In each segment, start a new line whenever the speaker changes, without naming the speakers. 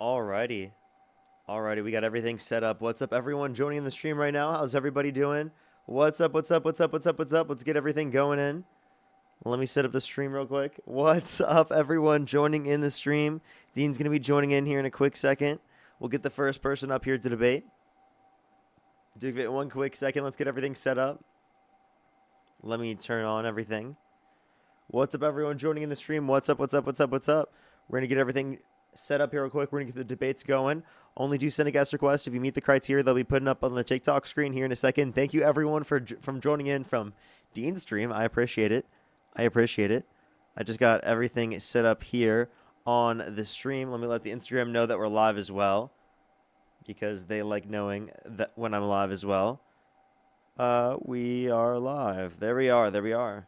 Alrighty. Alrighty, we got everything set up. What's up, everyone joining in the stream right now? How's everybody doing? What's up, what's up, what's up, what's up, what's up? Let's get everything going in. Let me set up the stream real quick. What's up, everyone joining in the stream? Dean's going to be joining in here in a quick second. We'll get the first person up here to debate. Do it one quick second. Let's get everything set up. Let me turn on everything. What's up, everyone joining in the stream? What's up, what's up, what's up, what's up? We're going to get everything set up here real quick. We're going to get the debates going. Only do send a guest request. If you meet the criteria, they'll be putting up on the TikTok screen here in a second. Thank you, everyone, from joining in from Dean's stream. I appreciate it. I appreciate it. I just got everything set up here on the stream. Let me let the Instagram know that we're live as well, because they like knowing that when I'm live as well. We are live. There we are. There we are.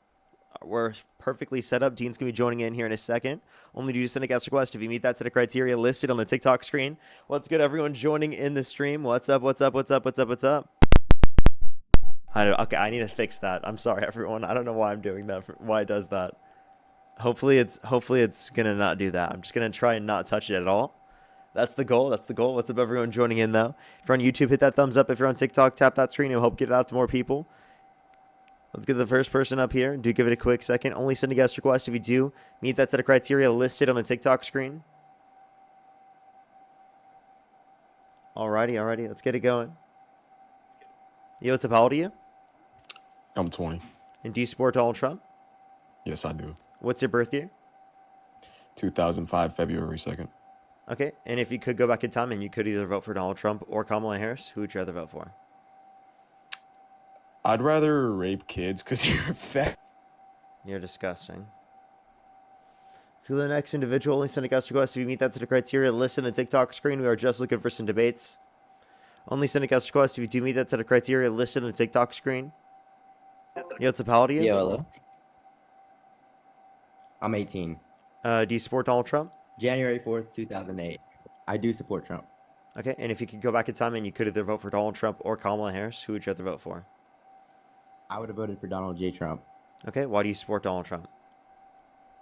We're perfectly set up. Dean's going to be joining in here in a second. Only do send a guest request if you meet that set of criteria listed on the TikTok screen. What's good, everyone joining in the stream? What's up, what's up, what's up, what's up, what's up? Okay, I need to fix that. I'm sorry, everyone. I don't know why I'm doing that, why it does that. Hopefully it's going to not do that. I'm just going to try and not touch it at all. That's the goal. That's the goal. What's up, everyone joining in, though? If you're on YouTube, hit that thumbs up. If you're on TikTok, tap that screen. It'll help get it out to more people. Let's get the first person up here. Do give it a quick second. Only send a guest request if you do meet that set of criteria listed on the TikTok screen. Alrighty. Let's get it going. Yo, what's up? How old are you?
I'm 20.
And do you support Donald Trump?
Yes, I do.
What's your birth year?
2005, February 2nd.
Okay. And if you could go back in time and you could either vote for Donald Trump or Kamala Harris, who would you rather vote for?
I'd rather rape kids because you're fat.
You're disgusting. To the next individual, only send a guest request if you meet that set of criteria listed on the TikTok screen. We are just looking for some debates. Only send a guest request if you do meet that set of criteria listed on the TikTok screen. Yo, what's up? How old are you?
Yo, hello. I'm 18.
Do you support Donald Trump?
January 4th, 2008. I do support Trump.
Okay, and if you could go back in time and you could either vote for Donald Trump or Kamala Harris, who would you rather vote for?
I would have voted for Donald J. Trump.
Okay, why do you support Donald Trump?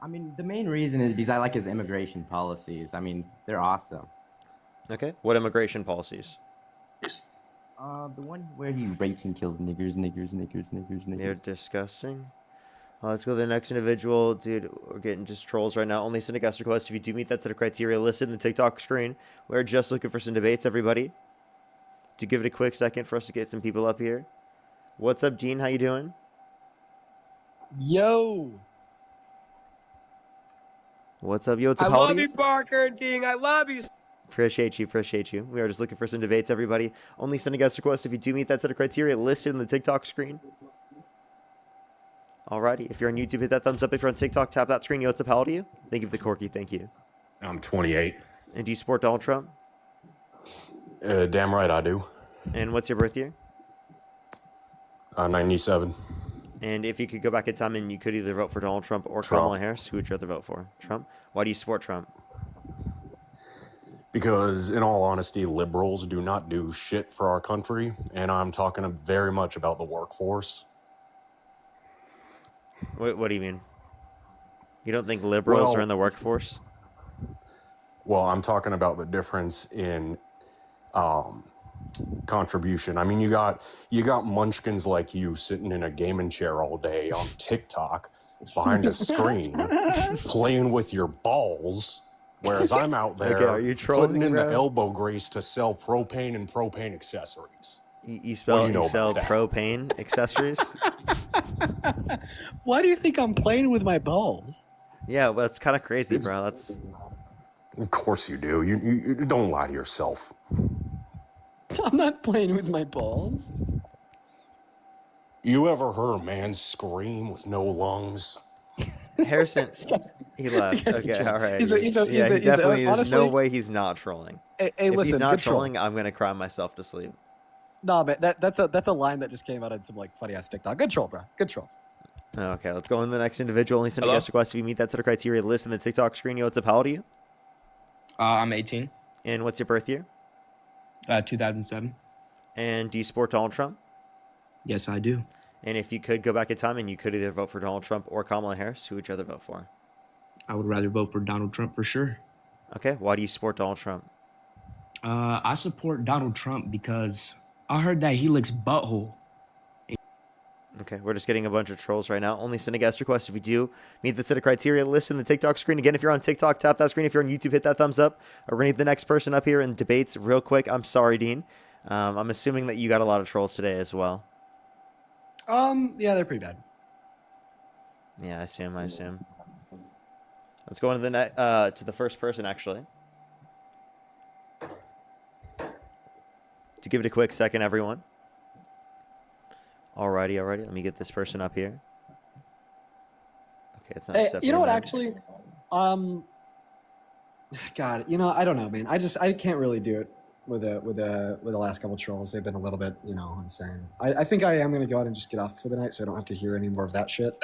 I mean, the main reason is because I like his immigration policies. I mean, they're awesome.
Okay, what immigration policies?
The one where he rapes and kills niggers.
They're disgusting. Let's go to the next individual. Dude, we're getting just trolls right now. Only send a guest request if you do meet that set of criteria listed in the TikTok screen. We're just looking for some debates, everybody. To give it a quick second for us to get some people up here. What's up, Dean? How you doing?
Yo.
What's up? Yo, what's
I
up? How old
love
are
you, Parker. Ding, I love you.
Appreciate you. We are just looking for some debates, everybody. Only send a guest request if you do meet that set of criteria listed in the TikTok screen. Alrighty. If you're on YouTube, hit that thumbs up. If you're on TikTok, tap that screen. Yo, what's up? How old are you? Thank you for the corky. Thank you.
I'm 28.
And do you support Donald Trump?
Damn right I do.
And what's your birth year?
97.
And if you could go back in time and you could either vote for Donald Trump or Kamala Harris, who would you rather vote for? Trump? Why do you support Trump?
Because, in all honesty, liberals do not do shit for our country, and I'm talking very much about the workforce.
What do you mean? You don't think liberals are in the workforce?
Well, I'm talking about the difference in contribution. I mean, you got munchkins like you sitting in a gaming chair all day on TikTok behind a screen playing with your balls, whereas I'm out there putting in the elbow grease to sell propane and propane accessories.
You sell propane accessories?
Why do you think I'm playing with my balls?
Yeah, well, that's kind of crazy, bro.
Of course you do. You don't lie to yourself.
I'm not playing with my balls.
You ever heard a man scream with no lungs?
Harrison, he left. Okay, all right.
Definitely.
There's no way he's not trolling.
Hey,
if
listen,
he's not trolling, I'm gonna cry myself to sleep.
Nah, man, that's a line that just came out in some like funny ass TikTok. Good troll, bro. Good troll.
Okay, let's go on to the next individual. Only send a guest request if you meet that set of criteria listed in the TikTok screen. Yo, what's up? How old are you?
I'm 18.
And what's your birth year?
2007.
And do you support Donald Trump?
Yes, I do.
And if you could go back in time and you could either vote for Donald Trump or Kamala Harris, who would you rather vote for?
I would rather vote for Donald Trump for sure.
Okay, why do you support Donald Trump?
I support Donald Trump because I heard that he licks butthole.
Okay, we're just getting a bunch of trolls right now. Only send a guest request if you do meet the set of criteria listed in the TikTok screen. Again, if you're on TikTok, tap that screen. If you're on YouTube, hit that thumbs up. We're going to get the next person up here in debates real quick. I'm sorry, Dean. I'm assuming that you got a lot of trolls today as well.
Yeah, they're pretty bad.
Yeah, I assume. Let's go on to to the first person, actually. To give it a quick second, everyone. Alrighty. Let me get this person up here. Okay, it's not
Hey,
accepting.
you know what?
that.
Actually, God, I don't know, man. I can't really do it with the last couple trolls. They've been a little bit, insane. I think I am gonna go out and just get off for the night, so I don't have to hear any more of that shit.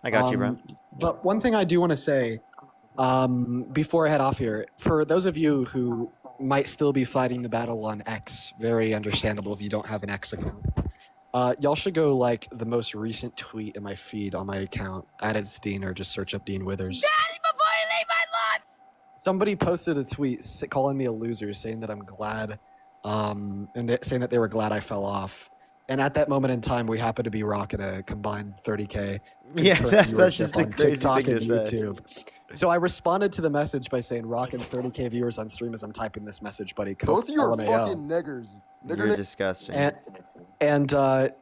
I got you, bro.
But one thing I do want to say, before I head off here, for those of you who might still be fighting the battle on X, very understandable if you don't have an X account. Y'all should go like the most recent tweet in my feed on my account, added Dean, or just search up Dean Withers. Daddy, before you leave my life! Somebody posted a tweet calling me a loser, saying that I'm glad, saying that they were glad I fell off. And at that moment in time, we happened to be rocking a combined 30K.
Yeah, that's
viewership
just a
on
crazy
TikTok
thing
and
to say.
YouTube. So I responded to the message by saying, rocking 30K viewers on stream as I'm typing this message, buddy.
Both of you are
LMAO.
fucking niggers.
You're disgusting.
And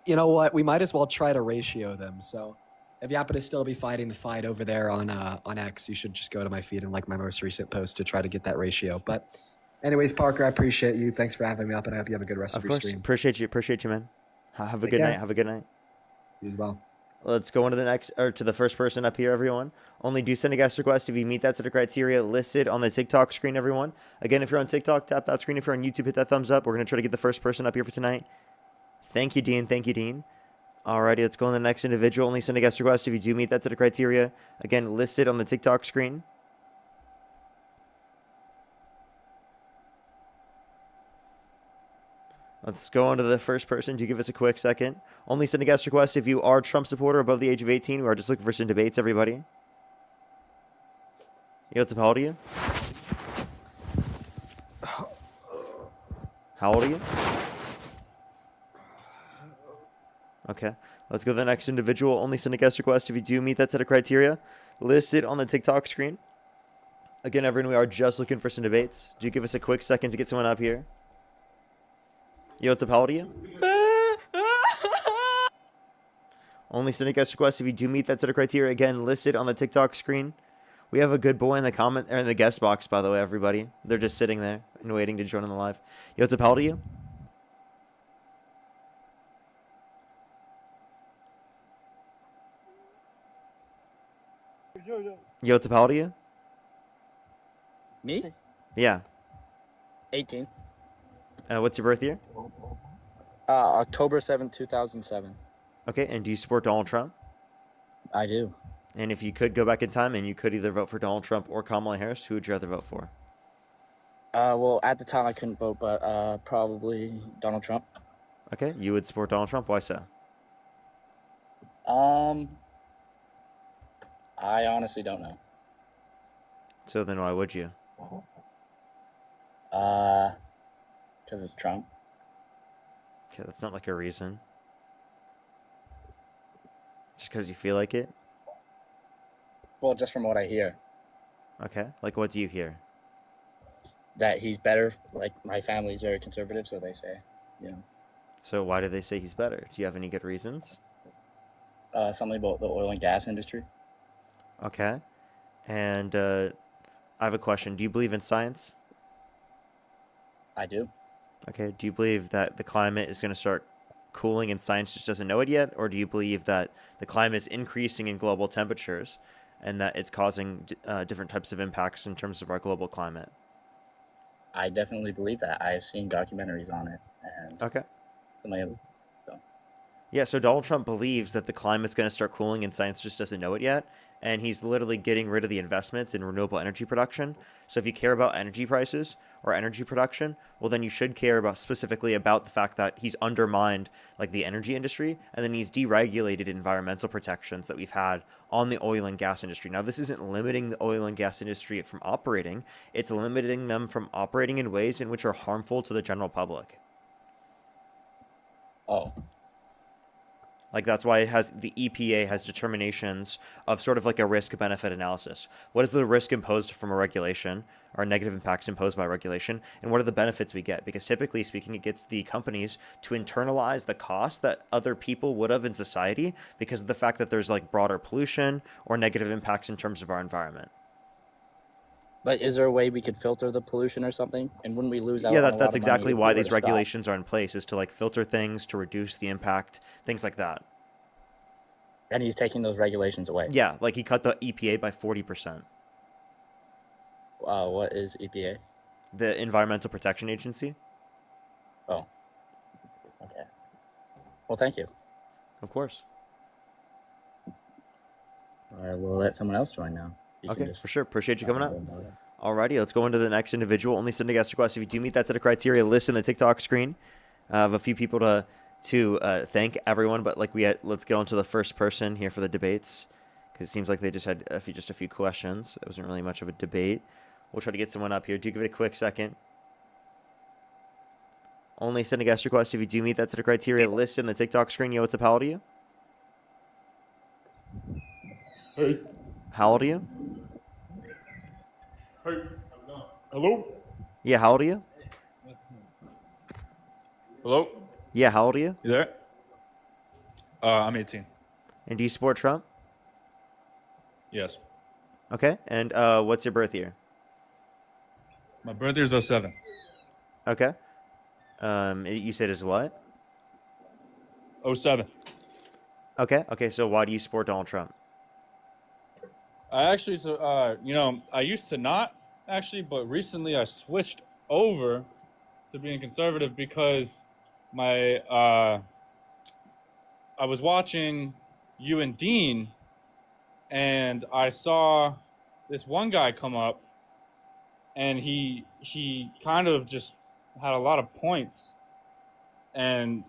you know what? We might as well try to ratio them. So if you happen to still be fighting the fight over there on X, you should just go to my feed and like my most recent post to try to get that ratio. But anyways, Parker, I appreciate you. Thanks for having me up, and I hope you have a good rest of your
course,
stream.
appreciate you, man. Have a
Take
good
care.
night. Have a good night.
You as well.
Let's go on to the next, or to the first person up here, everyone. Only do send a guest request if you meet that set of criteria listed on the TikTok screen, everyone. Again, if you're on TikTok, tap that screen. If you're on YouTube, hit that thumbs up. We're going to try to get the first person up here for tonight. Thank you, Dean. Alrighty, let's go on to the next individual. Only send a guest request if you do meet that set of criteria. Again, listed on the TikTok screen. Let's go on to the first person. Do give us a quick second. Only send a guest request if you are a Trump supporter above the age of 18. We are just looking for some debates, everybody. Yo, what's up? How old are you? How old are you? Okay. Let's go to the next individual. Only send a guest request if you do meet that set of criteria listed on the TikTok screen. Again, everyone, we are just looking for some debates. Do give us a quick second to get someone up here. Yo, what's up? How old are you? Only send a guest request if you do meet that set of criteria. Again, listed on the TikTok screen. We have a good boy in the comment or in the guest box, by the way, everybody. They're just sitting there and waiting to join on the live. Yo, what's up? How old are you? Yo, what's up? How old are you?
Me?
Yeah.
18.
What's your birth year?
October 7th, 2007.
Okay, and do you support Donald Trump?
I do.
And if you could go back in time and you could either vote for Donald Trump or Kamala Harris, who would you rather vote for?
Well, at the time I couldn't vote, but probably Donald Trump.
Okay, you would support Donald Trump. Why so?
I honestly don't know.
So then why would you?
Because it's Trump.
Okay, that's not like a reason. Just because you feel like it?
Well, just from what I hear,
Okay, like what do you hear?
that he's better. Like, my family's very conservative, so they say,
So why do they say he's better? Do you have any good reasons?
something about the oil and gas industry.
Okay, and I have a question. Do you believe in science?
I do.
Okay, do you believe that the climate is going to start cooling and science just doesn't know it yet? Or do you believe that the climate is increasing in global temperatures and that it's causing different types of impacts in terms of our global climate?
I definitely believe that. I have seen documentaries on it and
Okay.
something else.
Yeah, so Donald Trump believes that the climate's going to start cooling and science just doesn't know it yet. And he's literally getting rid of the investments in renewable energy production. So if you care about energy prices or energy production, well, then you should care about specifically about the fact that he's undermined like the energy industry, and then he's deregulated environmental protections that we've had on the oil and gas industry. Now, this isn't limiting the oil and gas industry from operating. It's limiting them from operating in ways in which are harmful to the general public.
Oh,
Like that's why it has the EPA has determinations of sort of like a risk benefit analysis. What is the risk imposed from a regulation or negative impacts imposed by regulation? And what are the benefits we get? Because typically speaking, it gets the companies to internalize the cost that other people would have in society because of the fact that there's like broader pollution or negative impacts in terms of our environment.
but is there a way we could filter the pollution or something? And wouldn't we lose out?
Yeah,
on a lot
that's
of money
exactly
if we
why
were
these
to stop?
regulations are in place, is to like filter things, to reduce the impact, things like that.
And he's taking those regulations away.
Yeah, like he cut the EPA by 40%.
What is EPA?
The Environmental Protection Agency.
Oh, okay. Well, thank you.
Of course.
All right, we'll let someone else join now. You can
Okay,
just
for sure. Appreciate you coming up.
about it.
Alrighty, let's go into the next individual. Only send a guest request if you do meet that set of criteria. List in the TikTok screen. I have a few people to thank everyone, but like let's get on to the first person here for the debates, because it seems like they just had a few questions. It wasn't really much of a debate. We'll try to get someone up here. Do give it a quick second. Only send a guest request if you do meet that set of criteria. List in the TikTok screen. Yo, what's up? How old are you?
Hey,
How old are you?
hey, hello?
Yeah, how old are you?
Hello?
Yeah, how old are you?
You there? I'm 18.
And do you support Trump?
Yes.
Okay. And what's your birth year?
My birthday is 07.
Okay. You said is what?
07.
Okay. Okay. So why do you support Donald Trump?
I actually, I used to not actually, but recently I switched over to being conservative because I was watching you and Dean, and I saw this one guy come up, and he kind of just had a lot of points, and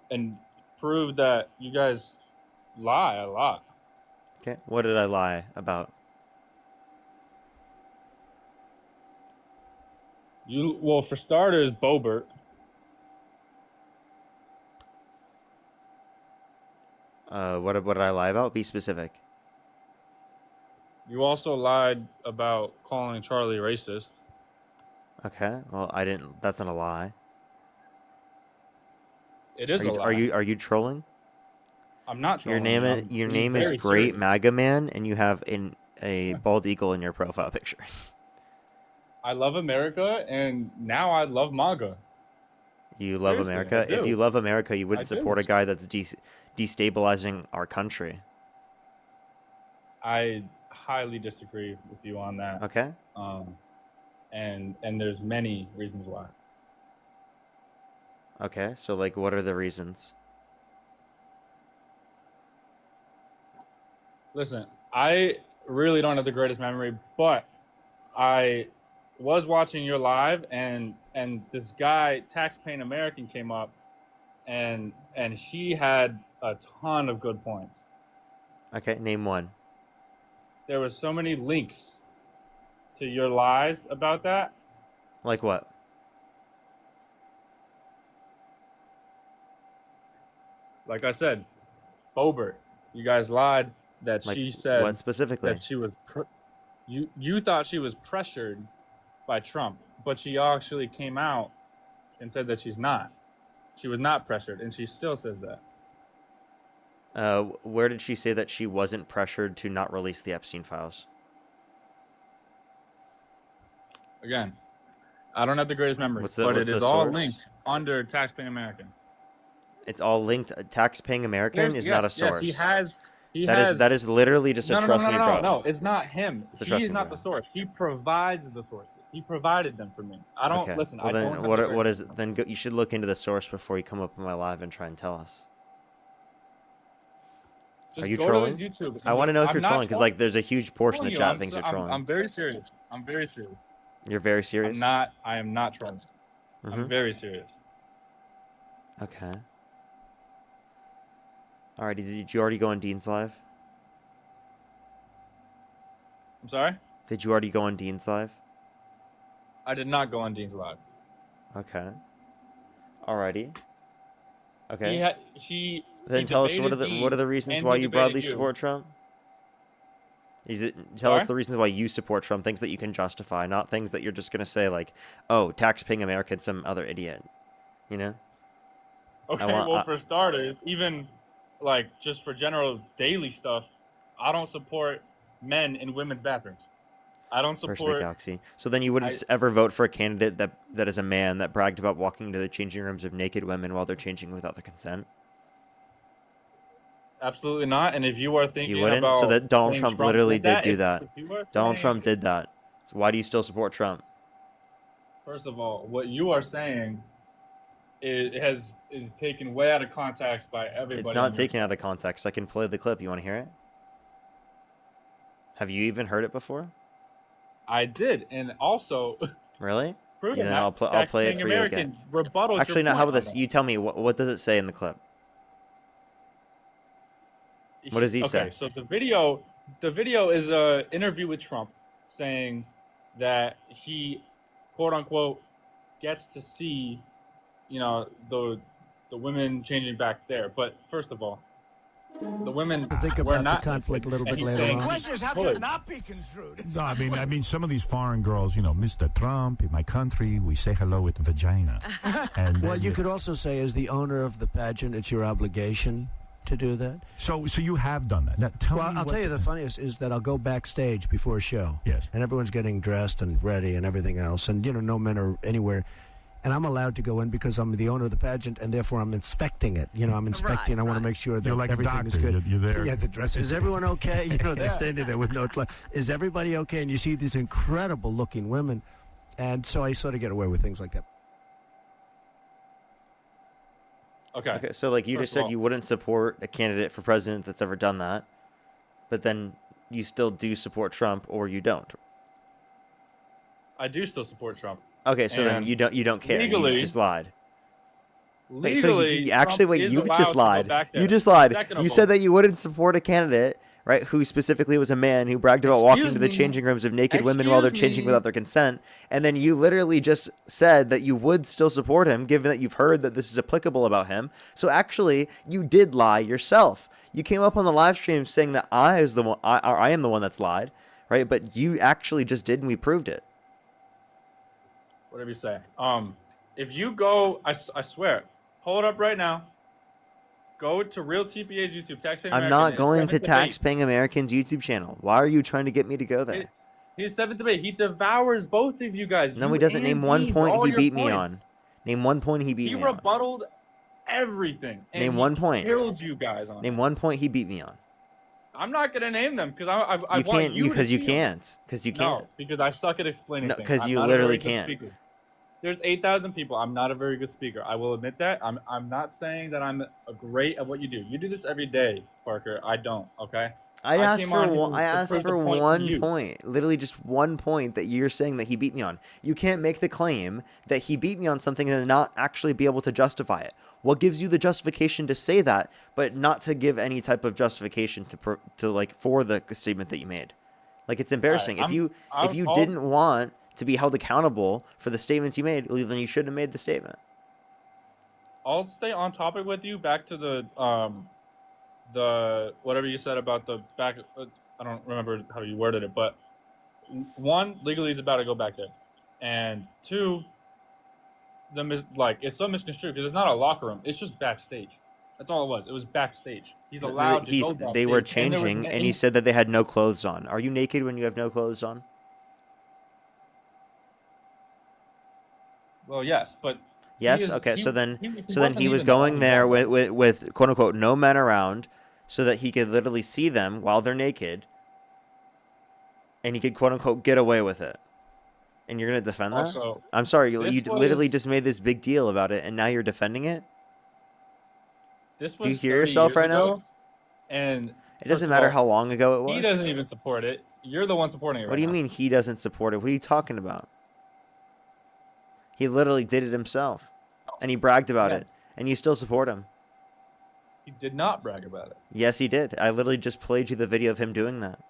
proved that you guys lie a lot.
Okay. What did I lie about?
Well, for starters, Bobert.
What did I lie about? Be specific.
You also lied about calling Charlie racist.
Okay. Well, I didn't. That's not a lie.
It is
Are you,
a lie.
are you trolling?
I'm not trolling.
Your
I'm
name
being
is
very
Great
serious.
MAGA Man, and you have a bald eagle in your profile picture.
I love America, and now I love MAGA.
You love
Seriously,
America.
I
If
do.
you love America, you wouldn't
I do.
support a guy that's destabilizing our country.
I highly disagree with you on that.
Okay.
And there's many reasons why.
Okay. So like, what are the reasons?
Listen, I really don't have the greatest memory, but I was watching your live, and this guy, tax-paying American, came up, and he had a ton of good points.
Okay. Name one.
There was so many links to your lies about that.
Like what?
Like I said, Bobert, you guys lied that
Like
she said
what specifically?
that she was you thought she was pressured by Trump, but she actually came out and said that she's not. She was not pressured, and she still says that.
Where did she say that she wasn't pressured to not release the Epstein files?
Again, I don't have the greatest memory,
What's
but it
the
is all
source?
linked under taxpaying American.
It's all linked. Tax-paying American is not a source.
Yes, he has.
That is literally just a trust me, bro.
No, it's not him.
It's a trust
He is
me,
not
bro.
the source. He provides the sources. He provided them for me. I don't
Okay.
listen.
Well,
I
then
don't. Have
what
the
what
greatest
is then? You should look into the source before you come up in my live and try and tell us.
Just
Are you
go
trolling?
to his YouTube.
I want to know if
I'm
you're
not
trolling because like there's a huge portion of the
you.
chat thinks you're trolling.
I'm very serious. I'm very serious.
You're very serious.
I'm not. I am not trolling.
Mm-hmm.
I'm very serious.
Okay. All right. Did you already go on Dean's live?
I'm sorry.
Did you already go on Dean's live?
I did not go on Dean's live.
Okay. Alrighty. Okay.
He
Then tell us what are the reasons
and
why
he
you broadly
debated you.
support Trump? Tell us
Sorry?
the reasons why you support Trump, things that you can justify, not things that you're just gonna say like, "Oh, tax-paying Americans, some other idiot," you know?
Okay,
want-
well, for starters, even like just for general daily stuff, I don't support men in women's bathrooms. I don't
Person to
support.
Galaxy. So then you wouldn't ever vote for a candidate that is a man that bragged about walking into the changing rooms of naked women while they're changing without their consent?
Absolutely not. And if you are thinking
You wouldn't.
about
So that Donald
saying
Trump literally
did
did do
if
that.
you were
Donald
saying-
Trump did that. So why do you still support Trump?
First of all, what you are saying is taken way out of context by everybody.
It's not taken out of context. I can play the clip. You want to hear it? Have you even heard it before?
I did, and also
Really?
proven
Yeah, then
that
I'll play it
tax-paying
for you again.
Americans rebutted
Actually,
your
no. How
point
about
on
this?
that.
You tell me what does it say in the clip? What does he say?
Okay, so the video is a interview with Trump saying that he, quote unquote, gets to see, the women changing back there. But first of all, the women
Think
were
about
not
the conflict a little
and
bit
he's
later
saying
on.
he
Question is, how
could.
can it not be construed?
No, I mean, some of these foreign girls, Mr. Trump, in my country, we say hello with vagina. And
Well, you could also say, as the owner of the pageant, it's your obligation to do that.
So you have done that. Now, tell
Well,
me
I'll
what
tell you the funniest is that I'll go backstage before a show.
Yes.
And everyone's getting dressed and ready and everything else. And, no men are anywhere. And I'm allowed to go in because I'm the owner of the pageant, and therefore I'm inspecting it. I'm inspecting. I want to make sure that
You're like a
everything is
doctor.
good.
You're there.
Yeah, the dress. Is everyone okay? They're standing there with no clothes. Is everybody okay? And you see these incredible-looking women. And so I sort of get away with things like that.
Okay.
So like you
First
just
of
said
all-
you wouldn't support a candidate for president that's ever done that, but then you still do support Trump or you don't.
I do still support Trump.
Okay, so then
And
you don't care.
legally-
You just lied. Wait, so
Legally,
you actually
Trump
wait.
is
You
allowed
just
to go
lied.
back
You
there.
just lied.
Second of
You said
all-
that you wouldn't support a candidate, right? Who specifically was a man who bragged about walking
Excuse
to the
me.
changing rooms of naked women while they're
Excuse
changing
me.
without their consent, and then you literally just said that you would still support him, given that you've heard that this is applicable about him. So actually, you did lie yourself. You came up on the live stream saying that I am the one that's lied, right? But you actually just did, and we proved it.
Whatever you say. If you go, I swear, hold up right now. Go to Real TPA's YouTube, Taxpaying
I'm
American.
not
his
going to
seventh debate.
Taxpaying Americans YouTube channel. Why are you trying to get me to go there?
His seventh debate, he devours both of you guys.
No,
you
he doesn't.
and
Name one
Dean,
point
all
he
your
beat me on.
points.
Name one point he beat
He
me on.
rebutted everything. And
Name
he
one point.
Killed you guys on.
Name one point he beat me on.
I'm not gonna name them because I
You
want
can't
you
because
to
you
see them.
can't because you can't.
No, because I suck at explaining
No,
things.
'cause
I'm
you
not a
literally
very good
can't.
speaker. There's 8,000 people. I'm not a very good speaker. I will admit that. I'm not saying that I'm great at what you do. You do this every day, Parker. I don't. Okay.
I asked
came
for
on here
one.
to
I asked
prove the
for
points to
one
you.
point. Literally just one point that you're saying that he beat me on. You can't make the claim that he beat me on something and not actually be able to justify it. What gives you the justification to say that, but not to give any type of justification for the statement that you made? Like it's embarrassing. If you didn't want to be held accountable for the statements you made, well, then you shouldn't have made the statement.
I'll stay on topic with you. Back to the whatever you said about the back. I don't remember how you worded it, but one, legally he's about to go back there, and two, it's so misconstrued because it's not a locker room. It's just backstage. That's all it was. It was backstage. He's allowed to go backstage.
They were
and there was
changing, and you said that they had no clothes on. Are you naked when you have no clothes on?
Well, yes, but
Yes. Okay. So then he was going there with quote unquote no men around, so that he could literally see them while they're naked, and he could quote unquote get away with it. And you're gonna defend that?
Also,
I'm sorry. You
this
literally
was-
just made this big deal about it, and now you're defending it.
This
Do you
was
hear
30
yourself
years
right now?
ago, And
It doesn't matter how long ago it was.
He doesn't even support it. You're the one supporting it.
What do you mean he doesn't support it? What are you talking about? He literally did it himself, and he bragged about it, and you still support him.
He did not brag about it.
Yes, he did. I literally just played you the video of him doing that.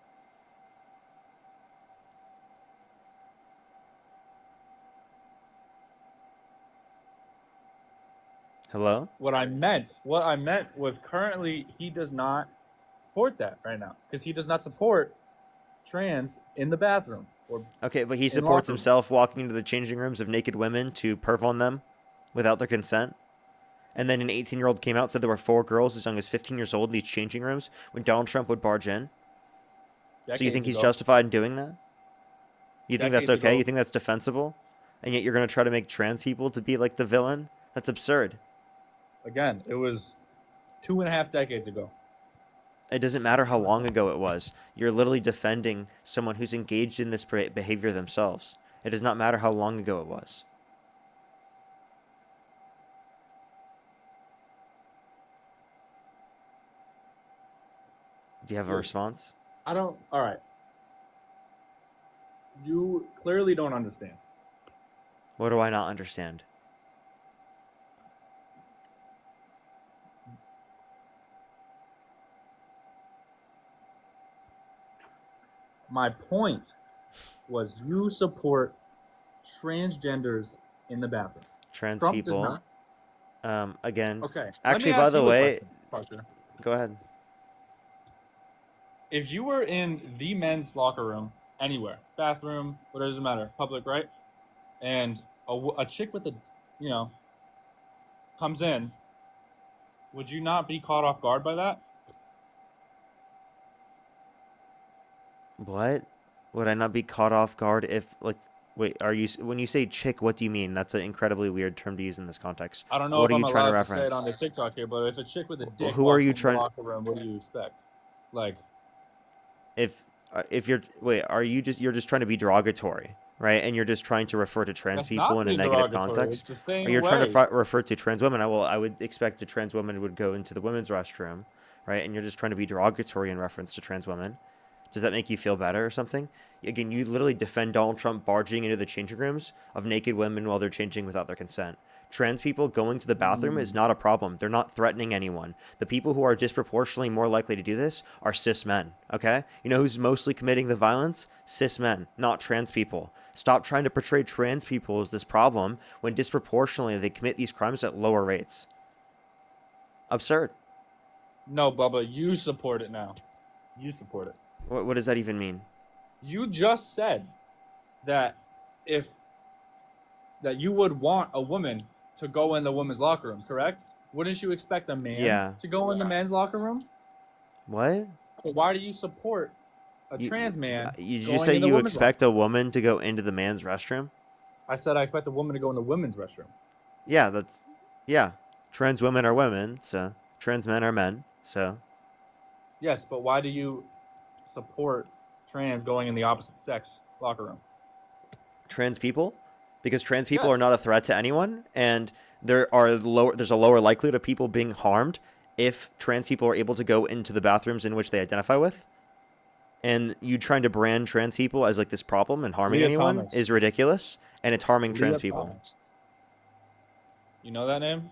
Hello?
What I meant was currently he does not support that right now because he does not support trans in the bathroom.
Okay, but he supports himself walking into the changing rooms of naked women to perv on them without their consent. And then an 18-year-old came out and said there were 4 girls as young as 15 years old in these changing rooms when Donald Trump would barge in. So you think he's justified in doing that? You think that's okay? You think that's defensible? And yet you're going to try to make trans people to be like the villain? That's absurd.
Again, it was 2.5 decades ago.
It doesn't matter how long ago it was. You're literally defending someone who's engaged in this behavior themselves. It does not matter how long ago it was. Do you have a response?
I don't. All right. You clearly don't understand.
What do I not understand?
My point was you support transgenders in the bathroom.
Trans
Trump
people.
does not.
Again.
Okay.
Actually, by the way, go ahead.
If you were in the men's locker room, anywhere, bathroom, whatever, doesn't matter, public, right? And a chick with comes in, would you not be caught off guard by that?
What? Would I not be caught off guard if, like, wait, when you say chick, what do you mean? That's an incredibly weird term to use in this context.
I don't know
what
if
are you
I'm
trying
allowed
to
to say it
reference?
on the TikTok here, but if a chick with a dick
Who are
walks
you
in the
trying-
locker room, what do you expect? Like,
If you're just trying to be derogatory, right? And you're just trying to refer to trans
that's
people
not
in a
being
negative
derogatory.
context.
It's the same
Or you're
way.
trying to refer to trans women. I would expect a trans woman would go into the women's restroom, right? And you're just trying to be derogatory in reference to trans women. Does that make you feel better or something? Again, you literally defend Donald Trump barging into the changing rooms of naked women while they're changing without their consent. Trans people going to the bathroom is not a problem. They're not threatening anyone. The people who are disproportionately more likely to do this are cis men, okay? You know who's mostly committing the violence? Cis men, not trans people. Stop trying to portray trans people as this problem when disproportionately they commit these crimes at lower rates. Absurd.
No, Bubba, you support it now. You support it.
What does that even mean?
You just said that that you would want a woman to go in the women's locker room, correct? Wouldn't you expect a man to go in the men's locker room?
What?
So why do you support a trans man?
Did you
going
say
in the
you
women's
expect a woman to go into the man's restroom?
I said I expect a woman to go in the women's restroom.
Yeah. Trans women are women, so trans men are men, so.
Yes, but why do you support trans going in the opposite sex locker room?
Trans people? Because trans people are not a threat to anyone, and there's a lower likelihood of people being harmed if trans people are able to go into the bathrooms in which they identify with. And you trying to brand trans people as like this problem and harming anyone is ridiculous, and it's harming trans people.
You know that name?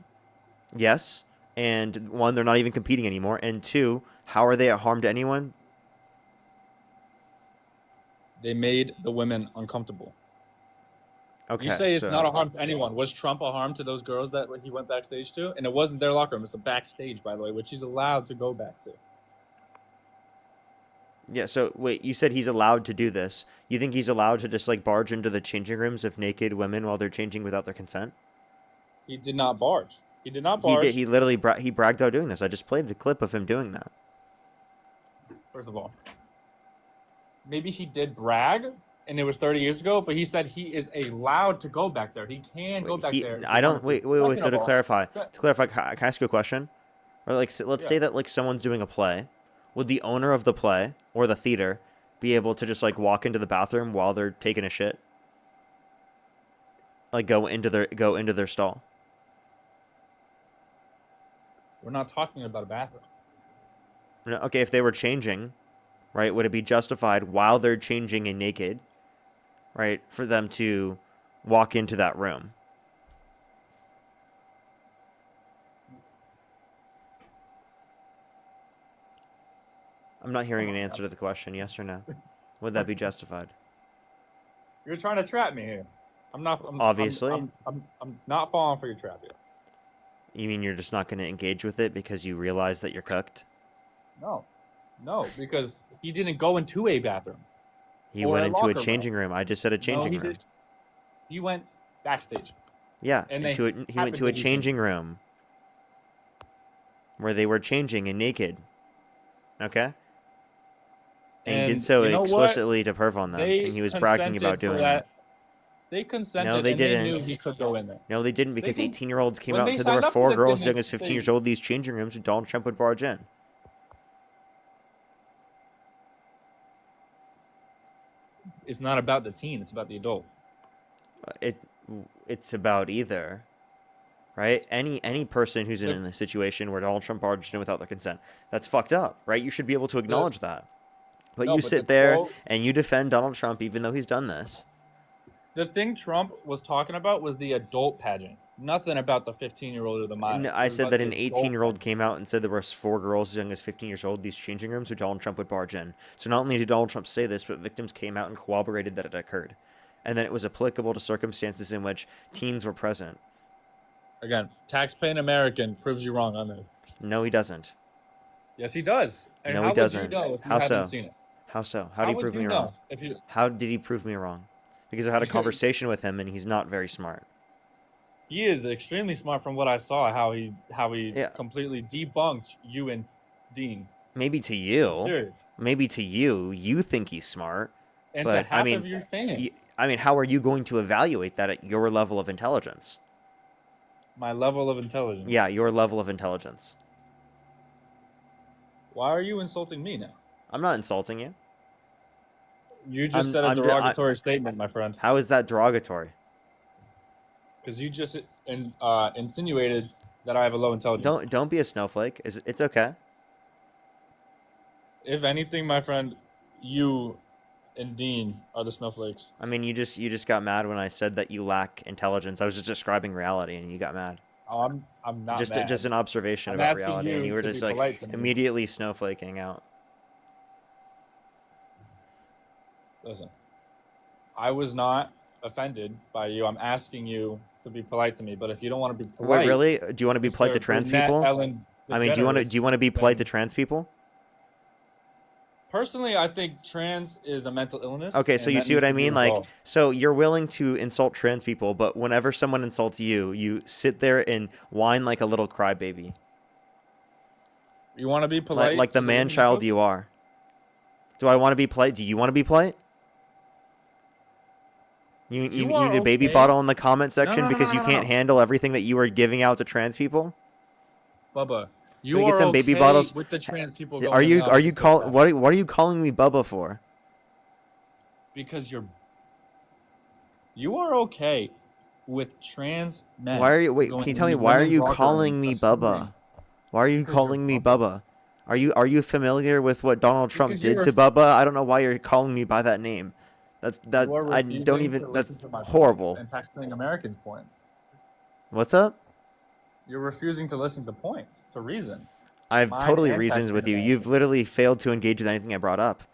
Yes, and one, they're not even competing anymore, and two, how are they a harm to anyone?
They made the women uncomfortable.
Okay,
you say it's not a harm to anyone. Was Trump a harm to those girls that he went backstage to? And it wasn't their locker room. It's a backstage, by the way, which he's allowed to go back to.
Yeah, so wait, you said he's allowed to do this. You think he's allowed to just like barge into the changing rooms of naked women while they're changing without their consent?
He did not barge. He did not barge.
He did. He literally he bragged out doing this. I just played the clip of him doing that.
First of all, maybe he did brag, and it was 30 years ago, but he said he is allowed to go back there. He can go back there.
I don't. Wait. So to clarify, can I ask you a question? Or like, let's say that like someone's doing a play. Would the owner of the play or the theater be able to just like walk into the bathroom while they're taking a shit? Like go into their stall.
We're not talking about a bathroom.
No, okay, if they were changing, right, would it be justified while they're changing and naked, right, for them to walk into that room? I'm not hearing an answer to the question, yes or no. Would that be justified?
You're trying to trap me here. I'm not.
Obviously.
I'm not falling for your trap yet.
You mean you're just not going to engage with it because you realize that you're cooked?
No, because he didn't go into a bathroom.
He
Or
went
a
into a
locker room.
changing room. I just said a changing
he
room.
did. He went backstage.
Yeah,
And
he went to a changing room where they were changing and naked. Okay? And he did so
you know what?
explicitly to perv on them,
They
and he was bragging
consented
about
for
doing that.
They consented.
No, they
and They knew
didn't.
he could go in there.
No, they didn't, because
can-
18-year-olds came
when
out
they
and said there were
signed up
4
for the
girls
thing,
as young as 15 years old, these changing rooms, and Donald Trump would barge in.
It's not about the teen. It's about the adult.
It's about either, right? Any person who's in a situation where Donald Trump barged in without their consent, that's fucked up, right? You should be able to acknowledge that. But
No,
you
but
sit
the
there
quote-
and you defend Donald Trump even though he's done this.
The thing Trump was talking about was the adult pageant. Nothing about the 15-year-old or the minor.
No, I said that an 18-year-old came out and said there were 4 girls as young as 15 years old, these changing rooms, where Donald Trump would barge in. So not only did Donald Trump say this, but victims came out and corroborated that it occurred. And then it was applicable to circumstances in which teens were present.
Again, tax-paying American proves you wrong on this.
No, he doesn't.
Yes, he does. And
No,
how
he doesn't.
Would you know if
How
you haven't
so?
seen it?
How so? How did he
would
prove
you
me
know
wrong?
if you?
How did he prove me wrong? Because I had a conversation with him and he's not very smart.
He is extremely smart from what I saw. How he
Yeah.
completely debunked you and Dean.
Maybe to you.
I'm serious.
Maybe to you, you think he's smart.
And
But,
to half
I mean,
of your fans.
I mean, how are you going to evaluate that at your level of intelligence?
My level of intelligence.
Yeah, your level of intelligence.
Why are you insulting me now?
I'm not insulting you.
You just
I'm-
said a
I'm ju-
derogatory statement, my friend.
How is that derogatory?
Because you just insinuated that I have a low intelligence.
Don't be a snowflake. It's okay.
If anything, my friend, you and Dean are the snowflakes.
I mean, you just got mad when I said that you lack intelligence. I was just describing reality, and you got mad.
Oh, I'm not mad.
Just an observation
I'm
about
asking
reality, and
you
you were
to
just
be polite
like
to me.
immediately snowflaking out.
Listen, I was not offended by you. I'm asking you to be polite to me. But if you don't want to be polite,
Wait, really? Do you want to be polite to
Mr.
trans
Brunette
people?
Ellen
I mean, do you want to be polite to
then-
trans people?
Personally, I think trans is a mental illness.
Okay, so
and
you
that
see what
needs
I
to be
mean? Like,
resolved.
so you're willing to insult trans people, but whenever someone insults you, you sit there and whine like a little crybaby,
You want to be polite,
like the
to
man
women
child
book?
you are. Do I want to be polite? Do you want to be polite? You
You are
need a baby
okay.
bottle in the comment section
no, no,
because
no,
you
no,
can't
no.
handle everything that you are giving out to trans people.
Bubba. You
we get
are
some baby
okay
bottles?
with the trans people.
Are
going in
you
the
are you
opposite
call
sex
what are you calling me Bubba for?
because you are okay with trans men.
Why are you wait?
going
Can you
in
tell me
the
why are
women's
you
locker room
calling me
assuming-
Bubba? Why are you
Because
calling
you're
me Bubba? Are you familiar with what Donald Trump
Because
did
you're
to
a-
Bubba? I don't know why you're calling me by that name. That
You are
I
refusing
don't
to
even. That's
listen to my points
horrible.
And taxpaying Americans' points.
What's up?
You're refusing to listen to points, to reason.
I've
Mine
totally
and
reasoned with you.
taxpaying
You've literally failed to engage with anything I brought up.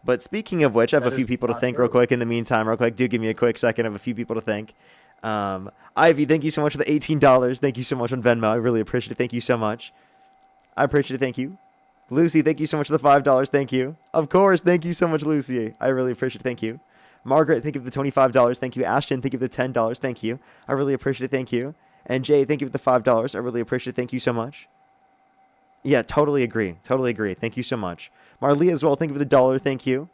But speaking of which, I have
That
a few
is
people to
not
thank
true.
real quick. In the meantime, real quick, do give me a quick second. I have a few people to thank. Ivy, thank you so much for the $18. Thank you so much on Venmo. I really appreciate it. Thank you so much. I appreciate it. Thank you. Lucy, thank you so much for the $5. Thank you. Of course, thank you so much, Lucy. I really appreciate it. Thank you. Margaret, thank you for the $25. Thank you. Ashton, thank you for the $10. Thank you. I really appreciate it. Thank you. And Jay, thank you for the $5. I really appreciate it. Thank you so much. Yeah, totally agree. Totally agree. Thank you so much. Marley as well. Thank you for the $1. Thank you.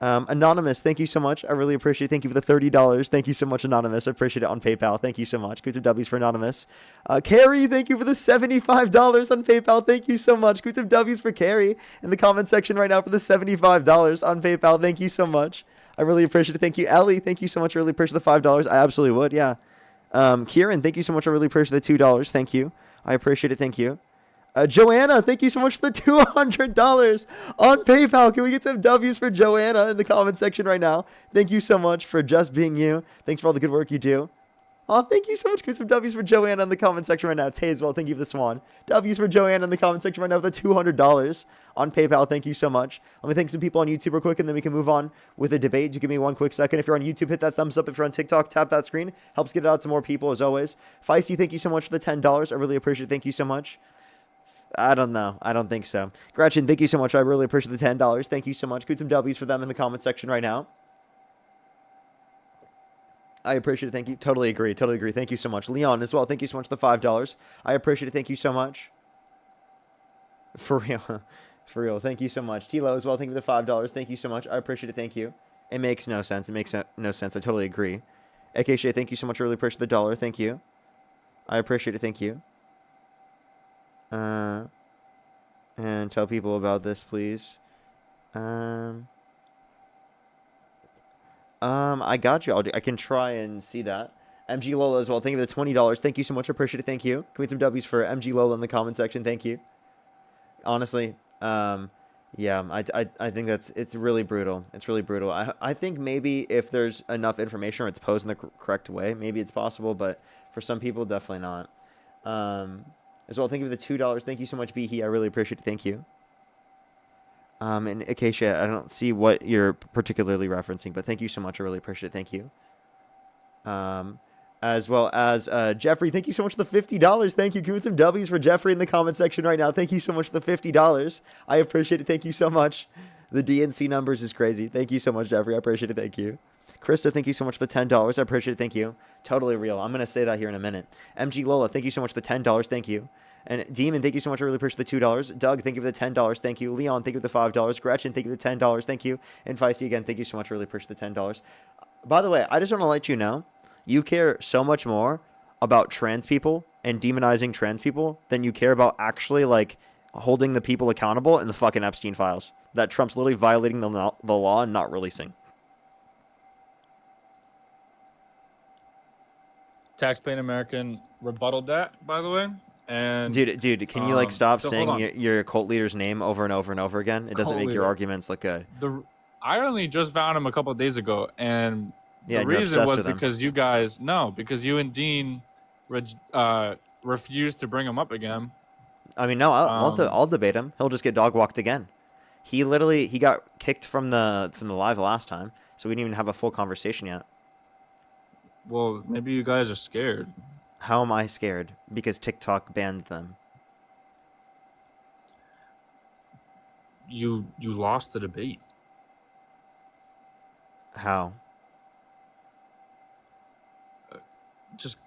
Anonymous, thank you so much. I really appreciate it. Thank you for the $30. Thank you so much, Anonymous. I appreciate it on PayPal. Thank you so much. Coots of W's for Anonymous. Carrie, thank you for the $75 on PayPal. Thank you so much. Coots of W's for Carrie in the comment section right now for the $75 on PayPal. Thank you so much. I really appreciate it. Thank you. Ellie, thank you so much. I really appreciate the $5. I absolutely would. Yeah. Kieran, thank you so much. I really appreciate the $2. Thank you. I appreciate it. Thank you. Joanna, thank you so much for the $200 on PayPal. Can we get some W's for Joanna in the comment section right now? Thank you so much for just being you. Thanks for all the good work you do. Oh, thank you so much. Give some W's for Joanna in the comment section right now. Tay as well. Thank you for the swan. W's for Joanna in the comment section right now with the $200 on PayPal. Thank you so much. Let me thank some people on YouTube real quick, and then we can move on with the debate. Just give me 1 quick second. If you're on YouTube, hit that thumbs up. If you're on TikTok, tap that screen. Helps get it out to more people as always. Feisty, thank you so much for the $10. I really appreciate it. Thank you so much. I don't know. I don't think so. Gretchen, thank you so much. I really appreciate the $10. Thank you so much. Put some W's for them in the comment section right now. I appreciate it. Thank you. Totally agree. Totally agree. Thank you so much. Leon as well. Thank you so much for the $5. I appreciate it. Thank you so much. For real. For real. Thank you so much. Tilo as well. Thank you for the $5. Thank you so much. I appreciate it. Thank you. It makes no sense. It makes no sense. I totally agree. AKShay, thank you so much. I really appreciate the $1. Thank you. I appreciate it. Thank you. And tell people about this, please. I got you. I can try and see that. MG Lola as well. Thank you for the $20. Thank you so much. I appreciate it. Thank you. Can we get some W's for MG Lola in the comment section? Thank you. Honestly, yeah, I think it's really brutal. It's really brutal. I think maybe if there's enough information or it's posed in the correct way, maybe it's possible, but for some people, definitely not. As well, thank you for the $2. Thank you so much, Behe. I really appreciate it. Thank you. And Acacia, I don't see what you're particularly referencing, but thank you so much. I really appreciate it. Thank you. As well as Jeffrey, thank you so much for the $50. Thank you. Give me some W's for Jeffrey in the comment section right now. Thank you so much for the $50. I appreciate it. Thank you so much. The DNC numbers is crazy. Thank you so much, Jeffrey. I appreciate it. Thank you. Krista, thank you so much for the $10. I appreciate it. Thank you. Totally real. I'm going to say that here in a minute. MG Lola, thank you so much for the $10. Thank you. And Demon, thank you so much. I really appreciate the $2. Doug, thank you for the $10. Thank you. Leon, thank you for the $5. Gretchen, thank you for the $10. Thank you. And Feisty, again, thank you so much. I really appreciate the $10. By the way, I just want to let you know, you care so much more about trans people and demonizing trans people than you care about actually, like, holding the people accountable in the fucking Epstein files that Trump's literally violating the law and not releasing.
Taxpaying American rebutted that, by the way. And
dude, can you like stop
so
saying your cult leader's name over and over and over again? It doesn't
Cult
make your
leader.
arguments look good.
I only just found him a couple of days ago, and
Yeah,
the
and you're
reason
obsessed
was
with him.
because you and Dean refused to bring him up again.
I mean, no, I'll debate him. He'll just get dog walked again. He got kicked from the live last time, so we didn't even have a full conversation yet.
Well, maybe you guys are scared.
How am I scared? Because TikTok banned them.
You lost the debate.
How?
Just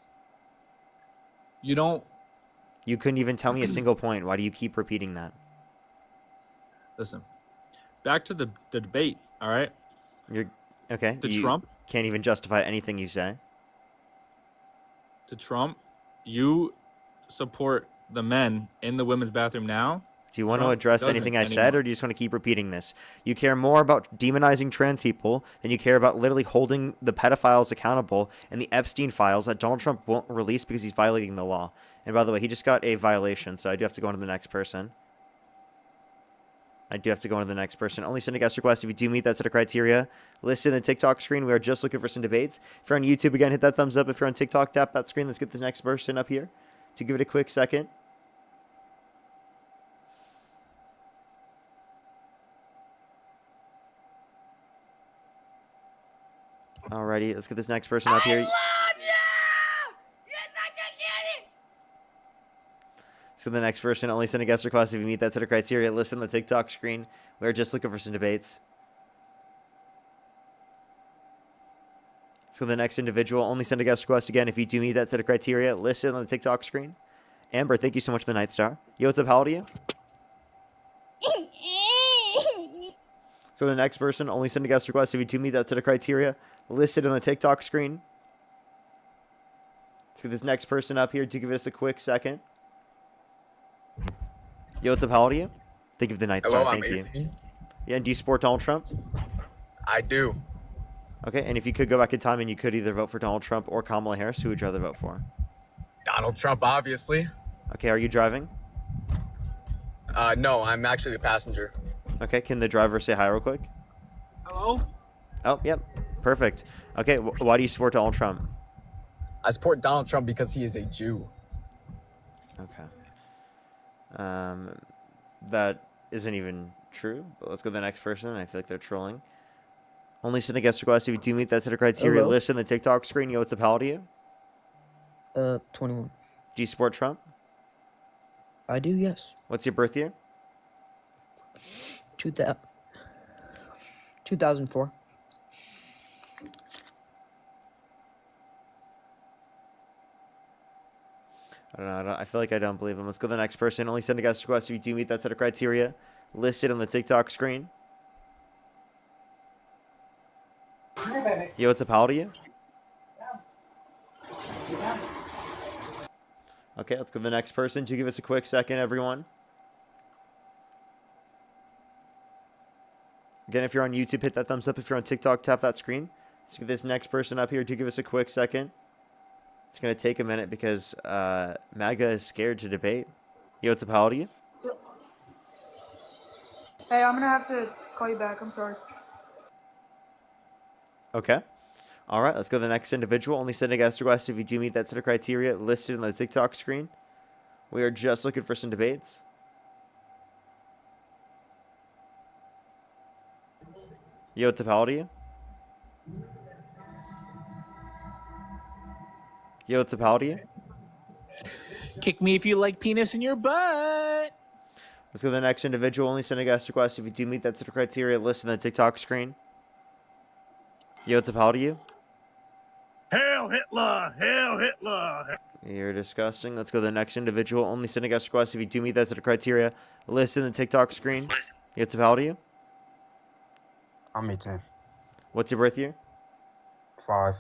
you don't
You couldn't even tell me a single point. Why do you keep repeating that?
listen. Back to the debate, all right?
You're okay.
To
You
Trump,
can't even justify anything you say.
to Trump, you support the men in the women's bathroom now.
Do you want to
Trump
address
doesn't
anything I said,
anymore.
or do you just want to keep repeating this? You care more about demonizing trans people than you care about literally holding the pedophiles accountable in the Epstein files that Donald Trump won't release because he's violating the law. And by the way, he just got a violation, so I do have to go on to the next person. Only send a guest request if you do meet that set of criteria. Listed in the TikTok screen. We are just looking for some debates. If you're on YouTube, again, hit that thumbs up. If you're on TikTok, tap that screen. Let's get this next person up here. To give it a quick second. Alrighty, let's get this next person up here. So the next person, only send a guest request if you meet that set of criteria. Listen on the TikTok screen. We're just looking for some debates. So the next individual, only send a guest request again if you do meet that set of criteria. Listen on the TikTok screen. Amber, thank you so much for the Night Star. Yo, what's up? How old are you? So the next person, only send a guest request if you do meet that set of criteria. Listed on the TikTok screen. Let's get this next person up here to give us a quick second. Yo, what's up? How old are you? Thank you for the Night Star.
Hello,
Thank
I'm
you.
18.
Yeah, and do you support Donald Trump?
I do.
Okay, and if you could go back in time and you could either vote for Donald Trump or Kamala Harris, who would you rather vote for?
Donald Trump, obviously.
Okay, are you driving?
No, I'm actually the passenger.
Okay, can the driver say hi real quick?
Hello?
Oh, yep. Perfect. Okay, why do you support Donald Trump?
I support Donald Trump because he is a Jew.
Okay. That isn't even true, but let's go to the next person. I feel like they're trolling. Only send a guest request if you do meet that set of criteria
Hello?
list in the TikTok screen. Yo, what's up? How old are you?
21.
Do you support Trump?
I do, yes.
What's your birth year?
2004.
I don't know. I feel like I don't believe him. Let's go to the next person. Only send a guest request if you do meet that set of criteria listed on the TikTok screen. Yo, what's up? How old are you? Okay, let's go to the next person. Do give us a quick second, everyone. Again, if you're on YouTube, hit that thumbs up. If you're on TikTok, tap that screen. Let's get this next person up here. Do give us a quick second. It's going to take a minute because MAGA is scared to debate. Yo, what's up? How old are you?
Hey, I'm gonna have to call you back. I'm sorry.
Okay. All right, let's go to the next individual. Only send a guest request if you do meet that set of criteria listed on the TikTok screen. We are just looking for some debates. Yo, what's up? How old are you? Yo, what's up? How old are you?
Kick me if you like penis in your butt.
Let's go to the next individual. Only send a guest request if you do meet that set of criteria listed on the TikTok screen. Yo, what's up? How old are you?
Hail Hitler! Hail Hitler!
You're disgusting. Let's go to the next individual. Only send a guest request if you do meet that set of criteria listed in the TikTok screen. Yo, what's up? How old are you?
I'm 18.
What's your birth year?
5.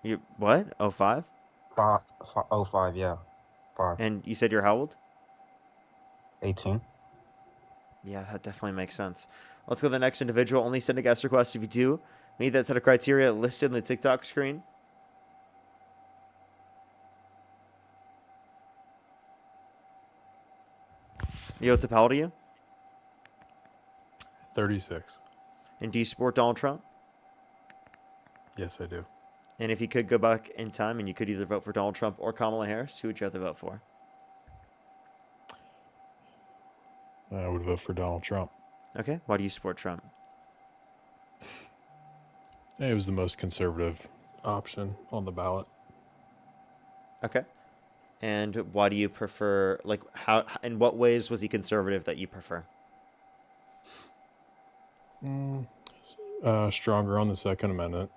You what? 05?
05, yeah. 5.
And you said you're how old?
18.
Yeah, that definitely makes sense. Let's go to the next individual. Only send a guest request if you do meet that set of criteria listed in the TikTok screen. Yo, what's up? How old are you?
36.
And do you support Donald Trump?
Yes, I do.
And if you could go back in time and you could either vote for Donald Trump or Kamala Harris, who would you rather vote for?
I would vote for Donald Trump.
Okay. Why do you support Trump?
It was the most conservative option on the ballot.
Okay. And why do you prefer, like, how, in what ways was he conservative that you prefer?
Stronger on the Second Amendment.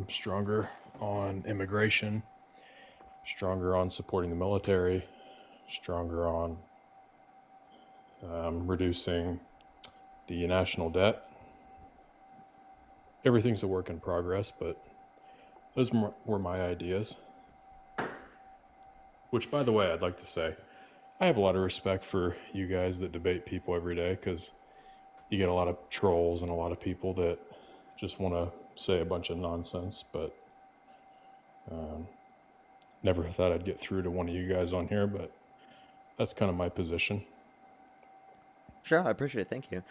Stronger on immigration. Stronger on supporting the military. Stronger on reducing the national debt. Everything's a work in progress, but those were my ideas. Which, by the way, I'd like to say, I have a lot of respect for you guys that debate people every day, because you get a lot of trolls and a lot of people that just want to say a bunch of nonsense, but never thought I'd get through to one of you guys on here, but that's kind of my position.
Sure, I appreciate it. Thank you.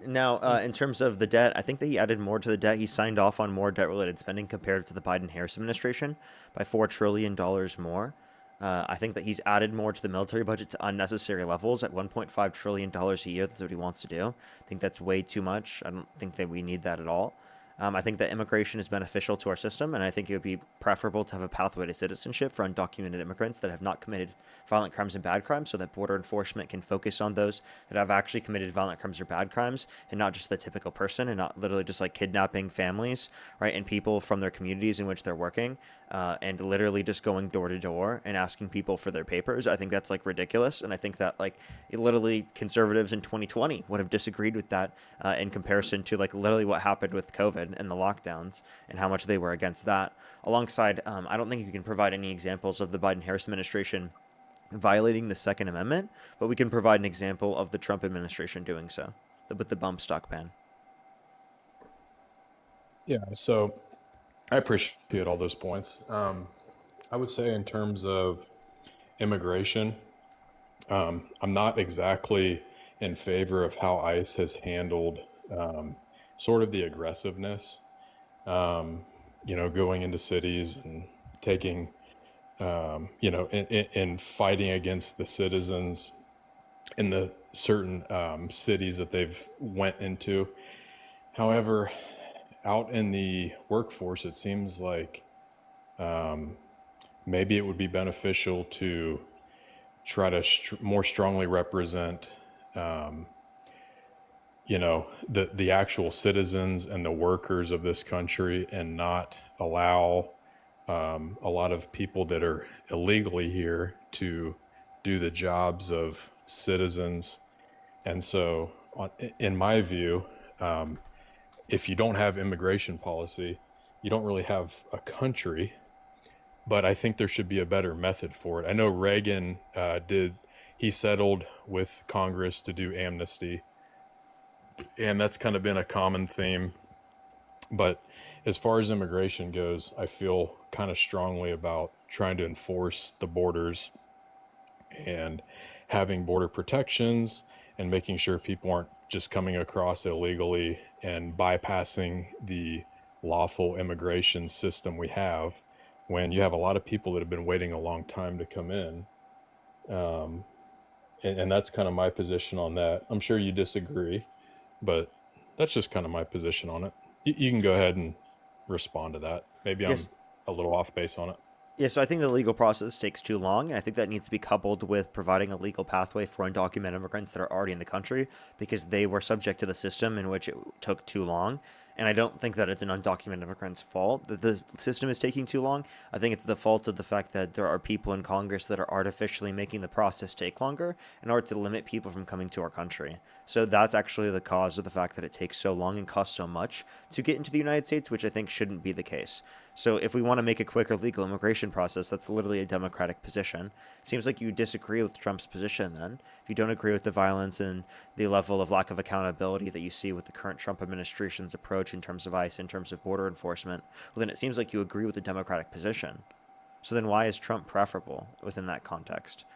Now, in terms of the debt, I think that he added more to the debt. He signed off on more debt-related spending compared to the Biden-Harris administration by $4 trillion more. I think that he's added more to the military budget to unnecessary levels at $1.5 trillion a year. That's what he wants to do. I think that's way too much. I don't think that we need that at all. I think that immigration is beneficial to our system, and I think it would be preferable to have a pathway to citizenship for undocumented immigrants that have not committed violent crimes and bad crimes, so that border enforcement can focus on those that have actually committed violent crimes or bad crimes, and not just the typical person, and not literally just like kidnapping families, right, and people from their communities in which they're working, and literally just going door to door and asking people for their papers. I think that's like ridiculous, and I think that like literally conservatives in 2020 would have disagreed with that in comparison to like literally what happened with COVID and the lockdowns and how much they were against that. Alongside, I don't think you can provide any examples of the Biden-Harris administration violating the Second Amendment, but we can provide an example of the Trump administration doing so with the bump stock ban.
Yeah, so I appreciate all those points. I would say in terms of immigration, I'm not exactly in favor of how ICE has handled sort of the aggressiveness, going into cities and taking, and fighting against the citizens in the certain cities that they've went into. However, out in the workforce, it seems like maybe it would be beneficial to try to more strongly represent, the actual citizens and the workers of this country, and not allow a lot of people that are illegally here to do the jobs of citizens. And so, in my view, if you don't have immigration policy, you don't really have a country. But I think there should be a better method for it. I know Reagan he settled with Congress to do amnesty, and that's kind of been a common theme. But as far as immigration goes, I feel kind of strongly about trying to enforce the borders and having border protections and making sure people aren't just coming across illegally and bypassing the lawful immigration system we have, when you have a lot of people that have been waiting a long time to come in. And that's kind of my position on that. I'm sure you disagree, but that's just kind of my position on it. You can go ahead and respond to that. Maybe
Yes.
I'm a little off base on it.
Yeah, so I think the legal process takes too long, and I think that needs to be coupled with providing a legal pathway for undocumented immigrants that are already in the country, because they were subject to the system in which it took too long. And I don't think that it's an undocumented immigrant's fault that the system is taking too long. I think it's the fault of the fact that there are people in Congress that are artificially making the process take longer in order to limit people from coming to our country. So that's actually the cause of the fact that it takes so long and costs so much to get into the United States, which I think shouldn't be the case. So if we want to make a quicker legal immigration process, that's literally a Democratic position. Seems like you disagree with Trump's position then. If you don't agree with the violence and the level of lack of accountability that you see with the current Trump administration's approach in terms of ICE, in terms of border enforcement, well, then it seems like you agree with the Democratic position. So then why is Trump preferable within that context?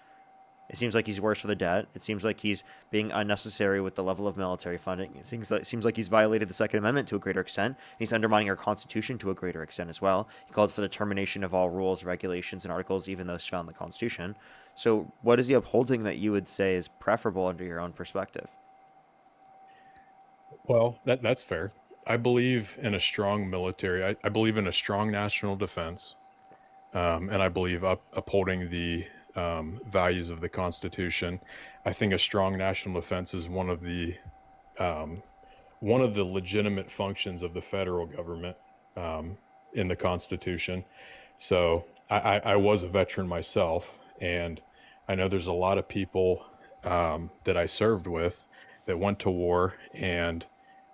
It seems like he's worse for the debt. It seems like he's being unnecessary with the level of military funding. It seems like he's violated the Second Amendment to a greater extent. He's undermining our Constitution to a greater extent as well. He called for the termination of all rules, regulations, and articles, even those found in the Constitution. So what is he upholding that you would say is preferable under your own perspective?
Well, that's fair. I believe in a strong military. I believe in a strong national defense, and I believe upholding the values of the Constitution. I think a strong national defense is one of the legitimate functions of the federal government in the Constitution. So I was a veteran myself, and I know there's a lot of people that I served with that went to war and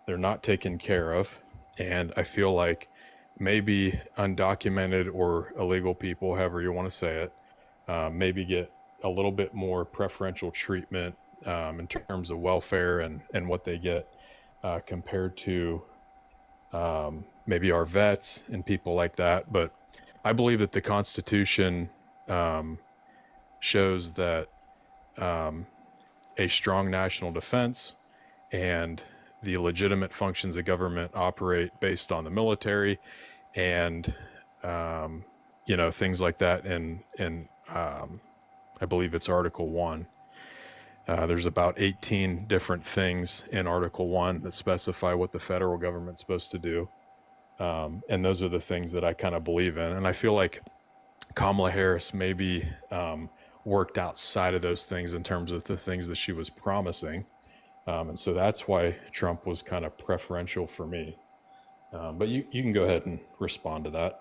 they're not taken care of. And I feel like maybe undocumented or illegal people, however you want to say it, maybe get a little bit more preferential treatment in terms of welfare and what they get compared to maybe our vets and people like that. But I believe that the Constitution shows that a strong national defense and the legitimate functions of government operate based on the military and things like that. And I believe it's Article 1. There's about 18 different things in Article 1 that specify what the federal government's supposed to do. And those are the things that I kind of believe in. And I feel like Kamala Harris maybe worked outside of those things in terms of the things that she was promising. And so that's why Trump was kind of preferential for me. But you can go ahead and respond to that.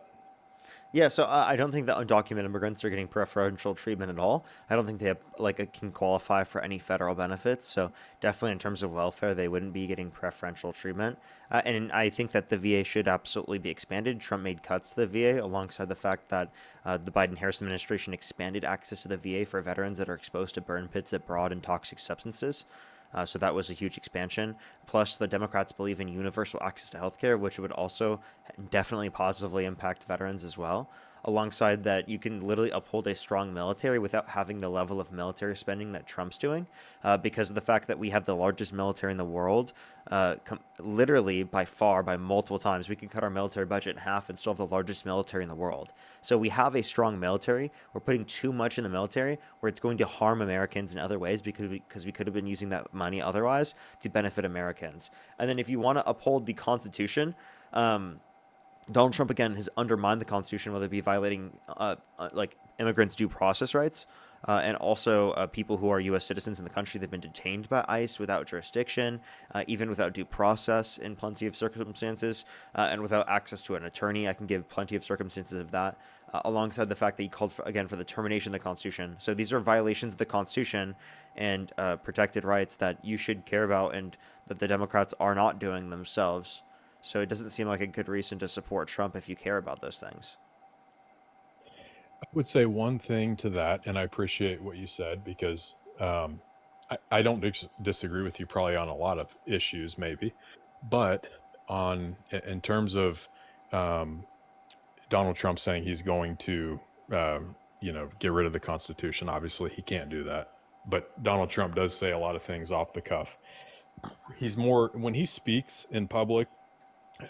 Yeah, so I don't think that undocumented immigrants are getting preferential treatment at all. I don't think they have, can qualify for any federal benefits. So definitely in terms of welfare, they wouldn't be getting preferential treatment. And I think that the VA should absolutely be expanded. Trump made cuts to the VA alongside the fact that the Biden-Harris administration expanded access to the VA for veterans that are exposed to burn pits abroad and toxic substances. So that was a huge expansion. Plus, the Democrats believe in universal access to healthcare, which would also definitely positively impact veterans as well. alongside that you can literally uphold a strong military without having the level of military spending that Trump's doing, because of the fact that we have the largest military in the world, literally by far, by multiple times. We can cut our military budget in half and still have the largest military in the world. So we have a strong military. We're putting too much in the military where it's going to harm Americans in other ways because we could have been using that money otherwise to benefit Americans. And then if you want to uphold the Constitution, Donald Trump, again, has undermined the Constitution, whether it be violating like immigrants' due process rights, and also people who are U.S. citizens in the country that have been detained by ICE without jurisdiction, even without due process in plenty of circumstances, and without access to an attorney. I can give plenty of circumstances of that, alongside the fact that he called, for the termination of the Constitution. So these are violations of the Constitution and protected rights that you should care about and that the Democrats are not doing themselves. So it doesn't seem like a good reason to support Trump if you care about those things.
I would say one thing to that, and I appreciate what you said because I don't disagree with you probably on a lot of issues, maybe, but in terms of Donald Trump saying he's going to get rid of the Constitution, obviously he can't do that. But Donald Trump does say a lot of things off the cuff. He's more, when he speaks in public,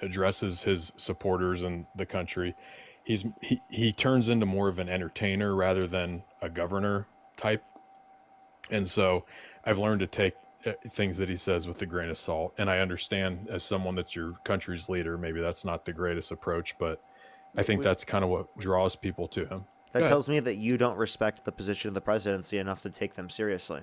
addresses his supporters in the country, he turns into more of an entertainer rather than a governor type. And so I've learned to take things that he says with a grain of salt. And I understand, as someone that's your country's leader, maybe that's not the greatest approach, but I think that's kind of what draws people to him.
That tells me that you don't respect the position of the presidency enough to take them seriously.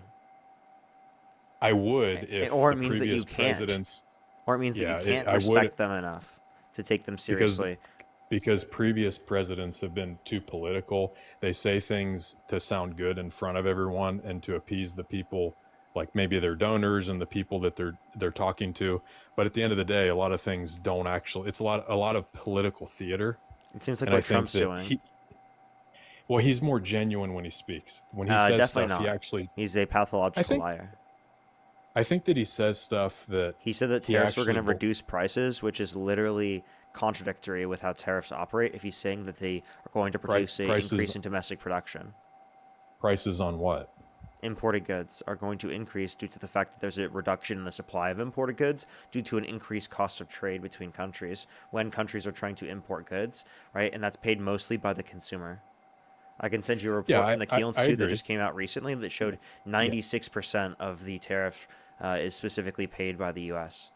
I would if
or it
the
means that you
previous
can't.
presidents.
Or it means that
Yeah,
you can't
I would-
respect them enough to take them seriously.
Because previous presidents have been too political. They say things to sound good in front of everyone and to appease the people, like maybe their donors and the people that they're talking to. But at the end of the day, a lot of things don't actually. It's a lot of political theater.
It seems like
And I
what
think
Trump's
that
doing.
Well, he's more genuine when he speaks. When he says
Definitely
stuff,
not.
he actually.
He's a pathological liar.
I think that he says stuff that
He said that
he
tariffs were going to
actually
reduce prices, which is literally contradictory with how tariffs operate if he's saying that they are going to produce an
prices-
increase in domestic production.
prices on what?
Imported goods are going to increase due to the fact that there's a reduction in the supply of imported goods due to an increased cost of trade between countries when countries are trying to import goods, right? And that's paid mostly by the consumer. I can send you a report from the Kiel Institute that
agree.
just came out recently that showed 96% of the tariff is specifically paid by the U.S.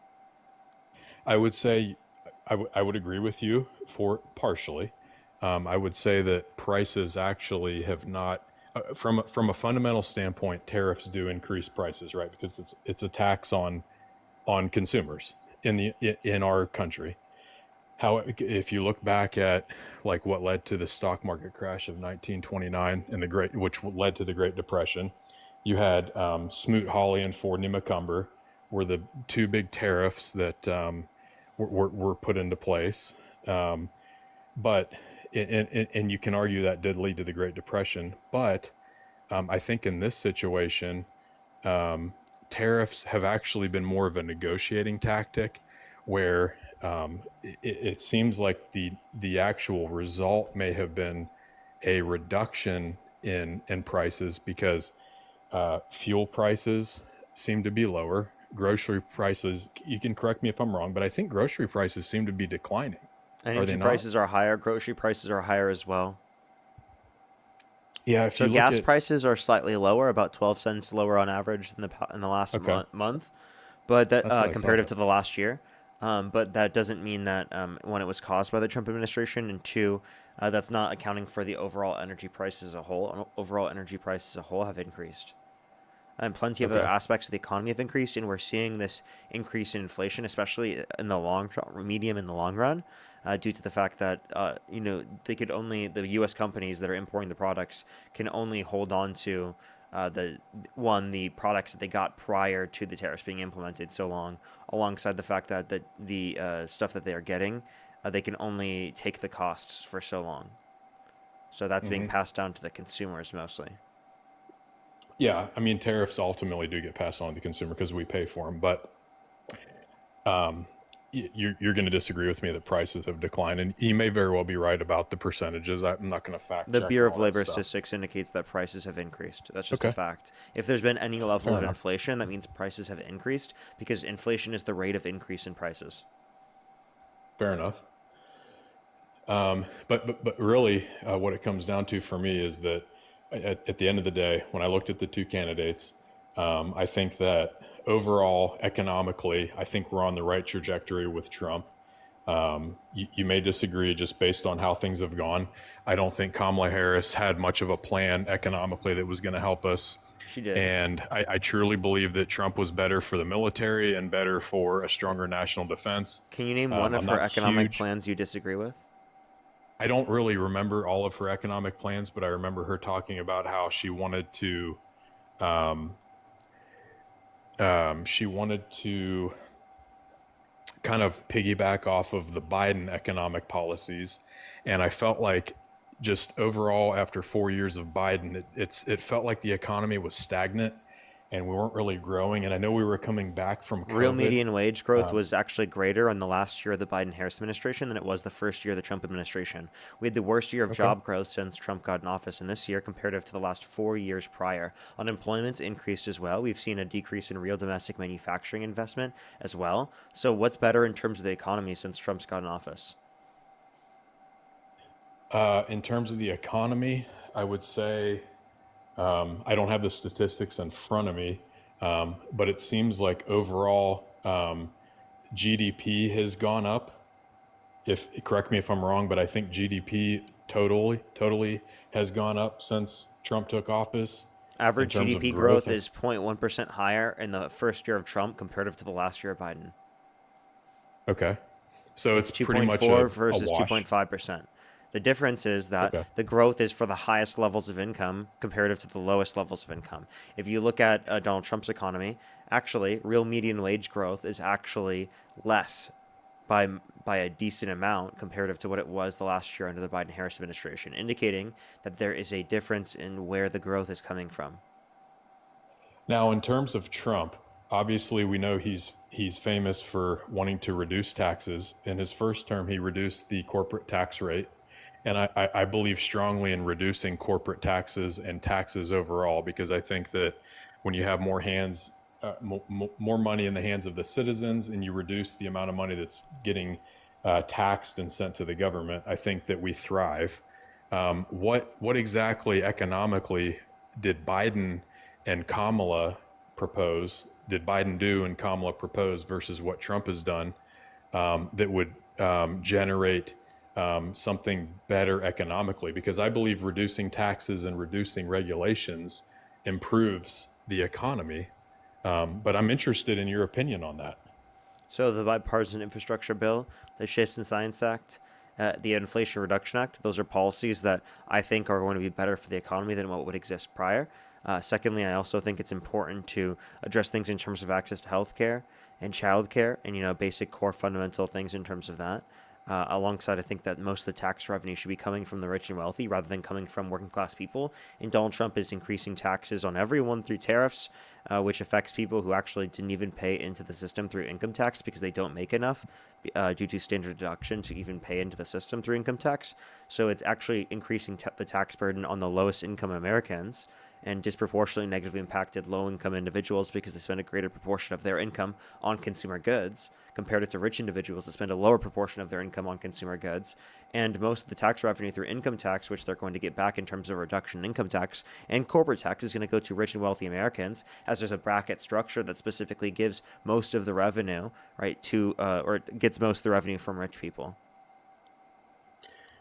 I would say I would agree with you for partially. I would say that prices actually have not, from a fundamental standpoint, tariffs do increase prices, right? Because it's a tax on consumers in our country. How if you look back at like what led to the stock market crash of 1929 and which led to the Great Depression, you had Smoot-Hawley and Ford-Macomber were the two big tariffs that were put into place. But you can argue that did lead to the Great Depression. But I think in this situation, tariffs have actually been more of a negotiating tactic where it seems like the actual result may have been a reduction in prices because fuel prices seem to be lower. Grocery prices, you can correct me if I'm wrong, but I think grocery prices seem to be declining.
Energy prices are higher. Grocery prices are higher as well.
Yeah, if
so
you look
gas
at,
prices are slightly lower, about 12 cents lower on average in the last month, but that
That's what I
comparative
thought.
to the last year. But that doesn't mean that when it was caused by the Trump administration, and two, that's not accounting for the overall energy prices as a whole. Overall energy prices as a whole have increased. And plenty of other aspects of the economy have increased, and we're seeing this increase in inflation, especially in the medium and the long run, due to the fact that the U.S. companies that are importing the products can only hold on to the products that they got prior to the tariffs being implemented so long, alongside the fact that the stuff that they are getting, they can only take the costs for so long. So that's being passed down to the consumers mostly.
Yeah, I mean, tariffs ultimately do get passed on to the consumer because we pay for them. But you're going to disagree with me that prices have declined, and you may very well be right about the percentages. I'm not going to fact
The
check
Bureau
all
of
that
Labor
stuff.
Statistics indicates that prices have increased. That's just a
Okay.
fact. If there's been any level
Fair
of
enough.
inflation, that means prices have increased because inflation is the rate of increase in prices.
Fair enough. But really, what it comes down to for me is that at the end of the day, when I looked at the two candidates, I think that overall, economically, I think we're on the right trajectory with Trump. You may disagree just based on how things have gone. I don't think Kamala Harris had much of a plan economically that was going to help us.
She did.
And I truly believe that Trump was better for the military and better for a stronger national defense.
Can you name one of
I'm
her
not
economic
huge.
plans you disagree with?
I don't really remember all of her economic plans, but I remember her talking about how she wanted to kind of piggyback off of the Biden economic policies. And I felt like just overall after 4 years of Biden, it felt like the economy was stagnant and we weren't really growing. And I know we were coming back from COVID.
Real median wage growth was actually greater in the last year of the Biden-Harris administration than it was the first year of the Trump administration. We had the worst year of job growth since Trump got in office, and this year, comparative to the last 4 years prior, unemployment's increased as well. We've seen a decrease in real domestic manufacturing investment as well. So what's better in terms of the economy since Trump's got in office?
In terms of the economy, I would say I don't have the statistics in front of me, but it seems like overall GDP has gone up. Correct me if I'm wrong, but I think GDP totally has gone up since Trump took office.
Average
in terms of
GDP growth is 0.1% higher in the first year of Trump comparative to the last year of Biden.
Okay, so it's pretty much
2.4
a
versus
wash.
2.5%. The difference is that
Okay.
the growth is for the highest levels of income comparative to the lowest levels of income. If you look at Donald Trump's economy, actually, real median wage growth is actually less by a decent amount comparative to what it was the last year under the Biden-Harris administration, indicating that there is a difference in where the growth is coming from.
Now, in terms of Trump, obviously we know he's famous for wanting to reduce taxes. In his first term, he reduced the corporate tax rate. And I believe strongly in reducing corporate taxes and taxes overall, because I think that when you have more money in the hands of the citizens and you reduce the amount of money that's getting taxed and sent to the government, I think that we thrive. What exactly economically did Biden and Kamala propose? Did Biden do and Kamala propose versus what Trump has done that would generate something better economically? Because I believe reducing taxes and reducing regulations improves the economy. But I'm interested in your opinion on that.
So the Bipartisan Infrastructure Bill, the Shifts in Science Act, the Inflation Reduction Act, those are policies that I think are going to be better for the economy than what would exist prior. Secondly, I also think it's important to address things in terms of access to healthcare and childcare and, basic core fundamental things in terms of that. Alongside, I think that most of the tax revenue should be coming from the rich and wealthy rather than coming from working class people. And Donald Trump is increasing taxes on everyone through tariffs, which affects people who actually didn't even pay into the system through income tax because they don't make enough due to standard deduction to even pay into the system through income tax. So it's actually increasing the tax burden on the lowest income Americans and disproportionately negatively impacted low-income individuals because they spend a greater proportion of their income on consumer goods compared to rich individuals that spend a lower proportion of their income on consumer goods. And most of the tax revenue through income tax, which they're going to get back in terms of a reduction in income tax and corporate tax, is going to go to rich and wealthy Americans, as there's a bracket structure that specifically gives most of the revenue, right, to or gets most of the revenue from rich people.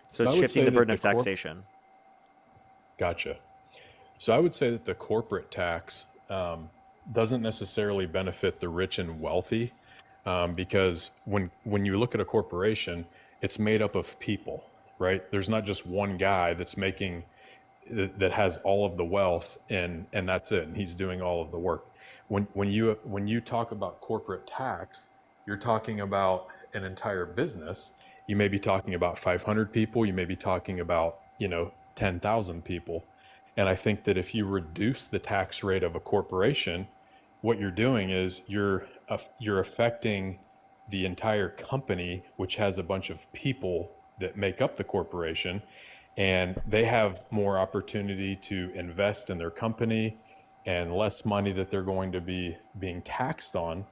So
I
it's
would
shifting
say
the
that
burden of
the
taxation.
Gotcha. So I would say that the corporate tax doesn't necessarily benefit the rich and wealthy because when you look at a corporation, it's made up of people, right? There's not just one guy that has all of the wealth and that's it, and he's doing all of the work. When you talk about corporate tax, you're talking about an entire business. You may be talking about 500 people. You may be talking about 10,000 people. And I think that if you reduce the tax rate of a corporation, what you're doing is you're affecting the entire company, which has a bunch of people that make up the corporation, and they have more opportunity to invest in their company and less money that they're going to be being taxed on,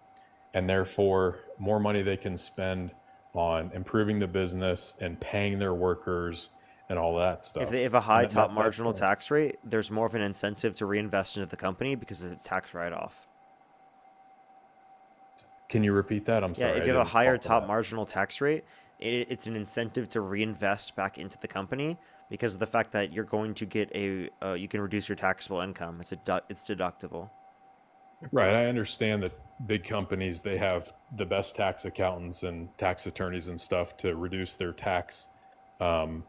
and therefore more money they can spend on improving the business and paying their workers and all that stuff.
If they have a high
And
top marginal tax rate, there's more of an incentive to reinvest into the company because it's a tax write-off.
Can you repeat that? I'm
Yeah,
sorry.
if
I
you have a
didn't
higher
follow
top
that.
marginal tax rate, it's an incentive to reinvest back into the company because of the fact that you're going to get you can reduce your taxable income. It's deductible.
Right. I understand that big companies, they have the best tax accountants and tax attorneys and stuff to reduce their tax, what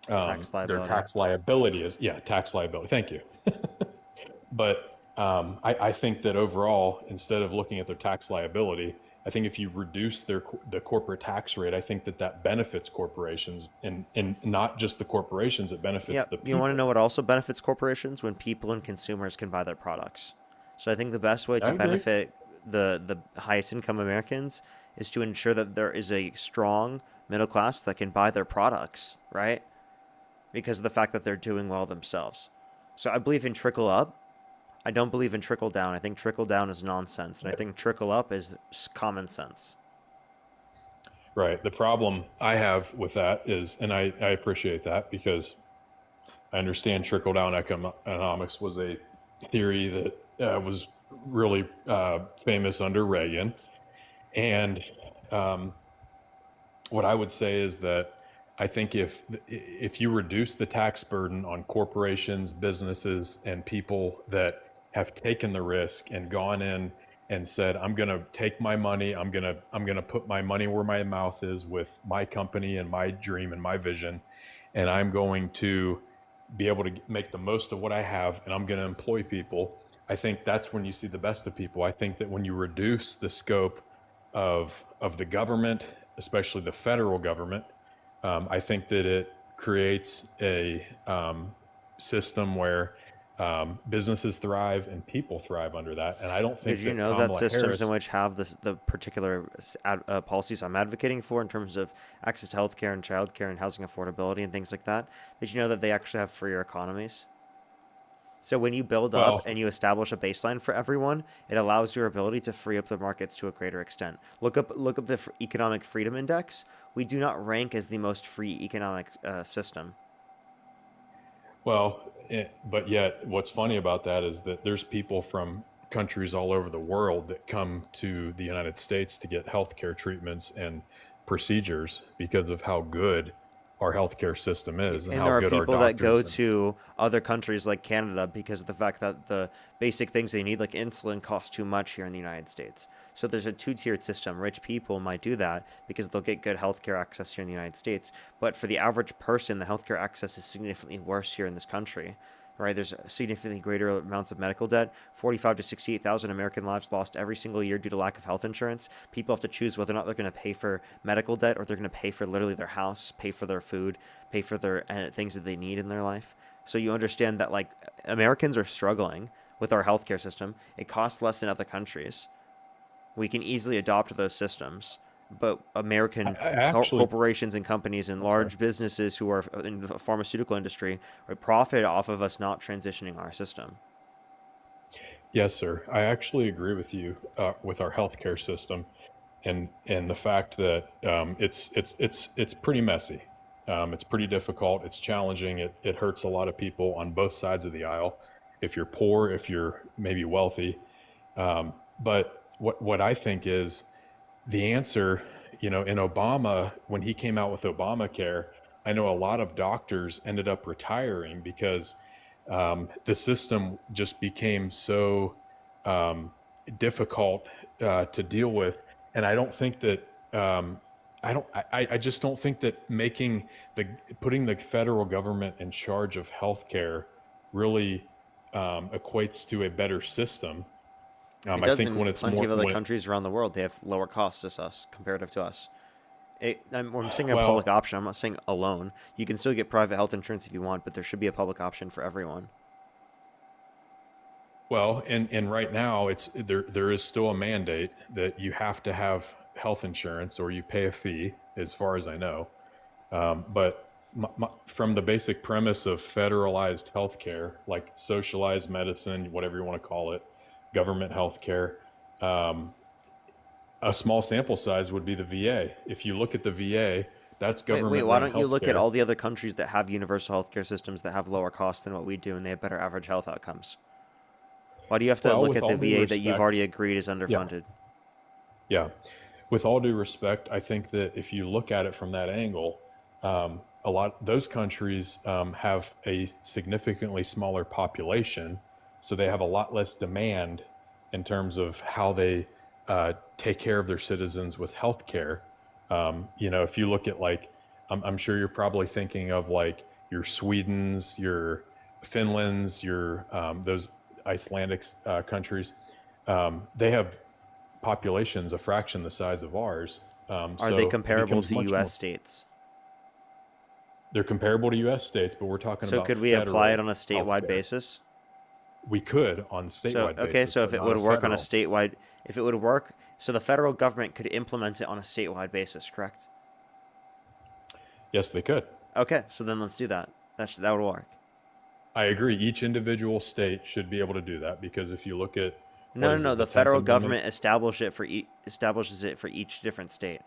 Tax
their
liability.
tax liability is. Yeah, tax liability. Thank you. But I think that overall, instead of looking at their tax liability, I think if you reduce the corporate tax rate, I think that benefits corporations and not just the corporations, it benefits
Yeah,
the
you want to
people.
know what also benefits corporations? When people and consumers can buy their products. So I think the best way
I
to
agree.
benefit the highest income Americans is to ensure that there is a strong middle class that can buy their products, right? Because of the fact that they're doing well themselves. So I believe in trickle up. I don't believe in trickle down. I think trickle down is nonsense, and I think trickle up is common sense.
Right. The problem I have with that is, and I appreciate that because I understand trickle down economics was a theory that was really famous under Reagan. And what I would say is that I think if you reduce the tax burden on corporations, businesses, and people that have taken the risk and gone in and said, I'm going to take my money, I'm going to put my money where my mouth is with my company and my dream and my vision, and I'm going to be able to make the most of what I have, and I'm going to employ people. I think that's when you see the best of people. I think that when you reduce the scope of the government, especially the federal government, I think that it creates a system where businesses thrive and people thrive under that. And I don't think
Did you
that
know that
Kamala
systems in
Harris.
which have the particular policies I'm advocating for in terms of access to healthcare and childcare and housing affordability and things like that, did you know that they actually have freer economies? So when you build up
Well,
and you establish a baseline for everyone, it allows your ability to free up the markets to a greater extent. Look up the Economic Freedom Index. We do not rank as the most free economic system.
but yet what's funny about that is that there's people from countries all over the world that come to the United States to get healthcare treatments and procedures because of how good our healthcare system is and
And
how
there are
good our
people that go
doctors and
to other countries like Canada because of the fact that the basic things they need, like insulin, cost too much here in the United States. So there's a two-tiered system. Rich people might do that because they'll get good healthcare access here in the United States. But for the average person, the healthcare access is significantly worse here in this country. Right, there's significantly greater amounts of medical debt. 45 to 68,000 American lives lost every single year due to lack of health insurance. People have to choose whether or not they're going to pay for medical debt or they're going to pay for literally their house, pay for their food, pay for their things that they need in their life. So you understand that like Americans are struggling with our healthcare system. It costs less than other countries. We can easily adopt those systems. But American corporations and companies and large businesses who are in the pharmaceutical industry profit off of us not transitioning our system.
Yes, sir. I actually agree with you with our healthcare system, and the fact that it's pretty messy. It's pretty difficult. It's challenging. It hurts a lot of people on both sides of the aisle. If you're poor, if you're maybe wealthy, but what I think is the answer. In Obama, when he came out with Obamacare, I know a lot of doctors ended up retiring because the system just became so difficult to deal with. And I don't think that I just don't think that putting the federal government in charge of healthcare really equates to a better system.
It
I
does
think
in
when it's
plenty
more
of other countries around the world. They have lower costs as us, comparative to us. I'm saying a public option. I'm not saying alone. You can still get private health insurance if you want, but there should be a public option for everyone.
Well, and right now there is still a mandate that you have to have health insurance or you pay a fee, as far as I know. But from the basic premise of federalized healthcare, like socialized medicine, whatever you want to call it, government healthcare, a small sample size would be the VA. If you look at the VA, that's government.
Wait, why
run
don't you look at
healthcare.
all the other countries that have universal healthcare systems that have lower costs than what we do and they have better average health outcomes? Why do you have to
Well,
look
with
at
all
the
due
VA that you've
respect-
already agreed is underfunded?
Yeah. With all due respect, I think that if you look at it from that angle, those countries have a significantly smaller population, so they have a lot less demand in terms of how they take care of their citizens with healthcare. If you look at I'm sure you're probably thinking of like your Swedens, your Finlands, your those Icelandic countries. They have populations a fraction the size of ours.
Are
So
they
it
comparable
becomes
to
much
U.S.
more-
states?
They're comparable to U.S. states, but we're talking
So
about.
could we apply it
federal
on a statewide
healthcare.
basis?
We could on statewide
Okay,
basis.
so if
but
it
not
would work on a
federal.
statewide, if it would work, so the federal government could implement it on a statewide basis, correct?
Yes, they could.
Okay, so then let's do that. That would work.
I agree. Each individual state should be able to do that because if you look at
No. The
10th
federal
Amendment-
government establishes it for each different state.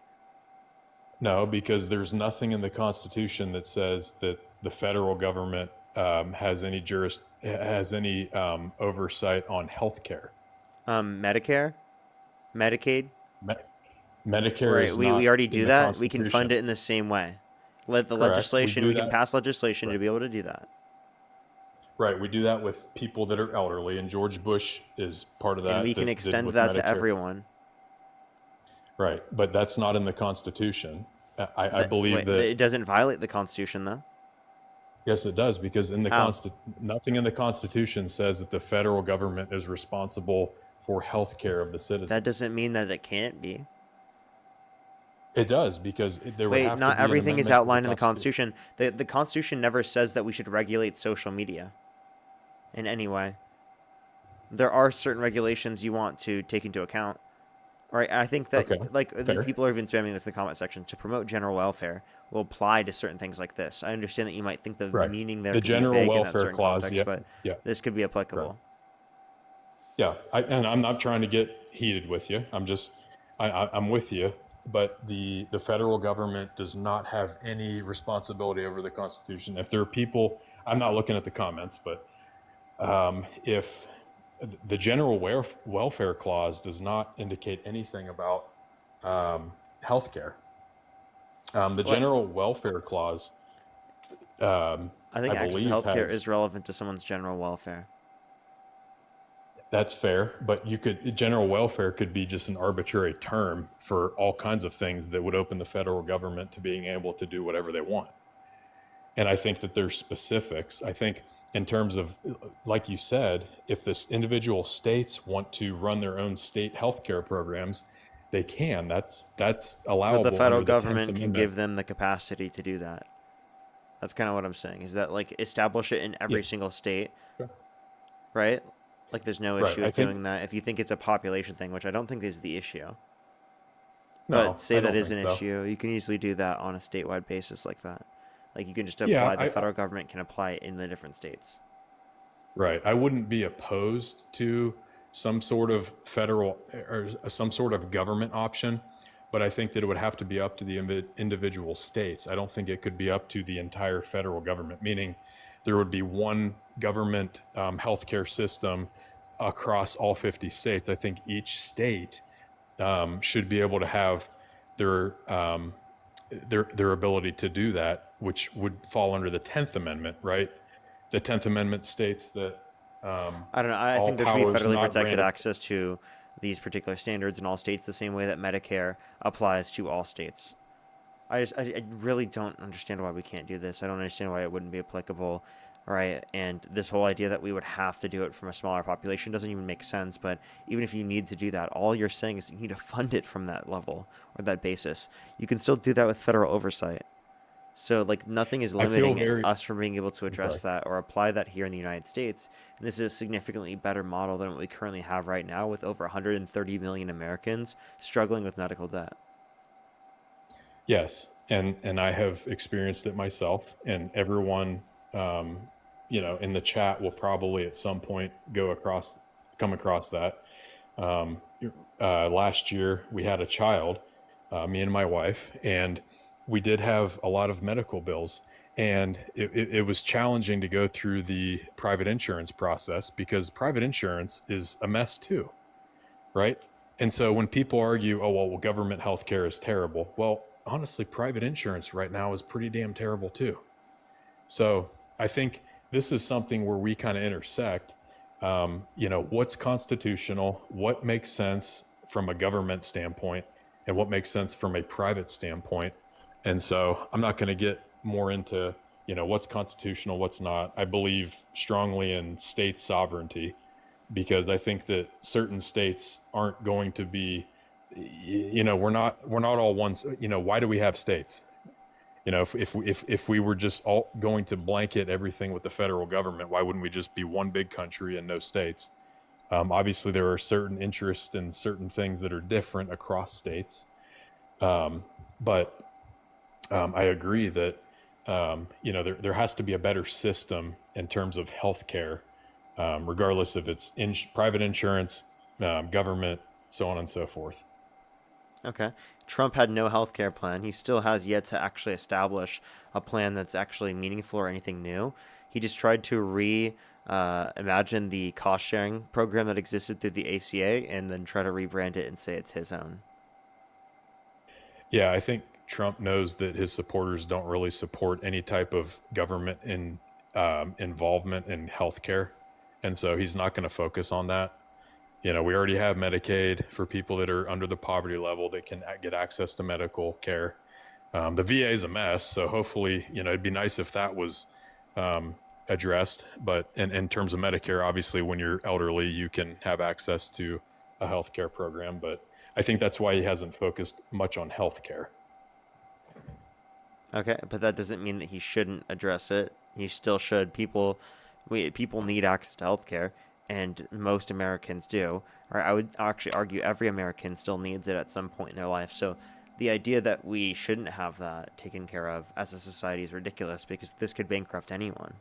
No, because there's nothing in the Constitution that says that the federal government has any oversight on health care.
Medicare, Medicaid.
Medicare
Right,
is
we
not
already
in
do
the
that. We can
Constitution.
fund it in the same way. Let the
Correct.
legislation.
We
We
do
can
that.
pass legislation to be able to do that.
Right, we do that with people that are elderly, and George Bush is part of that.
And we can
did
extend
with
that to
Medicare.
everyone.
Right, but that's not in the Constitution. I believe
Wait,
that.
it doesn't violate the Constitution, though.
Yes, it does, because in the
How?
nothing in the Constitution says that the federal government is responsible for health care of the citizens.
That doesn't mean that it can't be.
It does, because there would
Wait,
have to
not
be an
everything is
amendment to
outlined in the Constitution. The Constitution never says that we should regulate social media in any way. There are certain regulations you want to take into account. Right? I think that
Okay,
the
fair.
people are even spamming this in the comment section to promote general welfare will apply to certain things like this. I understand that you might think the
Right.
meaning there
The
could
general
be vague in that
welfare
certain
clause,
context,
yeah,
but
yeah.
this could be applicable.
Yeah, and I'm not trying to get heated with you. I'm with you, but the federal government does not have any responsibility over the Constitution. If there are people, I'm not looking at the comments, but if the general welfare clause does not indicate anything about health care. The general welfare clause,
I think
I
access to
believe
healthcare
has-
is relevant to someone's general welfare.
That's fair, but general welfare could be just an arbitrary term for all kinds of things that would open the federal government to being able to do whatever they want. And I think that there's specifics. I think in terms of, like you said, if this individual states want to run their own state healthcare programs, they can. That's allowable.
But the federal
under the 10th
government can
Amendment.
give them the capacity to do that. That's kind of what I'm saying. Is that like establish it in every single state, right? Like there's no
Right,
issue
I
with
think-
doing that. If you think it's a population thing, which I don't think is the issue.
No,
But say
I
that
don't
is an
think so.
issue, you can easily do that on a statewide basis like that. Like you can just apply,
Yeah,
the federal government can apply it in the different states.
Right. I wouldn't be opposed to some sort of federal or some sort of government option, but I think that it would have to be up to the individual states. I don't think it could be up to the entire federal government, meaning there would be one government healthcare system across all 50 states. I think each state should be able to have their ability to do that, which would fall under the 10th Amendment, right? The 10th Amendment states that
I don't know. I
all
think there should be
powers
federally
not
protected
granted-
access to these particular standards in all states, the same way that Medicare applies to all states. I really don't understand why we can't do this. I don't understand why it wouldn't be applicable, right? And this whole idea that we would have to do it from a smaller population doesn't even make sense. But even if you need to do that, all you're saying is you need to fund it from that level or that basis. You can still do that with federal oversight. So like nothing is
I feel
limiting
very
us from being able to address
sorry.
that or apply that here in the United States. And this is a significantly better model than what we currently have right now, with over 130 million Americans struggling with medical debt.
Yes, and I have experienced it myself, and everyone, in the chat will probably at some point come across that. Um, Last year we had a child, me and my wife, and we did have a lot of medical bills, and it was challenging to go through the private insurance process because private insurance is a mess too, right? And so when people argue, oh, well, government healthcare is terrible. Well, honestly, private insurance right now is pretty damn terrible too. So I think this is something where we kind of intersect. What's constitutional, what makes sense from a government standpoint, and what makes sense from a private standpoint. And so I'm not going to get more into, what's constitutional, what's not. I believe strongly in state sovereignty because I think that certain states aren't going to be, we're not all ones. Why do we have states? If we were just all going to blanket everything with the federal government, why wouldn't we just be one big country and no states? Obviously, there are certain interests and certain things that are different across states. But I agree that, there has to be a better system in terms of healthcare, regardless if it's private insurance, government, so on and so forth.
Okay. Trump had no health care plan. He still has yet to actually establish a plan that's actually meaningful or anything new. He just tried to imagine the cost sharing program that existed through the ACA and then try to rebrand it and say it's his own.
Yeah, I think Trump knows that his supporters don't really support any type of government involvement in healthcare. And so he's not going to focus on that. We already have Medicaid for people that are under the poverty level that can get access to medical care. The VA is a mess, so hopefully, it'd be nice if that was addressed. But in terms of Medicare, obviously, when you're elderly, you can have access to a healthcare program. But I think that's why he hasn't focused much on healthcare.
Okay, but that doesn't mean that he shouldn't address it. He still should. People need access to healthcare, and most Americans do. Or I would actually argue every American still needs it at some point in their life. So the idea that we shouldn't have that taken care of as a society is ridiculous because this could bankrupt anyone.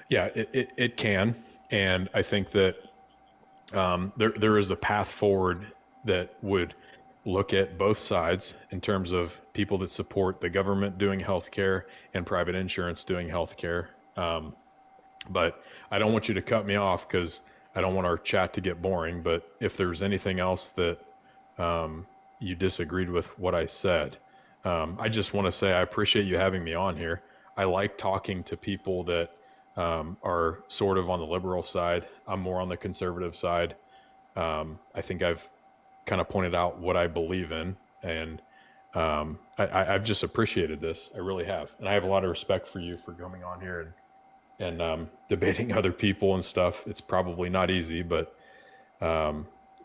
Yeah, it can. And I think that there is a path forward that would look at both sides in terms of people that support the government doing healthcare and private insurance doing healthcare. But I don't want you to cut me off because I don't want our chat to get boring. But if there's anything else that you disagreed with what I said, I just want to say I appreciate you having me on here. I like talking to people that are sort of on the liberal side. I'm more on the conservative side. I think I've kind of pointed out what I believe in, and I've just appreciated this. I really have. And I have a lot of respect for you for coming on here and debating other people and stuff. It's probably not easy, but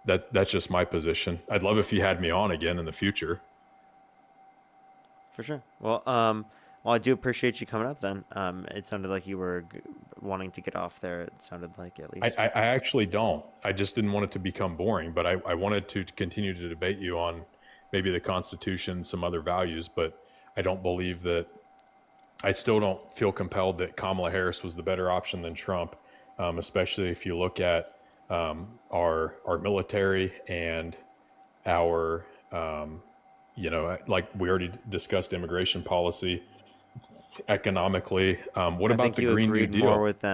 that's just my position. I'd love if you had me on again in the future.
For sure. Well, I do appreciate you coming up then. It sounded like you were wanting to get off there. It sounded like, at least.
I actually don't. I just didn't want it to become boring, but I wanted to continue to debate you on maybe the Constitution, some other values, but I don't believe that. I still don't feel compelled that Kamala Harris was the better option than Trump, especially if you look at our military and our, like we already discussed, immigration policy, economically. What about the Green New Deal?
More with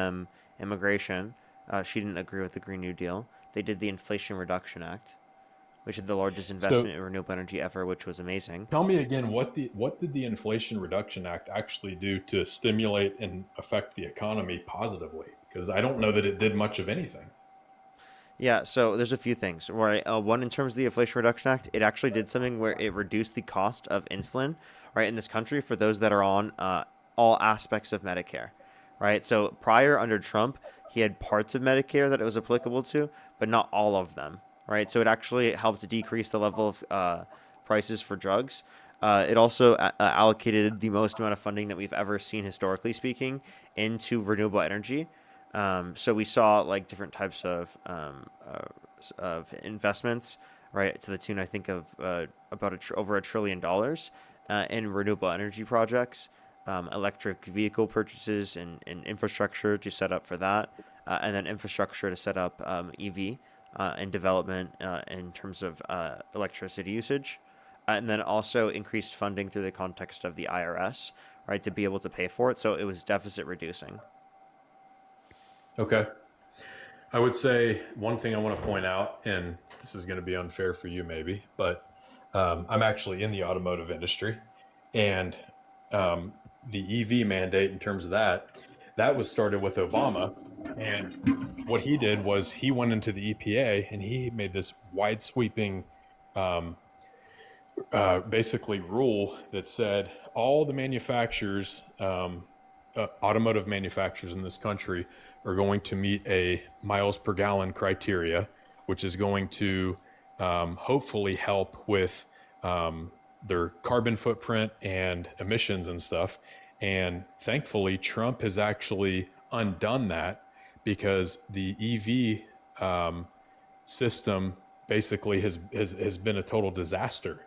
immigration. She didn't agree with the Green New Deal. They did the Inflation Reduction Act, which is the largest investment in renewable energy ever, which was amazing.
Tell me again, what did the Inflation Reduction Act actually do to stimulate and affect the economy positively? Because I don't know that it did much of anything.
Yeah, so there's a few things. Right, one, in terms of the Inflation Reduction Act, it actually did something where it reduced the cost of insulin, right, in this country for those that are on all aspects of Medicare, right? So prior, under Trump, he had parts of Medicare that it was applicable to, but not all of them, right? So it actually helped to decrease the level of prices for drugs. It also allocated the most amount of funding that we've ever seen historically speaking into renewable energy. So we saw like different types of investments, right, to the tune I think of about over $1 trillion in renewable energy projects, electric vehicle purchases, and infrastructure to set up for that, and then infrastructure to set up EV and development in terms of electricity usage. And then also increased funding through the context of the IRS, right, to be able to pay for it. So it was deficit reducing.
Okay. I would say one thing I want to point out, and this is going to be unfair for you maybe, but I'm actually in the automotive industry, and the EV mandate in terms of that was started with Obama. And what he did was he went into the EPA and he made this wide sweeping basically rule that said all the manufacturers, automotive manufacturers in this country are going to meet a miles per gallon criteria, which is going to hopefully help with their carbon footprint and emissions and stuff. And thankfully, Trump has actually undone that because the EV system basically has been a total disaster.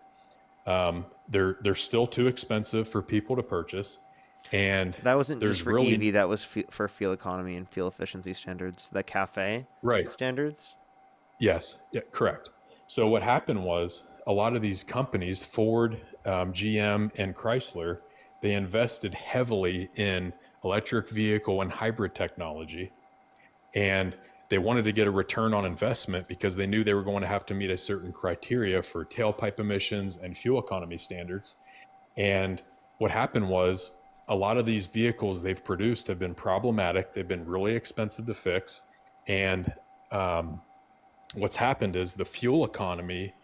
They're still too expensive for people to purchase, and
that wasn't
there's
just for
really
EV. That was for fuel economy and fuel efficiency standards, the CAFE standards.
Yes, yeah, correct. So what happened was a lot of these companies, Ford, GM, and Chrysler, they invested heavily in electric vehicle and hybrid technology, and they wanted to get a return on investment because they knew they were going to have to meet a certain criteria for tailpipe emissions and fuel economy standards. And what happened was a lot of these vehicles they've produced have been problematic. They've been really expensive to fix. And what's happened is the fuel economy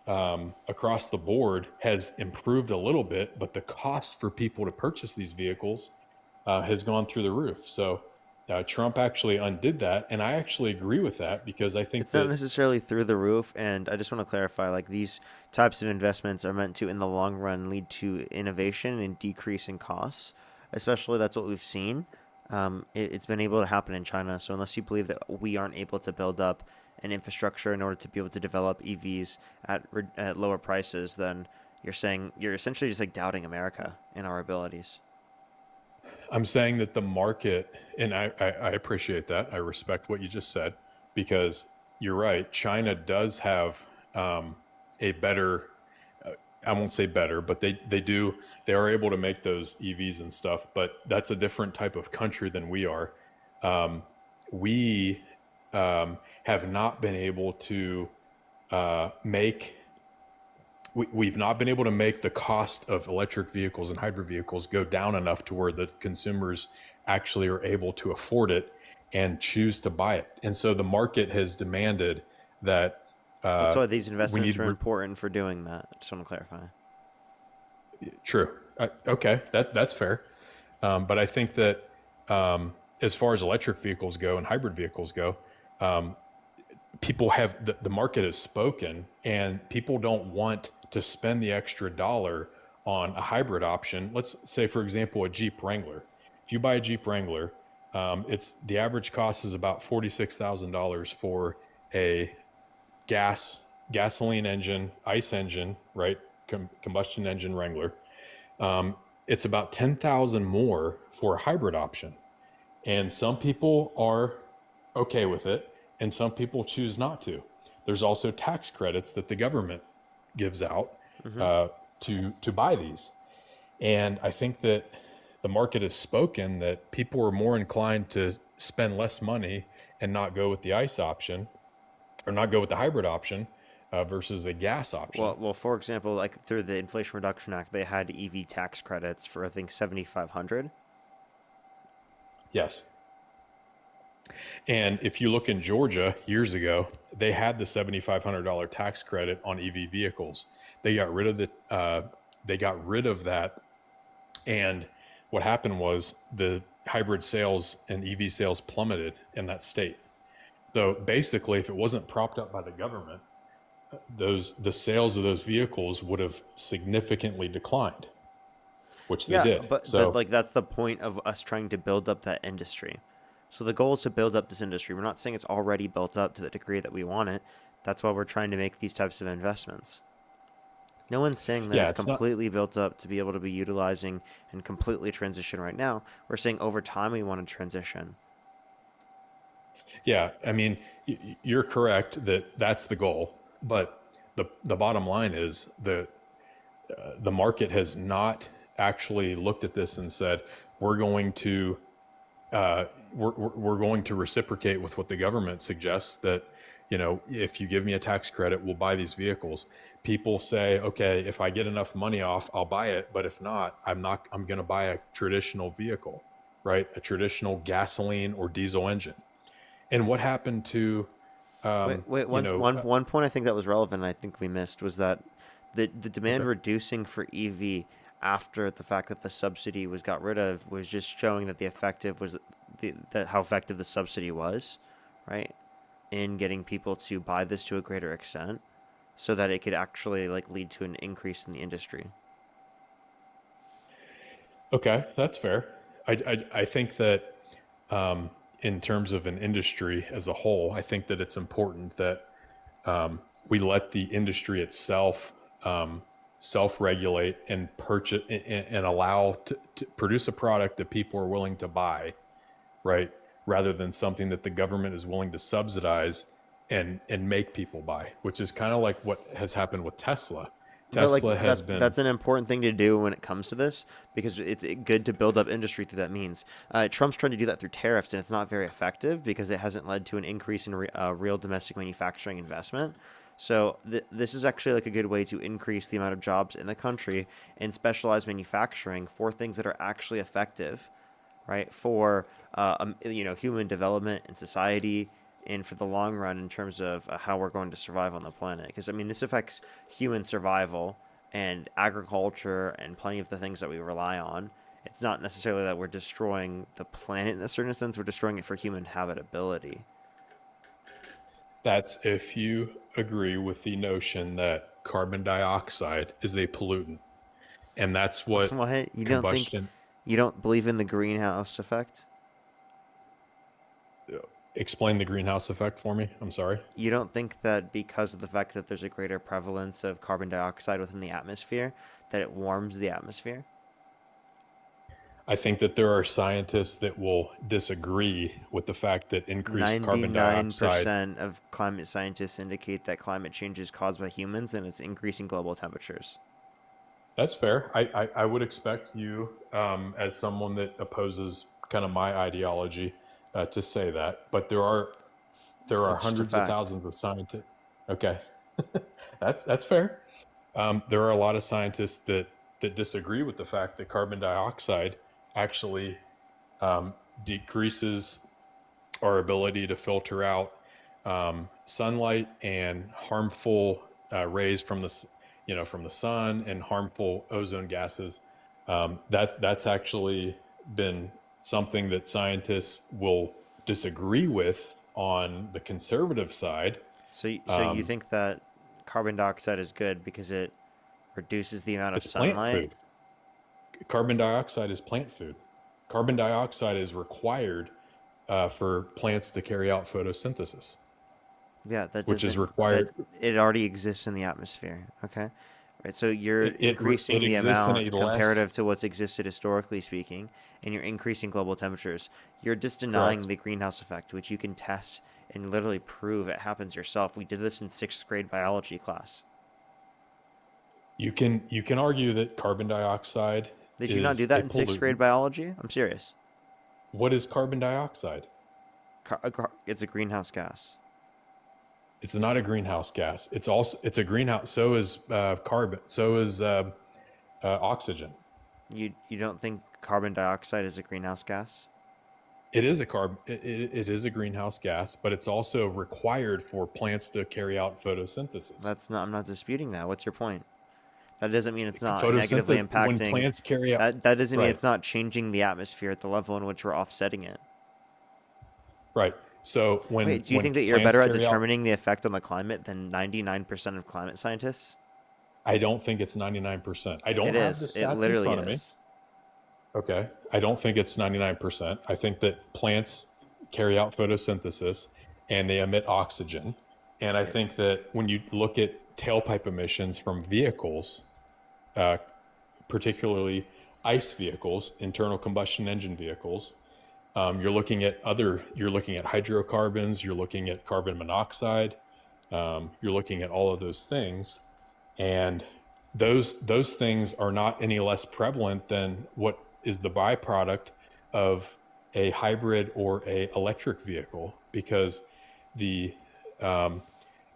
across the board has improved a little bit, but the cost for people to purchase these vehicles has gone through the roof. So Trump actually undid that, and I actually agree with that because I think
it's not necessarily through the roof. And I just want to clarify, like, these types of investments are meant to, in the long run, lead to innovation and decrease in costs. Especially, that's what we've seen. It's been able to happen in China. So unless you believe that we aren't able to build up an infrastructure in order to be able to develop EVs at lower prices, then you're essentially just like doubting America and our abilities.
I'm saying that the market, and I appreciate that. I respect what you just said because you're right. China does have a better, I won't say better, but they are able to make those EVs and stuff, but that's a different type of country than we are. We have not been able to we've not been able to make the cost of electric vehicles and hybrid vehicles go down enough to where the consumers actually are able to afford it and choose to buy it. And so the market has demanded that.
That's why these investments are important for doing that. I just want to clarify.
True. Okay, that's fair. But I think that as far as electric vehicles go and hybrid vehicles go, people have the market has spoken, and people don't want to spend the extra dollar on a hybrid option. Let's say, for example, a Jeep Wrangler. If you buy a Jeep Wrangler, it's the average cost is about $46,000 for a gasoline engine, ICE engine, right? Combustion engine Wrangler. It's about $10,000 more for a hybrid option. And some people are okay with it, and some people choose not to. There's also tax credits that the government gives out to buy these. And I think that the market has spoken that people are more inclined to spend less money and not go with the ICE option or not go with the hybrid option versus a gas option.
Well, for example, like through the Inflation Reduction Act, they had EV tax credits for, I think, $7,500.
Yes. And if you look in Georgia years ago, they had the $7,500 tax credit on EV vehicles. They got rid of that. And what happened was the hybrid sales and EV sales plummeted in that state. So basically, if it wasn't propped up by the government, the sales of those vehicles would have significantly declined, which they
Yeah,
did.
but
So
like that's the point of us trying to build up that industry. So the goal is to build up this industry. We're not saying it's already built up to the degree that we want it. That's why we're trying to make these types of investments. No one's saying that
yeah,
it's
it's not.
completely built up to be able to be utilizing and completely transition right now. We're saying over time we want to transition.
Yeah, I mean, you're correct that that's the goal, but the bottom line is the market has not actually looked at this and said we're going to we're going to reciprocate with what the government suggests, that if you give me a tax credit, we'll buy these vehicles. People say, okay, if I get enough money off, I'll buy it, but if not, I'm going to buy a traditional vehicle, right? A traditional gasoline or diesel engine. And what happened to
One point I think that was relevant, I think we missed, was that the demand
Okay.
reducing for EV after the fact that the subsidy was got rid of was just showing that how effective the subsidy was, right, in getting people to buy this to a greater extent, so that it could actually like lead to an increase in the industry.
Okay, that's fair. I think that in terms of an industry as a whole, I think that it's important that we let the industry itself self-regulate and purchase and allow to produce a product that people are willing to buy, right? Rather than something that the government is willing to subsidize and make people buy, which is kind of like what has happened with Tesla.
But like
Tesla has been.
that's an important thing to do when it comes to this, because it's good to build up industry through that means. Trump's trying to do that through tariffs, and it's not very effective because it hasn't led to an increase in real domestic manufacturing investment. So this is actually like a good way to increase the amount of jobs in the country and specialized manufacturing for things that are actually effective, right? For human development and society, and for the long run in terms of how we're going to survive on the planet. Because I mean, this affects human survival and agriculture and plenty of the things that we rely on. It's not necessarily that we're destroying the planet in a certain sense; we're destroying it for human habitability.
That's if you agree with the notion that carbon dioxide is a pollutant, and that's what
What?
combustion.
You don't believe in the greenhouse effect?
Explain the greenhouse effect for me. I'm sorry.
You don't think that because of the fact that there's a greater prevalence of carbon dioxide within the atmosphere, that it warms the atmosphere?
I think that there are scientists that will disagree with the fact that increased carbon dioxide.
99% of climate scientists indicate that climate change is caused by humans and it's increasing global temperatures.
That's fair. I would expect you, as someone that opposes kind of my ideology, to say that. But there are
That's just a
hundreds of
fact.
thousands of scientists. Okay, that's fair. There are a lot of scientists that disagree with the fact that carbon dioxide actually decreases our ability to filter out sunlight and harmful rays from from the sun and harmful ozone gases. That's actually been something that scientists will disagree with on the conservative side.
So you think that carbon dioxide is good because it reduces the amount of
It's plant
sunlight?
food. Carbon dioxide is plant food. Carbon dioxide is required for plants to carry out photosynthesis.
Yeah, that
which is
doesn't.
required.
It already exists in the atmosphere. Okay, right. So you're
It
increasing the
exists in
amount
a less.
comparative to what's existed historically speaking, and you're increasing global temperatures. You're just denying
Correct.
the greenhouse effect, which you can test and literally prove it happens yourself. We did this in sixth grade biology class.
You can argue that carbon dioxide.
Did you not do
is
that
a
in sixth grade
pollutant.
biology? I'm serious.
What is carbon dioxide?
It's a greenhouse gas.
It's not a greenhouse gas. It's a greenhouse. So is carbon. So is oxygen.
You don't think carbon dioxide is a greenhouse gas?
It is a it is a greenhouse gas, but it's also required for plants to carry out photosynthesis.
I'm not disputing that. What's your point? That doesn't mean it's not negatively
Photosynthesis,
impacting.
when plants carry out.
That doesn't mean
Right.
it's not changing the atmosphere at the level in which we're offsetting it.
Right. So
Wait, do you
when
think that you're
plants
better at
carry out,
determining the effect on the climate than 99% of climate scientists?
I don't think it's 99%. I don't
It
have the
is. It
stats in
literally
front of me.
is.
Okay. I don't think it's 99%. I think that plants carry out photosynthesis and they emit oxygen. And I think that when you look at tailpipe emissions from vehicles, particularly ICE vehicles, internal combustion engine vehicles, you're looking at hydrocarbons, you're looking at carbon monoxide, you're looking at all of those things. And those things are not any less prevalent than what is the byproduct of a hybrid or a electric vehicle, because the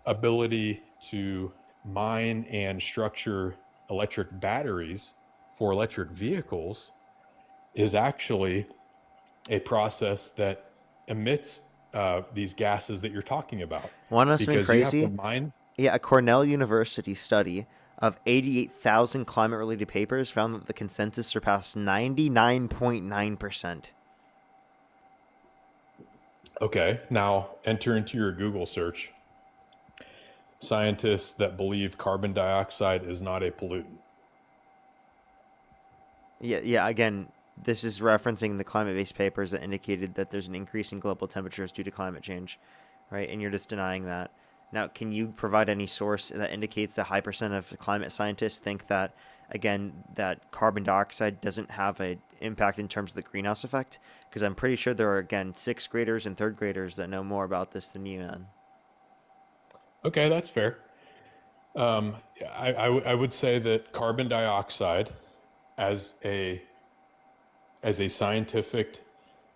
ability to mine and structure electric batteries for electric vehicles is actually a process that emits these gases that you're talking about.
Want to know something
Because you have to
crazy?
mine.
Yeah, a Cornell University study of 88,000 climate-related papers found that the consensus surpassed 99.9%.
Okay, now enter into your Google search scientists that believe carbon dioxide is not a pollutant.
Yeah. Again, this is referencing the climate-based papers that indicated that there's an increase in global temperatures due to climate change, right? And you're just denying that. Now, can you provide any source that indicates that high percent of climate scientists think that, again, that carbon dioxide doesn't have an impact in terms of the greenhouse effect? Because I'm pretty sure there are, again, sixth graders and third graders that know more about this than you, man.
Okay, that's fair. I would say that carbon dioxide, as a scientific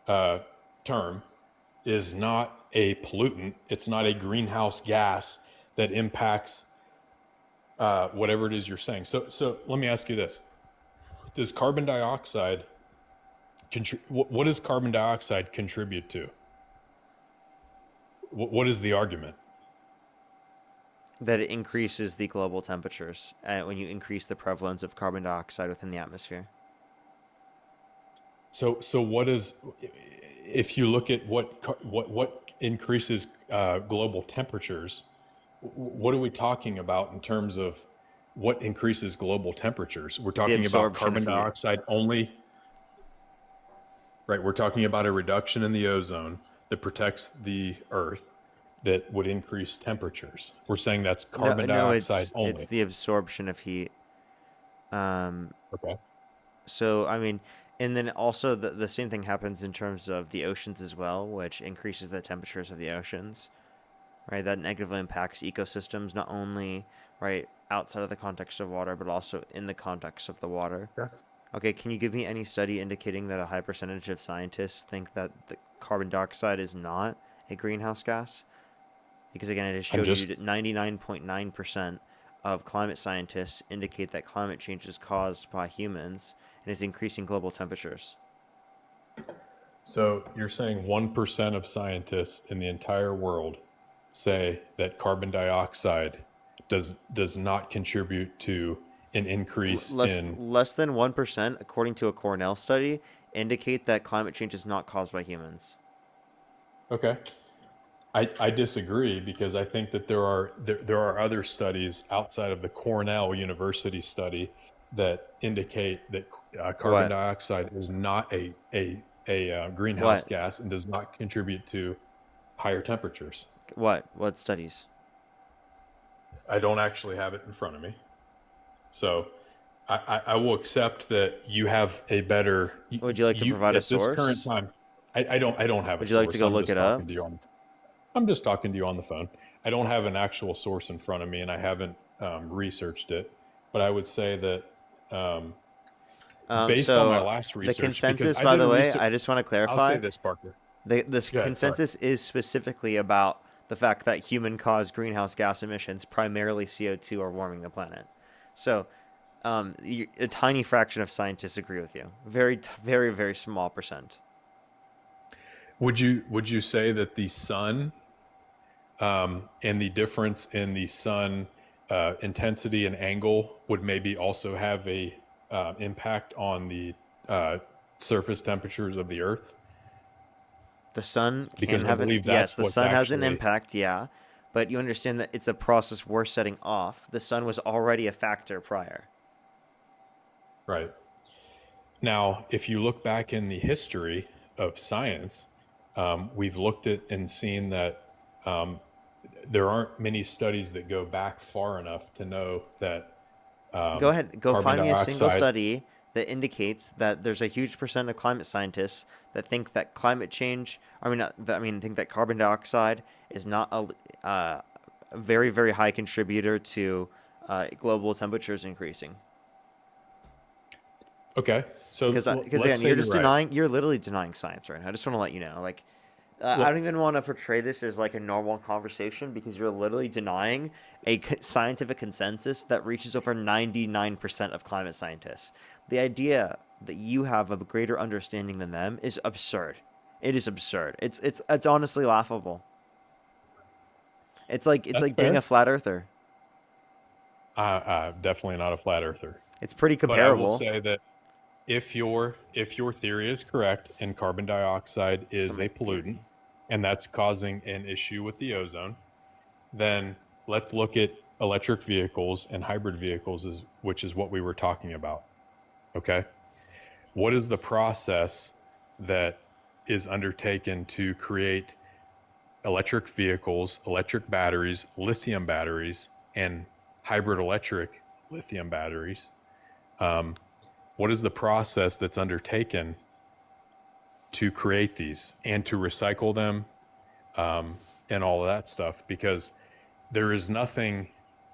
term, is not a pollutant. It's not a greenhouse gas that impacts whatever it is you're saying. So let me ask you this: does carbon dioxide what does carbon dioxide contribute to? What is the argument?
That it increases the global temperatures when you increase the prevalence of carbon dioxide within the atmosphere.
So what is, if you look at what increases global temperatures, what are we talking about in terms of what increases global temperatures? We're talking about
absorption
carbon
of heat.
dioxide only, right? We're talking about a reduction in the ozone that protects the Earth that would increase temperatures. We're saying that's carbon dioxide only.
It's the absorption of heat.
Okay.
So, I mean, and then also the same thing happens in terms of the oceans as well, which increases the temperatures of the oceans, right? That negatively impacts ecosystems, not only, right, outside of the context of water, but also in the context of the water.
Yeah.
Okay, can you give me any study indicating that a high percentage of scientists think that the carbon dioxide is not a greenhouse gas? Because again, it has showed you that 99.9% of climate scientists indicate that climate change is caused by humans and is increasing global temperatures.
So you're saying 1% of scientists in the entire world say that carbon dioxide does not contribute to an increase in...
Less than 1%, according to a Cornell study, indicate that climate change is not caused by humans.
Okay. I disagree, because I think that there are other studies outside of the Cornell University study that indicate that carbon dioxide is not a greenhouse gas and does not contribute to higher temperatures.
What studies?
I don't actually have it in front of me, so I will accept that you have a better.
Would you like to provide a source?
At this current time, I don't have.
Would you like to go look it up?
I'm just talking to you on the phone. I don't have an actual source in front of me, and I haven't researched it. But I would say that based on my last research,
the consensus, by the way, I just want to clarify.
I'll say this, Parker.
This consensus is specifically about the fact that human-caused greenhouse gas emissions, primarily CO2, are warming the planet. So, a tiny fraction of scientists agree with you. Very, very, very small percent.
Would you say that the sun and the difference in the sun intensity and angle would maybe also have a impact on the surface temperatures of the Earth?
The sun
Because
can
I
have an
believe
yes,
that's
the
what's
sun has an
actually
impact, yeah, but you understand that it's a process we're setting off. The sun was already a factor prior.
right. Now, if you look back in the history of science, we've looked at and seen that there aren't many studies that go back far enough to know that
Go ahead, go
carbon
find me a single
dioxide.
study that indicates that there's a huge percent of climate scientists that think that climate change, think that carbon dioxide is not a very, very high contributor to global temperatures increasing.
Okay, so
Because
let's
again,
say
you're
you're
just
right.
denying, you're literally denying science right now. I just want to let you know, like, I
Well,
don't even want to portray this as like a normal conversation because you're literally denying a scientific consensus that reaches over 99% of climate scientists. The idea that you have a greater understanding than them is absurd. It is absurd. It's honestly laughable. It's
that's
like being
fair.
a flat earther.
Definitely not a flat earther.
It's pretty
But I will
comparable.
say that if your theory is correct and carbon dioxide
It's
is
not my
a pollutant
theory.
and that's causing an issue with the ozone, then let's look at electric vehicles and hybrid vehicles, which is what we were talking about. Okay. What is the process that is undertaken to create electric vehicles, electric batteries, lithium batteries, and hybrid electric lithium batteries? What is the process that's undertaken to create these and to recycle them, and all of that stuff? Because there is nothing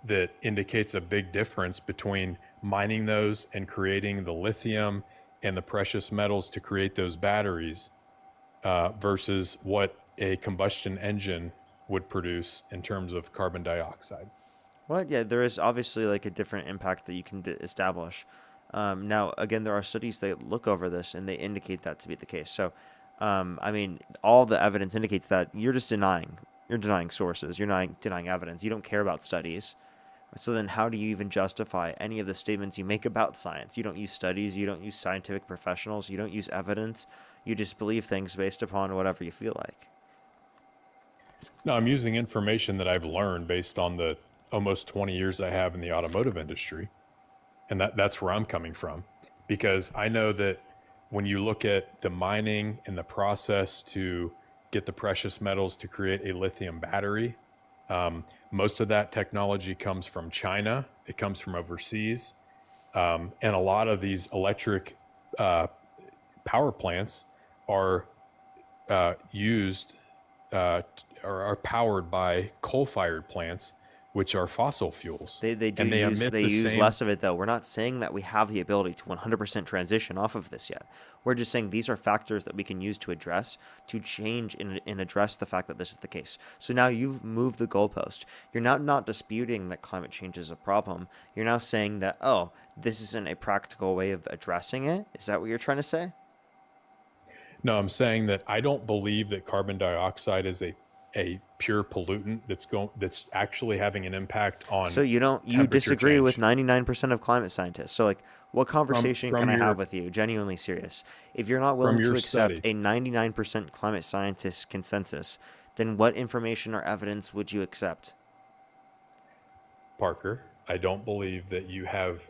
that indicates a big difference between mining those and creating the lithium and the precious metals to create those batteries, versus what a combustion engine would produce in terms of carbon dioxide.
Well, yeah, there is obviously like a different impact that you can establish. Now, again, there are studies that look over this and they indicate that to be the case. So, all the evidence indicates that you're just denying. You're denying sources. You're not denying evidence. You don't care about studies. So then, how do you even justify any of the statements you make about science? You don't use studies. You don't use scientific professionals. You don't use evidence. You just believe things based upon whatever you feel like.
No, I'm using information that I've learned based on the almost 20 years I have in the automotive industry. And that's where I'm coming from. Because I know that when you look at the mining and the process to get the precious metals to create a lithium battery, most of that technology comes from China. It comes from overseas. And a lot of these electric power plants are used or are powered by coal-fired plants, which are fossil fuels.
They do
and they
use
emit
they
the
use
same.
less of it though. We're not saying that we have the ability to 100% transition off of this yet. We're just saying these are factors that we can use to address, to change and address the fact that this is the case. So now you've moved the goalpost. You're now not disputing that climate change is a problem. You're now saying that, oh, this isn't a practical way of addressing it. Is that what you're trying to say?
No, I'm saying that I don't believe that carbon dioxide is a pure pollutant that's actually having an impact on
So you
temperature
disagree with
change.
99% of climate scientists. So like what conversation can
from
I
your
have with you? Genuinely serious. If you're not
from
willing to
your
accept
study.
a 99% climate scientist consensus, then what information or evidence would you accept?
Parker, I don't believe that you have.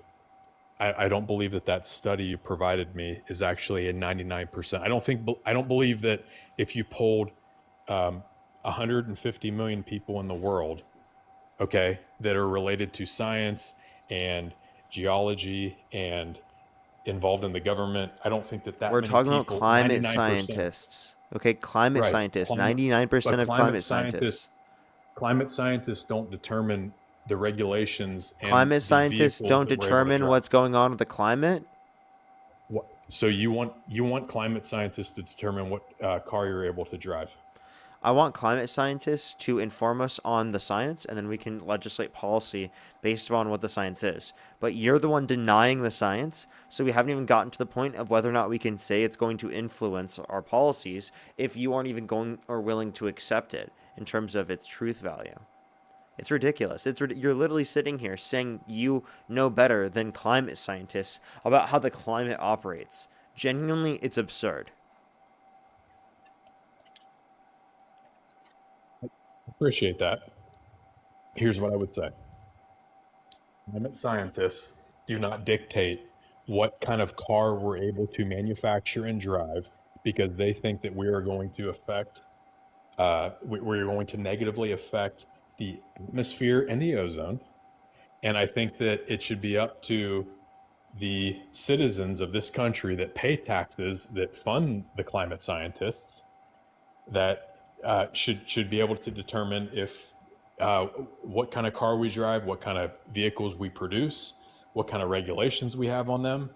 I don't believe that study you provided me is actually a 99%. I don't believe that if you polled 150 million people in the world, okay, that are related to science and geology and involved in the government, I don't think that
We're
many
talking about
people,
climate
99%,
scientists. Okay, climate
right?
scientists,
Climate,
99%
but
of climate scientists.
climate scientists don't determine the regulations and
Climate
the
scientists
vehicles
don't
that we're able to
determine
drive.
what's going on with the climate?
So you want climate scientists to determine what car you're able to drive?
I want climate scientists to inform us on the science, and then we can legislate policy based on what the science is. But you're the one denying the science, so we haven't even gotten to the point of whether or not we can say it's going to influence our policies if you aren't even going or willing to accept it in terms of its truth value. It's ridiculous. You're literally sitting here saying you know better than climate scientists about how the climate operates. Genuinely, it's absurd.
Appreciate that. Here's what I would say. Climate scientists do not dictate what kind of car we're able to manufacture and drive because they think that we are going to affect, we're going to negatively affect the atmosphere and the ozone. And I think that it should be up to the citizens of this country that pay taxes that fund the climate scientists that should be able to determine if what kind of car we drive, what kind of vehicles we produce, what kind of regulations we have on them.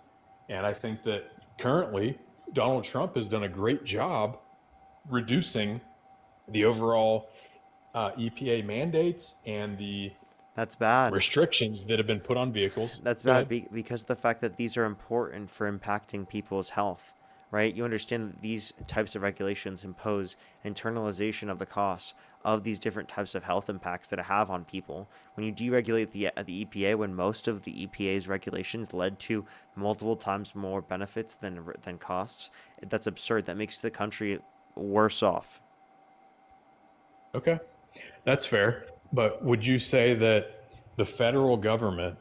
And I think that currently Donald Trump has done a great job reducing the overall EPA mandates and the
That's bad.
restrictions that have been put on vehicles.
That's
Go
bad
ahead.
because of the fact that these are important for impacting people's health, right? You understand that these types of regulations impose internalization of the costs of these different types of health impacts that it have on people. When you deregulate the EPA, when most of the EPA's regulations led to multiple times more benefits than costs, that's absurd. That makes the country worse off.
Okay, that's fair. But would you say that the federal government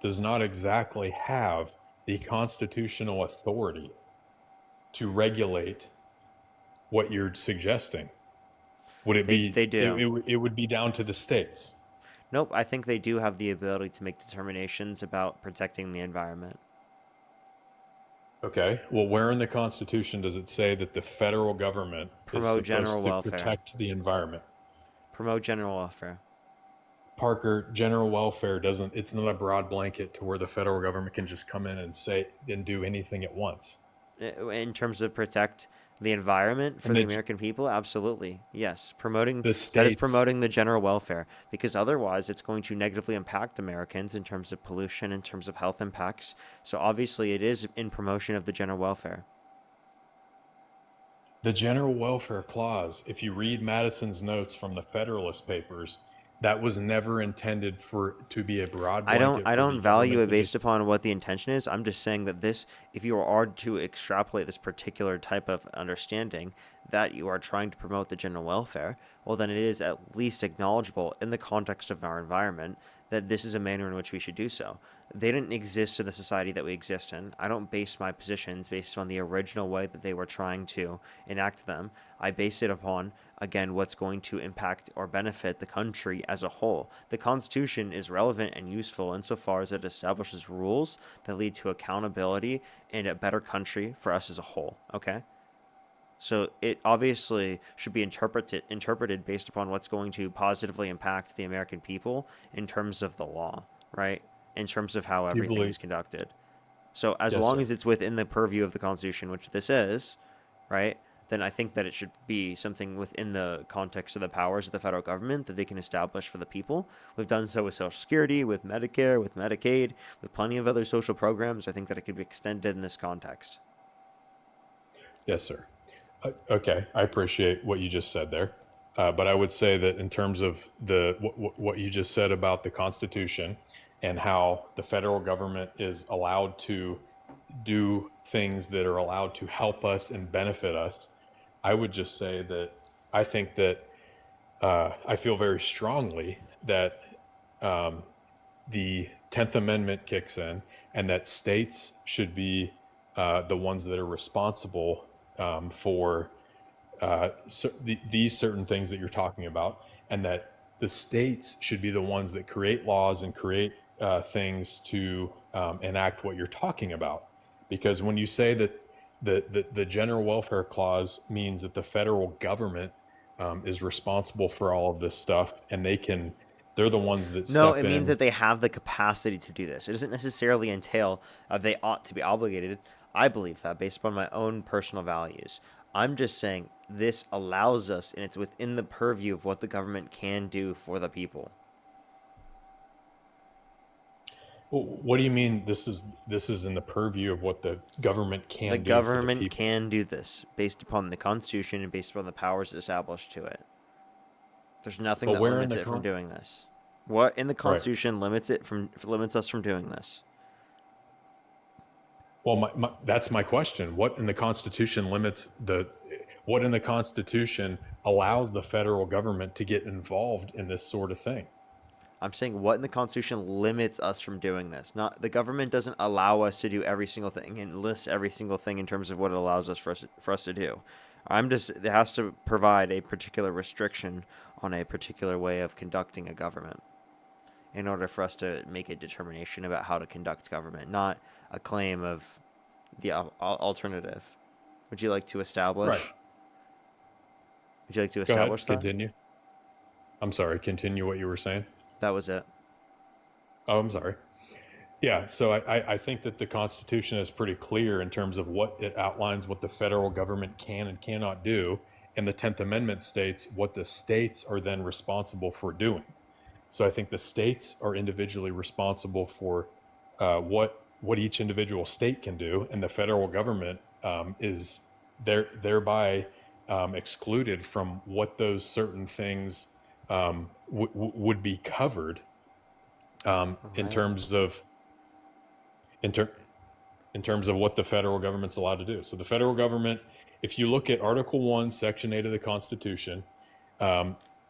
does not exactly have the constitutional authority to regulate what you're suggesting? Would it be?
They do.
It would be down to the states.
Nope, I think they do have the ability to make determinations about protecting the environment.
Okay. Well, where in the Constitution does it say that the federal government
Promote
is
general
supposed to
welfare.
protect the environment?
Promote general welfare.
Parker, general welfare doesn't, it's not a broad blanket to where the federal government can just come in and say and do anything at once.
In terms of protect the environment for
And
the
the-
American people, absolutely. Yes, promoting
The
that is
states-
promoting the general welfare, because otherwise it's going to negatively impact Americans in terms of pollution, in terms of health impacts. So obviously it is in promotion of the general welfare.
The general welfare clause, if you read Madison's notes from the Federalist Papers, that was never intended to be a broad
I
blanket.
don't value it based upon what the intention is. I'm just saying that this, if you are to extrapolate this particular type of understanding that you are trying to promote the general welfare, well, then it is at least acknowledgeable in the context of our environment that this is a manner in which we should do so. They didn't exist in the society that we exist in. I don't base my positions based on the original way that they were trying to enact them. I base it upon, again, what's going to impact or benefit the country as a whole. The Constitution is relevant and useful insofar as it establishes rules that lead to accountability and a better country for us as a whole, okay? So it obviously should be interpreted based upon what's going to positively impact the American people in terms of the law, right? In terms of how everything
believe-
is conducted. So as
Yes,
long
sir.
as it's within the purview of the Constitution, which this is, right? Then I think that it should be something within the context of the powers of the federal government that they can establish for the people. We've done so with Social Security, with Medicare, with Medicaid, with plenty of other social programs. I think that it could be extended in this context.
Yes, sir. Okay, I appreciate what you just said there. But I would say that in terms of what you just said about the Constitution and how the federal government is allowed to do things that are allowed to help us and benefit us, I would just say that I think that I feel very strongly that the 10th Amendment kicks in and that states should be the ones that are responsible for these certain things that you're talking about, and that the states should be the ones that create laws and create things to enact what you're talking about. Because when you say that the general welfare clause means that the federal government is responsible for all of this stuff, and they're the ones that
No,
step
it means
in.
that they have the capacity to do this. It doesn't necessarily entail they ought to be obligated. I believe that based upon my own personal values. I'm just saying this allows us, and it's within the purview of what the government can do for the people.
Well, what do you mean this is in the purview of what the government can
The
do
government
for the people?
can do this based upon the Constitution and based upon the powers established to it. There's nothing
But
that
where in
limits
the
it from
con-
doing this. What in the
Right.
Constitution limits us from doing this?
Well, that's my question. What in the Constitution limits What in the Constitution allows the federal government to get involved in this sort of thing?
I'm saying what in the Constitution limits us from doing this. Not the government doesn't allow us to do every single thing and list every single thing in terms of what it allows us for us to do. It has to provide a particular restriction on a particular way of conducting a government in order for us to make a determination about how to conduct government, not a claim of the alternative. Would you like to establish?
Right.
Would you like to
Go ahead,
establish that?
continue. I'm sorry, continue what you were saying.
That was it.
Oh, I'm sorry. Yeah, so I think that the Constitution is pretty clear in terms of what it outlines what the federal government can and cannot do, and the 10th Amendment states what the states are then responsible for doing. So I think the states are individually responsible for what each individual state can do, and the federal government is thereby excluded from what those certain things would be covered in terms of in terms of what the federal government's allowed to do. So the federal government, if you look at Article 1, Section 8 of the Constitution,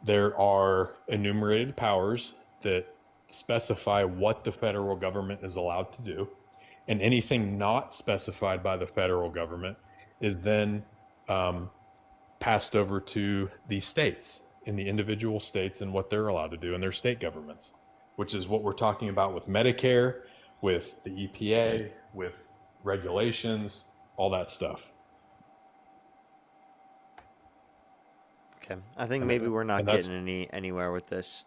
there are enumerated powers that specify what the federal government is allowed to do, and anything not specified by the federal government is then passed over to the states, in the individual states, and what they're allowed to do in their state governments, which is what we're talking about with Medicare, with the EPA, with regulations, all that stuff.
Okay, I think maybe we're not getting anywhere with this.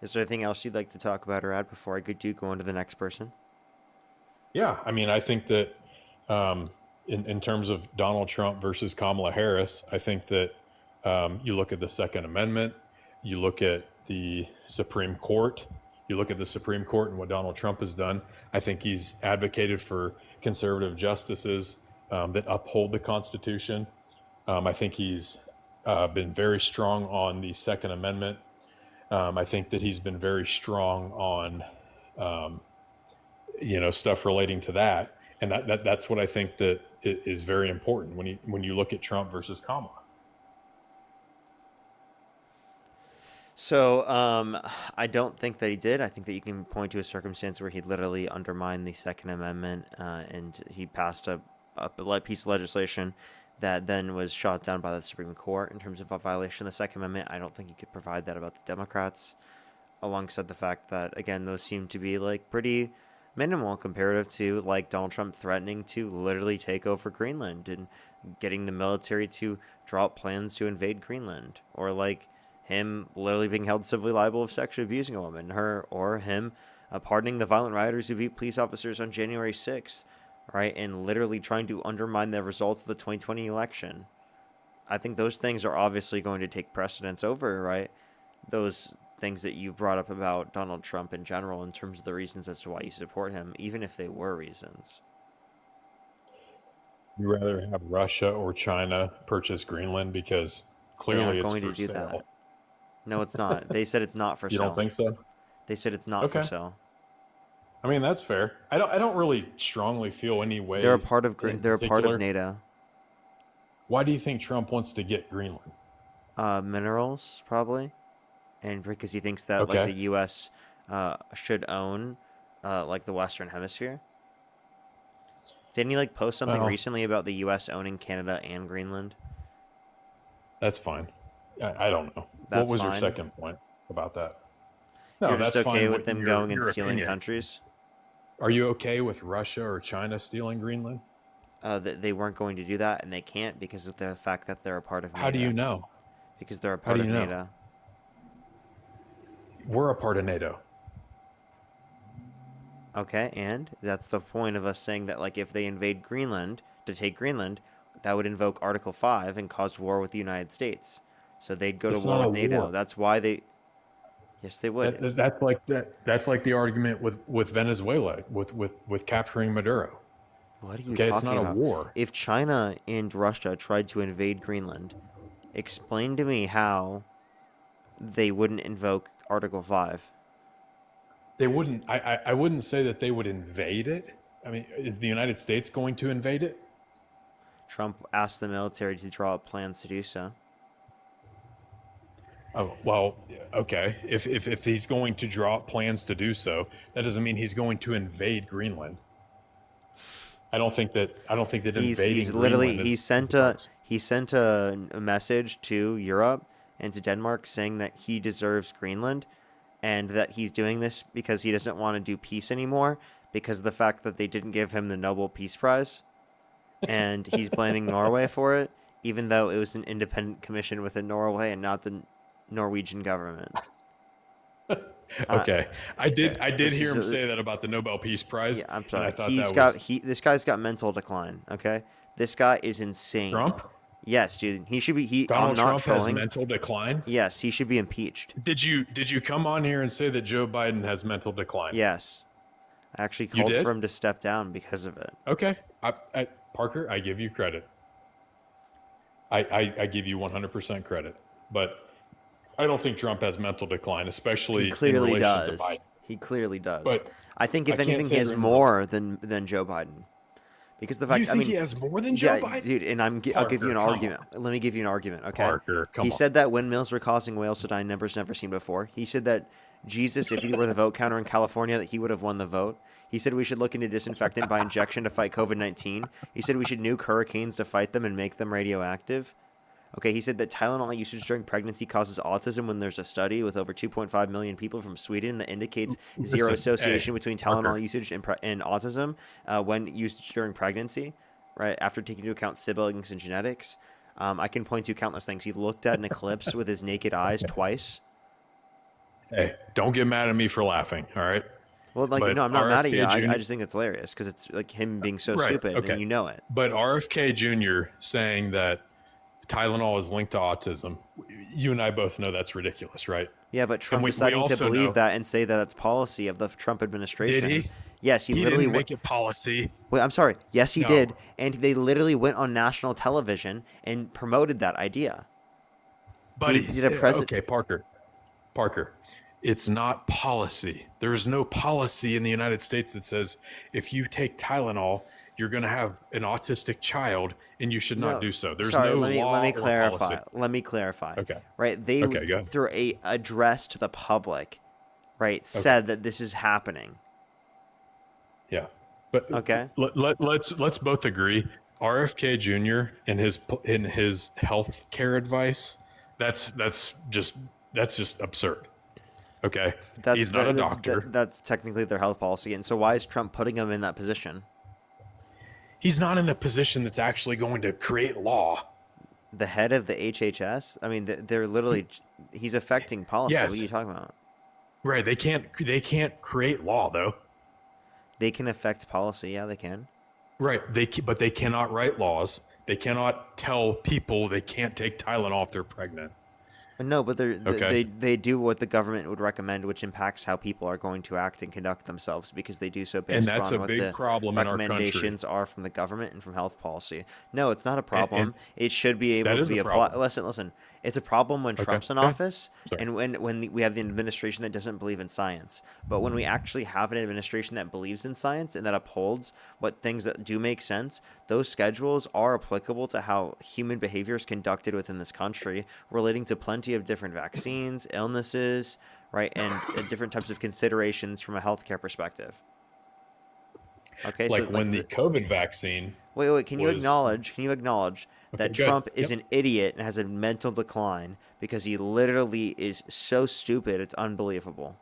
Is there anything else you'd like to talk about or add before I do go on to the next person?
Yeah, I mean, I think that in terms of Donald Trump versus Kamala Harris, I think that you look at the Second Amendment, you look at the Supreme Court, you look at the Supreme Court and what Donald Trump has done. I think he's advocated for conservative justices that uphold the Constitution. I think he's been very strong on the Second Amendment. I think that he's been very strong on, stuff relating to that. And that's what I think that is very important when you look at Trump versus Kamala.
So I don't think that he did. I think that you can point to a circumstance where he literally undermined the Second Amendment and he passed a piece of legislation that then was shot down by the Supreme Court in terms of a violation of the Second Amendment. I don't think you could provide that about the Democrats, alongside the fact that, again, those seem to be like pretty minimal comparative to like Donald Trump threatening to literally take over Greenland and getting the military to drop plans to invade Greenland, or like him literally being held civilly liable of sexually abusing a woman, or him pardoning the violent rioters who beat police officers on January 6th, right, and literally trying to undermine the results of the 2020 election. I think those things are obviously going to take precedence over, right, those things that you've brought up about Donald Trump in general in terms of the reasons as to why you support him, even if they were reasons.
You rather have Russia or China purchase Greenland because clearly it's for sale.
That. No, it's not. They said it's not for
you
sale.
You don't think so?
They said it's not for sale.
I mean, that's fair. I don't really strongly feel any way.
They're a part of NATO.
Why do you think Trump wants to get Greenland?
Minerals, probably, and because he thinks that like the U.S. Should own like the Western Hemisphere. Didn't he like post something recently about the U.S. owning Canada and Greenland?
That's fine. I don't know. What was your second point about that?
No, you're just okay with them going and stealing countries?
Are you okay with Russia or China stealing Greenland?
They weren't going to do that, and they can't because of the fact that they're a part of NATO.
How do you know?
Because they're a part of NATO.
We're a part of NATO.
Okay, and that's the point of us saying that, like, if they invade Greenland to take Greenland, that would invoke Article 5 and cause war with the United States. So they'd go to war with NATO. War. That's why they. Yes, they would.
That's like the argument with Venezuela with capturing Maduro.
What are you talking about?
It's not a war.
If China and Russia tried to invade Greenland, explain to me how they wouldn't invoke Article 5.
They wouldn't. I wouldn't say that they would invade it. I mean, is the United States going to invade it?
Trump asked the military to draw up plans to do so.
Oh, well, okay. If he's going to draw up plans to do so, that doesn't mean he's going to invade Greenland. I don't think that invading
He's literally
Greenland
he sent a message to Europe and to Denmark saying that he deserves Greenland, and that he's doing this because he doesn't want to do peace anymore because of the fact that they didn't give him the Nobel Peace Prize, and he's blaming Norway for it, even though it was an independent commission within Norway and not the Norwegian government.
Okay, I did
This
hear
is
him say that about the Nobel Peace Prize.
Yeah, I'm
And
sorry.
I thought
This guy's got mental decline. Okay, this guy is insane.
Trump?
Yes, dude. He should be.
Donald
I'm not
Trump has
trolling.
mental decline.
Yes, he should be impeached.
Did you come on here and say that Joe Biden has mental decline?
Yes, I actually
You
called
did?
for him to step down because of it.
Okay, Parker, I give you credit. I give you 100% credit, but I don't think Trump has mental decline, especially
He clearly
in relation
does.
to Biden.
He clearly does.
But
I think if
I can't
anything,
say
he has
very
more than Joe Biden. Because the fact,
You think he has more than Joe
yeah,
Biden?
dude, and I'll give you an
Parker, come
argument. Let me give you an argument, okay?
Parker, come
he
on.
said that windmills were causing whales to die, numbers never seen before. He said that Jesus, if he were the vote counter in California, that he would have won the vote. He said we should look into disinfectant by injection to fight COVID-19. He said we should nuke hurricanes to fight them and make them radioactive. Okay, he said that Tylenol usage during pregnancy causes autism when there's a study with over 2.5 million people from Sweden that indicates zero
Listen,
association
hey,
between Tylenol
Parker.
usage and autism when used during pregnancy, right? After taking into account siblings and genetics. I can point to countless things. He looked at an eclipse with his naked eyes twice.
Hey, don't get mad at me for laughing, all right?
Well, like,
But
no, I'm not mad at you.
RFK Jr.
I just think it's hilarious because it's like him being so
Right,
stupid
okay.
and you know it.
But RFK Jr. saying that Tylenol is linked to autism, you and I both know that's ridiculous, right?
Yeah, but Trump
we
deciding to
also
believe
know-
that and say that it's policy of the Trump administration.
Did he?
Yes, he
He
literally
didn't make it policy.
Wait, I'm sorry. Yes, he
No.
did, and they literally went on national television and promoted that idea.
Buddy,
He did a
okay, Parker, it's not policy. There is no policy in the United States that says if you take Tylenol, you're going to have an autistic child and you should not
No,
do so. There's
sorry,
no
let me
law or
clarify.
policy.
Let me clarify.
Okay.
Right, they
Okay, go ahead.
through a address to the public, right, said that this is happening.
Yeah, but
Okay.
let's both agree. RFK Jr. in his health care advice, that's just absurd. Okay, he's not a doctor.
That's technically their health policy, and so why is Trump putting him in that position?
He's not in a position that's actually going to create law.
The head of the HHS? I mean, they're literally he's affecting policy.
Yes.
What are you talking about?
Right? They can't create law though.
They can affect policy. Yeah, they can.
Right? But they cannot write laws. They cannot tell people they can't take Tylenol if they're pregnant.
No, but
Okay.
they do what the government would recommend, which impacts how people are going to act and conduct themselves because they do so based
that's
on
a
what
big
the
problem in our country.
recommendations are from the government and from health policy. No, it's not a problem. It should be able
That
to
is
be
a
applied.
problem.
Listen. It's a problem when Trump's in
Okay.
office
Sorry.
and when we have the administration that doesn't believe in science. But when we actually have an administration that believes in science and that upholds what things that do make sense, those schedules are applicable to how human behavior is conducted within this country, relating to plenty of different vaccines, illnesses, right, and different types of considerations from a healthcare perspective. Okay,
Like
so
when the COVID vaccine.
wait, can you
was-
acknowledge that
Okay, good.
Trump is
Yep.
an idiot and has a mental decline because he literally is so stupid it's unbelievable.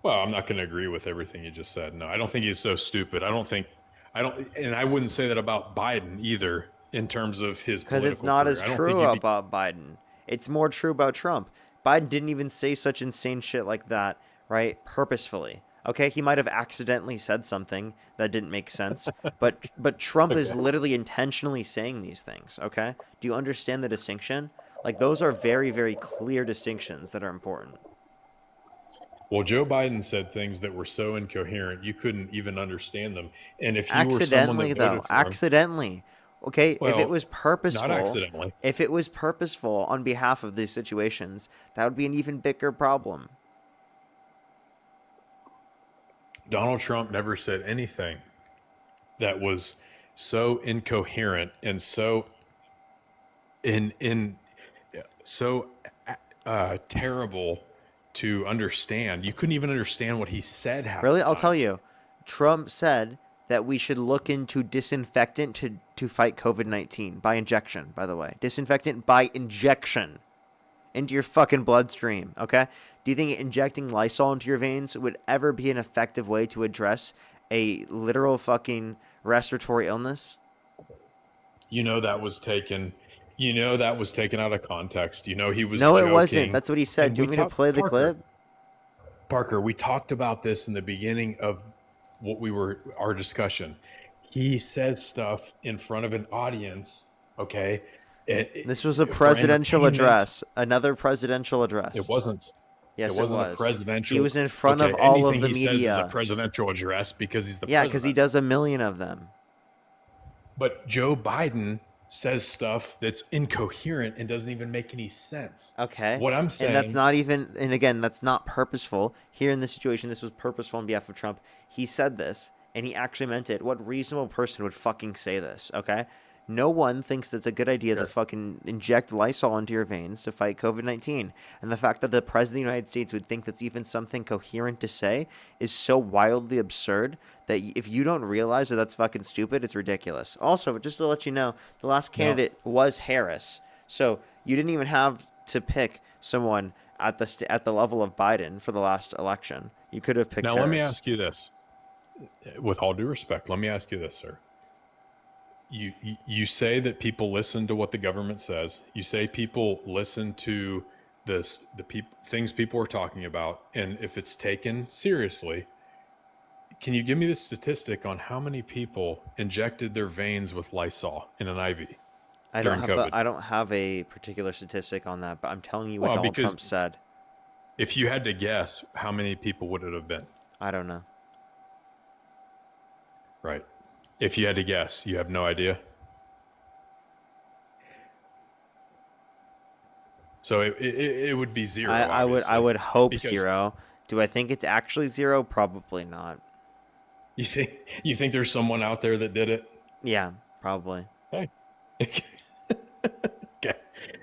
Well, I'm not going to agree with everything you just said. No, I don't think he's so stupid. And I wouldn't say that about Biden either in terms of his
Because
political
it's not
career.
as
I don't
true
think he'd be-
about Biden. It's more true about Trump. Biden didn't even say such insane shit like that, right? Purposefully. Okay, he might have accidentally said something that didn't make sense, but Trump is
Okay.
literally intentionally saying these things, okay? Do you understand the distinction? Like, those are very, very clear distinctions that are important.
Well, Joe Biden said things that were so incoherent you couldn't even understand them. And if you were someone
Accidentally,
that
though.
voted for him,
Accidentally. Okay, if
Well,
it was purposeful,
not accidentally.
if it was purposeful on behalf of these situations, that would be an even bigger problem.
Donald Trump never said anything that was so incoherent and so so terrible to understand. You couldn't even understand what he said half
Really?
the
I'll
time.
tell you. Trump said that we should look into disinfectant to fight COVID-19 by injection, by the way. Disinfectant by injection into your fucking bloodstream, okay? Do you think injecting Lysol into your veins would ever be an effective way to address a literal fucking respiratory illness?
You know that was taken. You know that was taken out of context. You know he was
No,
joking.
it wasn't. That's what he said.
And
Do you
we
want me to
talked-
play the
Parker,
clip?
Parker, we talked about this in the beginning of our discussion. He says stuff in front of an audience. Okay,
This was a
for
presidential
entertainment.
address. Another presidential address.
It wasn't.
Yes,
it wasn't
was.
a presidential.
He was in front
okay,
of all of
anything
the
he says is
media.
a presidential address because he's the
Yeah,
president.
because he does a million of them.
But Joe Biden says stuff that's incoherent and doesn't even make any sense.
Okay.
What I'm saying,
and that's not even, and again, that's not purposeful. Here in this situation, this was purposeful on behalf of Trump. He said this, and he actually meant it. What reasonable person would fucking say this, okay? No one thinks it's a good idea to fucking inject Lysol into your veins to fight COVID-19. And the fact that the President of the United States would think that's even something coherent to say is so wildly absurd that if you don't realize that that's fucking stupid, it's ridiculous. Also, just to let you know, the last candidate was Harris. So you didn't even have to pick someone at the level of Biden for the last election. You could have picked
now
Harris.
let me ask you this. With all due respect, let me ask you this, sir. You say that people listen to what the government says. You say people listen to things people are talking about, and if it's taken seriously, can you give me the statistic on how many people injected their veins with Lysol in an IV during COVID?
I don't have a particular statistic on that, but I'm telling you what
Well,
Donald
because
Trump said.
If you had to guess, how many people would it have been?
I don't know.
Right. If you had to guess, you have no idea. So it would be zero.
I would hope
because
zero. Do I think it's actually zero? Probably not.
You think there's someone out there that did it?
Yeah, probably.
Hey. Okay.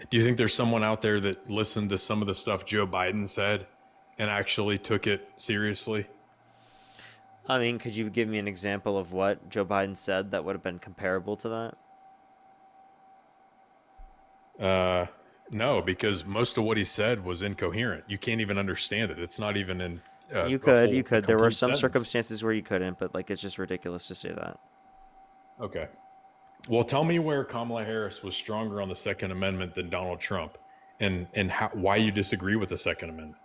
Do you think there's someone out there that listened to some of the stuff Joe Biden said and actually took it seriously?
I mean, could you give me an example of what Joe Biden said that would have been comparable to
that? No, because most of what he said was incoherent. You can't even understand it. It's not even in.
You could. There were some
sentence.
circumstances where you couldn't, but like it's just ridiculous to say that.
Okay. Well, tell me where Kamala Harris was stronger on the Second Amendment than Donald Trump, and why you disagree with the Second Amendment.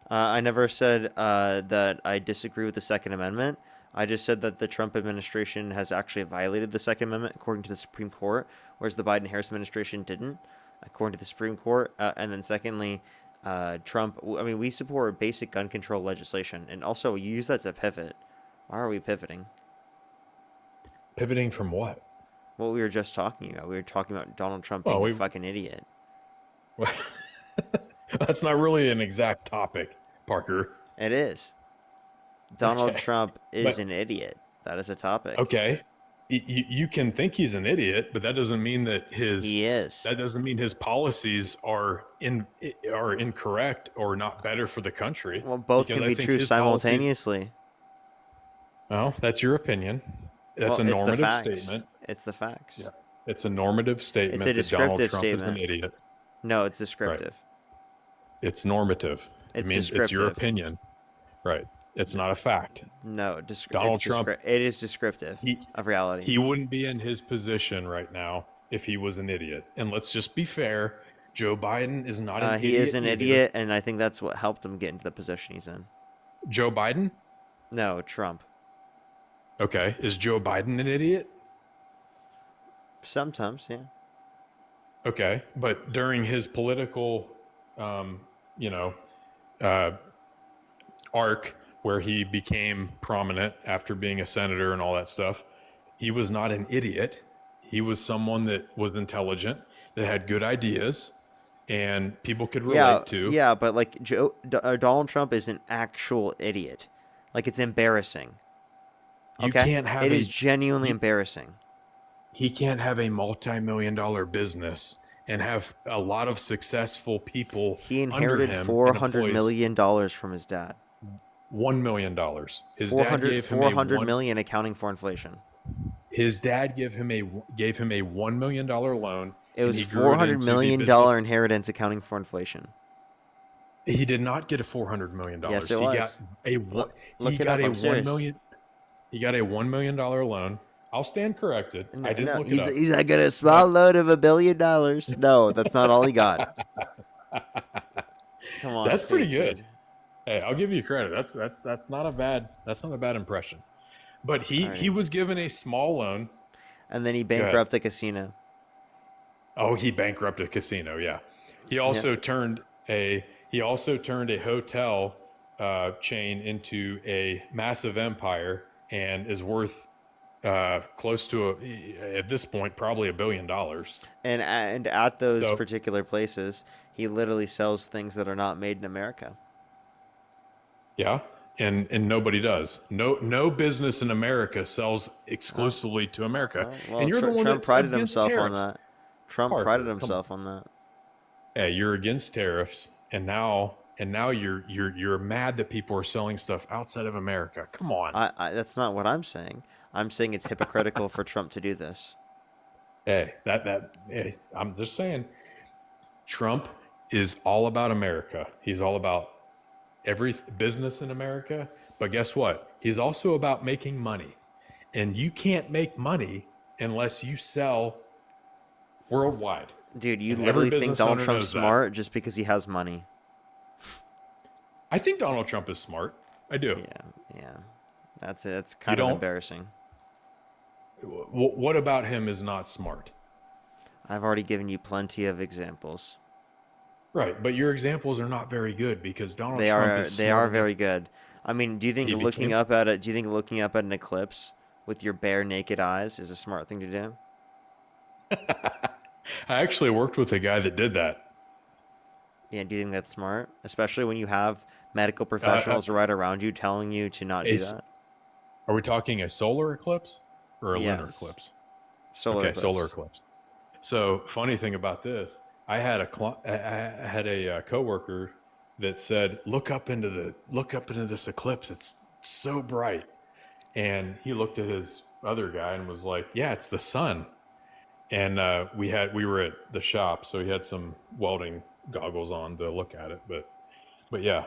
I never said that I disagree with the Second Amendment. I just said that the Trump administration has actually violated the Second Amendment according to the Supreme Court, whereas the Biden-Harris administration didn't, according to the Supreme Court. And then secondly, Trump, I mean, we support basic gun control legislation, and also you use that to pivot. Why are we pivoting?
Pivoting from what?
What we were just talking about. We were talking about Donald Trump being a fucking idiot.
That's not really an exact topic, Parker.
It is. Donald
Okay.
Trump is an idiot. That is a topic.
Okay. You can think he's an idiot, but that doesn't mean that
he is.
That doesn't mean his policies are incorrect or not better for the country.
Well, both
because
can
I
be
think
true
his policies-
simultaneously.
Well, that's your opinion. That's
Well,
a
it's the
normative
facts.
statement.
It's the facts.
Yeah. It's a normative statement
It's a
that Donald
descriptive
Trump is an
statement.
idiot.
No, it's descriptive.
It's normative.
It's
it means it's your
descriptive.
opinion. Right. It's not a fact.
No,
Donald Trump.
It is descriptive of reality.
He wouldn't be in his position right now if he was an idiot. And let's just be fair. Joe Biden is not an idiot.
He is an
either.
idiot, and I think that's what helped him get into the position he's in.
Joe Biden?
No, Trump.
Okay. Is Joe Biden an idiot?
Sometimes, yeah.
Okay. But during his political, arc where he became prominent after being a senator and all that stuff, he was not an idiot. He was someone that was intelligent, that had good ideas, and people could relate to.
Yeah, but like Donald Trump is an actual idiot. Like, it's embarrassing.
You
Okay,
can't have
it
a
is genuinely embarrassing.
he can't have a multi-million-dollar business and have a lot of successful people
He
under
inherited
him
four
and
hundred
employees.
million dollars from his dad.
$1 million. His
400,
dad gave him
400 million accounting for inflation.
His dad gave him a $1 million loan,
It
and
was
he grew it
$400
into the
million
business.
inheritance accounting for inflation.
He did not get a $400 million.
Yes, it
he
was.
got a
Look
he
it
got
up,
a
I'm serious.
He got a $1 million loan. I'll stand corrected. I didn't look it up.
He's like, got a small loan of $1 billion. No, that's not all he got. Come on,
That's pretty
please,
good.
dude.
Hey, I'll give you credit. That's not a bad impression. But he
All
he
right.
was given a small loan.
And then he
ahead.
bankrupted a casino.
Oh, he bankrupted a casino. Yeah. He also turned a hotel chain into a massive empire and is worth close to at this point probably $1 billion.
And at those
So-
particular places, he literally sells things that are not made in America.
Yeah. And nobody does. No business in America sells exclusively to America.
Well,
and you're the one
Trump
that's
prided
against
himself
tariffs.
on that. Trump
Parker,
prided
come
himself on that.
Hey, you're against tariffs, and now you're mad that people are selling stuff outside of America. Come on.
That's not what I'm saying. I'm saying it's hypocritical for Trump to do this.
Hey, hey, I'm just saying, Trump is all about America. He's all about every business in America. But guess what? He's also about making money. And you can't make money unless you sell worldwide.
Dude, you
And
literally
every
think
business
Donald
owner
Trump's
knows that.
smart just because he has money.
I think Donald Trump is smart. I do.
Yeah. That's it. It's kind of
don't?
embarrassing.
What about him is not smart?
I've already given you plenty of examples.
Right, but your examples are not very good because Donald
They
Trump
are
is
they
smart
are
enough-
very good. I mean, do you think
He
looking
became-
up at it? Do you think looking up at an eclipse with your bare naked eyes is a smart thing to do?
I actually worked with a guy that did that.
Yeah, do you think that's smart? Especially when you have medical professionals right around you telling you to not do that.
Are we talking a solar eclipse or a lunar
Yes.
eclipse?
Solar
okay,
eclipse.
solar eclipse. So, funny thing about this, I had a coworker that said, "Look up into this eclipse. It's so bright." And he looked at his other guy and was like, "Yeah, it's the sun." And we were at the shop, so he had some welding goggles on to look at it. But yeah,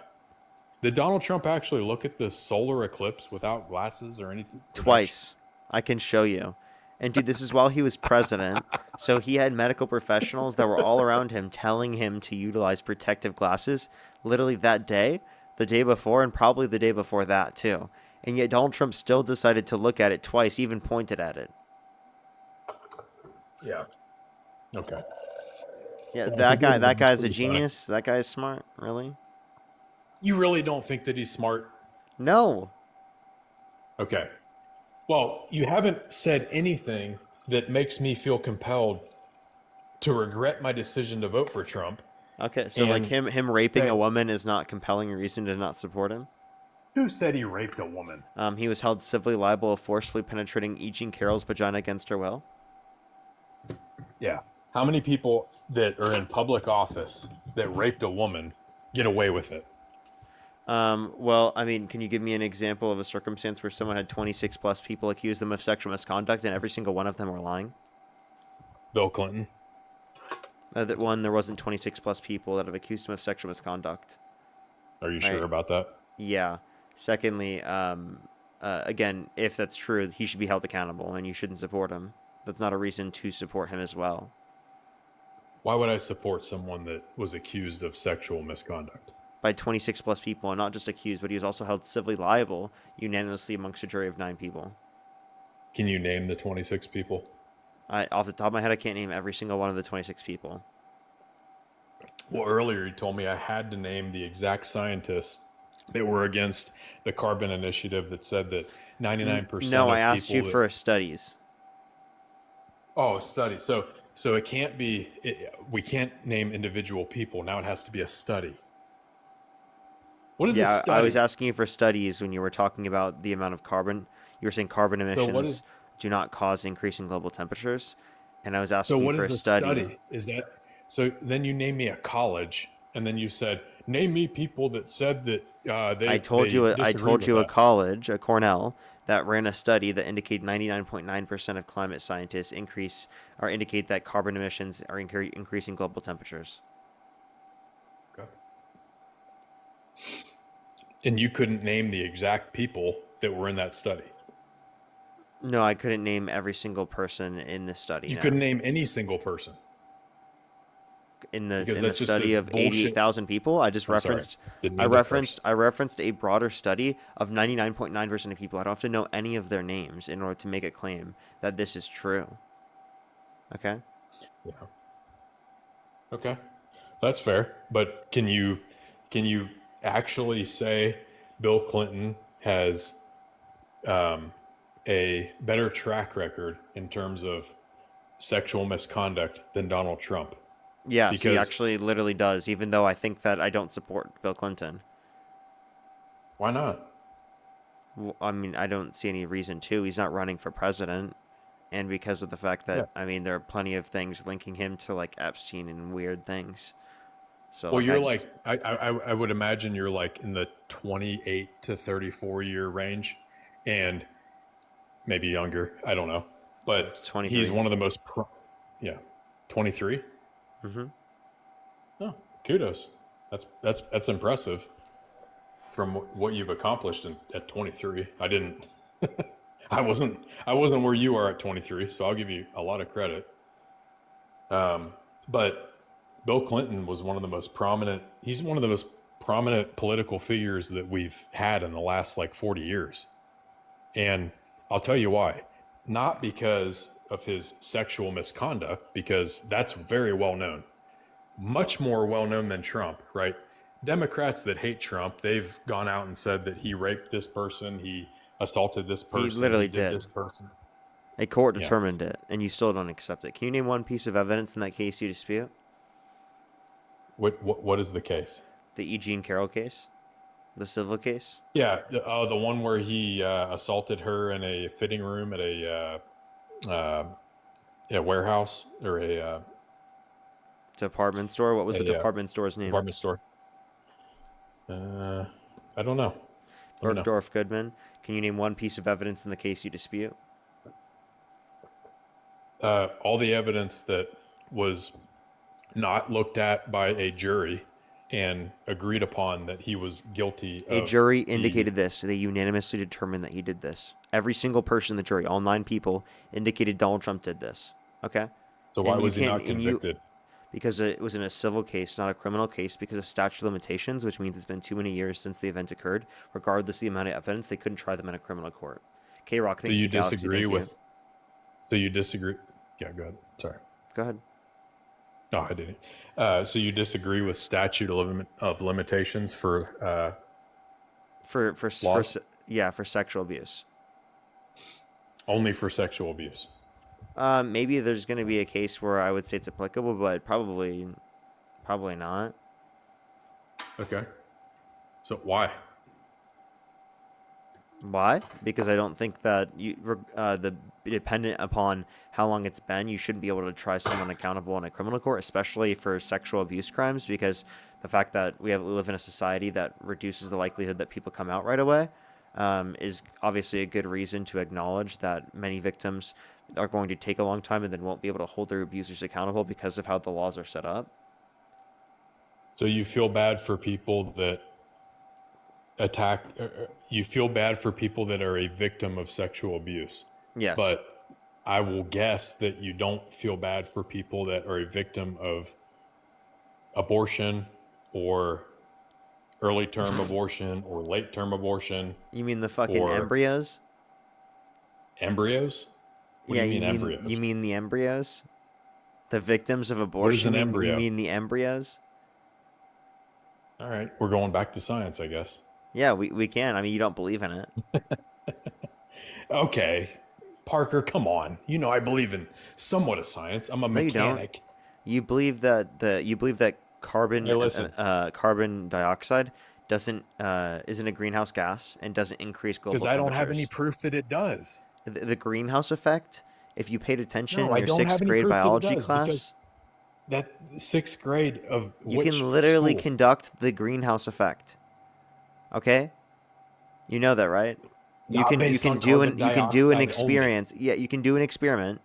did Donald Trump actually look at the solar eclipse without glasses or anything?
Twice. I can show you. And dude, this is while he was president. So he had medical professionals that were all around him telling him to utilize protective glasses literally that day, the day before, and probably the day before that too. And yet Donald Trump still decided to look at it twice, even pointed at it.
Yeah. Okay.
Yeah,
Well,
that
if we go to
that
the
guy's a
pretty fine.
genius. That guy's smart, really?
You really don't think that he's smart?
No.
Okay. Well, you haven't said anything that makes me feel compelled to regret my decision to vote for Trump.
Okay, so like
And
him raping
that-
a woman is not compelling reason to not support him.
Who said he raped a woman?
He was held civilly liable of forcefully penetrating E. Jean Carroll's vagina against her will.
Yeah. How many people that are in public office that raped a woman get away with it?
Well, I mean, can you give me an example of a circumstance where someone had 26 plus people accuse them of sexual misconduct and every single one of them were lying?
Bill Clinton.
That one, there wasn't 26 plus people that have accused him of sexual misconduct.
Are you sure
Right.
about that?
Yeah. Secondly, again, if that's true, he should be held accountable and you shouldn't support him. That's not a reason to support him as well.
Why would I support someone that was accused of sexual misconduct?
By 26 plus people, and not just accused, but he was also held civilly liable unanimously amongst a jury of 9 people.
Can you name the 26 people?
Off the top of my head, I can't name every single one of the 26 people.
Well, earlier you told me I had to name the exact scientists that were against the carbon initiative that said that 99%
No,
of
I asked you
people
for studies.
Oh, study. So it can't be, we can't name individual people. Now it has to be a study. What is a
Yeah, I
study?
was asking you for studies when you were talking about the amount of carbon. You were saying carbon
So what
emissions
is
do not cause increasing global temperatures, and I was
so
asking you
what
for a
is a
study.
study? Is that so? Then you name me a college, and then you said name me people that said that they
I
disagree
told
with
you a
that.
college, a Cornell, that ran a study that indicated 99.9% of climate scientists indicate that carbon emissions are increasing global temperatures.
Okay. And you couldn't name the exact people that were in that study.
No, I couldn't name every single person in the study.
You
No.
couldn't name any single person
In
because
the
that's just
study
a
of
bullshit.
88,000 people, I just
I'm sorry.
referenced
Didn't
I
mean to curse.
referenced a broader study of 99.9% of people. I don't have to know any of their names in order to make a claim that this is true. Okay?
Yeah. Okay. That's fair. But can you actually say Bill Clinton has a better track record in terms of sexual misconduct than Donald Trump?
Yes, he
Because
actually literally does, even though I think that I don't support Bill Clinton.
why not?
I mean, I don't see any reason to. He's not running for president. And because of the fact
Yeah.
that, I mean, there are plenty of things linking him to, like, Epstein and weird things. So,
Well,
like,
you're like I would imagine you're like in the 28 to 34 year range, and maybe younger. I don't know, but
23.
he's one of the most 23.
Mm-hmm.
Oh, kudos. That's impressive from what you've accomplished at 23. I didn't. I wasn't where you are at 23, so I'll give you a lot of credit. But Bill Clinton was one of the most prominent. He's one of the most prominent political figures that we've had in the last like 40 years. And I'll tell you why. Not because of his sexual misconduct, because that's very well known. Much more well known than Trump, right? Democrats that hate Trump, they've gone out and said that he raped this person, he assaulted this person,
He literally
did
did.
this person.
A court
Yeah.
determined it, and you still don't accept it. Can you name one piece of evidence in that case you dispute?
What is the case?
The E. Jean Carroll case? The civil case?
Yeah, the one where he assaulted her in a fitting room at a warehouse or a
Department store? What was the department store's name?
department store. I don't know. Let me know.
Bergdorf Goodman. Can you name one piece of evidence in the case you dispute?
All the evidence that was not looked at by a jury and agreed upon that he was guilty
A
of
jury
the-
indicated this. They unanimously determined that he did this. Every single person in the jury, all 9 people, indicated Donald Trump did this. Okay?
So why
And you
was he
can't-
not
and you-
convicted?
Because it was in a civil case, not a criminal case, because of statute of limitations, which means it's been too many years since the event occurred. Regardless of the amount of evidence, they couldn't try them in a criminal court. K-Rock,
So
thank
you
you, Galaxy,
disagree
thank
with?
you.
So you disagree? Yeah, go ahead. Sorry.
Go ahead.
No, I didn't. So you disagree with statute of limitations for laws?
For sexual abuse.
Only for sexual abuse.
Maybe there's going to be a case where I would say it's applicable, but probably not.
Okay. So why?
Why? Because I don't think that dependent upon how long it's been, you shouldn't be able to try someone accountable in a criminal court, especially for sexual abuse crimes, because the fact that we live in a society that reduces the likelihood that people come out right away is obviously a good reason to acknowledge that many victims are going to take a long time and then won't be able to hold their abusers accountable because of how the laws are set up.
So you feel bad for people that you feel bad for people that are a victim of sexual abuse.
Yes.
But I will guess that you don't feel bad for people that are a victim of abortion or early term abortion or late term abortion.
You mean the fucking embryos?
Embryos? What do you mean embryos?
You mean the embryos? The victims of abortion?
What is an embryo?
You mean the embryos?
All right. We're going back to science, I guess.
Yeah, we can. I mean, you don't believe in it.
Okay. Parker, come on. You know I believe in somewhat of science. I'm a
No, you don't.
mechanic.
You believe that carbon
Hey, listen.
carbon dioxide isn't a greenhouse gas and doesn't increase global
Because I don't have any
temperatures.
proof that it does.
The greenhouse effect, if you paid attention
No,
in
I
your
don't have
sixth
any
grade
proof that it
biology
does
class,
because that sixth grade of
you
which
can literally
school?
conduct the greenhouse effect. Okay? You know that, right? You
Not
can
based on
do
carbon
an
dioxide
experience. Yeah, you can do an experiment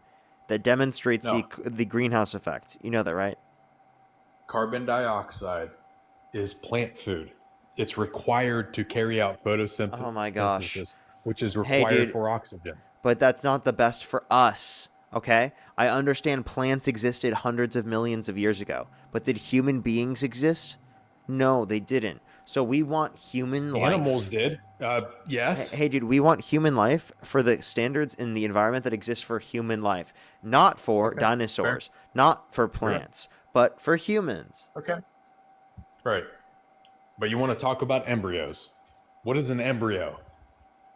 that demonstrates
No.
the greenhouse effect. You know that, right?
Carbon dioxide is plant food. It's required to carry out photosynthesis,
Oh my gosh.
which is
Hey,
required
dude.
for oxygen.
But that's not the best for us, okay? I understand plants existed hundreds of millions of years ago, but did human beings exist? No, they didn't. So we want human life.
Animals did. Yes.
Hey, dude, we want human life for the standards in the environment that exists for human life, not for
Okay,
dinosaurs, not for plants, but for humans.
Okay. Right. But you want to talk about embryos. What is an embryo?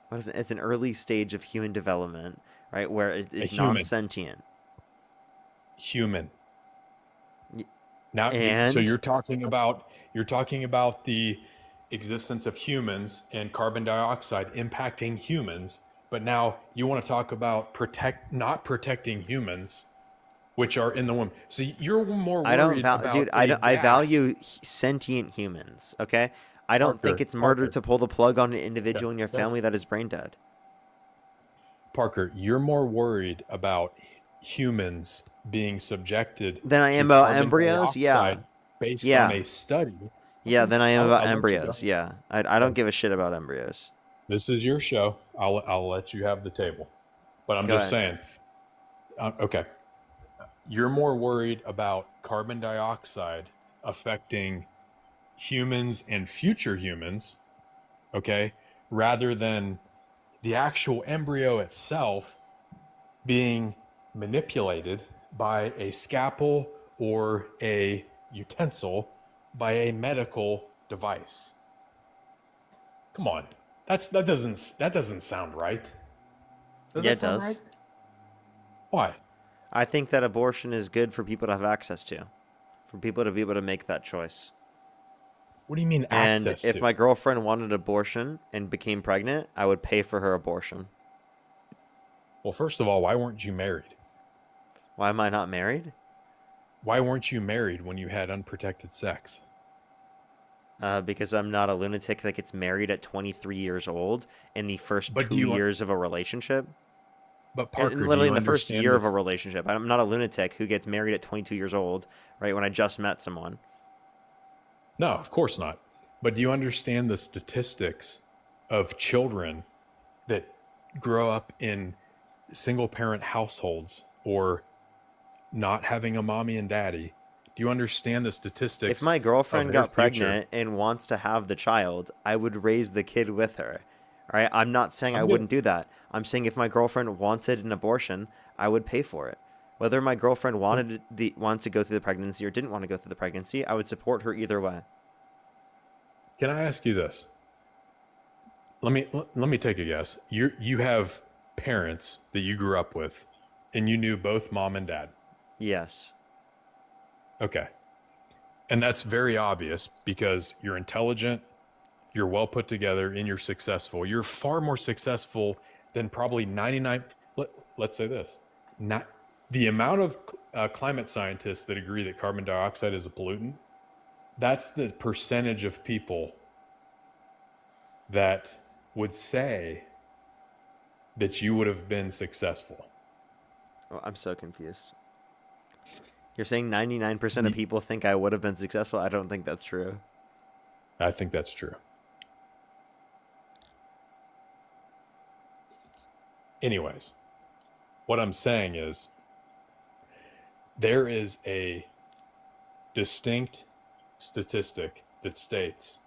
What is it? It's an early stage of human development, right, where it is
human.
non-sentient.
Human. Now,
And
so you're talking about the existence of humans and carbon dioxide impacting humans, but now you want to talk about not protecting humans, which are in the womb. So you're more worried about
dude, I value sentient humans, okay? I don't think it's murder to pull the plug on an individual in your family that is brain dead.
Parker, you're more worried about humans being subjected
than I
to
am about
carbon
embryos. Yeah,
dioxide based on a study.
Yeah, than I am about
I'll let you
embryos.
go.
Yeah, I don't give a shit about embryos.
This is your show. I'll let you have the table, but I'm
Go
just
ahead.
saying. Okay, you're more worried about carbon dioxide affecting humans and future humans, okay, rather than the actual embryo itself being manipulated by a scalpel or a utensil by a medical device. Come on, that doesn't sound right.
Yeah,
that
it
sound
does.
right? Why?
I think that abortion is good for people to have access to, for people to be able to make that choice.
What do you mean
And
access
if
to?
my girlfriend wanted abortion and became pregnant, I would pay for her abortion.
Well, first of all, why weren't you married?
Why am I not married?
Why weren't you married when you had unprotected sex?
Because I'm not a lunatic that gets married at 23 years old in the first
But
2 years of a relationship.
But Parker, do
Literally
you
in the first
understand
year of a
this?
relationship. I'm not a lunatic who gets married at 22 years old, right, when I just met someone.
No, of course not. But do you understand the statistics of children that grow up in single parent households or not having a mommy and daddy? Do you understand the statistics?
If my girlfriend
of their
got
future?
pregnant and wants to have the child, I would raise the kid with her. All right? I'm not saying I
I'm
wouldn't do that. I'm saying if my girlfriend wanted an abortion, I would pay for it. Whether my girlfriend wanted to go through the pregnancy or didn't want to go through the pregnancy, I would support her either way.
Can I ask you this? Let me take a guess. You have parents that you grew up with, and you knew both mom and dad.
Yes.
Okay. And that's very obvious because you're intelligent, you're well put together, and you're successful. You're far more successful than probably 99. Let's say this. Not the amount of climate scientists that agree that carbon dioxide is a pollutant. That's the percentage of people that would say that you would have been successful.
Oh, I'm so confused. You're saying 99% of people think I would have been successful? I don't think that's true.
I think that's true. Anyways, what I'm saying is there is a distinct statistic that states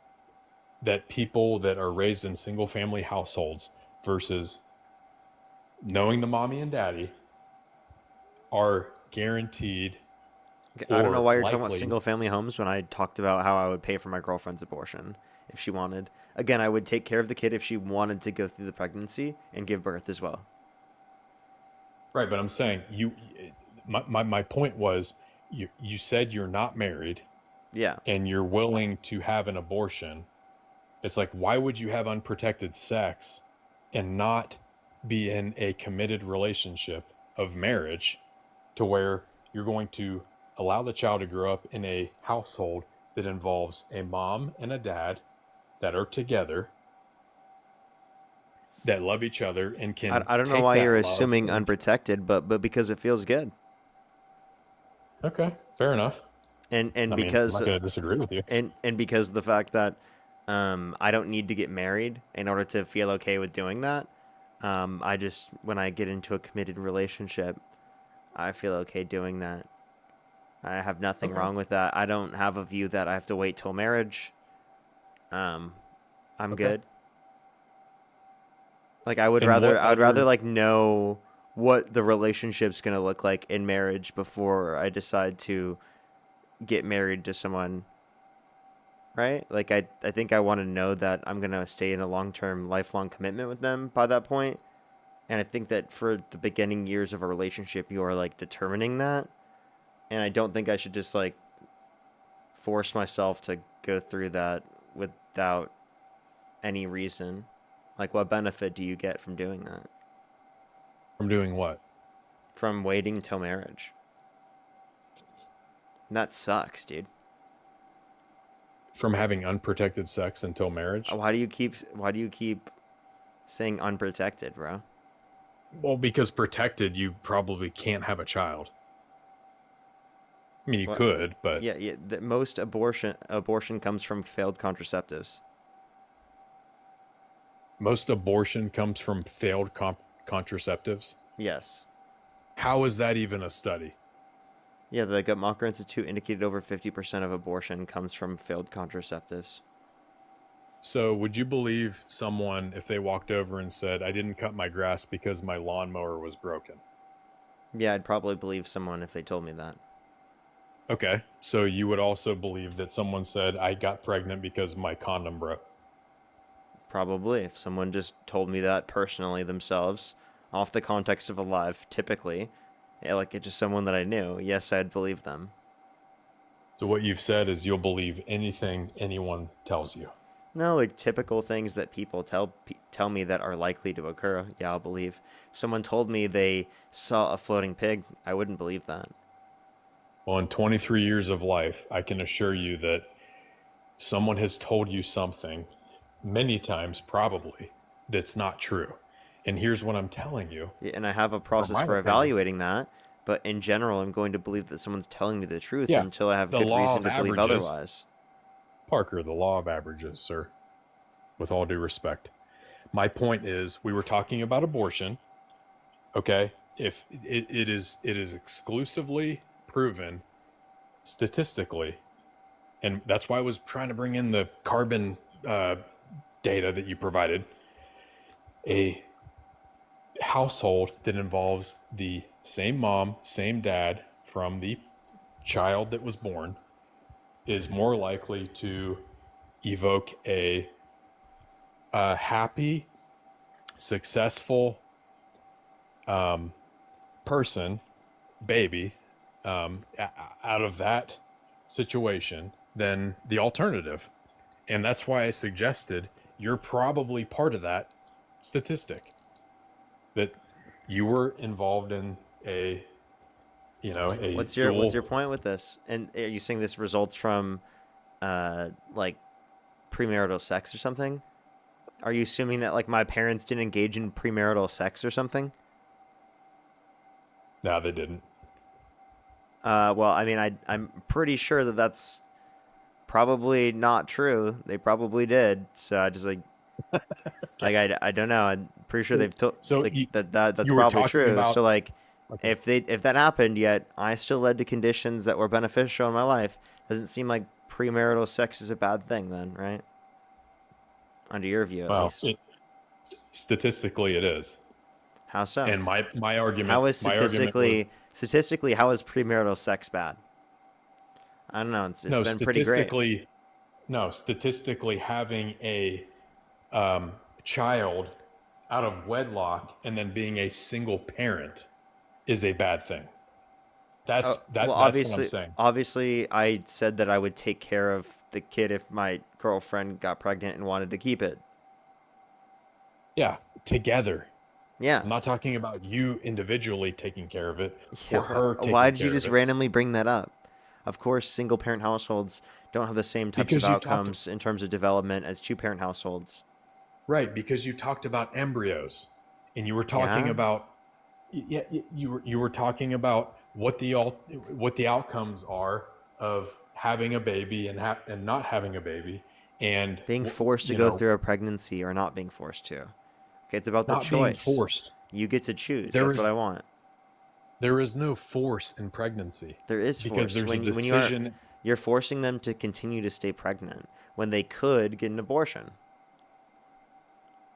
that people that are raised in single family households versus knowing the mommy and daddy are guaranteed.
I don't know why you're talking about
likely-
single family homes when I talked about how I would pay for my girlfriend's abortion if she wanted. Again, I would take care of the kid if she wanted to go through the pregnancy and give birth as well.
Right, but I'm saying my point was you said you're not married.
Yeah.
And you're willing to have an abortion It's like, why would you have unprotected sex and not be in a committed relationship of marriage to where you're going to allow the child to grow up in a household that involves a mom and a dad that are together, that love each other and can
I don't know
take
why
that
you're
love
assuming
and-
unprotected, but because it feels good.
Okay, fair enough.
And
I mean,
because
I'm not going to disagree with you.
and because the fact that I don't need to get married in order to feel okay with doing that. I just, when I get into a committed relationship, I feel okay doing that. I have nothing
Okay.
wrong with that. I don't have a view that I have to wait till marriage. I'm
Okay.
good. Like I would
And what
rather
other-
like know what the relationship's gonna look like in marriage before I decide to get married to someone. Right? Like I think I want to know that I'm gonna stay in a long-term, lifelong commitment with them by that point. And I think that for the beginning years of a relationship, you are like determining that. And I don't think I should just like force myself to go through that without any reason. Like, what benefit do you get from doing that?
From doing what?
From waiting till marriage. And that sucks, dude.
From having unprotected sex until marriage?
Why do you keep saying unprotected, bro?
Well, because protected, you probably can't have a child. I mean, you
What?
could, but
Yeah. Most abortion comes from failed contraceptives.
most abortion comes from failed contraceptives.
Yes.
How is that even a study?
Yeah, the Guttmacher Institute indicated over 50% of abortion comes from failed contraceptives.
So would you believe someone if they walked over and said, I didn't cut my grass because my lawnmower was broken?
Yeah, I'd probably believe someone if they told me that.
Okay. So you would also believe that someone said, I got pregnant because my condom broke?
Probably. If someone just told me that personally themselves, off the context of a live, typically, like it's just someone that I knew, yes, I'd believe them.
So what you've said is you'll believe anything anyone tells you.
No, like typical things that people tell me that are likely to occur. Yeah, I'll believe. If someone told me they saw a floating pig, I wouldn't believe that.
Well, in 23 years of life, I can assure you that someone has told you something many times, probably, that's not true. And here's what I'm telling you.
Yeah, and I have a process
my
for
opinion.
evaluating that, but in general, I'm going to believe that someone's telling me the truth
Yeah,
until I have
the
good
law
reason
of
to believe
averages.
otherwise.
Parker, the law of averages, sir. With all due respect. My point is, we were talking about abortion. Okay? If it is exclusively proven statistically, and that's why I was trying to bring in the carbon data that you provided, a household that involves the same mom, same dad from the child that was born is more likely to evoke a happy, successful person, baby, out of that situation than the alternative. And that's why I suggested you're probably part of that statistic, that you were involved in a,
What's your point with this? And are you saying this results from like premarital sex or something? Are you assuming that like my parents didn't engage in premarital sex or something?
No, they didn't.
Well, I mean, I'm pretty sure that that's probably not true. They probably did. So I just like I don't know. I'm pretty sure they've told
So
like, that's
you were
probably
talking
true.
about-
So like
Okay.
if that happened, yet I still led to conditions that were beneficial in my life, doesn't seem like premarital sex is a bad thing then, right? Under your view, at
Well,
least.
statistically it is.
How so?
And my argument.
How is
my argument was-
statistically how is premarital sex bad? I don't know. It's been pretty great.
Statistically, having a child out of wedlock and then being a single parent is a bad thing. That's
Well,
that's what I'm
obviously,
saying.
I said that I would take care of the kid if my girlfriend got pregnant and wanted to keep it.
Yeah, together.
Yeah.
I'm not talking about you individually taking care of it
Yeah.
or her
Why
taking
did you
care of
just
it.
randomly bring that up? Of course, single parent households don't have the same types
Because
of
you talked
outcomes in terms of development as two parent households.
Right, because you talked about embryos and you were talking
Yeah.
about you were talking about what the outcomes are of having a baby and not having a baby and
Being forced to go through a pregnancy or not being forced to. Okay, it's about the
not being
choice.
forced.
You get to choose.
There
That's what
is
I want.
there is no force in pregnancy.
There is
because
force.
there's a
When you are,
decision.
you're forcing them to continue to stay pregnant when they could get an abortion.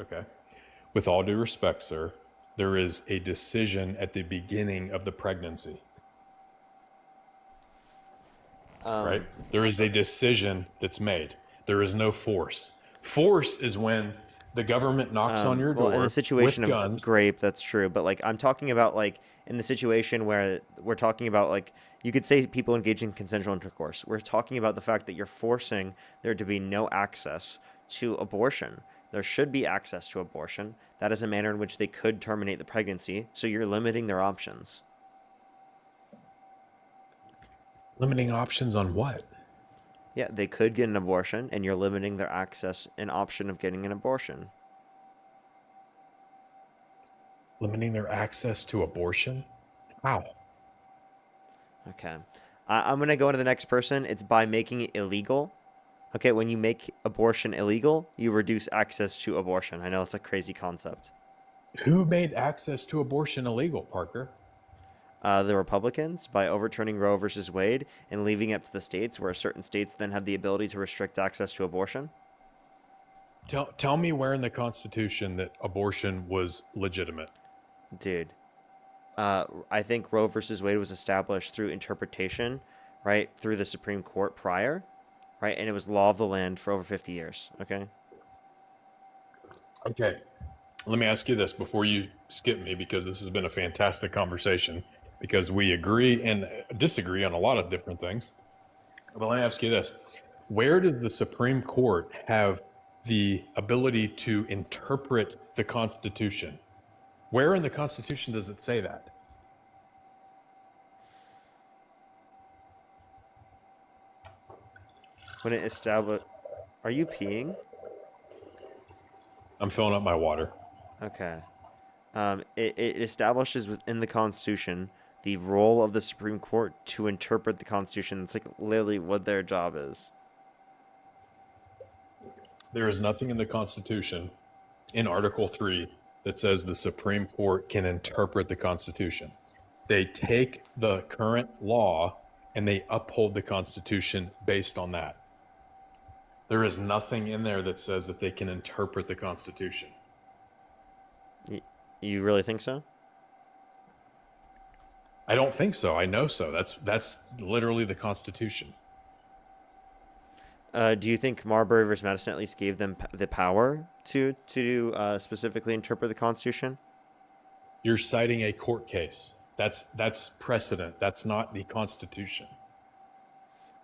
Okay. With all due respect, sir, there is a decision at the beginning of the pregnancy. Right? There is a decision that's made. There is no force. Force is when the government knocks on your door
Well, in the situation
with
of
guns.
grape, that's true. But like, I'm talking about like in the situation where we're talking about like you could say people engage in consensual intercourse. We're talking about the fact that you're forcing there to be no access to abortion. There should be access to abortion. That is a manner in which they could terminate the pregnancy. So you're limiting their options.
Limiting options on what?
Yeah, they could get an abortion, and you're limiting their access and option of getting an abortion.
Limiting their access to abortion? How?
Okay. I'm going to go into the next person. It's by making it illegal. Okay, when you make abortion illegal, you reduce access to abortion. I know it's a crazy concept.
Who made access to abortion illegal, Parker?
The Republicans, by overturning Roe versus Wade and leaving it up to the states, where certain states then have the ability to restrict access to abortion.
Tell me where in the Constitution that abortion was legitimate.
Dude, I think Roe versus Wade was established through interpretation, right, through the Supreme Court prior, right, and it was law of the land for over 50 years, okay?
Okay, let me ask you this before you skip me, because this has been a fantastic conversation, because we agree and disagree on a lot of different things. But let me ask you this. Where does the Supreme Court have the ability to interpret the Constitution? Where in the Constitution does it say that?
When it established... Are you peeing?
I'm filling up my water.
Okay. It establishes within the Constitution the role of the Supreme Court to interpret the Constitution. It's like literally what their job is.
There is nothing in the Constitution, in Article 3, that says the Supreme Court can interpret the Constitution. They take the current law and they uphold the Constitution based on that. There is nothing in there that says that they can interpret the Constitution.
You really think so?
I don't think so. I know so. That's literally the Constitution.
Do you think Marbury versus Madison at least gave them the power to specifically interpret the Constitution?
You're citing a court case. That's precedent. That's not the Constitution.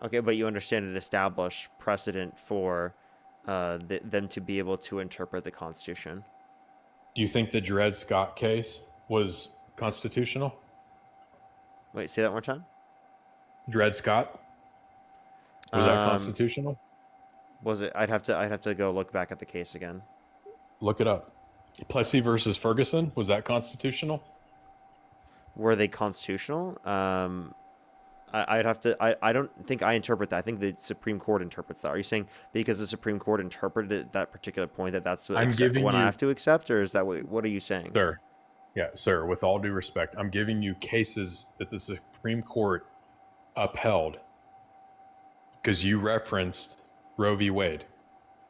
Okay, but you understand it established precedent for them to be able to interpret the Constitution.
Do you think the Dred Scott case was constitutional?
Wait, say that one more time.
Dred Scott? Was that constitutional?
Was it? I'd have to go look back at the case again.
Look it up. Plessy versus Ferguson, was that constitutional?
Were they constitutional? I'd have to. I don't think I interpret that. I think the Supreme Court interprets that. Are you saying because the Supreme Court interpreted it, that particular point that's what I have to accept, or is that what are you saying?
Sir, yeah, sir. With all due respect, I'm giving you cases that the Supreme Court upheld because you referenced Roe v. Wade.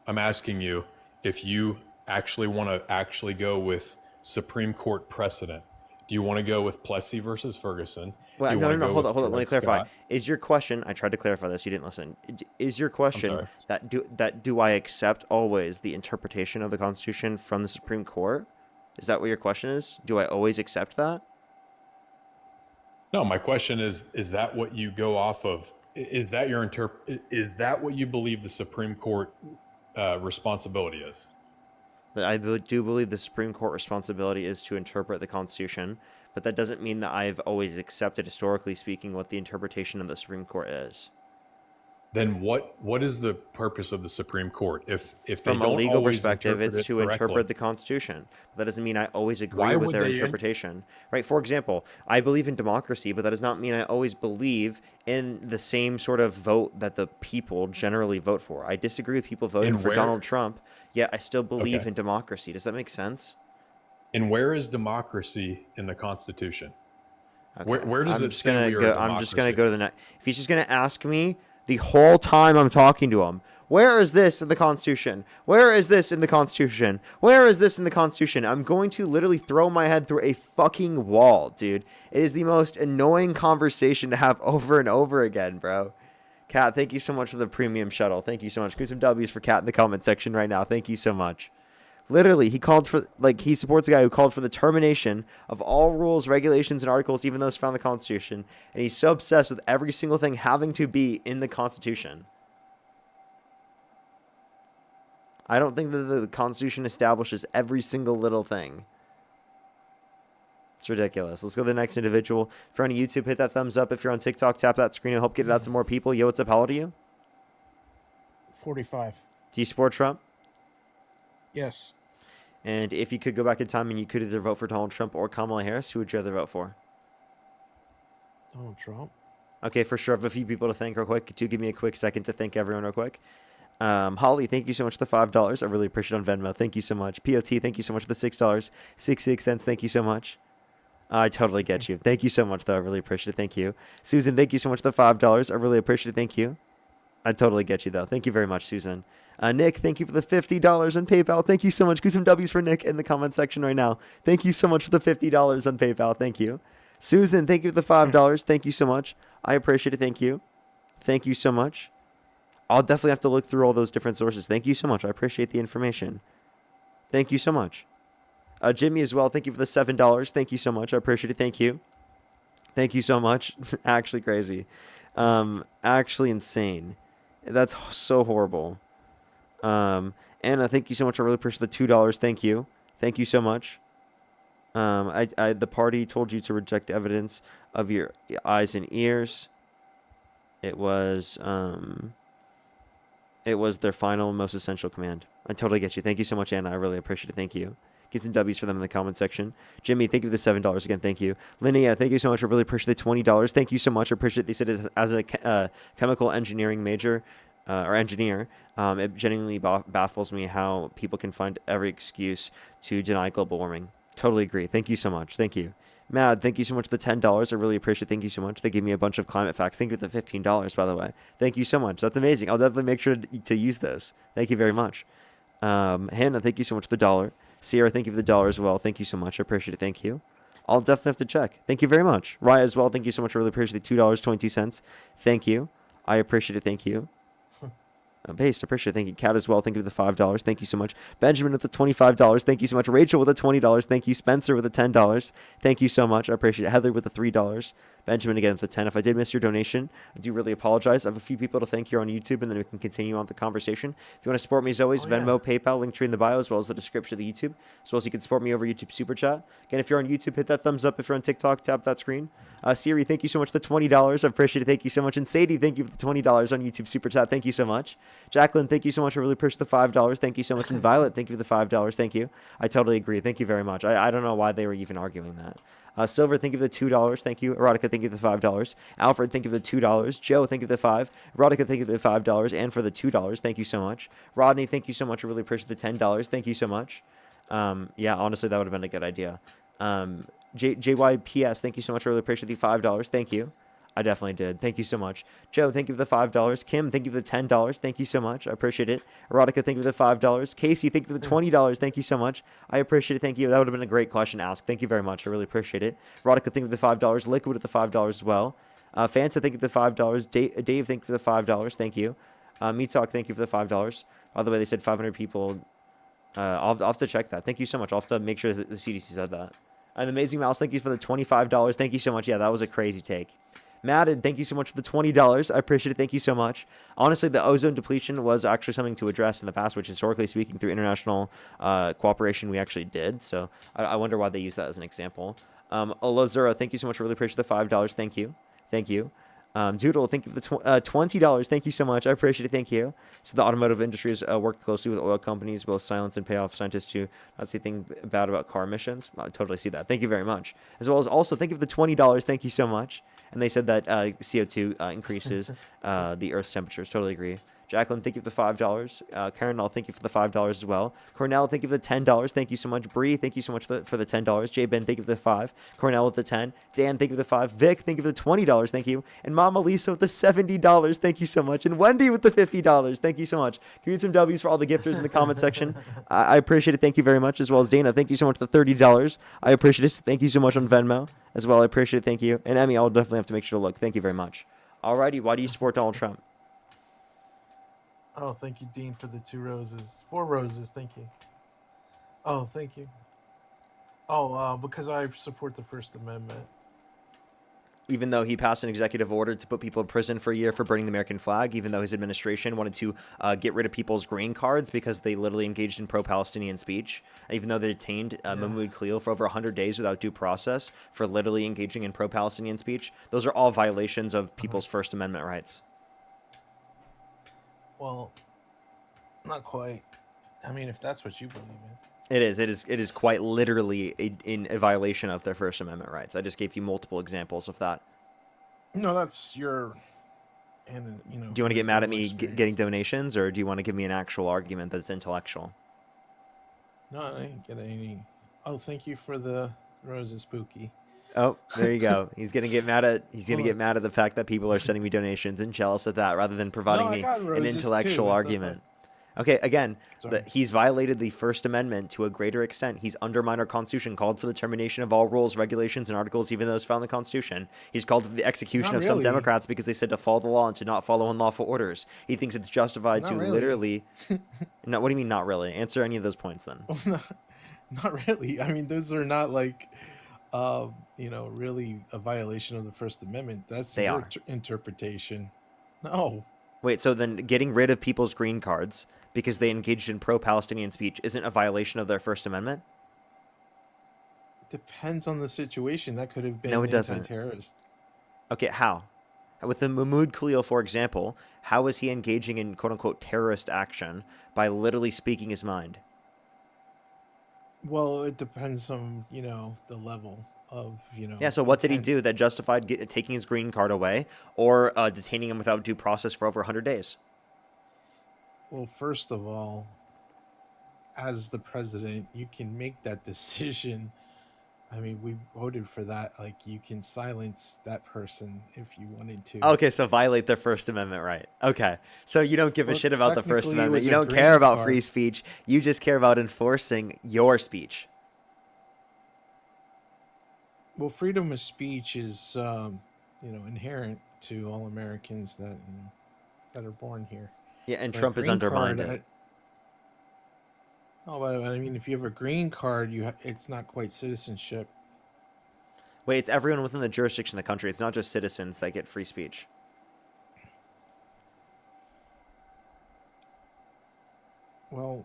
I'm asking you if you actually want to actually go with Supreme Court precedent. Do you want to go with Plessy versus Ferguson?
Well, no. Hold on. Let me clarify.
Scott?
Is your question? I tried to clarify this. You didn't listen. Is your question do I accept always the interpretation of the Constitution from the Supreme Court? Is that what your question is? Do I always accept that?
No, my question is that what you go off of? Is that your is that what you believe the Supreme Court responsibility is?
I do believe the Supreme Court responsibility is to interpret the Constitution, but that doesn't mean that I've always accepted, historically speaking, what the interpretation of the Supreme Court is.
Then what is the purpose of the Supreme Court? If they
From a
don't
legal
always
perspective,
interpret
it's
it
to
correctly,
interpret the Constitution. That doesn't mean I always agree
Why
with
would
their
they
interpretation. Right? For example, I believe in democracy, but that does not mean I always believe in the same sort of vote that the people generally vote for. I disagree with people voting
And
for
where-
Donald Trump, yet I still believe
Okay.
in democracy. Does that make sense?
And where is democracy in the Constitution? Where does
I'm
it
just
say
gonna
we are
go.
a
I'm just gonna
democracy?
go to the next. If he's just gonna ask me the whole time I'm talking to him, where is this in the Constitution? Where is this in the Constitution? Where is this in the Constitution? I'm going to literally throw my head through a fucking wall, dude. It is the most annoying conversation to have over and over again, bro. Kat, thank you so much for the premium shuttle. Thank you so much. Give some W's for Kat in the comment section right now. Thank you so much. Literally, he called for, he supports a guy who called for the termination of all rules, regulations, and articles, even those found in the Constitution. And he's so obsessed with every single thing having to be in the Constitution. I don't think that the Constitution establishes every single little thing. It's ridiculous. Let's go to the next individual. If you're on YouTube, hit that thumbs up. If you're on TikTok, tap that screen. It'll help get it out to more people. Yo, what's up? How old are you?
45.
Do you support Trump?
Yes.
And if you could go back in time and you could either vote for Donald Trump or Kamala Harris, who would you rather vote for?
Donald Trump.
Okay, for sure. I have a few people to thank real quick. Do give me a quick second to thank everyone real quick. Holly, thank you so much for the $5. I really appreciate it on Venmo. Thank you so much. POT, thank you so much for the $6. 66 cents. Thank you so much. I totally get you. Thank you so much, though. I really appreciate it. Thank you. Susan, thank you so much for the $5. I really appreciate it. Thank you. I totally get you, though. Thank you very much, Susan. Nick, thank you for the $50 on PayPal. Thank you so much. Give some W's for Nick in the comment section right now. Thank you so much for the $50 on PayPal. Thank you. Susan, thank you for the $5. Thank you so much. I appreciate it. Thank you. Thank you so much. I'll definitely have to look through all those different sources. Thank you so much. I appreciate the information. Thank you so much. Jimmy as well. Thank you for the $7. Thank you so much. I appreciate it. Thank you. Thank you so much. Actually crazy. Actually insane. That's so horrible. Anna, thank you so much. I really appreciate the $2. Thank you. Thank you so much. The party told you to reject evidence of your eyes and ears. It was their final, most essential command. I totally get you. Thank you so much, Anna. I really appreciate it. Thank you. Get some W's for them in the comment section. Jimmy, thank you for the $7 again. Thank you. Linnea, thank you so much. I really appreciate the $20. Thank you so much. I appreciate they said it as a chemical engineering major or engineer. It genuinely baffles me how people can find every excuse to deny global warming. Totally agree. Thank you so much. Thank you. Mad, thank you so much for the $10. I really appreciate it. Thank you so much. They gave me a bunch of climate facts. Thank you for the $15, by the way. Thank you so much. That's amazing. I'll definitely make sure to use those. Thank you very much. Hannah, thank you so much for the $1. Sierra, thank you for the $1 as well. Thank you so much. I appreciate it. Thank you. I'll definitely have to check. Thank you very much. Raya as well. Thank you so much. I really appreciate the $2.22. Thank you. I appreciate it. Thank you. Based, appreciate it. Thank you. Kat as well. Thank you for the $5. Thank you so much. Benjamin with the $25. Thank you so much. Rachel with the $20. Thank you. Spencer with the $10. Thank you so much. I appreciate it. Heather with the $3. Benjamin again with the 10. If I did miss your donation, I do really apologize. I have a few people to thank here on YouTube, and then we can continue on the conversation. If you want to support me as always, Venmo, PayPal, link tree in the bio, as well as the description of the YouTube, as well as you can support me over YouTube Super Chat. Again, if you're on YouTube, hit that thumbs up. If you're on TikTok, tap that screen. Siri, thank you so much for the $20. I appreciate it. Thank you so much. And Sadie, thank you for the $20 on YouTube Super Chat. Thank you so much. Jacqueline, thank you so much. I really appreciate the $5. Thank you so much. And Violet, thank you for the $5. Thank you. I totally agree. Thank you very much. I don't know why they were even arguing that. Silver, thank you for the $2. Thank you. Erotica, thank you for the $5. Alfred, thank you for the $2. Joe, thank you for the $5. Erotica, thank you for the $5 and for the $2. Thank you so much. Rodney, thank you so much. I really appreciate the $10. Thank you so much. Yeah, honestly, that would have been a good idea. JYPS, thank you so much. I really appreciate the $5. Thank you. I definitely did. Thank you so much. Joe, thank you for the $5. Kim, thank you for the $10. Thank you so much. I appreciate it. Erotica, thank you for the $5. Casey, thank you for the $20. Thank you so much. I appreciate it. Thank you. That would have been a great question to ask. Thank you very much. I really appreciate it. Erotica, thank you for the $5. Liquid at the $5 as well. Fanta, thank you for the $5. Dave, thank you for the $5. Thank you. Me Talk, thank you for the $5. By the way, they said 500 people. I'll have to check that. Thank you so much. I'll have to make sure that the CDC said that. And Amazing Mouse, thank you for the $25. Thank you so much. Yeah, that was a crazy take. Madden, thank you so much for the $20. I appreciate it. Thank you so much. Honestly, the ozone depletion was actually something to address in the past, which historically speaking, through international cooperation, we actually did. So I wonder why they use that as an example. Olazura, thank you so much. I really appreciate the $5. Thank you. Thank you. Doodle, thank you for the $20. Thank you so much. I appreciate it. Thank you. So the automotive industry has worked closely with oil companies, both silence and payoff scientists to not see anything bad about car emissions. I totally see that. Thank you very much. As well as also, thank you for the $20. Thank you so much. And they said that CO2 increases the Earth's temperatures. Totally agree. Jacqueline, thank you for the $5. Karen, I'll thank you for the $5 as well. Cornell, thank you for the $10. Thank you so much. Bree, thank you so much for the $10. J Ben, thank you for the 5. Cornell with the 10. Dan, thank you for the 5. Vic, thank you for the $20. Thank you. And Mama Lisa with the $70. Thank you so much. And Wendy with the $50. Thank you so much. Can we get some W's for all the gifters in the comment section? I appreciate it. Thank you very much. As well as Dana, thank you so much for the $30. I appreciate it. Thank you so much on Venmo as well. I appreciate it. Thank you. And Emmy, I'll definitely have to make sure to look. Thank you very much. Alrighty, why do you support Donald Trump?
Oh, thank you, Dean, for the 2 roses. 4 roses, thank you. Oh, thank you. Oh, because I support the First Amendment.
Even though he passed an executive order to put people in prison for a year for burning the American flag, even though his administration wanted to get rid of people's green cards because they literally engaged in pro-Palestinian speech, even though they detained Mahmoud Khalil for over 100 days without due process for literally engaging in pro-Palestinian speech, those are all violations of people's First Amendment rights.
Well, not quite. I mean, if that's what you believe in.
It is quite literally a violation of their First Amendment rights. I just gave you multiple examples of that.
No, that's your, and you know.
Do you want to get mad at me getting donations, or do you want to give me an actual argument that's intellectual?
No, I didn't get any. Oh, thank you for the roses, Spooky.
Oh, there you go. He's gonna get mad at the fact that people are sending me donations and jealous of that, rather than providing me an intellectual argument. Okay, again, he's violated the First Amendment to a greater extent. He's undermined our Constitution, called for the termination of all rules, regulations, and articles, even those found in the Constitution. He's called for the execution of some Democrats because they said to follow the law and to not follow unlawful orders. He thinks it's justified to literally... No, what do you mean, not really? Answer any of those points, then.
Not really. I mean, those are not like... really a violation of the First Amendment. That's your interpretation. No.
Wait, so then getting rid of people's green cards because they engaged in pro-Palestinian speech isn't a violation of their First Amendment?
Depends on the situation. That could have been
anti-terrorist. Okay, how? With the Mahmoud Khalil, for example, how is he engaging in quote-unquote terrorist action by literally speaking his mind?
Well, it depends on, the level of,
Yeah, so what did he do that justified taking his green card away or detaining him without due process for over 100 days?
Well, first of all, as the president, you can make that decision. I mean, we voted for that. Like, you can silence that person if you wanted to.
Okay, so violate their First Amendment right. Okay, so you don't give a shit about the First Amendment. You don't care about free speech. You just care about enforcing your speech.
Well, freedom of speech is, inherent to all Americans that are born here.
Yeah, and Trump has undermined it.
Oh, but I mean, if you have a green card, it's not quite citizenship.
Wait, it's everyone within the jurisdiction of the country. It's not just citizens that get free speech.
Well,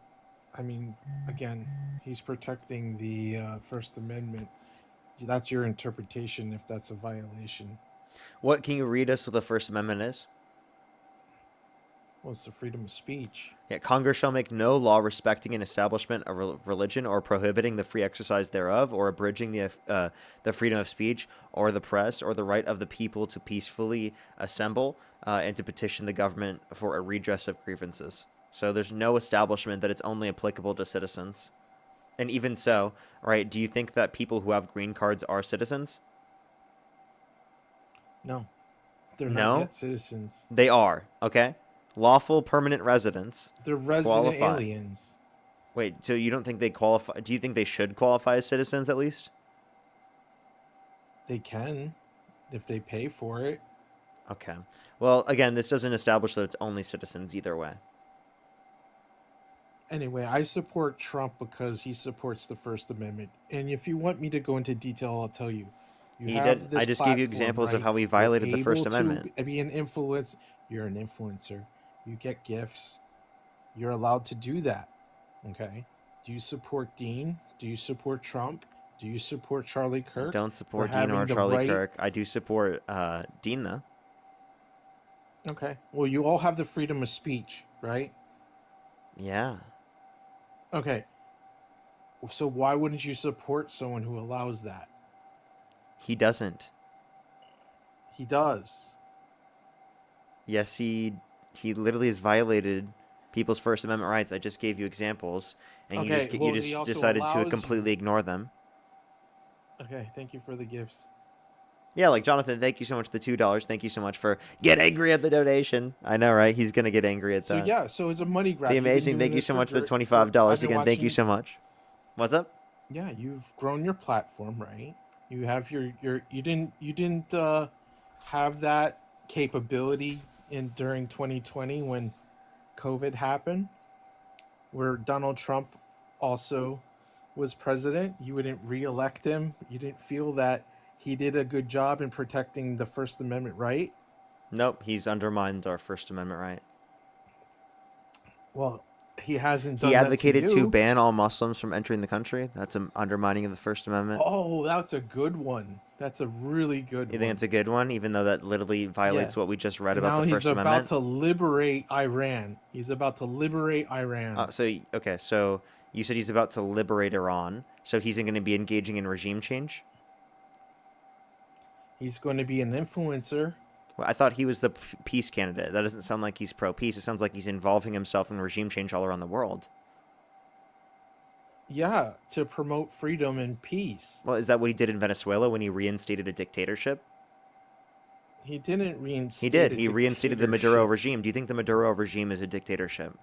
I mean, again, he's protecting the First Amendment. That's your interpretation if that's a violation.
What can you read us what the First Amendment is?
Well, it's the freedom of speech.
Yeah, Congress shall make no law respecting an establishment of religion or prohibiting the free exercise thereof or abridging the freedom of speech or the press or the right of the people to peacefully assemble and to petition the government for a redress of grievances. So there's no establishment that it's only applicable to citizens. And even so, right, do you think that people who have green cards are citizens?
No. They're not yet citizens.
They are, okay? Lawful permanent residents.
They're resident aliens.
Wait, so you don't think they qualify? Do you think they should qualify as citizens at least?
They can, if they pay for it.
Okay. Well, again, this doesn't establish that it's only citizens either way.
Anyway, I support Trump because he supports the First Amendment. And if you want me to go into detail, I'll tell you. You
He
have
did.
this
I just gave you
platform,
examples of
right?
how he
You're
violated the
able
First Amendment.
to be an influence. You're an influencer. You get gifts. You're allowed to do that. Okay. Do you support Dean? Do you support Trump? Do you support Charlie
I
Kirk?
don't
for
support Dean or
having the
Charlie
right?
Kirk. I do support Dean, though.
Okay. Well, you all have the freedom of speech, right?
Yeah.
Okay. So why wouldn't you support someone who allows that?
He doesn't.
He does.
Yes, he literally has violated people's First Amendment rights. I just gave you examples, and
Okay,
you
well,
just
he also
decided to
allows
completely
you-
ignore them.
Okay, thank you for the gifts.
Yeah, like Jonathan, thank you so much for the $2. Thank you so much for get angry at the donation. I know, right? He's gonna get angry at
So
that.
yeah, so it's a money grab.
The
You've been
amazing,
doing
thank you
this
so much for the
I've
$25
been
again. Thank you
watching-
so much. What's up?
Yeah, you've grown your platform, right? You have your you didn't have that capability during 2020 when COVID happened, where Donald Trump also was president. You wouldn't re-elect him. You didn't feel that he did a good job in protecting the First Amendment right.
Nope, he's undermined our First Amendment right.
Well, he hasn't done
He
that
advocated
to
to
you.
ban all Muslims from entering the country. That's an undermining of the First Amendment.
Oh, that's a good one. That's a really good
You
one.
think it's a good one, even though that literally violates
Yeah.
what we just read
And
about
now
the
he's
First
about
Amendment?
to liberate Iran. He's about to liberate Iran.
Okay, so you said he's about to liberate Iran, so he's going to be engaging in regime change?
He's going to be an influencer.
Well, I thought he was the peace candidate. That doesn't sound like he's pro-peace. It sounds like he's involving himself in regime change all around the world.
Yeah, to promote freedom and peace.
Well, is that what he did in Venezuela when he reinstated a dictatorship?
He didn't reinstate.
He did.
a
He reinstated the Maduro
dictatorship.
regime. Do you think the Maduro regime is a dictatorship?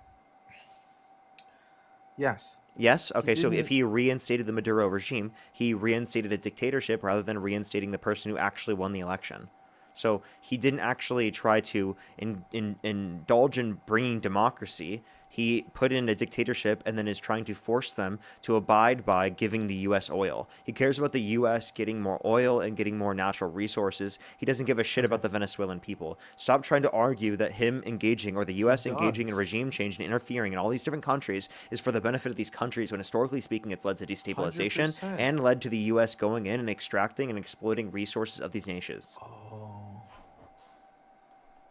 Yes.
Yes? Okay, so if
didn't-
he reinstated the Maduro regime, he reinstated a dictatorship rather than reinstating the person who actually won the election. So he didn't actually try to indulge in bringing democracy. He put in a dictatorship and then is trying to force them to abide by giving the U.S. oil. He cares about the U.S. getting more oil and getting more natural resources. He doesn't give a shit about the Venezuelan people. Stop trying to argue that him engaging or the U.S. engaging in
does.
regime change and interfering in all these different countries is for the benefit of these countries when historically speaking it's led to destabilization
100%.
and led to the U.S. going in and extracting and exploiting resources of these nations.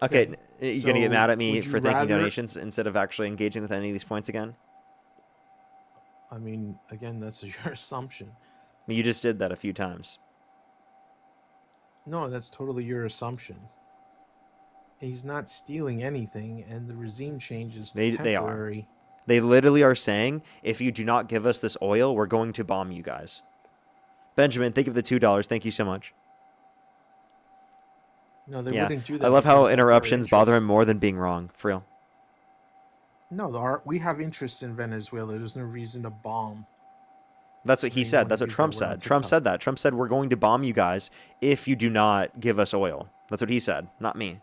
Okay, you gonna get
so
mad at me
would you
for thanking
rather-
donations instead of actually engaging with any of these points again?
I mean, again, that's your assumption.
You just did that a few times.
No, that's totally your assumption. He's not stealing anything, and the regime change is
They
temporary.
are. They literally are saying, if you do not give us this oil, we're going to bomb you guys. Benjamin, think of the $2. Thank you so much.
No, they
Yeah,
wouldn't do that.
I love how
because that's our
interruptions bother him
interest.
more than being wrong. For real.
No, we have interests in Venezuela. There's no reason to bomb.
That's what he
You
said.
wanna
That's what
use
Trump
that word on
said. Trump
TikTok.
said that. Trump said, we're going to bomb you guys if you do not give us oil. That's what he said, not me.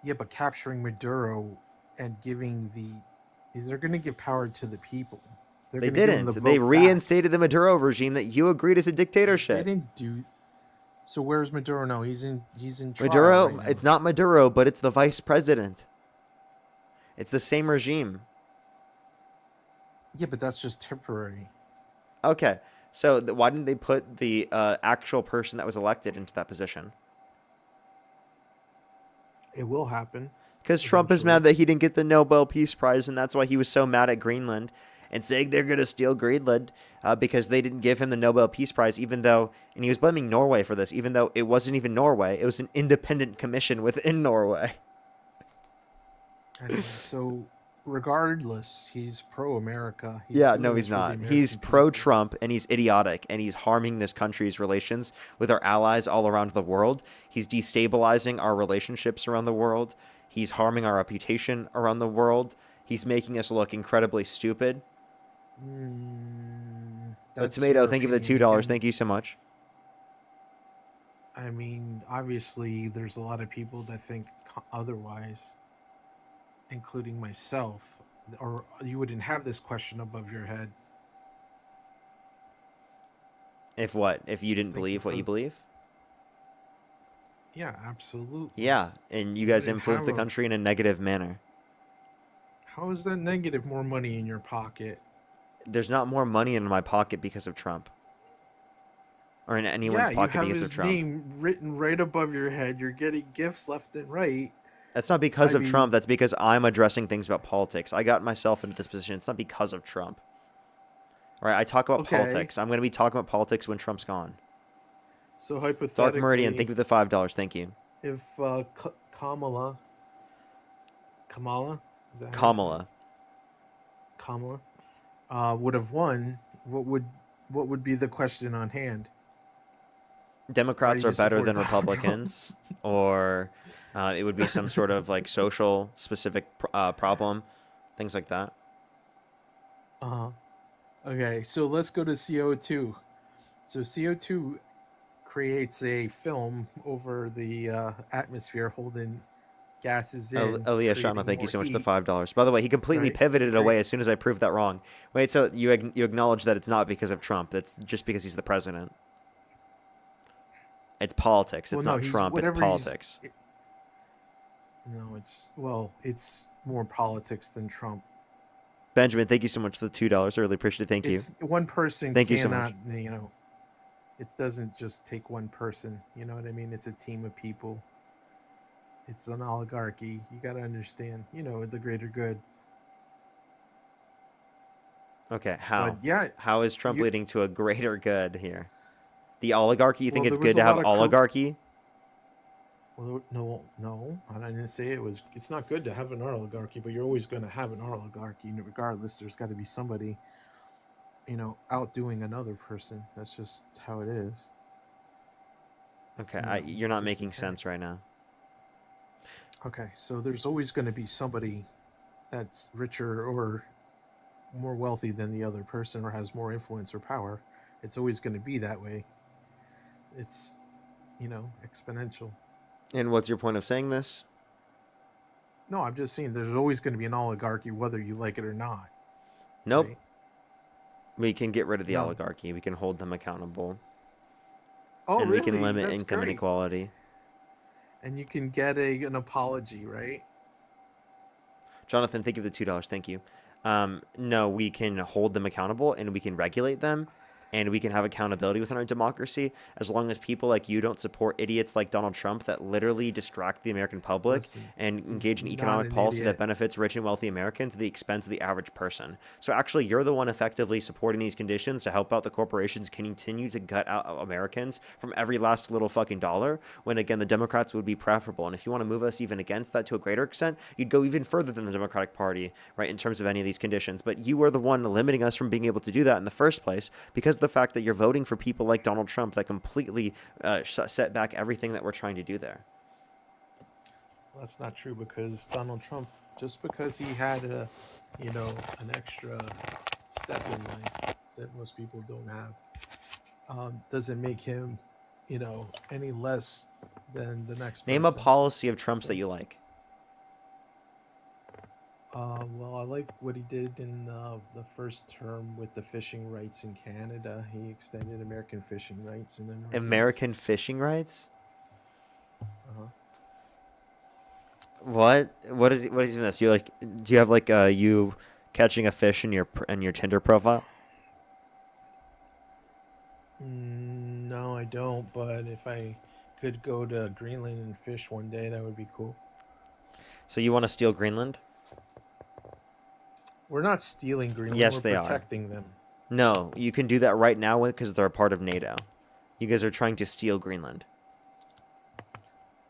Yeah, but capturing Maduro and giving they're going to give power to the people. They're
They
gonna give them
didn't.
the
They
vote back.
reinstated the Maduro regime that you agreed is a
They
dictatorship.
didn't do. So where's Maduro now? He's in trial
Maduro,
right now.
it's not Maduro, but it's the vice president. It's the same regime.
Yeah, but that's just temporary.
Okay, so why didn't they put the actual person that was elected into that position?
It will happen.
Because Trump is mad that he didn't get the Nobel Peace Prize, and that's why he was so mad at Greenland and saying they're going to steal Greenland because they didn't give him the Nobel Peace Prize, even though, and he was blaming Norway for this, even though it wasn't even Norway. It was an independent commission within Norway.
Anyway, so regardless, he's pro-America.
Yeah,
doing
no,
this
he's
for the
not.
American
He's
people.
pro-Trump, and he's idiotic, and he's harming this country's relations with our allies all around the world. He's destabilizing our relationships around the world. He's harming our reputation around the world. He's making us look incredibly stupid. The
That's
tomato,
your
thank you for the
opinion
$2.
again.
Thank you so much.
I mean, obviously, there's a lot of people that think otherwise, including myself, or you wouldn't have this question above your head.
If what? If you didn't
Thank you
believe what
for
you believe?
Yeah, absolutely.
Yeah, and you
You
guys
wouldn't
influence
have
the
a.
country in a negative manner.
How is that negative? More money in your pocket.
There's not more money in my pocket because of Trump. Or in anyone's
Yeah, you
pocket
have
because of
his
Trump.
name written right above your head. You're getting gifts left and right.
That's not because
I
of Trump.
mean,
That's because I'm addressing things about politics. I got myself into this position. It's not because of Trump. All right, I talk about
okay.
politics. I'm going to be talking about politics when Trump's gone.
So
Dark Meridian, thank
hypothetically,
you for the $5. Thank you.
if Kamala, is that how you say it?
Kamala.
Kamala, would have won, what would be the question on hand? Why do
Democrats are
you
better
support
than
Donald Trump?
Republicans, or it would be some sort of like social specific problem, things like that.
Uh-huh. Okay, so let's go to CO2. So CO2 creates a film over the atmosphere, holding gases in,
Elia Shana,
creating
thank you
more
so much for the
heat.
$5. By the way, he completely
Right? It's
pivoted away
great.
as soon as I proved that wrong. Wait, so you acknowledge that it's not because of Trump? That's just because he's the president. It's politics.
Well,
It's
no,
not
he's
Trump. It's
whatever he's.
politics.
No, it's more politics than Trump.
Benjamin, thank you so much for the $2. I really appreciate it. Thank you.
It's one person
Thank you so much.
cannot, it doesn't just take one person. You know what I mean? It's a team of people. It's an oligarchy. You got to understand, the greater good.
Okay, how?
But yeah,
How is Trump
you,
leading to a greater good here? The oligarchy? You think
well,
it's
there was
good
a
to have
lot of
oligarchy?
well, no, I didn't say it was. It's not good to have an oligarchy, but you're always going to have an oligarchy, regardless. There's got to be somebody, outdoing another person. That's just how it is.
Okay, you're not making sense right now.
Okay, so there's always going to be somebody that's richer or more wealthy than the other person, or has more influence or power. It's always going to be that way. It's, exponential.
And what's your point of saying this?
No, I'm just saying there's always going to be an oligarchy, whether you like it or not.
Nope.
Right?
We can get rid of the
No.
oligarchy. We can hold them accountable.
Oh,
And
really?
we can limit
That's
income
great.
inequality.
And you can get an apology, right?
Jonathan, thank you for the $2. Thank you. No, we can hold them accountable and we can regulate them and we can have accountability within our democracy as long as people like you don't support idiots like Donald Trump that literally distract the American public and engage in
not
economic
an
policy that
idiot.
benefits rich and wealthy Americans at the expense of the average person. So actually, you're the one effectively supporting these conditions to help out the corporations continue to gut out Americans from every last little fucking dollar, when again, the Democrats would be preferable. And if you want to move us even against that to a greater extent, you'd go even further than the Democratic Party, right, in terms of any of these conditions. But you are the one limiting us from being able to do that in the first place because of the fact that you're voting for people like Donald Trump that completely set back everything that we're trying to do there.
Well, that's not true, because Donald Trump, just because he had an extra step in life that most people don't have, doesn't make him, any less than the next person.
Name a policy of Trump's that you like.
Well, I like what he did in the first term with the fishing rights in Canada. He extended American fishing rights in the Northeast.
American fishing rights?
Uh-huh.
What is this? Do you have like you catching a fish in your Tinder profile?
No, I don't. But if I could go to Greenland and fish one day, that would be cool.
So you want to steal Greenland?
We're not stealing Greenland.
Yes,
we're
they are.
protecting them.
No, you can do that right now because they're a part of NATO. You guys are trying to steal Greenland.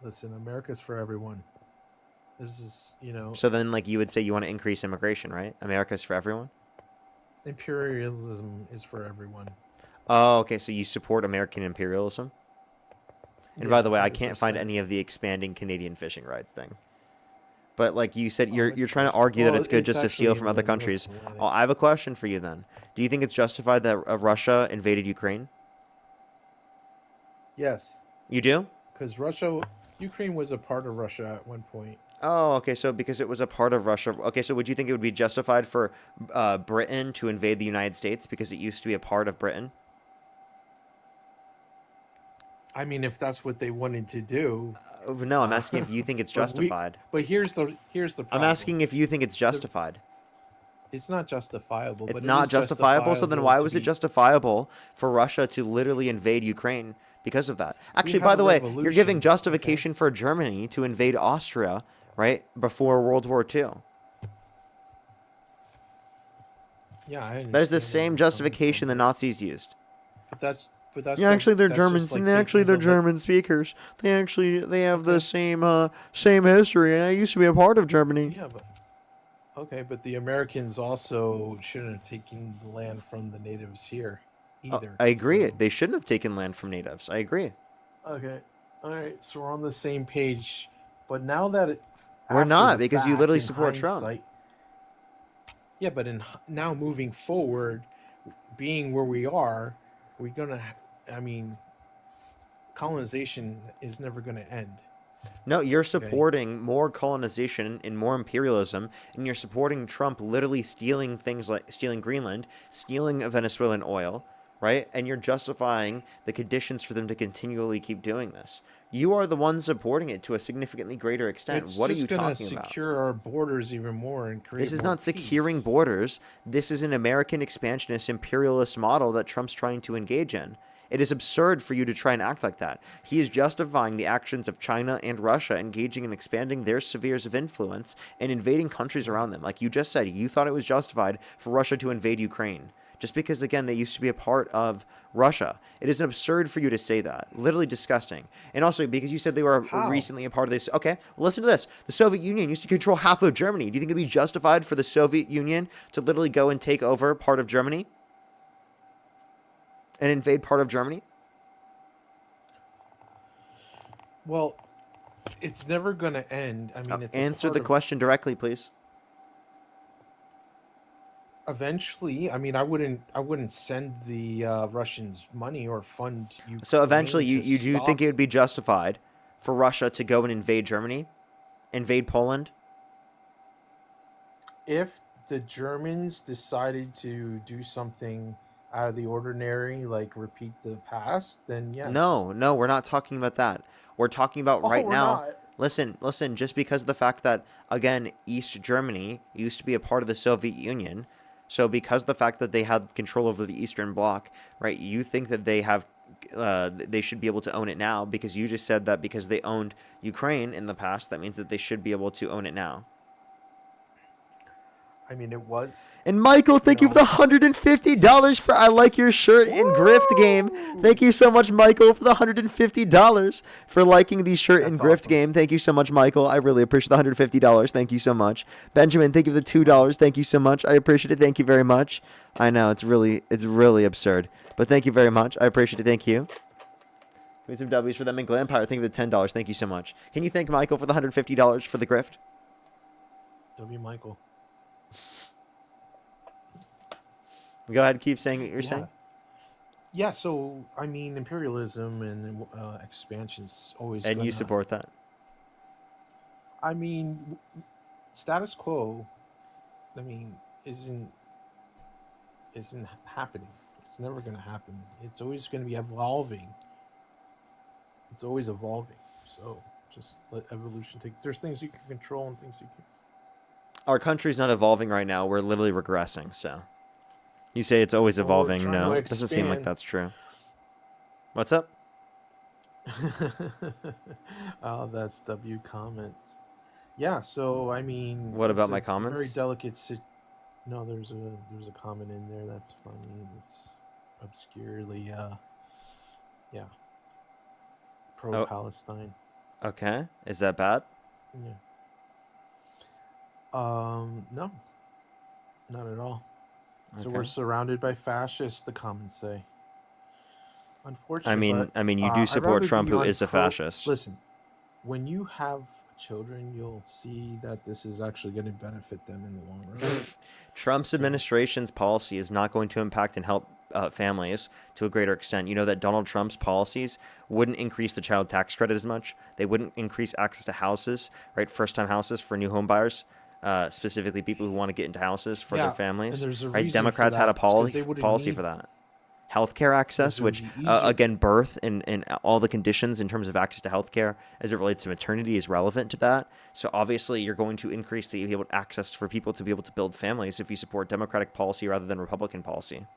Listen, America's for everyone. This is,
So then, like, you would say you want to increase immigration, right? America's for everyone?
imperialism is for everyone.
Oh, okay. So you support American imperialism? And by
Yeah,
the way, I can't find
100%.
any of the expanding Canadian fishing rights thing. But like you said, you're
it's-
trying to argue that
well,
it's good
it's
just to steal
actually
from
in
other
the North
countries.
Atlantic.
Oh, I have a question for you then. Do you think it's justified that Russia invaded Ukraine?
Yes.
You do?
Because Ukraine was a part of Russia at one point.
Oh, okay. So because it was a part of Russia. Okay, so would you think it would be justified for Britain to invade the United States because it used to be a part of Britain?
I mean, if that's what they wanted to do.
No, I'm asking if you think it's justified.
But here's the problem.
I'm asking if you think it's justified.
It's not justifiable.
It's
but
not
it is
justifiable. So then why
to
was it
be-
justifiable for Russia to literally invade Ukraine because of that? Actually,
have
by
a
the way, you're
revolution,
giving justification for Germany to invade Austria, right, before World War II.
Yeah, I understand.
That is the
where
same
you're coming
justification the
from,
Nazis used.
but that's
Yeah, actually, they're
that's just
Germans,
like
and actually,
taking
they're German speakers. They have the same history. I used to be a part of Germany.
Yeah, but okay, but the Americans also shouldn't have taken land from the natives here either.
I agree. They shouldn't have taken land from natives. I agree.
Okay, all right, so we're on the same page. But now that
We're
after
not,
the
because you
fact,
literally
in
support Trump.
hindsight- Yeah, but now moving forward, being where we are, we're gonna. I mean, colonization is never gonna end.
No, you're supporting more colonization and more imperialism, and you're supporting Trump literally stealing things like stealing Greenland, stealing Venezuelan oil, right? And you're justifying the conditions for them to continually keep doing this. You are the one supporting it to a significantly greater extent.
It's
What are
just
you
gonna
talking about?
secure our borders even more and create.
This is
more
not securing borders. This is an American expansionist imperialist model that Trump's trying to engage in. It is absurd for you to try and act like that. He is justifying the actions of China and Russia engaging in expanding their spheres of influence and invading countries around them. Like you just said, you thought it was justified for Russia to invade Ukraine. Just because, again, they used to be a part of Russia. It is absurd for you to say that. Literally disgusting. And also, because you said they were recently a part of this. Okay, listen to this. The Soviet Union used to control half of Germany. Do you think it'd be justified for the Soviet Union to literally go and take over part of Germany? And invade part of Germany?
Well, it's never going to end. I mean, it's a
Answer
part
the
of-
question directly, please.
Eventually, I mean, I wouldn't send the Russians money or fund Ukraine.
So eventually,
to
you do
stop-
think it would be justified for Russia to go and invade Germany? Invade Poland?
if the Germans decided to do something out of the ordinary, like repeat the past, then yes.
No, we're not talking about that. We're talking about
Oh,
right
we're
now.
not.
Listen, just because of the fact that, again, East Germany used to be a part of the Soviet Union, so because of the fact that they had control over the Eastern Bloc, right, you think that they should be able to own it now because you just said that because they owned Ukraine in the past, that means that they should be able to own it now.
I mean, it was.
And Michael, thank you for the $150 for I like your shirt in Grift Game. Thank you so much, Michael, for the $150 for liking the shirt in Grift Game. Thank you so much, Michael. I really appreciate the $150. Thank you so much. Benjamin, thank you for the $2. Thank you so much. I appreciate it. Thank you very much. I know it's really absurd, but thank you very much. I appreciate it. Thank you. Give me some W's for them in Glampire. Thank you for the $10. Thank you so much. Can you thank Michael for the $150 for the Grift?
W. Michael.
Go ahead, keep saying what you're saying.
Yeah, so I mean, imperialism and expansion's always.
And you
gonna-
support that.
I mean, status quo. I mean, isn't happening. It's never going to happen. It's always going to be evolving. It's always evolving. So just let evolution take. There's things you can control and things you can.
Our country's not evolving right now. We're literally regressing. So, you say it's always
Well, we're
evolving.
trying
No,
to
it doesn't seem like
expand.
that's true. What's up?
Oh, that's W comments. Yeah. So I mean,
What about my
it's a Very
comments?
delicate. No, there's a comment in there that's funny. It's obscurely, yeah, pro Palestine.
Okay. Is that bad?
Yeah. No, not at all. So we're
Okay.
surrounded by fascists. The comments say. Unfortunately,
I mean, you do
I'd
support
rather
Trump,
be
who
on
is a fascist.
Listen, when you have children, you'll see that this is actually going to benefit them in the long run.
Trump's administration's policy is not going to impact and help families to a greater extent. You know that Donald Trump's policies wouldn't increase the child tax credit as much. They wouldn't increase access to houses, right? First-time houses for new home buyers, specifically people who want to get into houses for
Yeah,
their families.
and there's a
Right?
reason for
Democrats had a
that. It's 'cause they wouldn't
policy
need-
for that. Healthcare access,
it would
which
be easier.
again, birth and all the conditions in terms of access to healthcare as it relates to maternity is relevant to that. So obviously, you're going to increase the able access for people to be able to build families if you support Democratic policy rather than Republican policy.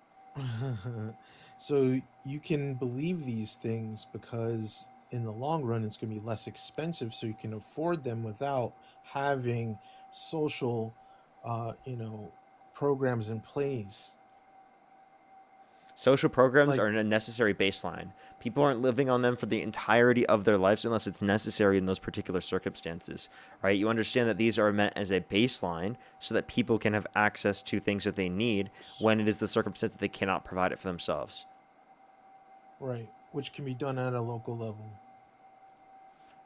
So you can believe these things because in the long run it's going to be less expensive, so you can afford them without having social, programs in place.
Social programs
Like-
are a necessary baseline. People aren't living on them for the entirety of their lives unless it's necessary in those particular circumstances, right? You understand that these are meant as a baseline so that people can have access to things that they need when it is the circumstance that they cannot provide it for themselves.
Right, which can be done at a local level.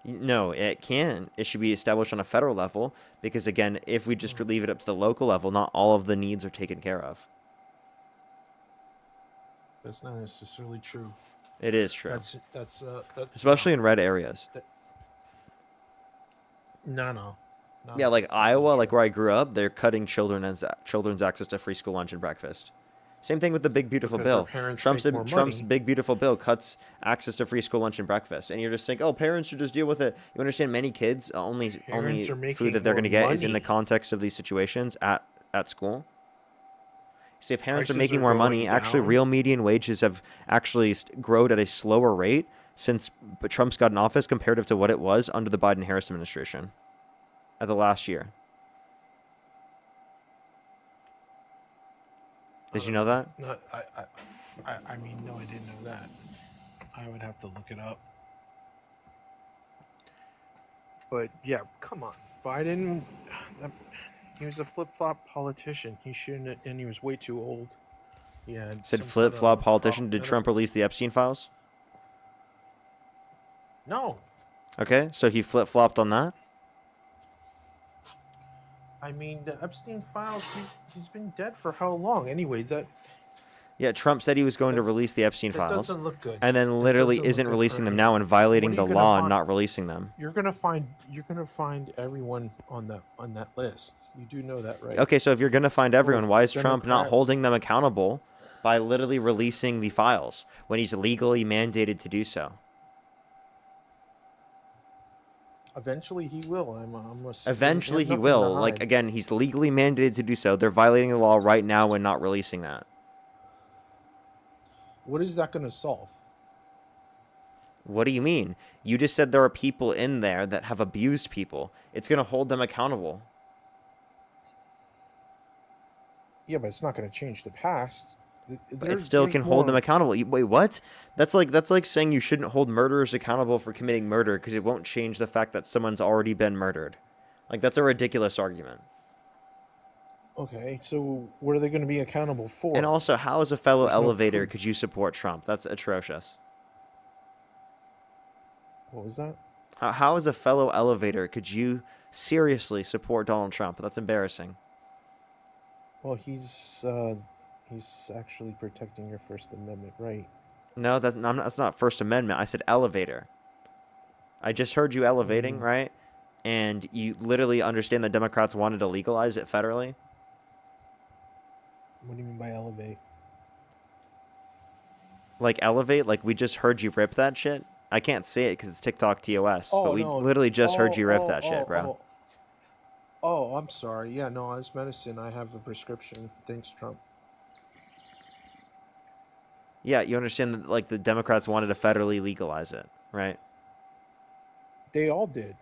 No, it can. It should be established on a federal level because, again, if we just leave it up to the local level, not all of the needs are taken care of.
That's not necessarily true.
It is true.
That's
Especially in red areas.
No.
Yeah, like Iowa, like where I grew up, they're cutting children's access to free school lunch and breakfast. Same thing with the Big Beautiful
Because their
Bill.
parents
Trump's
make more
Trump's
money.
Big Beautiful Bill cuts access to free school lunch and breakfast, and you're just saying, oh, parents should just deal with it. You understand? Many kids only
Parents are
food
making
that they're
more
going to get is in the
money.
context of these situations at school. See, parents are
Prices
making
are
more
going
money. Actually,
down.
real median wages have actually grown at a slower rate since Trump's got in office comparative to what it was under the Biden-Harris administration at the last year. Did you know that?
No, I mean, no, I didn't know that. I would have to look it up. But yeah, come on, Biden. He was a flip-flop politician. He shouldn't, and he was way too old. Yeah.
Said flip-flop politician. Did Trump release the Epstein files?
No,
Okay, so he flip-flopped on that?
I mean the Epstein files. He's been dead for how long? Anyway, that
Yeah, Trump said he was going to release the Epstein
that
files.
doesn't look good.
And then
That
literally
doesn't look
isn't
good
releasing
for
them
anyone.
now and violating
What
the
are you gonna
law and
find?
not releasing them.
You're gonna find everyone on that list. You do know that, right?
Okay, so if you're going to find everyone, why is Trump not
Democrats.
holding them accountable by literally releasing the files when he's legally mandated to do so?
Eventually he will. I'm
Eventually he will. Like, again, he's legally mandated to do so. They're violating the law right now and not releasing that.
What is that going to solve?
What do you mean? You just said there are people in there that have abused people. It's going to hold them accountable.
Yeah, but it's not going to change the past.
It still can hold them accountable. Wait, what? That's like saying you shouldn't hold murderers accountable for committing murder because it won't change the fact that someone's already been murdered. Like, that's a ridiculous argument.
Okay, so what are they going to be accountable for?
And also, how as a fellow
There's no
elevator
proof.
could you support Trump? That's atrocious.
What was that?
How as a fellow elevator could you seriously support Donald Trump? That's embarrassing.
Well, he's actually protecting your First Amendment right.
No, that's not First Amendment. I said elevator. I just heard you elevating, right? And you literally understand that Democrats wanted to legalize it federally?
What do you mean by elevate?
Like elevate? Like we just heard you rip that shit? I can't say it because it's TikTok TOS,
Oh,
but we
no.
literally just heard you rip
Oh,
that shit,
oh,
bro.
Oh, I'm sorry. Yeah, no, it's medicine. I have a prescription. Thanks, Trump.
Yeah, you understand that like the Democrats wanted to federally legalize it, right?
They all did.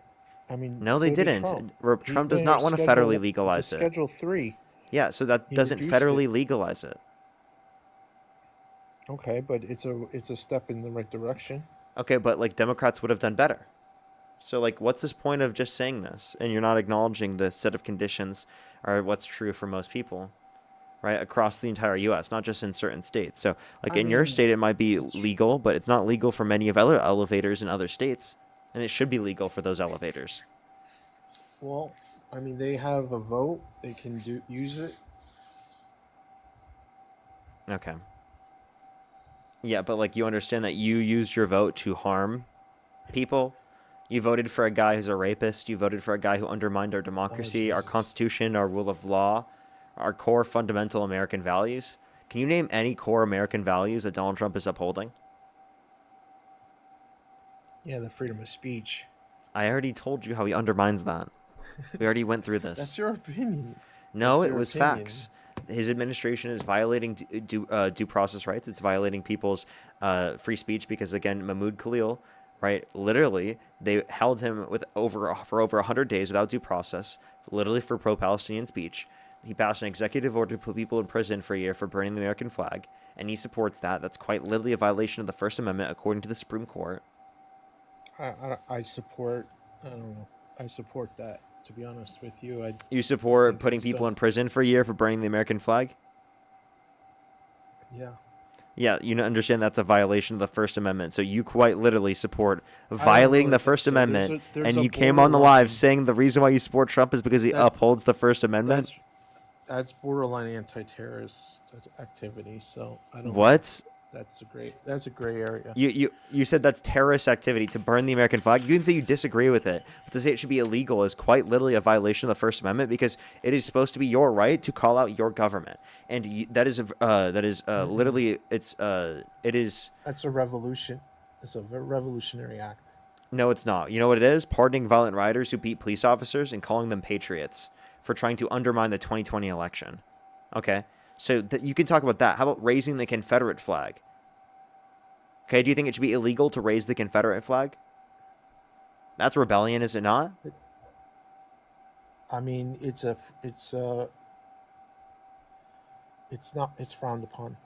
I mean,
No, they
so did
didn't.
Trump.
Trump
He
does
made
not
a
want to
Schedule-
federally
it's a
legalize it.
Schedule 3.
Yeah, so that
He
doesn't
reduced
federally
it.
legalize it.
Okay, but it's a step in the right direction.
Okay, but like Democrats would have done better. So like what's this point of just saying this and you're not acknowledging the set of conditions or what's true for most people, right? Across the entire US, not just in certain states. So like
I
in your
mean,
state it might be legal, but it's not legal for many of other elevators in other states, and it should be legal for those elevators.
Well, I mean, they have a vote. They can use it.
Okay. Yeah, but like you understand that you used your vote to harm people. You voted for a guy who's a rapist. You voted for a guy who undermined our democracy, our constitution, our rule of law, our core fundamental American values. Can you name any core American values that Donald Trump is upholding?
Yeah, the freedom of speech.
I already told you how he undermines that. We already went through this.
That's your opinion.
No,
That's
it
your
was
opinion.
facts. His administration is violating due process rights. It's violating people's free speech because, again, Mahmoud Khalil, right? Literally, they held him for over 100 days without due process, literally for pro-Palestinian speech. He passed an executive order to put people in prison for a year for burning the American flag, and he supports that. That's quite literally a violation of the First Amendment, according to the Supreme Court.
I support. I don't know. I support that. To be honest with you,
You support putting people in prison for a year for burning the American flag?
Yeah.
Yeah, you understand that's a violation of the First Amendment. So you quite literally support violating the First Amendment, and you came on the live saying the reason why you support Trump is because he upholds the First Amendment?
That's borderline anti-terrorist activity. So I don't.
What?
That's a gray area.
You said that's terrorist activity to burn the American flag. You can say you disagree with it, but to say it should be illegal is quite literally a violation of the First Amendment because it is supposed to be your right to call out your government, and that is literally it is.
That's a revolution. It's a revolutionary act.
No, it's not. You know what it is? Pardoning violent rioters who beat police officers and calling them patriots for trying to undermine the 2020 election. Okay, so you can talk about that. How about raising the Confederate flag? Okay, do you think it should be illegal to raise the Confederate flag? That's rebellion, is it not?
I mean, it's frowned upon.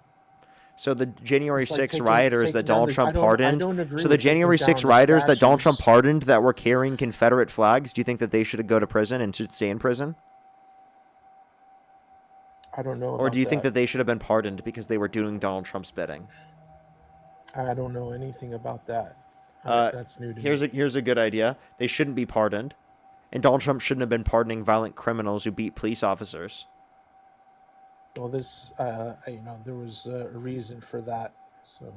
So the January
It's like
6
taking-
rioters that
taking down
Donald
the-
Trump
I don't
pardoned.
agree
So the
with taking
January
down
6
the
rioters that Donald Trump
statues.
pardoned that were carrying Confederate flags, do you think that they should go to prison and should stay in prison?
I don't know.
Or do you think
that
that they should have been pardoned because they were doing Donald Trump's bidding?
I don't know anything about that. That's new to me.
Here's a good idea. They shouldn't be pardoned. And Donald Trump shouldn't have been pardoning violent criminals who beat police officers.
Well, there was a reason for that. So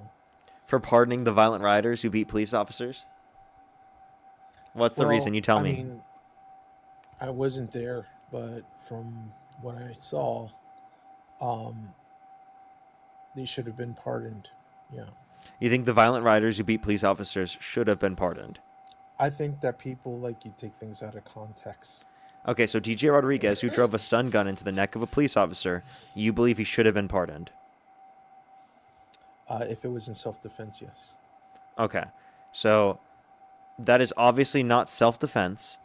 For pardoning the violent rioters who beat police officers? What's the reason? You tell me.
I mean, I wasn't there, but from what I saw, they should have been pardoned. Yeah.
You think the violent rioters who beat police officers should have been pardoned?
I think that people like you take things out of context.
Okay, so DJ Rodriguez, who drove a stun gun into the neck of a police officer, you believe he should have been pardoned?
If it was in self-defense, yes.
Okay, so that is obviously not self-defense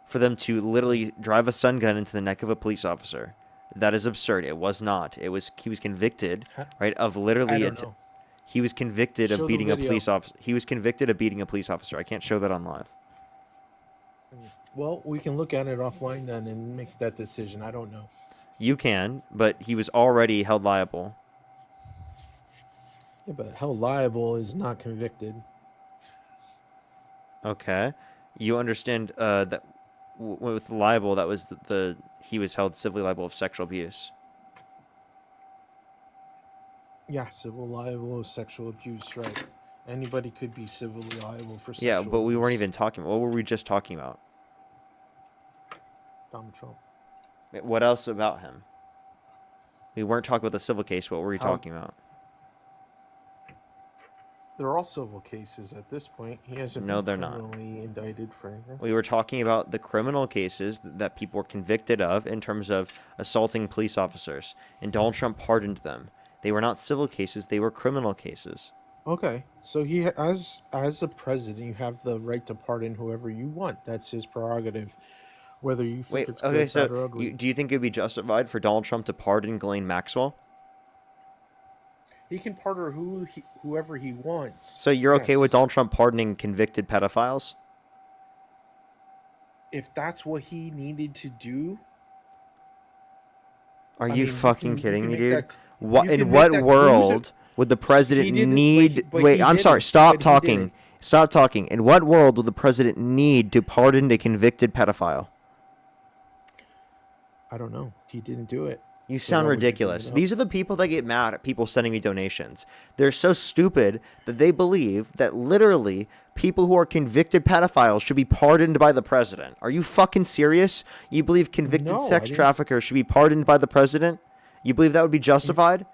for them to literally drive a stun gun into the neck of a police officer. That is absurd. It was not. He was convicted, right, of literally.
I don't know.
He was convicted
Show
of
the
beating a
video.
police officer. He was convicted of beating a police officer. I can't show that on live.
Well, we can look at it offline then and make that decision. I don't know.
You can, but he was already held liable.
Yeah, but held liable is not convicted.
Okay, you understand that with liable, that was he was held civilly liable of sexual abuse.
Yeah, civil liable of sexual abuse, right? Anybody could be civilly liable for sexual
Yeah, but we weren't
abuse.
even talking. What were we just talking about?
Donald Trump.
What else about him? We weren't talking about the civil case. What were we
How-
talking about?
They're all civil cases at this point. He hasn't
No,
been
they're not.
criminally indicted for anything.
We were talking about the criminal cases that people were convicted of in terms of assaulting police officers, and Donald Trump pardoned them. They were not civil cases; they were criminal cases.
Okay, so as a president, you have the right to pardon whoever you want. That's his prerogative. Whether you think
Wait,
it's
okay,
good, bad, or
so
ugly.
do you think it would be justified for Donald Trump to pardon Ghislaine Maxwell?
He can pardon whoever he wants.
So you're okay
Yes.
with Donald Trump pardoning convicted pedophiles?
If that's what he needed to do.
Are
I
you
mean,
fucking
you
kidding
can
me,
make
dude?
that-
What
you
in
can
what
make that
world
conclusion.
would the president
didn't-
need?
but
Wait,
he
I'm sorry.
didn't.
Stop
But he
talking.
didn't.
Stop talking. In what world would the president need to pardon a convicted pedophile?
I don't know. He didn't do it.
You
So
sound
why would you bring
ridiculous.
it up?
These are the people that get mad at people sending me donations. They're so stupid that they believe that literally people who are convicted pedophiles should be pardoned by the president. Are you fucking serious? You believe convicted
No, I
sex
didn't
traffickers should be pardoned by the president? You believe that would be justified?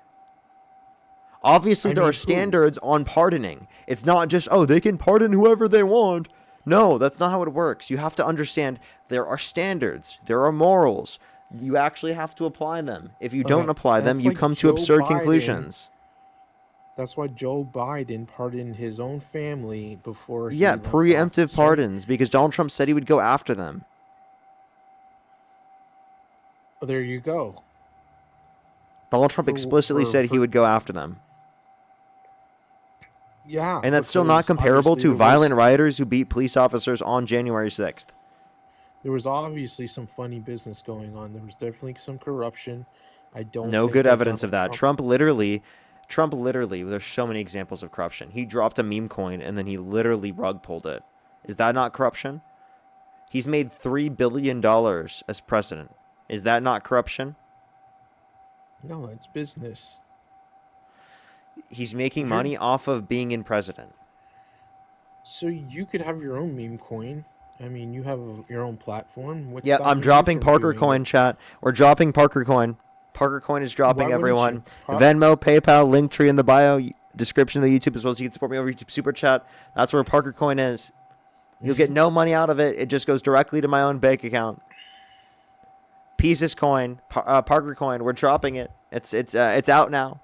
Obviously,
I
there
mean,
are
who?
standards on pardoning. It's not just, oh, they can pardon whoever they want. No, that's not how it works. You have to understand there are standards. There are morals. You actually have to apply them. If you don't
Okay,
apply them,
that's
you
like
come to
Joe
absurd
Biden.
conclusions.
That's why Joe Biden pardoned his own family before he
Yeah,
left
preemptive
office, right?
pardons because Donald Trump said he would go after them.
Oh, there you go.
Donald Trump
For-
explicitly
for-
said he
for-
would go after them.
Yeah,
And that's still not
because
comparable
obviously
to violent rioters who beat police officers on January 6th.
there was obviously some funny business going on. There was definitely some corruption. I don't.
No
think
good
that
evidence of
Donald
that. Trump literally, there's so many examples of corruption. He dropped a meme coin and then he literally rug pulled it. Is that not corruption? He's made $3 billion as president. Is that not corruption?
No, it's business.
He's making money off of being in president.
So you could have your own meme coin. I mean, you have your own platform. What's
Yeah,
stopping
I'm
you
dropping
from
Parker
doing
Coin,
it?
chat. We're dropping Parker Coin. Parker Coin is dropping,
Why wouldn't
everyone.
you? Par-
Venmo, PayPal, Linktree in the bio, description of the YouTube as well as you can support me over YouTube Super Chat. That's where Parker Coin is. You'll get no money out of it. It just goes directly to my own bank account. Pieces Coin, Parker Coin. We're dropping it. It's out now.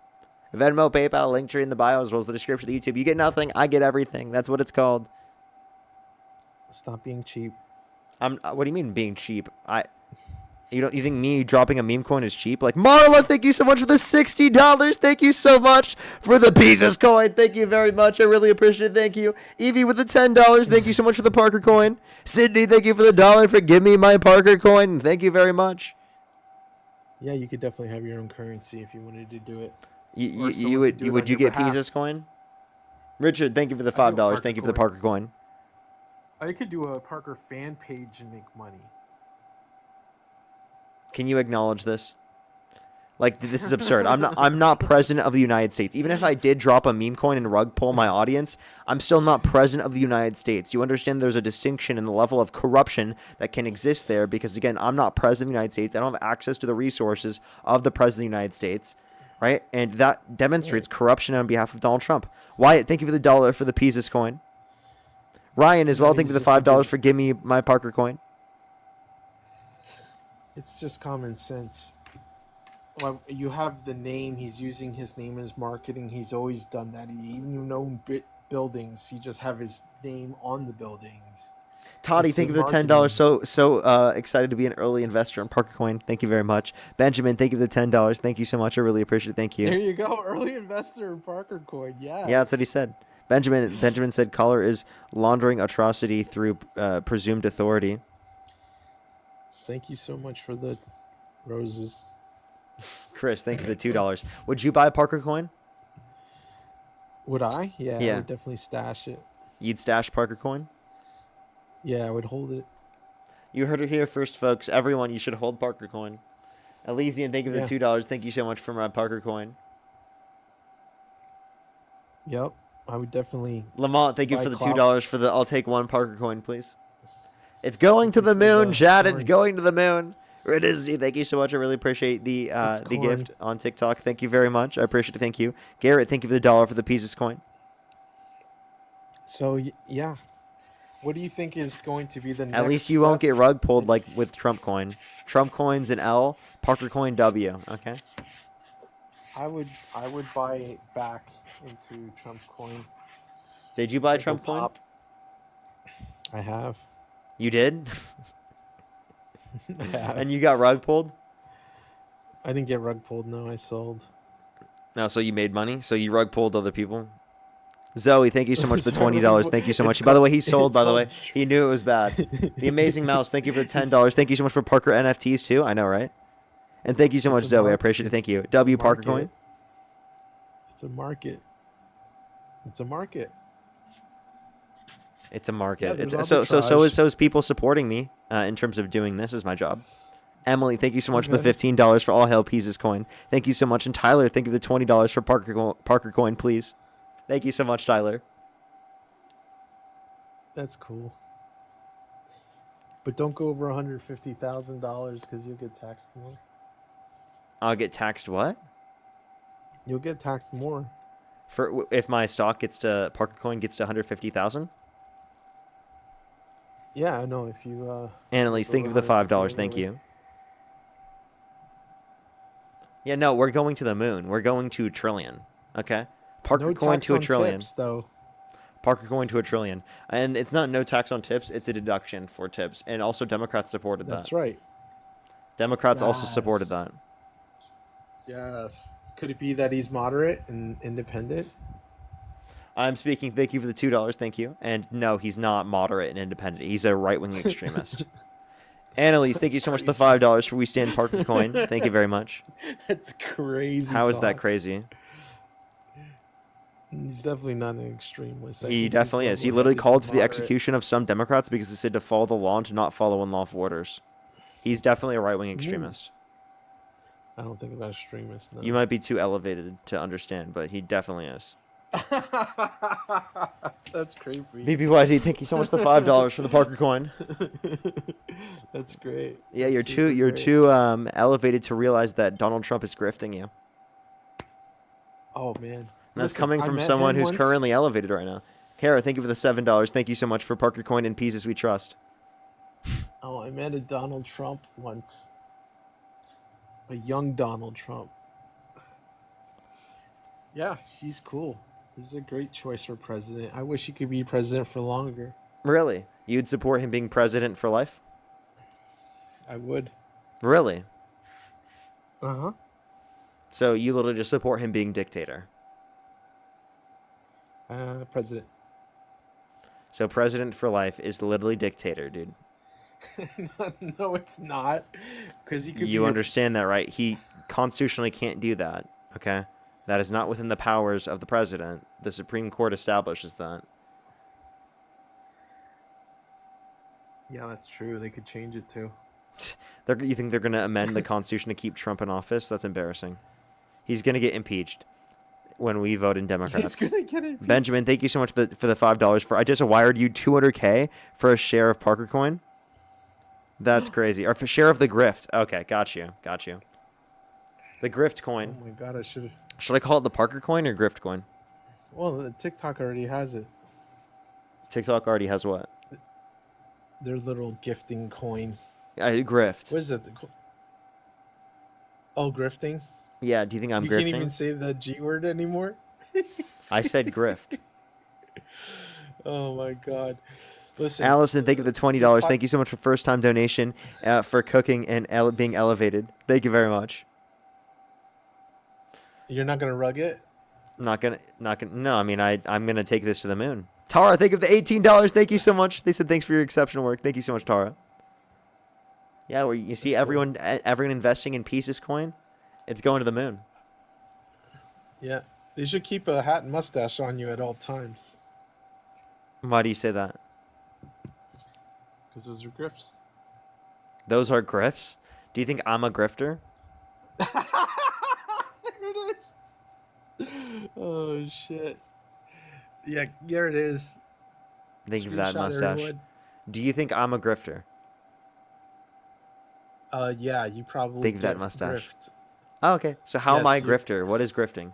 Venmo, PayPal, Linktree in the bio as well as the description of the YouTube. You get nothing. I get everything. That's what it's called.
Stop being cheap.
What do you mean being cheap? You think me dropping a meme coin is cheap? Like Marla, thank you so much for the $60. Thank you so much for the Pieces coin. Thank you very much. I really appreciate it. Thank you. Evie with the $10. Thank you so much for the Parker coin. Sydney, thank you for the $1 for give me my Parker coin. Thank you very much.
Yeah, you could definitely have your own currency if you wanted to do it.
Would you get Pieces coin? Richard, thank you for the $5. Thank you for the Parker coin.
I could do a Parker fan page and make money.
Can you acknowledge this? Like, this is absurd. I'm not president of the United States. Even if I did drop a meme coin and rug pull my audience, I'm still not president of the United States. You understand there's a distinction in the level of corruption that can exist there because, again, I'm not president of the United States. I don't have access to the resources of the president of the United States, right? And that demonstrates corruption on behalf of Donald Trump. Wyatt, thank you for the $1 for the Pieces coin. Ryan as well, thank you for the $5 for give me my Parker coin.
It's just common sense. Well, you have the name. He's using his name as marketing. He's always done that. He even owned buildings. He just have his name on the buildings.
Toddy,
It's
thank you
a
for the $10. So excited to be an early investor in Parker Coin. Thank you very much. Benjamin, thank you for the $10. Thank you so much. I really appreciate it. Thank you.
There you go. Early investor in Parker Coin. Yeah.
Yeah, that's what he said. Benjamin said caller is laundering atrocity through presumed authority.
Thank you so much for the roses.
Chris, thank you for the $2. Would you buy a Parker Coin?
Would I? Yeah, I
Yeah.
would definitely stash it.
You'd stash Parker Coin?
Yeah, I would hold it.
You heard it here first, folks. Everyone, you should hold Parker Coin. Elysian, thank you for the $2. Thank you so much for my Parker Coin.
Yep, I would definitely.
Lamont, thank you
buy
for the
clout.
$2 for the. I'll take one Parker Coin, please. It's going to the moon, Chad. It's going to the moon. Disney, thank you so much. I really appreciate the
corn.
gift on TikTok. Thank you very much. I appreciate it. Thank you, Garrett. Thank you for the $1 for the Pieces coin.
So yeah, what do you think is going to be the next?
At least you won't get rug pulled like with Trump coin. Trump coin's an L. Parker coin W. Okay.
I would buy back into Trump coin.
Did you buy
It'll
Trump coin?
pop. I have.
You did.
I have.
And you got rug pulled?
I didn't get rug pulled. No, I sold.
No, so you made money. So you rug pulled other people. Zoe, thank you so much for the
Sorry,
$20. Thank you so much. By the way, he sold. By the way, he knew it was bad. The Amazing Mouse, thank you for the $10. Thank you so much for Parker NFTs too. I know, right? And thank you so much, Zoe. I appreciate it. Thank you. W Parker coin.
It's a market. It's a market.
It's a market.
Yeah,
It's
there's
so is
arbitrage.
people supporting me in terms of doing this is my job. Emily, thank you so much for the
good.
$15 for All Hail Pieces coin. Thank you so much. And Tyler, thank you for the $20 for Parker coin, please. Thank you so much, Tyler.
That's cool. But don't go over $150,000 because you'll get taxed more.
I'll get taxed what?
You'll get taxed more.
For if my stock gets to Parker coin gets to 150,000?
Yeah, I know. If you
Annalise, thank you for the $5. Thank you. Yeah, no, we're going to the moon. We're going to a trillion. Okay? Parker
no
coin
tax
to a
on
trillion.
tips, though.
Parker coin to a trillion. And it's not no tax on tips, it's a deduction for tips. And also Democrats supported that.
That's right.
Democrats also supported that.
Yes. Could it be that he's moderate and independent?
I'm speaking. Thank you for the $2. Thank you. And no, he's not moderate and independent. He's a right-wing extremist. Annalise, thank you so much for the $5 for We Stand Parker coin. Thank you very much.
That's crazy.
How is that
talk.
crazy?
He's definitely not an extremist.
He definitely is. He literally called for the execution of some Democrats because he said to follow the law and to not follow unlawful orders. He's definitely a right-wing extremist.
I don't think about extremists. No.
You might be too elevated to understand, but he definitely is.
That's creepy.
BBYD, thank you so much for the $5 for the Parker coin.
That's great.
Yeah,
That's
you're too elevated to realize that Donald Trump is grifting you.
Oh man.
And that's
Listen,
coming
I
from
met
someone
him
who's
once.
currently elevated right now. Kara, thank you for the $7. Thank you so much for Parker coin and pieces we trust.
Oh, I met a Donald Trump once. A young Donald Trump. Yeah, he's cool. He's a great choice for president. I wish he could be president for longer.
Really? You'd support him being president for life?
I would.
Really?
Uh-huh.
So you literally just support him being dictator?
President.
So president for life is literally dictator, dude.
No, it's not. Because he could
You
be
understand that, right? He constitutionally can't do that, okay? That is not within the powers of the president. The Supreme Court establishes that.
Yeah, that's true. They could change it too.
You think they're going to amend the Constitution to keep Trump in office? That's embarrassing. He's going to get impeached when we vote in Democrats.
He's gonna get impeached.
Benjamin, thank you so much for the $5 for. I just wired you $200K for a share of Parker coin. That's crazy. Or for share of the grift. Okay, got you. The grift coin.
Oh my god, I should.
Should I call it the Parker coin or grift coin?
Well, the TikTok already has it.
TikTok already has what?
Their little gifting coin.
Grift.
What is it? Oh, grifting.
Yeah. Do you think I'm
You
grifting?
can't even say the G word anymore.
I said grift.
Oh my god. Listen,
Allison, thank you for the $20. Thank you so much for first time donation for cooking and being elevated. Thank you very much.
You're not gonna rug it.
Not gonna. No, I mean, I'm gonna take this to the moon. Tara, thank you for the $18. Thank you so much. They said thanks for your exceptional work. Thank you so much, Tara. Yeah, where you see everyone investing in Pieces coin, it's going to the moon.
Yeah, they should keep a hat and mustache on you at all times.
Why do you say that?
Because those are grifts.
Those are grifts. Do you think I'm a grifter?
There it is. Oh shit. Yeah, there it is.
Thank you for that
Screenshot
mustache.
everyone.
Do you think I'm a grifter?
Yeah, you probably
Thank you for that
get
mustache.
grift.
Oh, okay. So how am
Yes,
I a
you-
grifter? What is grifting?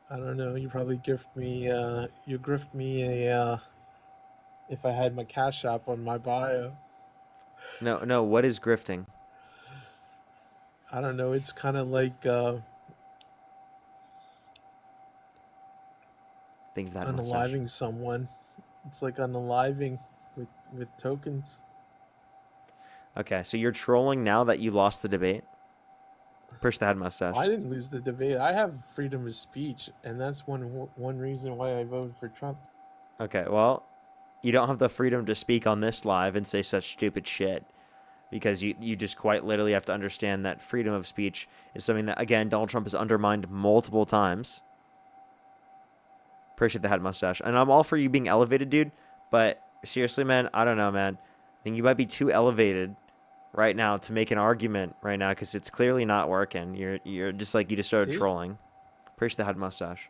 I don't know. You probably gift me. You grift me a. If I had my Cash App on my bio.
No. What is grifting?
I don't know. It's kind of like
Thank you for that mustache.
unaliving someone. It's like unaliving with tokens.
Okay, so you're trolling now that you lost the debate? Push the head mustache.
I didn't lose the debate. I have freedom of speech, and that's one reason why I voted for Trump.
Okay, well, you don't have the freedom to speak on this live and say such stupid shit. Because you just quite literally have to understand that freedom of speech is something that, again, Donald Trump has undermined multiple times. Appreciate the head mustache. And I'm all for you being elevated, dude. But seriously, man, I don't know, man. I think you might be too elevated right now to make an argument right now because it's clearly not working. You're just like you just started
See?
trolling. Appreciate the head mustache.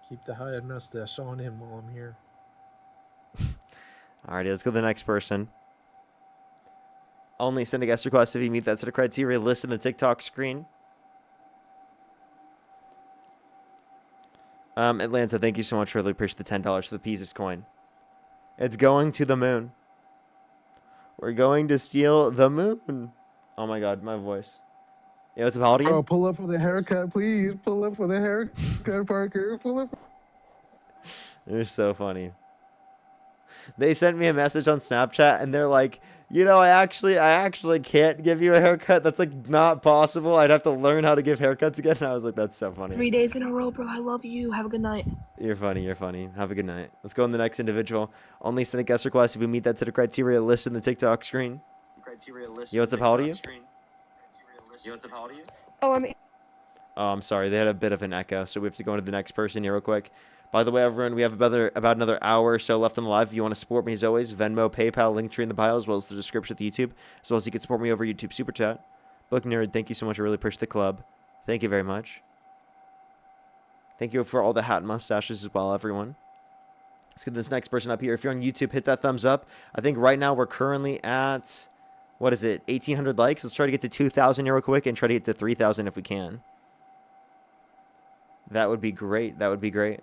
Keep the head mustache on him while I'm here.
Alrighty, let's go to the next person. Only send a guest request if you meet that set of criteria listed in the TikTok screen. Atlanta, thank you so much. Really appreciate the $10 for the Pieces coin. It's going to the moon. We're going to steal the moon. Oh my god, my voice. Yo, what's up, Haldian?
Bro, pull up with a haircut, please. Pull up with a haircut, Parker. Pull up.
They're so funny. They sent me a message on Snapchat and they're like, you know, I actually can't give you a haircut. That's like not possible. I'd have to learn how to give haircuts again. And I was like, that's so funny.
3 days in a row, bro. I love you. Have a good night.
You're funny. You're funny. Have a good night. Let's go on the next individual. Only send a guest request if you meet that set of criteria listed in the TikTok screen. Yo, what's up? How old are you? Yo, what's up? How old are you?
Oh,
Oh, I'm sorry. They had a bit of an echo, so we have to go into the next person here real quick. By the way, everyone, we have about another hour or so left on the live. If you want to support me, as always, Venmo, PayPal, Linktree in the bio, as well as the description of the YouTube, as well as you can support me over YouTube Super Chat. Book Nerd, thank you so much. I really appreciate the club. Thank you very much. Thank you for all the hat and mustaches as well, everyone. Let's get this next person up here. If you're on YouTube, hit that thumbs up. I think right now we're currently at, what is it, 1,800 likes? Let's try to get to 2,000 here real quick and try to get to 3,000 if we can. That would be great. That would be great.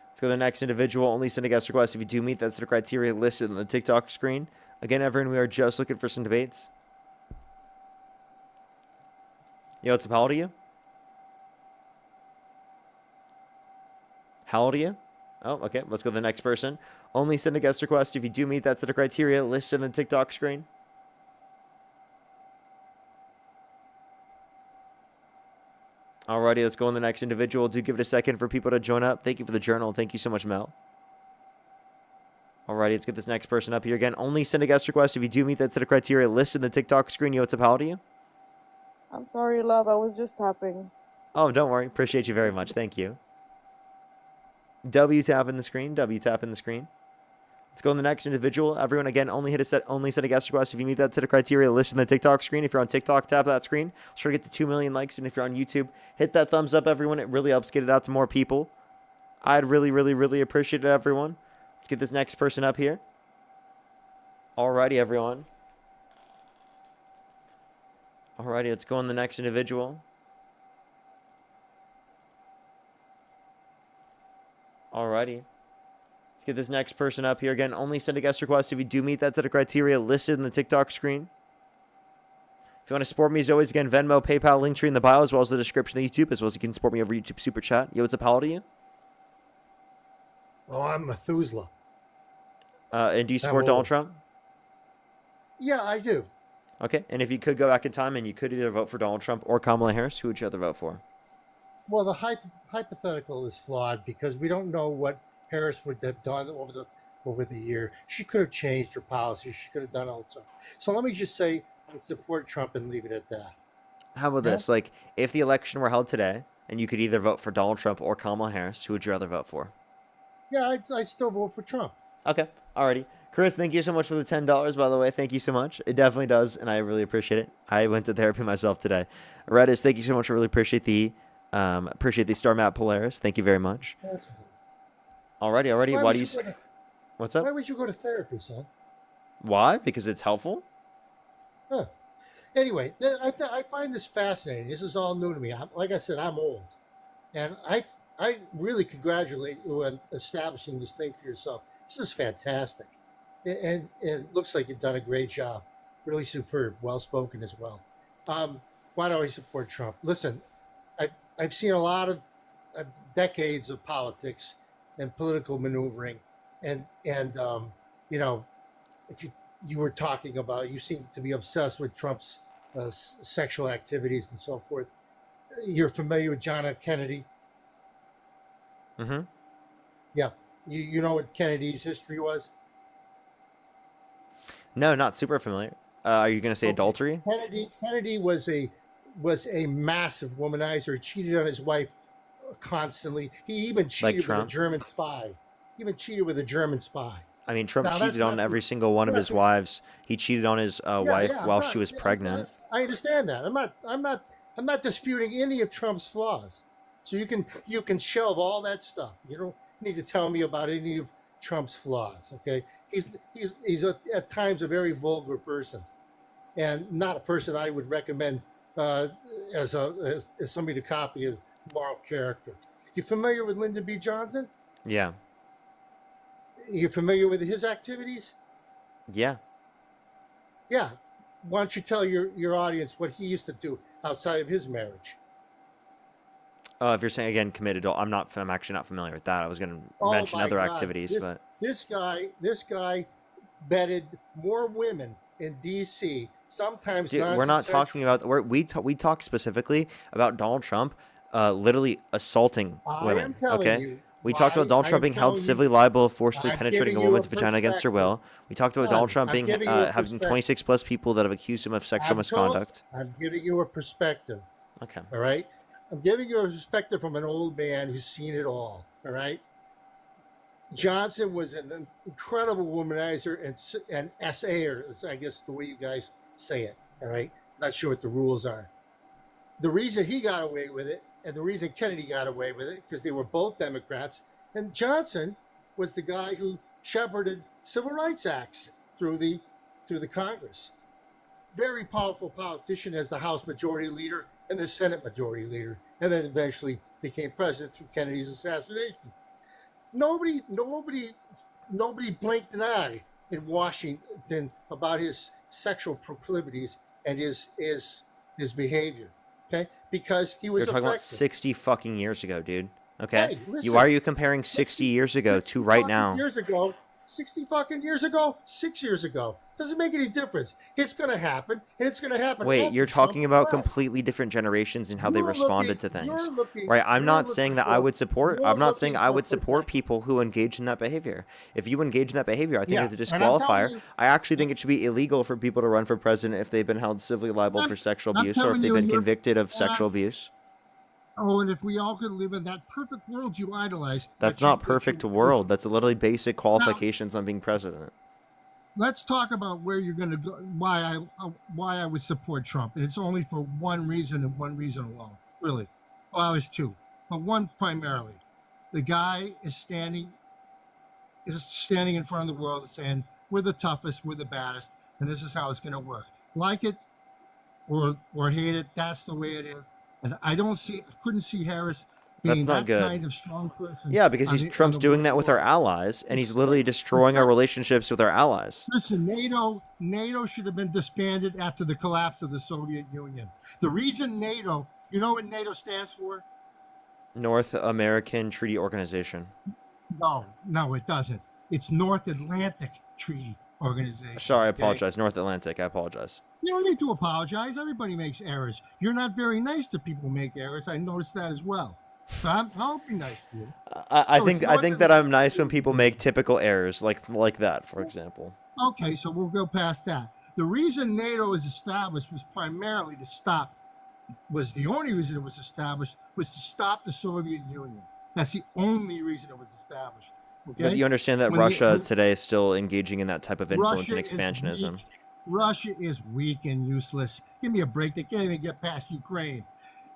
Let's go to the next individual. Only send a guest request if you do meet that's the criteria listed on the TikTok screen. Again, everyone, we are just looking for some debates. Yo, what's up? How old are you? How old are you? Oh, okay. Let's go to the next person. Only send a guest request if you do meet that set of criteria listed on the TikTok screen. Alrighty, let's go on the next individual. Do give it a second for people to join up. Thank you for the journal. Thank you so much, Mel. Alrighty, let's get this next person up here again. Only send a guest request if you do meet that set of criteria listed in the TikTok screen. Yo, what's up? How old are you?
I'm sorry, love. I was just tapping.
Oh, don't worry. Appreciate you very much. Thank you. W tap in the screen. W tap in the screen. Let's go on the next individual. Everyone, again, only send a guest request if you meet that set of criteria listed in the TikTok screen. If you're on TikTok, tap that screen. Let's try to get to 2 million likes. And if you're on YouTube, hit that thumbs up, everyone. It really helps get it out to more people. I'd really, really, really appreciate it, everyone. Let's get this next person up here. Alrighty, everyone. Alrighty, let's go on the next individual. Alrighty. Let's get this next person up here again. Only send a guest request if you do meet that set of criteria listed in the TikTok screen. If you want to support me, as always, again, Venmo, PayPal, Linktree in the bio, as well as the description of YouTube, as well as you can support me over YouTube Super Chat. Yo, what's up? How old are you?
Oh, I'm Methuselah.
And do you support Donald Trump?
Yeah, I do.
Okay. And if you could go back in time and you could either vote for Donald Trump or Kamala Harris, who would you rather vote for?
Well, the hypothetical is flawed because we don't know what Harris would have done over the year. She could have changed her policy. She could have done all stuff. So let me just say I support Trump and leave it at that.
How about this? Like, if the election were held today and you could either vote for Donald Trump or Kamala Harris, who would you rather vote for?
Yeah, I'd still vote for Trump.
Okay. Alrighty. Chris, thank you so much for the $10, by the way. Thank you so much. It definitely does, and I really appreciate it. I went to therapy myself today. Redis, thank you so much. I really appreciate the Star Map Polaris. Thank you very much. Alrighty. Why do you... What's up?
Why would you go to therapy, son?
Why? Because it's helpful?
Huh. Anyway, I find this fascinating. This is all new to me. Like I said, I'm old. And I really congratulate you on establishing this thing for yourself. This is fantastic. And it looks like you've done a great job. Really superb. Well-spoken as well. Why do I support Trump? Listen, I've seen a lot of decades of politics and political maneuvering. And you know, if you were talking about, you seem to be obsessed with Trump's sexual activities and so forth. You're familiar with John F. Kennedy?
Mm-hmm.
Yeah. You know what Kennedy's history was?
No, not super familiar. Are you going to say adultery?
Kennedy was a massive womanizer. He cheated on his wife constantly. He even cheated with a German spy.
I mean, Trump
Now that's
cheated on
not
every
true.
single one of
Yeah,
his wives. He cheated on his wife
yeah,
while
right.
she was pregnant.
I understand that. I'm not disputing any of Trump's flaws. So you can shelve all that stuff. You don't need to tell me about any of Trump's flaws. Okay, at times a very vulgar person, and not a person I would recommend as somebody to copy his moral character. You familiar with Lyndon B. Johnson?
Yeah.
You familiar with his activities?
Yeah.
Yeah. Why don't you tell your audience what he used to do outside of his marriage?
If you're saying again committed, I'm actually not familiar with that. I was going to
Oh
mention
my
other
God.
activities, but
This guy bedded more women in D.C. Sometimes
dude, we're not talking about. We talk specifically about Donald Trump, literally assaulting
I
women.
am telling
Okay.
you.
We talked about Donald
I
Trump
am
being held
telling you,
civilly liable of forcibly
I'm
penetrating a
giving you
woman's vagina against her
perspective.
will. We talked about
Son,
Donald Trump
I'm
being
giving you a
having
perspective.
26 plus people that have accused him of sexual misconduct.
I'm giving you a perspective.
Okay.
All right. I'm giving you a perspective from an old man who's seen it all. All right. Johnson was an incredible womanizer and SAer, is I guess the way you guys say it. All right. Not sure what the rules are. The reason he got away with it and the reason Kennedy got away with it, because they were both Democrats, and Johnson was the guy who shepherded civil rights acts through the Congress. Very powerful politician as the House Majority Leader and the Senate Majority Leader, and then eventually became president through Kennedy's assassination. Nobody blinked an eye in Washington about his sexual proclivities and his behavior. Okay, because he was
You're talking about
effective.
60 fucking years ago, dude. Okay.
Hey, listen,
Why are you comparing 60 years ago to right
fucking
now?
Years ago, 60 fucking years ago, 6 years ago. Doesn't make any difference. It's going to happen, and it's going to happen.
Wait,
after
you're
Trump
talking about
left.
completely different generations and how they
You're
responded to
looking-
things.
you're looking-
Right? I'm
you're
not
looking
saying that
for-
I would support.
you're
I'm not saying
looking
I
for
would support people who engage in that behavior. If you engage in that behavior, I think
Yeah,
it's a
and I'm telling
disqualifier.
you-
I actually think it should be illegal for people to run for president if they've been held civilly liable for sexual
I'm
abuse or if
telling
they've
you,
been
you're-
convicted of
and I-
sexual abuse.
Oh, and if we all could live in that perfect world you idolize.
That's not perfect world. That's literally basic qualifications on being president.
Let's talk about where you're going to go. Why I would support Trump, and it's only for one reason and one reason alone. Really, well, there's two, but one primarily. The guy is standing in front of the world and saying, "We're the toughest, we're the baddest, and this is how it's going to work." Like it or hate it, that's the way it is. And I couldn't see Harris being
That's not
that
good.
kind of strong person.
Yeah, because
on the-
Trump's
on the
doing
world
that with our
stage.
allies, and he's literally destroying our relationships with our allies.
Listen, NATO should have been disbanded after the collapse of the Soviet Union. The reason NATO, you know what NATO stands for?
North American Treaty Organization.
No, it doesn't. It's North Atlantic Treaty Organization.
Sorry, I
okay?
apologize. North Atlantic. I apologize.
You don't need to apologize. Everybody makes errors. You're not very nice to people who make errors. I noticed that as well. But I'll be nice to you.
I
So
think
it's
I think that I'm nice when people make typical errors like that, for example.
Okay, so we'll go past that. The reason NATO was established was primarily to stop, was the only reason it was established, was to stop the Soviet Union. That's the only reason it was established. Okay?
But you understand that
When
Russia today is still engaging in that type of influence
Russia
and
is
expansionism.
weak. Russia is weak and useless. Give me a break. They can't even get past Ukraine.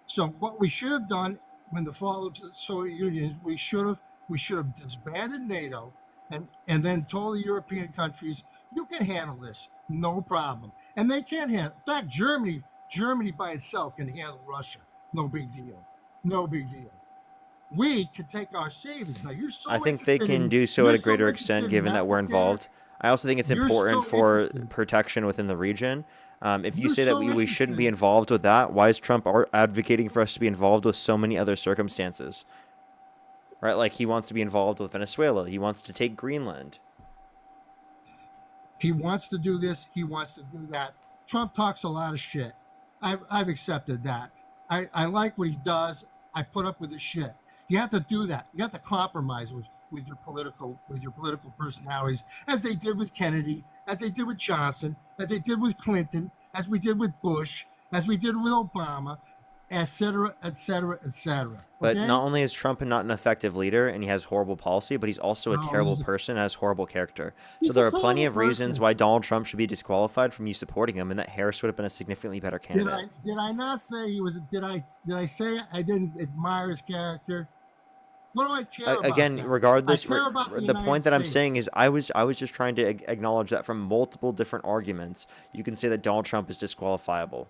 So what we should have done when the fall of the Soviet Union, we should have disbanded NATO and then told the European countries, you can handle this, no problem. And they can handle. In fact, Germany by itself can handle Russia. No big deal. No big deal. We can take our savings. Now you're so
I think they
interested
can
in-
do so
you're
at a greater
interested
extent
in
given that we're
healthcare.
involved. I also think it's
You're
important
so
for
interested.
protection within the region. If you
You're
say that
so
we shouldn't be
interested.
involved with that, why is Trump advocating for us to be involved with so many other circumstances? Right? Like he wants to be involved with Venezuela. He wants to take Greenland.
He wants to do this. He wants to do that. Trump talks a lot of shit. I've accepted that. I like what he does. I put up with his shit. You have to do that. You have to compromise with your political personalities, as they did with Kennedy, as they did with Johnson, as they did with Clinton, as we did with Bush, as we did with Obama. etc., etc., etc.
But
Okay?
not only is Trump not an effective leader and he has horrible policy, but he's also a
No,
terrible person and has horrible character. So
he's
there
a
are plenty
terrible
of reasons
person.
why Donald Trump should be disqualified from you supporting him, and that Harris would have been a significantly better candidate.
Did I not say he was? Did I say I didn't admire his character? What do I care about?
Again,
that?
regardless,
I care about
the
United
point that I'm
States.
saying is I was just trying to acknowledge that from multiple different arguments, you can say that Donald Trump is disqualifiable.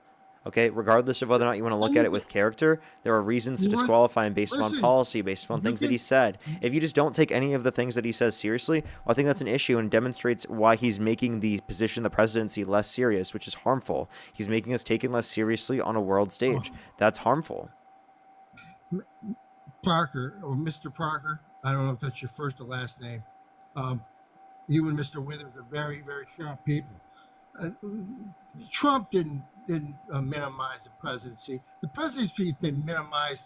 Okay, regardless of whether or not you want to look at it with character, there are reasons to disqualify him based upon policy, based upon things that he said. If you just don't take any of the things that he says seriously, well, I think that's an issue and demonstrates why he's making the position of the presidency less serious, which is harmful. He's making us taken less seriously on a world stage. That's harmful.
Parker, or Mr. Parker, I don't know if that's your first or last name. You and Mr. Withers are very, very sharp people. Trump didn't minimize the presidency. The presidency has been minimized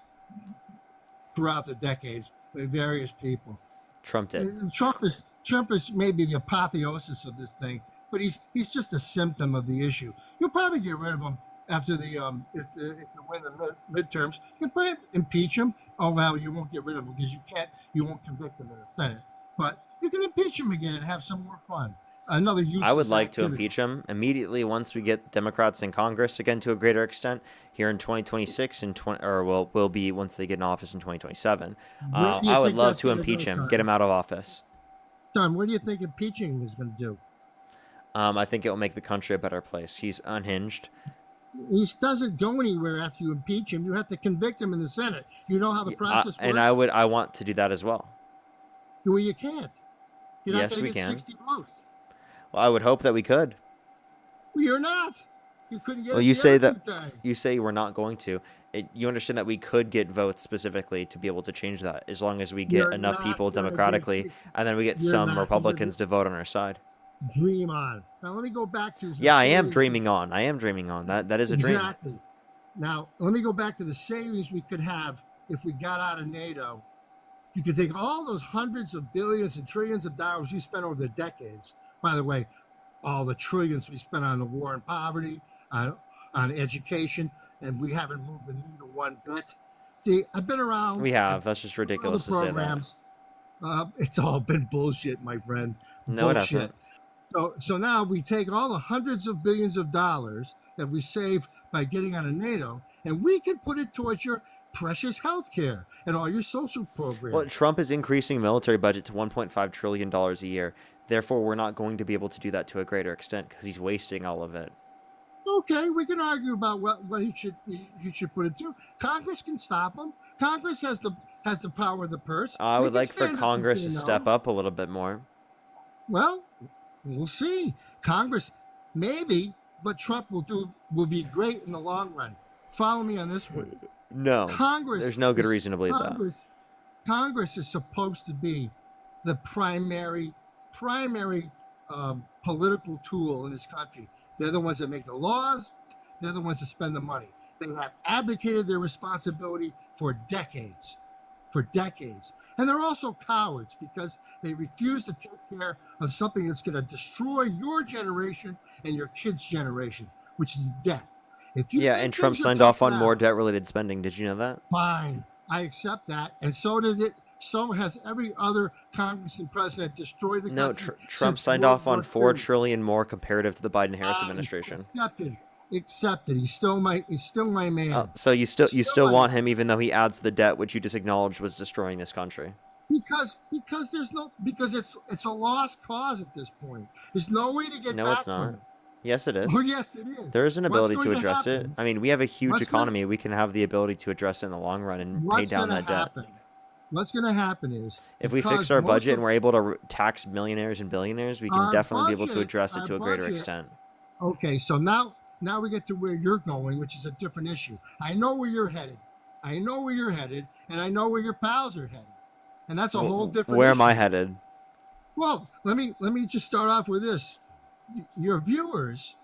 throughout the decades by various people.
Trump did.
Trump is maybe the apotheosis of this thing, but he's just a symptom of the issue. You'll probably get rid of him after if you win the midterms. You can probably impeach him. Oh well, you won't get rid of him because you won't convict him in the Senate. But you can impeach him again and have some more fun. Another useless
I would like to
activity.
impeach him immediately once we get Democrats in Congress again to a greater extent here in 2026 and will be once they get in office in 2027.
Where do you
I would
think
love
that's
to
gonna
impeach
go,
him,
Simon?
get him out of office.
Tom, what do you think impeaching him is going to do?
I think it will make the country a better place. He's unhinged.
He doesn't go anywhere after you impeach him. You have to convict him in the Senate. You know how the process works.
And I want to do that as well.
Well, you can't. You're not
Yes,
going
we
to get
can.
60 votes.
Well, I would hope that we could.
Well, you're not. You couldn't get
Well,
it
you
the
say
other
that
two times.
you say we're not going to. You understand that we could get votes specifically to be able to change that, as long as we get
You're
enough
not
people
gonna get
democratically,
60
and then we get
You're
some
not gonna
Republicans to vote on our side.
Dream on. Now, let me go back to...
Yeah, I am dreaming on. I am dreaming on. That is a dream.
Exactly. Now, let me go back to the savings we could have if we got out of NATO. You could take all those hundreds of billions and trillions of dollars you spent over the decades. By the way, all the trillions we spent on the war and poverty, on education, and we haven't moved the needle one bit. See, I've been around.
We have. That's just ridiculous to say that.
It's all been bullshit, my friend.
No, it
Bullshit.
hasn't.
So now we take all the hundreds of billions of dollars that we save by getting out of NATO, and we can put it towards your precious health care and all your social programs.
Well, Trump is increasing military budget to $1.5 trillion a year. Therefore, we're not going to be able to do that to a greater extent because he's wasting all of it.
Okay, we can argue about what he should put it to. Congress can stop him. Congress has the power of the purse.
I
They
would
can
like for
stand up and
Congress
say
to
no.
step up a little bit more.
Well, we'll see. Congress, maybe, but Trump will be great in the long run. Follow me on this one.
No,
Congress.
there's no good reason to believe that.
Congress is supposed to be the primary political tool in this country. They're the ones that make the laws. They're the ones that spend the money. They have abdicated their responsibility for decades. And they're also cowards because they refuse to take care of something that's going to destroy your generation and your kids' generation, which is debt.
Yeah, and Trump signed off on more debt-related spending. Did you know that?
Fine, I accept that, and so did it. So has every other Congress and president destroyed the country.
No, Trump
since
signed
World
off on
War
$4
II.
trillion more comparative to the Biden-Harris administration.
Accepted. He's still my man.
So you still want him, even though he adds the debt, which you just acknowledged was destroying this country.
Because it's a lost cause at this point. There's no way to get
No,
back
it's not.
from it.
Yes, it is.
Oh, yes, it is.
There is an
What's
ability
going
to
to
address it.
happen?
I mean, we have a huge
What's gonna-
economy. We can have the ability to address it in the long run and pay
What's
down
gonna
that debt.
happen? What's going to happen is
If we
because
fix our
most
budget
of-
and we're able to tax millionaires and billionaires, we can
Our
definitely be able to
budget-
address it
our
to a greater
budget-
extent.
Okay, so now we get to where you're going, which is a different issue. I know where you're headed. And I know where your pals are headed. And that's a whole different
Where
issue.
am I headed?
Well, let me just start off with this. Your viewers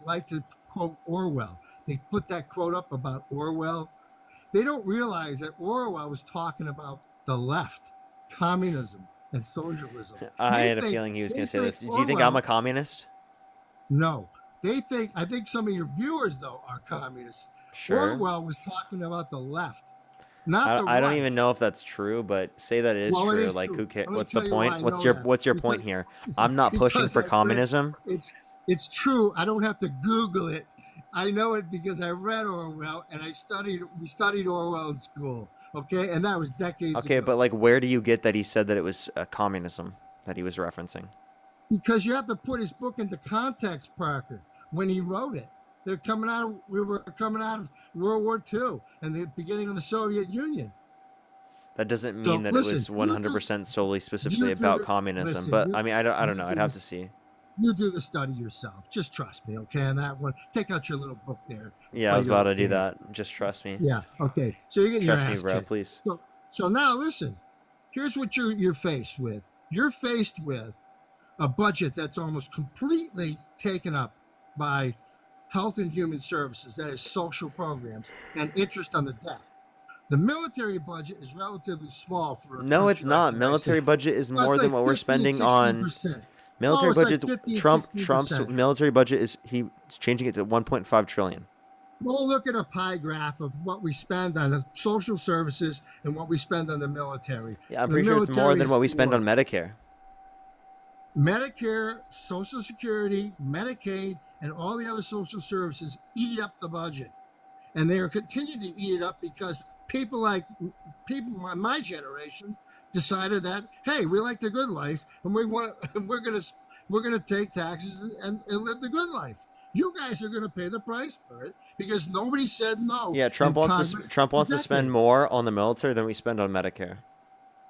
like to quote Orwell. They put that quote up about Orwell. They don't realize that Orwell was talking about the left, communism, and socialism.
I
They
had a
think-
feeling he was
they
going to say this.
think
Do you think I'm
Orwell-
a communist?
No. I think some of your viewers, though, are communists.
Sure.
Orwell was talking about the left, not the
I don't
right.
even know if that's true, but say that it is
Well, it
true.
is
Like,
true.
who cares?
Let me
What's the
tell you why I
point?
know that.
What's your point
Because-
here? I'm not pushing
because
for
I read-
communism.
It's true. I don't have to Google it. I know it because I read Orwell and we studied Orwell in school. Okay, and that was decades
Okay,
ago.
but like, where do you get that he said that it was communism that he was referencing?
Because you have to put his book into context, Parker, when he wrote it. We were coming out of World War II and the beginning of the Soviet Union.
That doesn't
So,
mean that
listen,
it was 100% solely specifically
you do
about
the-
communism.
listen,
But
you-
I mean, I don't know.
you
I'd
do
have
the-
to see.
You do the study yourself. Just trust me, okay? On that one, take out your little book there.
Yeah, I was about to do that. Just trust me.
Yeah. Okay. So you're getting
Trust
your
me,
ass
bro.
kicked.
Please.
So now listen. Here's what you're faced with. You're faced with a budget that's almost completely taken up by health and human services, that is social programs, and interest on the debt. The military budget is relatively small for a
No, it's
country
not.
like the United
Military
States.
budget is
Well, it's
more than
like
what we're
15,
spending on.
16%.
Military
it's like
budget's
15,
Trump's
16%.
military budget is he's changing it to 1.5 trillion.
We'll look at a pie graph of what we spend on the social services and what we spend on the military.
Yeah, I'm
The
pretty sure it's more
military
than
is
what we spend
poor.
on Medicare.
Medicare, Social Security, Medicaid, and all the other social services eat up the budget. And they are continuing to eat it up because people my generation decided that, hey, we like the good life and we're gonna take taxes and live the good life. You guys are gonna pay the price for it because nobody said no.
Yeah, Trump
in
wants to
Congress.
Trump wants to spend
Exactly.
more on the military than we spend on Medicare.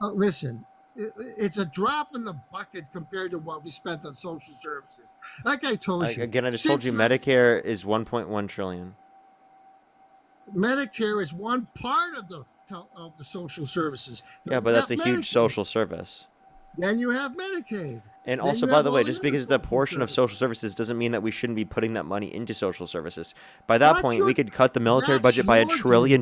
Listen, it's a drop in the bucket compared to what we spent on social services. Like I told you.
Again, I just told you
since
Medicare is 1.1 trillion.
Medicare is one part of the social services.
Yeah, but that's a
Not
huge
Medicaid.
social service.
Then you have Medicaid.
And
Then
also,
you
by
have
the way,
all
just
other
because it's a
social
portion of
services.
social services doesn't mean that we shouldn't be putting that money into social services. By that
That's
point,
your-
we could cut the military
that's
budget by $1
your
trillion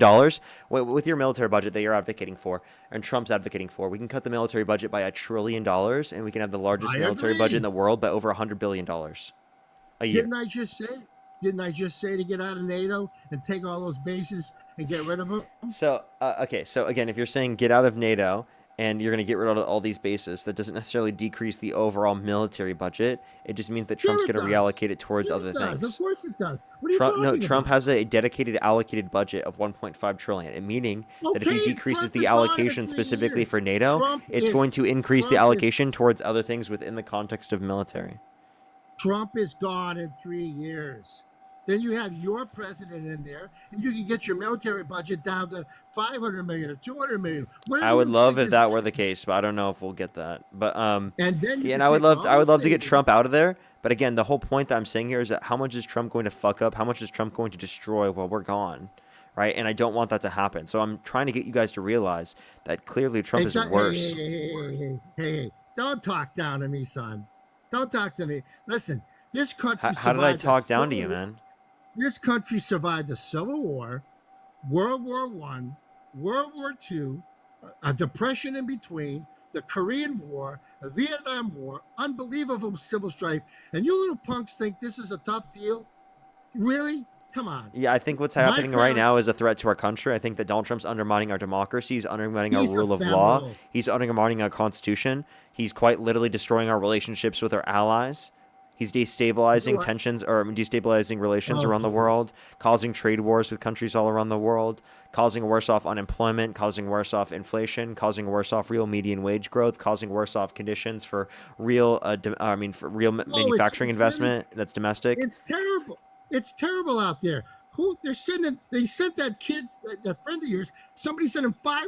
with your military budget that you're advocating for and Trump's advocating for. We can cut the military budget by $1 trillion, and we can have the largest
I
military
agree.
budget in the world by over $100 billion a year.
Didn't I just say to get out of NATO and take all those bases and get rid of them?
So, okay. So again, if you're saying get out of NATO and you're going to get rid of all these bases, that doesn't necessarily decrease the overall military budget. It just means that Trump's
Sure it
going to
does.
reallocate it towards other
It does.
things.
Of course it does. What are you
Trump, no,
talking
Trump
about?
has a dedicated allocated budget of 1.5 trillion, and meaning that if he
Okay,
decreases
Trump
the
is gone in
allocation
3
specifically
years.
for NATO,
Trump
it's
is-
going to increase the
Trump is-
allocation towards other things within the context of military.
Trump is gone in 3 years. Then you have your president in there, and you can get your military budget down to 500 million or 200 million.
I would love if that were the case, but I don't know if we'll get that. But
And then you
yeah,
can
and I would
take
love
all
I would
the
love to get
savings.
Trump out of there. But again, the whole point that I'm saying here is that how much is Trump going to fuck up? How much is Trump going to destroy while we're gone? Right? And I don't want that to happen. So I'm trying to get you guys to realize that clearly Trump is worse.
Hey, don't talk down to me, son. Don't talk to me. Listen, this country
How did I
survived the
talk down to
Civil
you,
War.
man?
This country survived the Civil War, World War I, World War II, a depression in between, the Korean War, the Vietnam War, unbelievable civil strife, and you little punks think this is a tough deal? Really? Come on.
Yeah, I think what's
My
happening right
parents-
now is a threat to our country. I think that Donald Trump's undermining our democracy. He's undermining our
He's a
rule of law.
federal.
He's undermining our constitution. He's quite literally destroying our relationships with our allies. He's destabilizing
what?
tensions or destabilizing relations
Oh,
around the
please.
world, causing trade wars with countries all around the world, causing worse off unemployment, causing worse off inflation, causing worse off real median wage growth, causing worse off conditions for real, for real manufacturing
it's
investment that's domestic.
It's terrible. It's terrible out there. They sent that kid, that friend of yours, somebody sent him $500.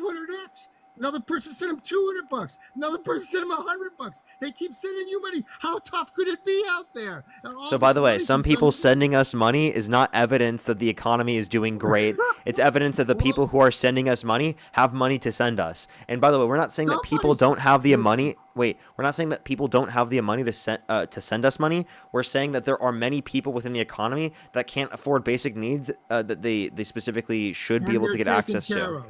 Another person sent him $200. Another person sent him $100. They keep sending you money. How tough could it be out there? And all
So, by
this
the way,
money
some
is
people
done-
sending us money is not evidence that the economy is doing great. It's evidence that the people who are sending us money have money to send us. And by the way, we're not saying that people don't have the money. Wait, we're not saying that people don't have the money to send us money. We're saying that there are many people within the economy that can't afford basic needs that they specifically should be
and
able to
they're
get
taken
access
care
to.
of.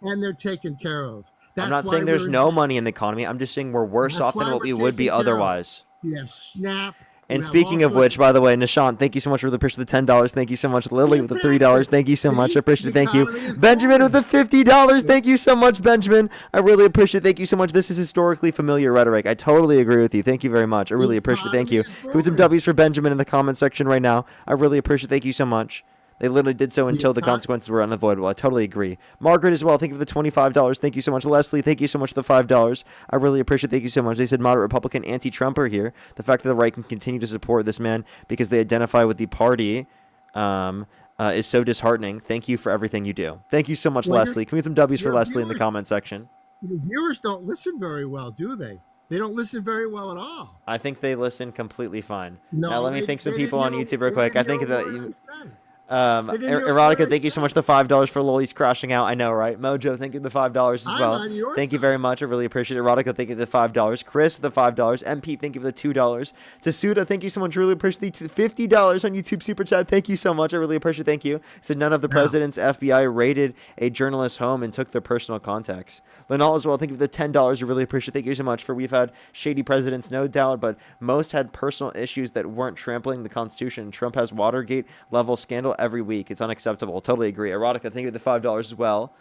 And they're taken care of. That's
I'm not
why
saying there's
we're-
no money in the economy. I'm just saying we're worse
That's
off than
why
what
we're
we would be
taken care of.
otherwise.
You have SNAP.
And
have all
speaking of
sorts
which, by the way, Nishant, thank you so much for the appreciate the $10. Thank you so much, Lily with the $3.
Fantastic.
Thank you so much.
See?
I appreciate it.
The
Thank you,
economy is
Benjamin with
booming.
the $50. Thank you so much, Benjamin. I really appreciate it. Thank you so much. This is historically familiar rhetoric. I totally agree with you. Thank you very much. I really appreciate it. Thank you.
Economy is
Put some
booming.
W's for Benjamin in the comment section right now. I really appreciate it. Thank you so much. They literally did so
The
until the
econ-
consequences were unavoidable. I totally agree. Margaret as well. Thank you for the $25. Thank you so much. Leslie, thank you so much for the $5. I really appreciate it. Thank you so much. They said moderate Republican anti-Trumper here. The fact that the right can continue to support this man because they identify with the party is so disheartening. Thank you for everything you do. Thank you so much,
Well,
Leslie. Can we get some W's for
your
Leslie in the
viewers-
comment section?
The viewers don't listen very well, do they? They don't listen very well at all.
I think they listen completely fine.
No,
Now let me
they-
thank some
they didn't
people on
hear-
YouTube real
they
quick. I
didn't
think
hear a
that
word
you,
I said. They didn't hear a word
Erotica,
I
thank you so
said.
much for the $5 for Loli's crashing out. I know, right? Mojo, thank you for the $5 as
I'm
well.
on your
Thank you
side.
very much. I really appreciate it. Erotica, thank you for the $5. Chris, the $5. MP, thank you for the $2. Tasuda, thank you so much. Really appreciate the $50 on YouTube Super Chat. Thank you so much. I really appreciate it. Thank you. Said none of the president's FBI raided a journalist's home and took their personal contacts. Lenal as well, thank you for the $10. I really appreciate it. Thank you so much. For we've had shady presidents, no doubt, but most had personal issues that weren't trampling the Constitution. Trump has Watergate level scandal every week. It's unacceptable. Totally agree. Erotica, thank you for the $5 as well.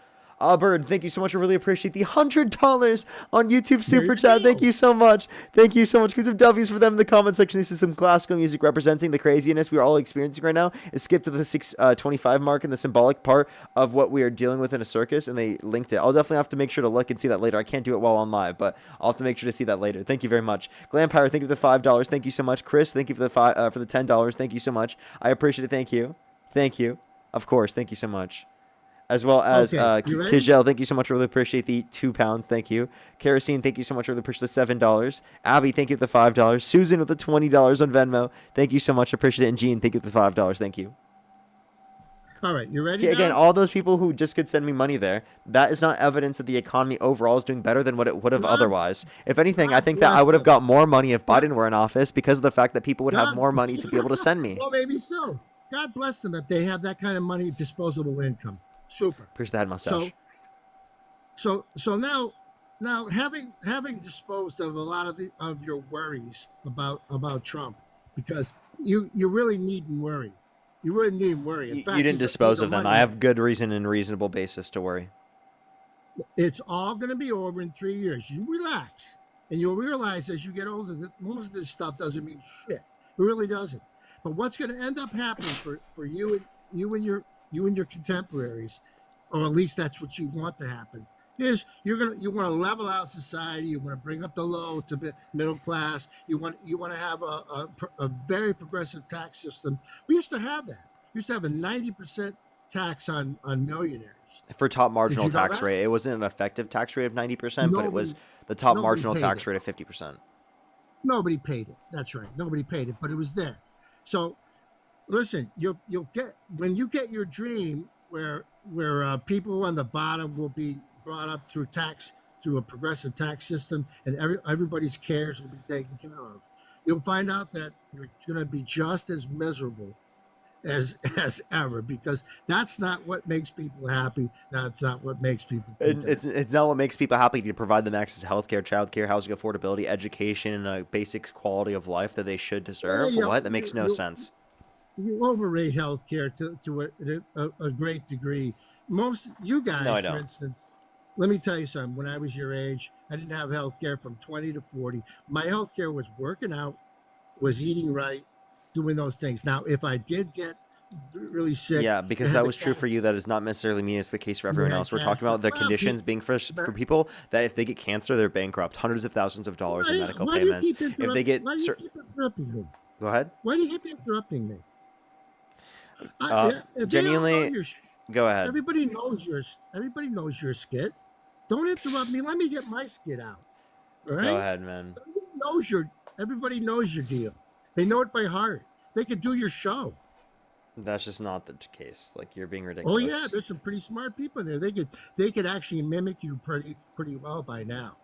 Bird, thank you so much. I really appreciate the $100 on YouTube Super Chat. Thank you so much. Thank you so much. Give some W's for them in the comment section. This is some classical music representing the craziness we are all experiencing right now. It skipped to the 625 mark in the symbolic part of what we are dealing with in a circus, and they linked it. I'll definitely have to make sure to look and see that later. I can't do it while on live, but I'll have to make sure to see that later. Thank you very much. Glampire, thank you for the $5. Thank you so much. Chris, thank you for the for the $10. Thank you so much. I appreciate it. Thank you. Thank you. Of course. Thank you so much. As well as
Okay, you ready?
Kijel, thank you so much. I really appreciate the £2. Thank you. Kerosene, thank you so much. I really appreciate the $7. Abby, thank you for the $5. Susan with the $20 on Venmo. Thank you so much. I appreciate it. And Jean, thank you for the $5. Thank you.
All right, you ready?
See, again,
now?
all those people who just could send me money there, that is not evidence that the economy overall is doing better than what it would have otherwise. If anything, I think that I would have got more money if Biden were in office because of the fact that people would have more money to be able to send me.
Well, maybe so. God bless them if they have that kind of money, disposable income. Super.
Appreciate the head mustache.
So now having disposed of a lot of your worries about Trump, because you really needn't worry. You really needn't worry. In
You
fact,
didn't
he's
dispose
a
of them.
money
I have good reason and reasonable basis to worry.
It's all going to be over in 3 years. You relax, and you'll realize as you get older that most of this stuff doesn't mean shit. It really doesn't. But what's going to end up happening for you and your contemporaries, or at least that's what you want to happen, is you want to level out society. You want to bring up the low to the middle class. You want to have a very progressive tax system. We used to have that. We used to have a 90% tax on millionaires.
For top marginal
Did you know
tax
that?
rate, it wasn't an effective tax rate of 90%, but it was
Nobody-
the top
nobody
marginal
paid
tax
it.
rate of 50%.
Nobody paid it. That's right. Nobody paid it, but it was there. So, listen, you'll get when you get your dream where people on the bottom will be brought up through a progressive tax system, and everybody's cares will be taken care of. You'll find out that you're going to be just as miserable as ever, because that's not what makes people happy. That's not what makes people content.
It's not what makes people happy to provide them access to healthcare, childcare, housing affordability, education, and a basic quality of life that they should deserve.
Yeah,
What? That makes no sense.
You overrate healthcare to a great degree. Most you guys,
No, I
for
don't.
instance, let me tell you something. When I was your age, I didn't have healthcare from 20 to 40. My healthcare was working out, was eating right, doing those things. Now, if I did get really sick,
Yeah, because
and
that
had
was true for you. That does not necessarily mean it's the case for everyone
Yeah,
else. We're
yeah.
talking about the
Well,
conditions being for people that if they get cancer, they're bankrupt. Hundreds of thousands of dollars in medical
why do you
payments.
keep
If they get...
why do you keep interrupting me?
Go ahead.
Why do you keep interrupting me? If they don't
Genuinely,
know your
go ahead.
Everybody knows your skit. Don't interrupt me. Let me get my skit out. All right?
Go ahead, man.
Everybody knows your deal. They know it by heart. They could do your show.
That's just not the case. Like, you're being ridiculous.
Oh yeah, there's some pretty smart people there. They could actually mimic you pretty well by now.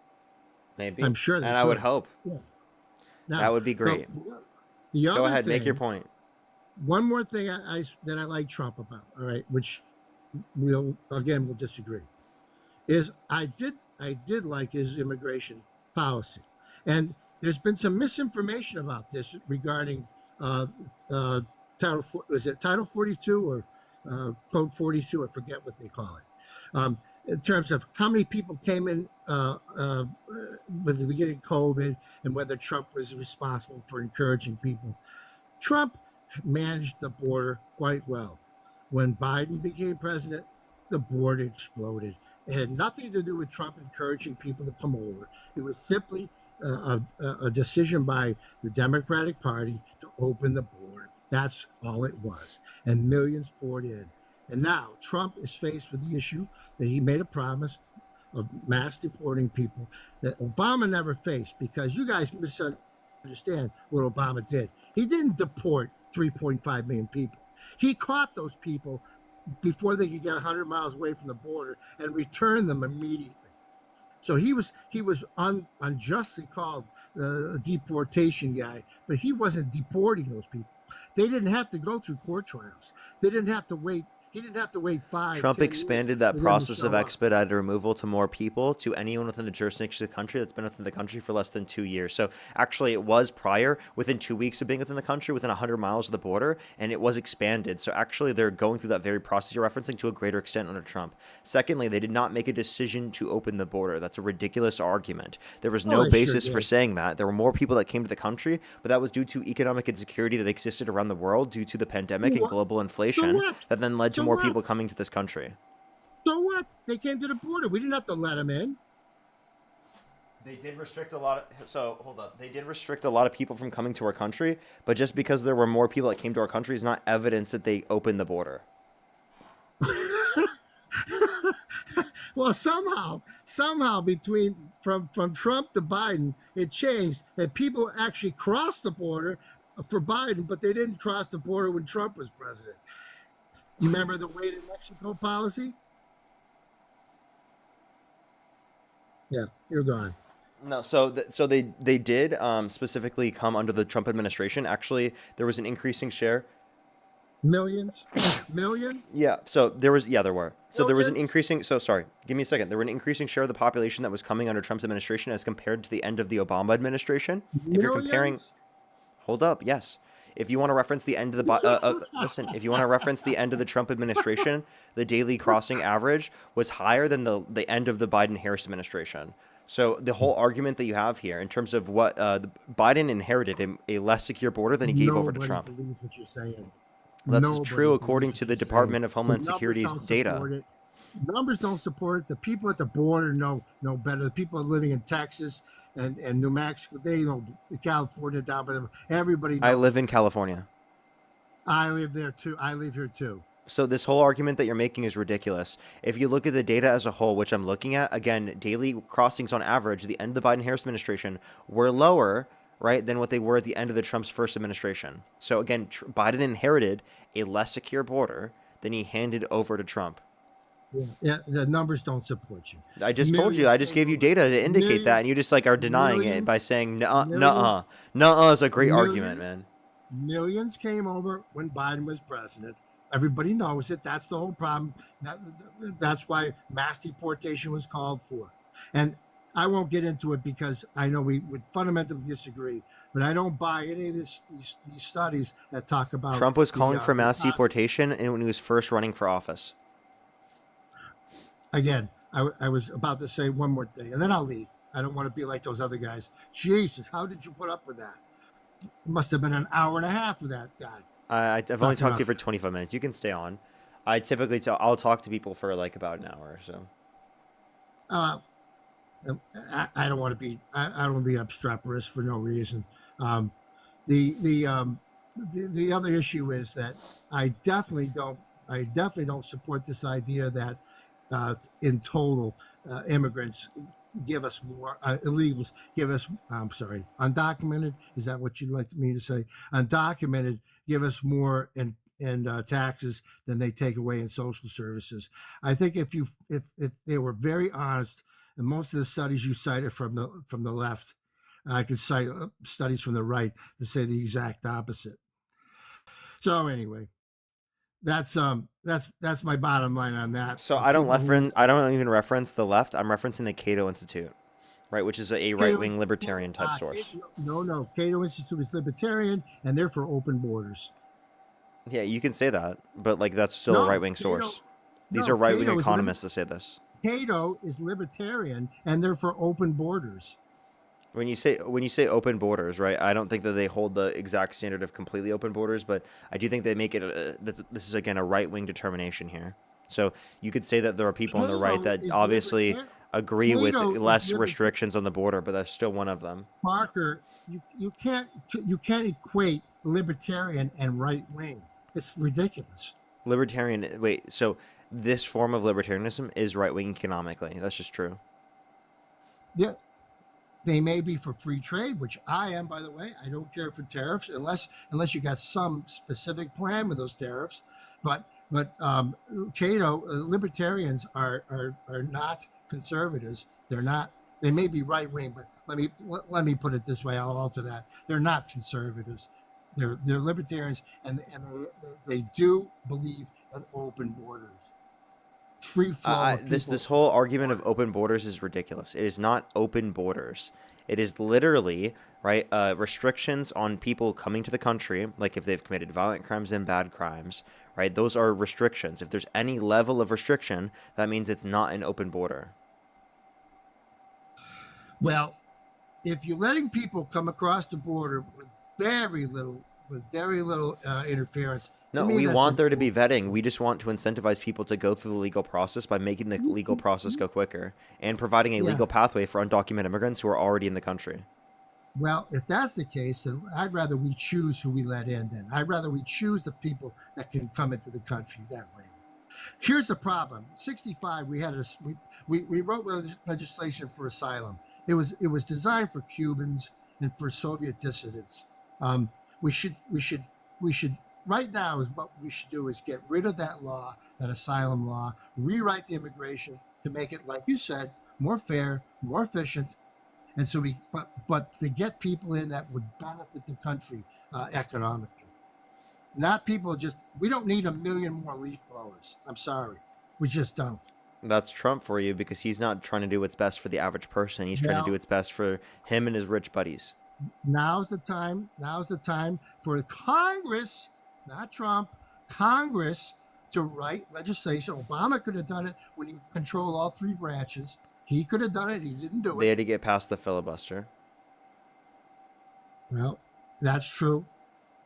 Maybe.
I'm sure they
And I would
could.
hope.
Yeah. Now,
That would be great.
the
Go
other
ahead, make your
thing-
point.
One more thing that I like Trump about, all right, which we'll disagree, is I did like his immigration policy, and there's been some misinformation about this regarding uh, uh, is it Title 42 or Code 42? I forget what they call it. In terms of how many people came in with the beginning of COVID and whether Trump was responsible for encouraging people. Trump managed the border quite well. When Biden became president, the border exploded. It had nothing to do with Trump encouraging people to come over. It was simply a decision by the Democratic Party to open the border. That's all it was. And millions poured in. And now Trump is faced with the issue that he made a promise of mass deporting people that Obama never faced, because you guys misunderstand what Obama did. He didn't deport 3.5 million people. He caught those people before they could get 100 miles away from the border and returned them immediately. So he was unjustly called a deportation guy, but he wasn't deporting those people. They didn't have to go through court trials. They didn't have to wait. He didn't have to wait 5.
Trump
10
expanded
years
that
for them to
process of
show up.
expedited removal to more people, to anyone within the jurisdiction of the country that's been within the country for less than 2 years. So actually, it was prior, within 2 weeks of being within the country, within 100 miles of the border, and it was expanded. So actually, they're going through that very process you're referencing to a greater extent under Trump. Secondly, they did not make a decision to open the border. That's a ridiculous argument. There was no
they sure
basis for
did.
saying that. There were more people that came to the country, but that was due to economic insecurity that existed around the world due to the pandemic and
What?
global
So
inflation
what?
that then led to
So
more
what?
people coming to this country.
So what? They came to the border. We didn't have to let them in.
They did restrict a lot of, so hold up. They did restrict a lot of people from coming to our country, but just because there were more people that came to our country is not evidence that they opened the border.
Well, somehow between from Trump to Biden, it changed that people actually crossed the border for Biden, but they didn't cross the border when Trump was president. You remember the wait in Mexico policy? Yeah, you're gone.
No, so they did specifically come under the Trump administration. Actually, there was an increasing share.
Millions? Millions?
Yeah, so there was there were. So there was an
Millions?
increasing sorry, give me a second. There were an increasing share of the population that was coming under Trump's administration as compared to the end of the Obama administration. If you're comparing,
Millions?
hold up, yes. If you want to reference the end of the listen, if you want to reference the end of the Trump administration, the daily crossing average was higher than the end of the Biden-Harris administration. So the whole argument that you have here in terms of what Biden inherited a less secure border than he gave over to
Nobody
Trump.
believes what you're saying.
That's
Nobody
true according
believes
to
what
the
you're
Department
saying.
of Homeland
The numbers
Security's
don't
data.
support it. Numbers don't support it. The people at the border know better. The people living in Texas and New Mexico, they know. California down, but everybody knows.
I live in California.
I live there too. I live here too.
So this whole argument that you're making is ridiculous. If you look at the data as a whole, which I'm looking at, again, daily crossings on average, the end of the Biden-Harris administration were lower, right, than what they were at the end of the Trump's first administration. So again, Biden inherited a less secure border than he handed over to Trump.
Yeah, the numbers don't support you.
I just told you. I just gave you data to indicate that, and you just like are denying it
millions-
by saying nuh-uh,
millions-
nuh-uh. Nuh-uh is a great
millions-
argument, man.
Millions came over when Biden was president. Everybody knows it. That's the whole problem. That's why mass deportation was called for. And I won't get into it because I know we would fundamentally disagree. But I don't buy any of these studies that talk about
Trump was calling for mass
the-
deportation and when he was first running for office.
Again, I was about to say one more thing, and then I'll leave. I don't want to be like those other guys. Jesus, how did you put up with that? It must have been an hour and a half with that guy.
I've only
Talking
talked to you
about-
for 25 minutes. You can stay on. I typically I'll talk to people for like about an hour or so.
I don't want to be I don't want to be obstreperous for no reason. The other issue is that I definitely don't support this idea that in total immigrants give us more illegals give us undocumented, is that what you'd like me to say? Undocumented give us more in taxes than they take away in social services. I think if they were very honest, and most of the studies you cited from the left, I could cite studies from the right to say the exact opposite. So anyway, that's my bottom line on that.
So I don't even reference the left. I'm referencing the Cato Institute. right? Which is a
Cato
right-wing libertarian type
Institute,
source.
no. Cato Institute is libertarian, and they're for open borders.
Yeah, you can say that, but like that's still a
No,
right-wing
Cato.
source. These
No,
are right-wing
Cato is
economists that say this.
Cato is libertarian, and they're for open borders.
When you say open borders, right? I don't think that they hold the exact standard of completely open borders, but I do think they make it. This is again a right-wing determination here. So you could say that there are people on the right that obviously agree with less restrictions on the border, but that's still one of them.
Parker, you can't equate libertarian and right wing. It's ridiculous.
Libertarian. Wait, so this form of libertarianism is right-wing economically. That's just true.
Yeah. They may be for free trade, which I am, by the way. I don't care for tariffs unless you got some specific plan with those tariffs. But Cato, libertarians are not conservatives. They're not. They may be right wing, but let me put it this way. I'll alter that. They're not conservatives. They're libertarians, and they do believe in open borders. Free flow.
This whole argument of open borders is ridiculous. It is not open borders. It is literally right restrictions on people coming to the country, like if they've committed violent crimes and bad crimes, right? Those are restrictions. If there's any level of restriction, that means it's not an open border.
Well, if you're letting people come across the border with very little interference.
No, we want there to be vetting. We just want to incentivize people to go through the legal process by making the legal process go quicker and providing a legal pathway for undocumented immigrants who are already in the country.
Well, if that's the case, then I'd rather we choose who we let in then. I'd rather we choose the people that can come into the country that way. Here's the problem. 65, we wrote legislation for asylum. It was designed for Cubans and for Soviet dissidents. We should right now is what we should do is get rid of that law, that asylum law, rewrite the immigration to make it, like you said, more fair, more efficient, and so but to get people in that would benefit the country economically. Not people we don't need 1 million more leaf blowers. I'm sorry, we just don't.
That's Trump for you because he's not trying to do what's best for the average person. He's trying to do what's best for him and his rich buddies.
Now's the time for Congress, not Trump, Congress to write legislation. Obama could have done it when he controlled all three branches. He could have done it. He didn't do it.
They had to get past the filibuster.
Well, that's true.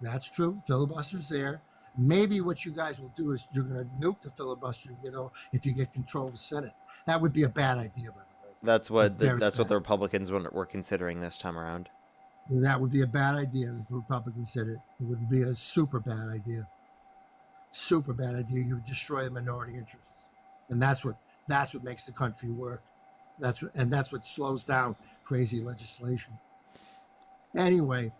Filibuster's there. Maybe what you guys will do is you're going to nuke the filibuster, if you get control of the Senate. That would be a bad idea, by the way.
That's what the Republicans were considering this time around.
That would be a bad idea if the Republicans did it. It would be a super bad idea. Super bad idea. You would destroy the minority interests. And that's what makes the country work. That's what slows down crazy legislation. Anyway,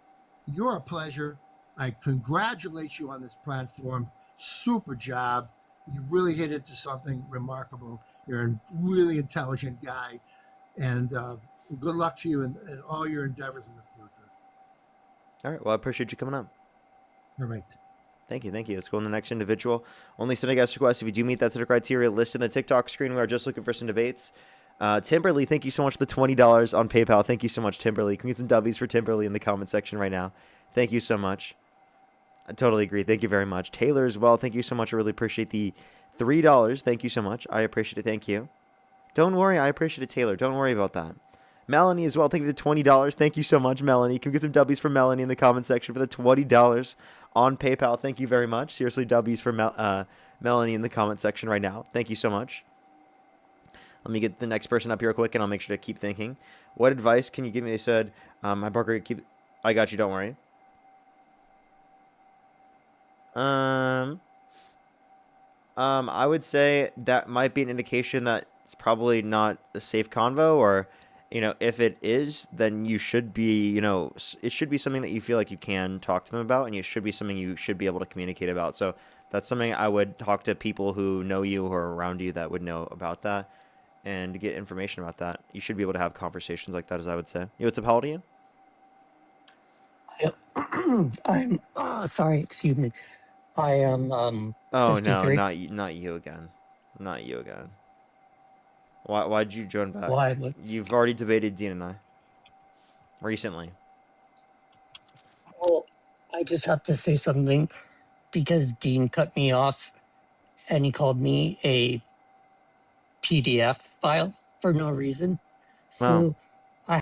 you're a pleasure. I congratulate you on this platform. Super job. You really hit into something remarkable. You're a really intelligent guy. And good luck to you in all your endeavors in the future.
All right. Well, I appreciate you coming up.
All right.
Thank you. Let's go on the next individual. Only send a guest request if you do meet that set of criteria listed in the TikTok screen. We are just looking for some debates. Timberly, thank you so much for the $20 on PayPal. Thank you so much, Timberly. Can we get some W's for Timberly in the comment section right now? Thank you so much. I totally agree. Thank you very much. Taylor as well. Thank you so much. I really appreciate the $3. Thank you so much. I appreciate it. Thank you. Don't worry. I appreciate it, Taylor. Don't worry about that. Melanie as well. Thank you for the $20. Thank you so much, Melanie. Can we get some W's for Melanie in the comment section for the $20 on PayPal? Thank you very much. Seriously, W's for Melanie in the comment section right now. Thank you so much. Let me get the next person up here real quick, and I'll make sure to keep thinking. What advice can you give me? They said, "Hi, Parker. I got you. Don't worry." I would say that might be an indication that it's probably not a safe convo, or, if it is, then you should be, it should be something that you feel like you can talk to them about, and it should be something you should be able to communicate about. So that's something I would talk to people who know you or around you that would know about that and get information about that. You should be able to have conversations like that, as I would say. What's up? How old are you?
I'm sorry, excuse me. I am
Oh
53.
no, not you again. Not you again. Why'd you join back?
Why?
You've already debated Dean and I recently.
Well, I just have to say something because Dean cut me off and he called me a PDF file for no reason.
Wow.
So I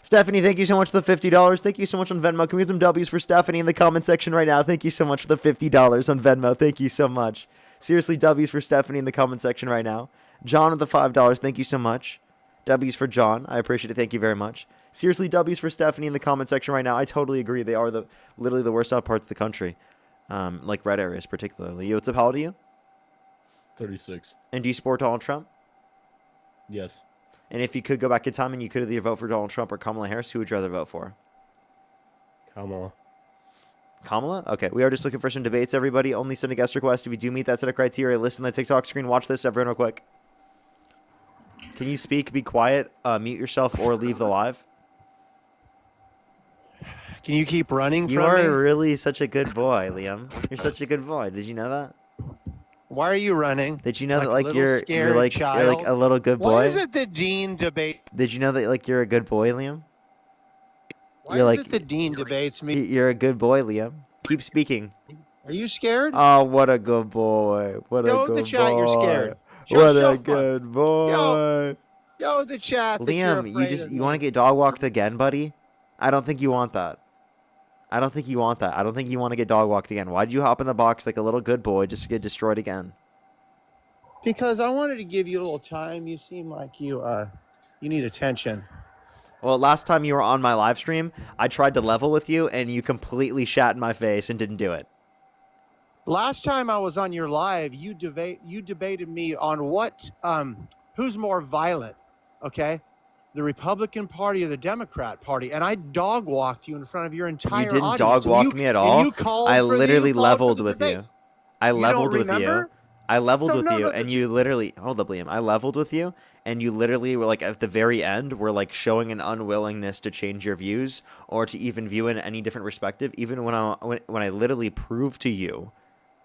Stephanie, thank you so much for the $50. Thank you so much on Venmo. Can we get some W's for Stephanie in the comment section right now? Thank you so much for the $50 on Venmo. Thank you so much. Seriously, W's for Stephanie in the comment section right now. John with the $5. Thank you so much. W's for John. I appreciate it. Thank you very much. Seriously, W's for Stephanie in the comment section right now. I totally agree. They are literally the worst off parts of the country. Like red areas particularly. Yo, what's up? How old are you?
36.
And do you support Donald Trump?
Yes.
And if you could go back in time and you could either vote for Donald Trump or Kamala Harris, who would you rather vote for?
Kamala.
Kamala? Okay, we are just looking for some debates, everybody. Only send a guest request. If you do meet that set of criteria, listen to the TikTok screen. Watch this, everyone, real quick. Can you speak, be quiet, mute yourself, or leave the live?
Can you keep running
You
from
are
me?
really such a good boy, Liam. You're such a good boy. Did you know that?
Why are you running?
Did you know that
a
like
little
you're
scared
like
child?
a little good boy?
Why is it the Dean debate?
Did you know that like you're a good boy, Liam?
Why
You're
is
like
it the Dean debates me?
you're a good boy, Liam. Keep speaking.
Are you scared?
Oh, what a good boy. What
Yo,
a good
the chat,
boy.
you're scared.
What
show
a good boy.
Yo, the chat. that you're
Liam,
afraid of
you
me.
want to get dog walked again, buddy? I don't think you want that. I don't think you want that. I don't think you want to get dog walked again. Why'd you hop in the box like a little good boy just to get destroyed again?
Because I wanted to give you a little time. You seem like you need attention.
Well, last time you were on my live stream, I tried to level with you, and you completely shat in my face and didn't do it.
Last time I was on your live, you debated me on what who's more violent, okay? The Republican Party or the Democrat Party, and I dog walked you in front of your entire
You didn't
audience.
dog
And
walk
you-
me at
and
all.
you called
I
for the- you
literally
called for
leveled
the
with
debate.
you. I
You don't
leveled with you.
remember?
I leveled
So
with
no,
you,
no,
and you literally hold up, Liam. I leveled with you, and you literally were like at the very end, were like showing an unwillingness to change your views or to even view in any different perspective. Even when I literally proved to you,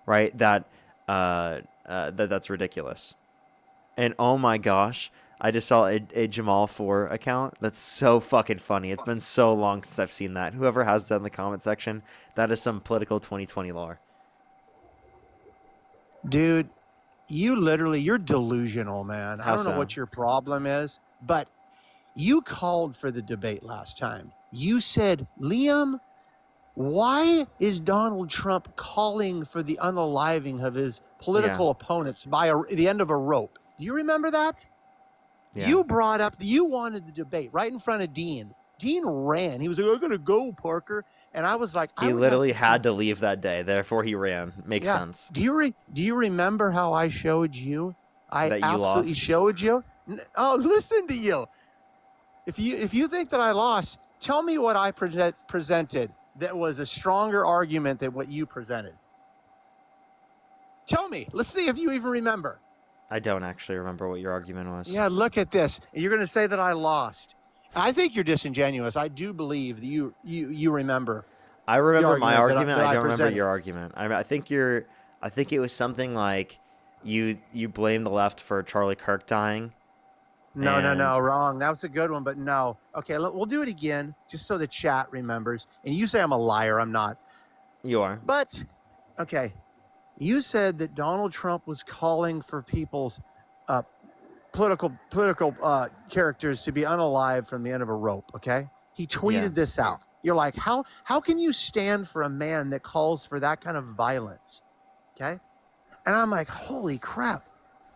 right, that that's ridiculous. And oh my gosh, I just saw a Jamal 4 account. That's so fucking funny. It's been so long since I've seen that. Whoever has that in the comment section, that is some political 2020 lore.
Dude, you're delusional, man. I
How
don't know
so?
what your problem is, but you called for the debate last time. You said, Liam, why is Donald Trump calling for the unaliving of his political opponents by the end of a rope? Do you remember that?
Yeah.
You brought up, you wanted the debate right in front of Dean. Dean ran. He was like, I'm going to go, Parker. And I was like,
He literally had to leave that day, therefore he ran. Makes sense.
Do you remember how I showed you? I
That you
absolutely
lost?
showed you. Oh, listen to you. If you think that I lost, tell me what I presented that was a stronger argument than what you presented. Tell me. Let's see if you even remember.
I don't actually remember what your argument was.
Yeah, look at this. You're going to say that I lost. I think you're disingenuous. I do believe that you remember.
I remember my
that
argument.
that
I don't remember
presented.
your argument. I think it was something like you blame the left for Charlie Kirk dying.
No,
and-
wrong. That was a good one, but no. Okay, we'll do it again, just so the chat remembers. And you say I'm a liar. I'm not.
You are.
But, okay, you said that Donald Trump was calling for people's political characters to be unalive from the end of a rope, okay? He tweeted
Yeah.
this out. You're like, how can you stand for a man that calls for that kind of violence, okay? And I'm like, holy crap.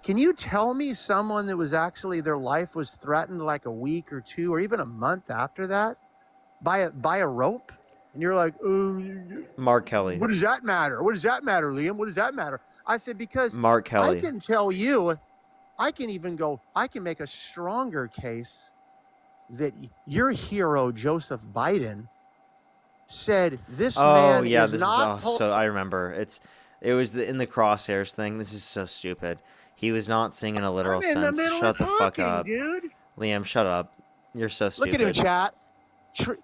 Can you tell me someone that was actually, their life was threatened like a week or two or even a month after that by a rope? And you're like,
Mark Kelly.
what does that matter? What does that matter, Liam? What does that matter? I said, because
Mark Kelly.
I can tell you, I can make a stronger case that your hero, Joseph Biden, said this man is not...
so I remember. It was in the crosshairs thing. This is so stupid. He was not saying in a literal
I'm in the
sense.
middle
Shut
of
the fuck
talking,
up.
dude.
Liam, shut up. You're so stupid.
Look at him, chat.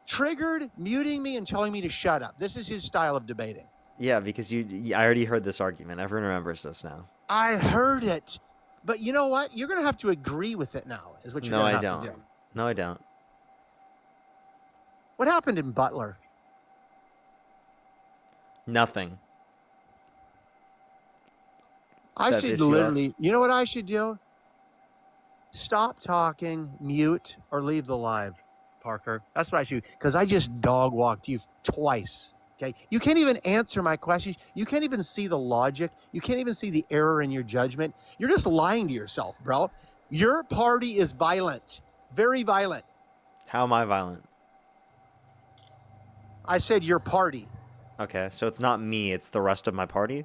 Triggered, muting me and telling me to shut up. This is his style of debating.
Yeah, because I already heard this argument. Everyone remembers this now.
I heard it. But you know what? You're going to have to agree with it now, is what you're
No,
going
I
to have
don't.
to do.
No, I don't.
What happened in Butler?
Nothing.
I
That
should
piss you off?
literally, you know what I should do? Stop talking, mute, or leave the live, Parker. That's what I should, because I just dog walked you twice. Okay. You can't even answer my questions. You can't even see the logic. You can't even see the error in your judgment. You're just lying to yourself, bro. Your party is violent, very violent.
How am I violent?
I said your party.
Okay, so it's not me, it's the rest of my party?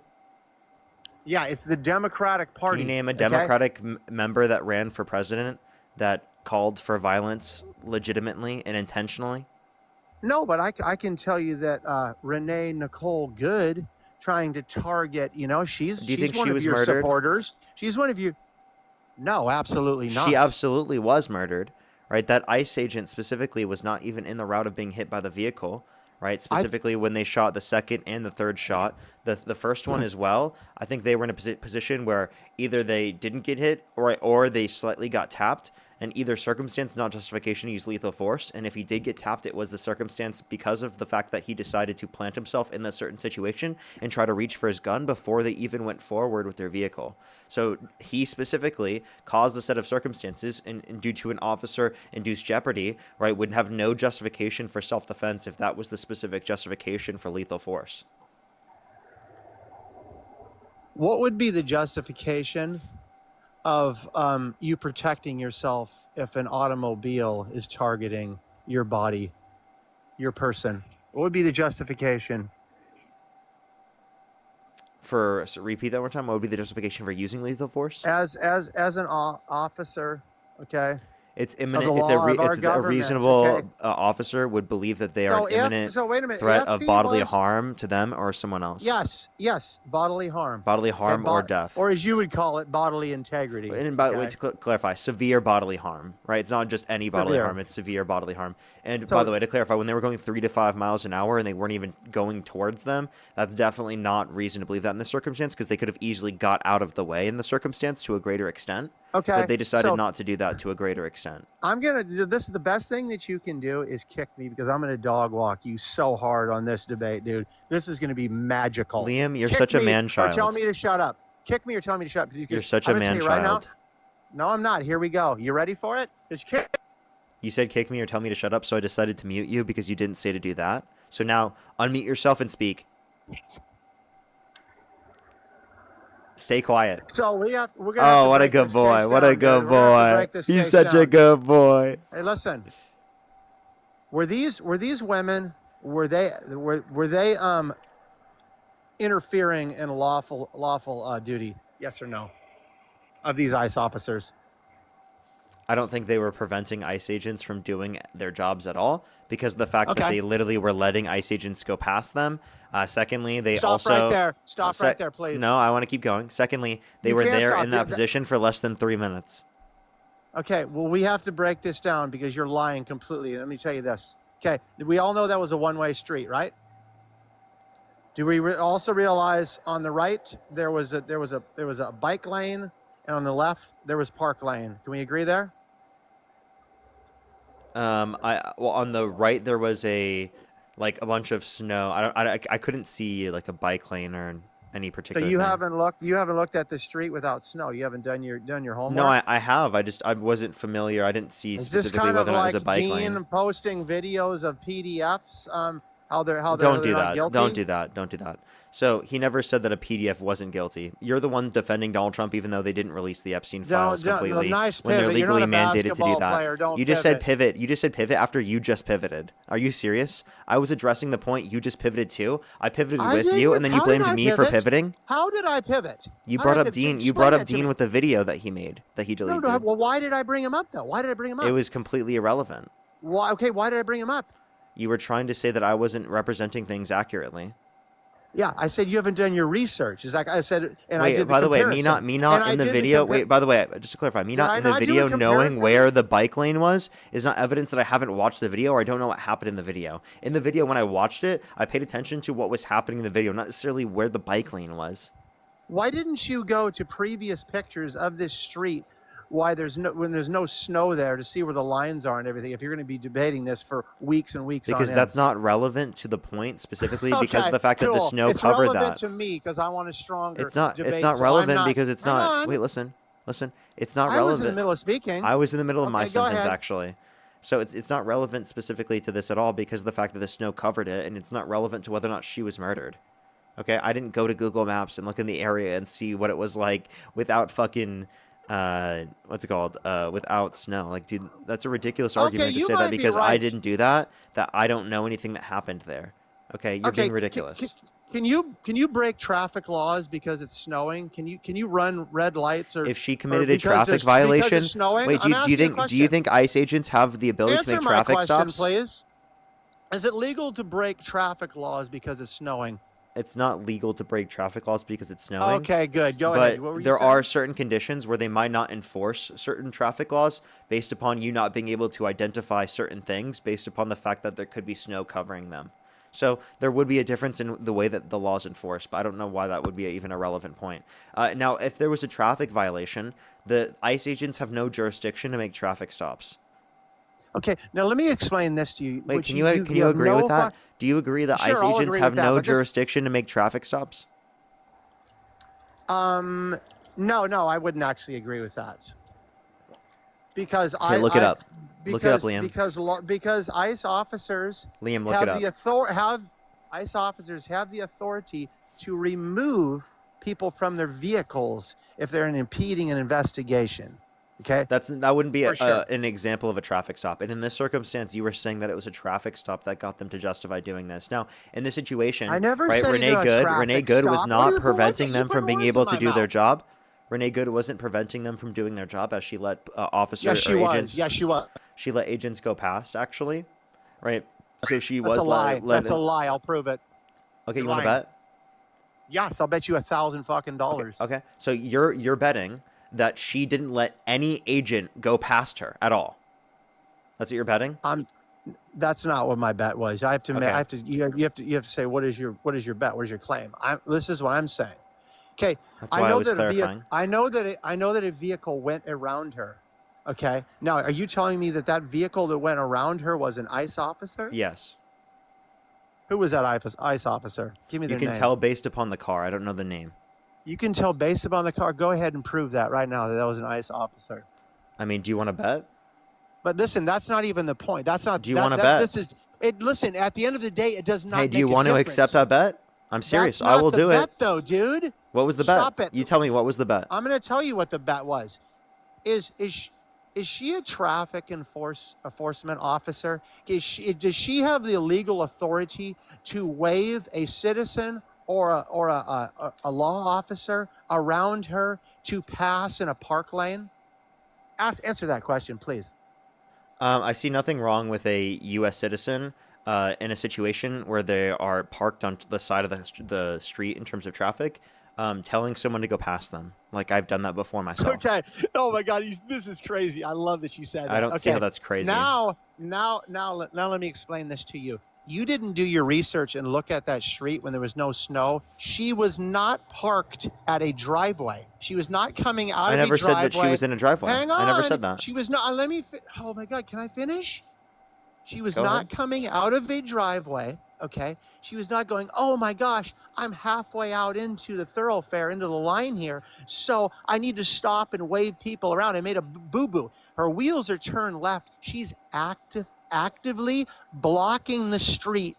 Yeah, it's the Democratic Party.
Can you name a
okay?
Democratic member that ran for president that called for violence legitimately and intentionally?
No, but I can tell you that Renee Nicole Good trying to target, you know, she's
Do you think
one
she
of
was
your
murdered?
supporters. She's one of you. No, absolutely not.
She absolutely was murdered, right? That ICE agent specifically was not even in the route of being hit by the vehicle, right? Specifically when they shot the second and the third shot. The first one as well, I think they were in a position where either they didn't get hit or they slightly got tapped. And either circumstance, not justification to use lethal force. And if he did get tapped, it was the circumstance because of the fact that he decided to plant himself in that certain situation and try to reach for his gun before they even went forward with their vehicle. So he specifically caused a set of circumstances and due to an officer-induced jeopardy, right, would have no justification for self-defense if that was the specific justification for lethal force.
What would be the justification of you protecting yourself if an automobile is targeting your body, your person? What would be the justification?
So repeat that one more time. What would be the justification for using lethal force?
As an officer, okay?
It's
Of
imminent.
the
It's
law of our
a
government,
reasonable
okay?
Officer would believe that they are
So
an imminent
wait a minute,
threat
if
of
he
bodily
was-
harm to them or someone else.
Yes, bodily harm.
Bodily harm or death.
Or as you would call it, bodily integrity.
And by the way,
okay?
to clarify, severe bodily harm, right? It's not just any bodily
Severe.
harm, it's severe bodily harm. And
So-
by the way, to clarify, when they were going 3 to 5 miles an hour and they weren't even going towards them, that's definitely not reason to believe that in this circumstance because they could have easily got out of the way in the circumstance to a greater extent.
Okay,
But they decided
so-
not to do that to a greater extent.
I'm gonna do this. Is the best thing that you can do is kick me because I'm gonna dog walk you so hard on this debate, dude. This is gonna be magical.
Liam, you're
Kick
such a
me
man-child.
Or tell me to shut up. Kick me or tell me to shut up. because
You're such
I'm
a
gonna tell you right now-
man-child.
No, I'm not. Here we go. You ready for it? Just kick.
You said kick me or tell me to shut up, so I decided to mute you because you didn't say to do that. So now, unmute yourself and speak. Stay quiet.
So we're gonna. have
Oh,
to
what a
break
good
this
boy.
case
What a
down, dude.
good
We're gonna have to
boy.
break this
He's
case
such a
down.
good boy.
Hey, listen. Were these women? Were they interfering in lawful duty? Yes or no? Of these ICE officers.
I don't think they were preventing ICE agents from doing their jobs at all because of the fact that
Okay.
they literally were letting ICE agents go past them. Secondly, they
Stop
also...
right there. Stop right there, please.
No, I want to keep going. Secondly, they
You
were
can't
there
stop.
in that
Yeah,
position for less than 3 minutes.
Okay, well, we have to break this down because you're lying completely. Let me tell you this. Okay, we all know that was a one-way street, right? Do we also realize on the right there was a bike lane, and on the left there was park lane? Can we agree there?
Well, on the right there was a bunch of snow. I couldn't see like a bike lane or any
So
particular
you
thing.
haven't looked at the street without snow. You haven't done your homework.
No, I have. I wasn't familiar. I didn't see
Is this
specifically
kind of
whether or not it
like
was a bike
Dean
lane.
posting videos of PDFs? How they're
Don't do
not
that.
guilty?
Don't do that. Don't do that. So he never said that a PDF wasn't guilty. You're the one defending Donald Trump, even though they didn't release the Epstein files completely
nice
when they're
pivot. You're not
legally
a
mandated to do
basketball
that.
player. Don't
You just said
pivot.
pivot. You just said pivot after you just pivoted. Are you serious? I was addressing the point. You just pivoted too. I pivoted
I
with
didn't.
you, and then you
How
blamed
did I
me for
pivot?
pivoting.
How did I pivot?
You
How
brought
did I
up
pivot?
Dean. You
Explain
brought
that
up
to
Dean
me.
with the video that he made that he deleted.
Well, why did I bring him up though? Why did I bring him up?
It was completely irrelevant.
Why? Okay, why did I bring him up?
You were trying to say that I wasn't representing things accurately.
Yeah, I said you haven't done your research. Is like I said, and I
Wait,
did.
by the way, me
comparison.
not
And I
in the
did
video.
compa-
Wait, by the way, just to clarify, me
Did
not
I
in the
not do a
video knowing
comparison?
where the bike lane was is not evidence that I haven't watched the video or I don't know what happened in the video. In the video, when I watched it, I paid attention to what was happening in the video, not necessarily where the bike lane was.
Why didn't you go to previous pictures of this street? When there's no snow there to see where the lines are and everything? If you're going to be debating this for weeks and weeks
Because
on
that's
end.
not relevant to the point specifically because of
Okay,
the fact that the
cool.
snow
It's
covered
relevant
that.
to me because I want a stronger
It's not.
debate.
It's not
so I'm
relevant
not,
because it's
hang
not.
on.
Wait, listen. It's not
I
relevant.
was in the middle of speaking.
I was in the middle of my
Okay, go
sentence
ahead.
actually. So it's not relevant specifically to this at all because of the fact that the snow covered it, and it's not relevant to whether or not she was murdered. Okay, I didn't go to Google Maps and look in the area and see what it was like without fucking what's it called? Without snow. Like, dude, that's a ridiculous argument to
you
say that
might be
because I
right.
didn't do that, that I don't know anything that happened there. Okay, you're being ridiculous.
Can you break traffic laws because it's snowing? Can you run red lights or
If she
or
committed a
because
traffic
there's-
violation,
Because it's snowing?
wait,
I'm
do you
asking a
think
question.
ICE agents have the ability
Answer
to make
my
traffic
question,
stops?
please. Is it legal to break traffic laws because it's snowing?
It's not legal to break traffic laws because it's snowing.
Okay, good. Go
but
ahead. What were you
there
saying?
are certain conditions where they might not enforce certain traffic laws based upon you not being able to identify certain things based upon the fact that there could be snow covering them. So there would be a difference in the way that the law's enforced, but I don't know why that would be even a relevant point. Now, if there was a traffic violation, the ICE agents have no jurisdiction to make traffic stops.
Okay, now let me explain this to you.
Wait,
which
can you
have
agree
no
with that?
fu-
Do you agree that
Sure,
ICE
I'll
agents
agree
have
with that,
no
but this-
jurisdiction to make traffic stops?
No, I wouldn't actually agree with that. Because
Look it up. Look it up, Liam.
Because ICE officers
Liam, look
have
it up.
ICE officers have the authority to remove people from their vehicles if they're impeding an investigation. Okay,
That wouldn't be
For sure.
an example of a traffic stop. And in this circumstance, you were saying that it was a traffic stop that got them to justify doing this. Now, in this situation,
I never
right,
said
Renee
even a
Good,
traffic
Renee Good was
stop.
not
You
preventing them
put
from being
words
able
in
to
my
do their
mouth.
job. Renee Good wasn't preventing them from doing their job as she let officers
Yes, she
or
was.
agents.
Yes, she was.
She let agents go past, actually, right? So she
That's
was
a lie.
let.
That's a lie. I'll prove it.
Okay, you
You're
want to
lying.
bet?
Yes, I'll bet you $1,000 fucking dollars.
Okay, so you're betting that she didn't let any agent go past her at all. That's what you're betting?
That's not what my bet was. I have to.
Okay.
You have to say what is your bet? What is your claim? This is what I'm saying. Okay.
That's why I was clarifying.
I know that a vehicle went around her. Okay. Now, are you telling me that vehicle that went around her was an ICE officer?
Yes.
Who was that ICE officer? Give me
You
their
can
name.
tell based upon the car. I don't know the name.
You can tell based upon the car. Go ahead and prove that right now that was an ICE officer.
I mean, do you want to bet?
But listen, that's not even the point. That's not.
Do you want to bet?
This is it. Listen, at the end of the day, it does not.
Hey, do you
make a
want to
difference.
accept that bet? I'm serious.
That's
I
not
will
the
do
bet,
it.
though, dude.
What was the bet?
Stop it.
You tell me what was the bet.
I'm going to tell you what the bet was. Is she a traffic enforcement officer? Does she have the legal authority to wave a citizen or a law officer around her to pass in a park lane? Answer that question, please.
I see nothing wrong with a U.S. citizen in a situation where they are parked on the side of the street in terms of traffic, telling someone to go past them. Like, I've done that before myself.
Okay. Oh my God, this is crazy. I love that you said that.
I don't see how that's crazy.
Now let me explain this to you. You didn't do your research and look at that street when there was no snow. She was not parked at a driveway. She was not coming out
I
of a
never
driveway.
said that she was in a driveway.
Hang on.
I never said that.
She was not. Oh my God, can I finish? She was
Go
not
ahead.
coming out of a driveway. Okay. She was not going, oh my gosh, I'm halfway out into the thoroughfare, into the line here. So I need to stop and wave people around. I made a boo-boo. Her wheels are turned left. She's actively blocking the street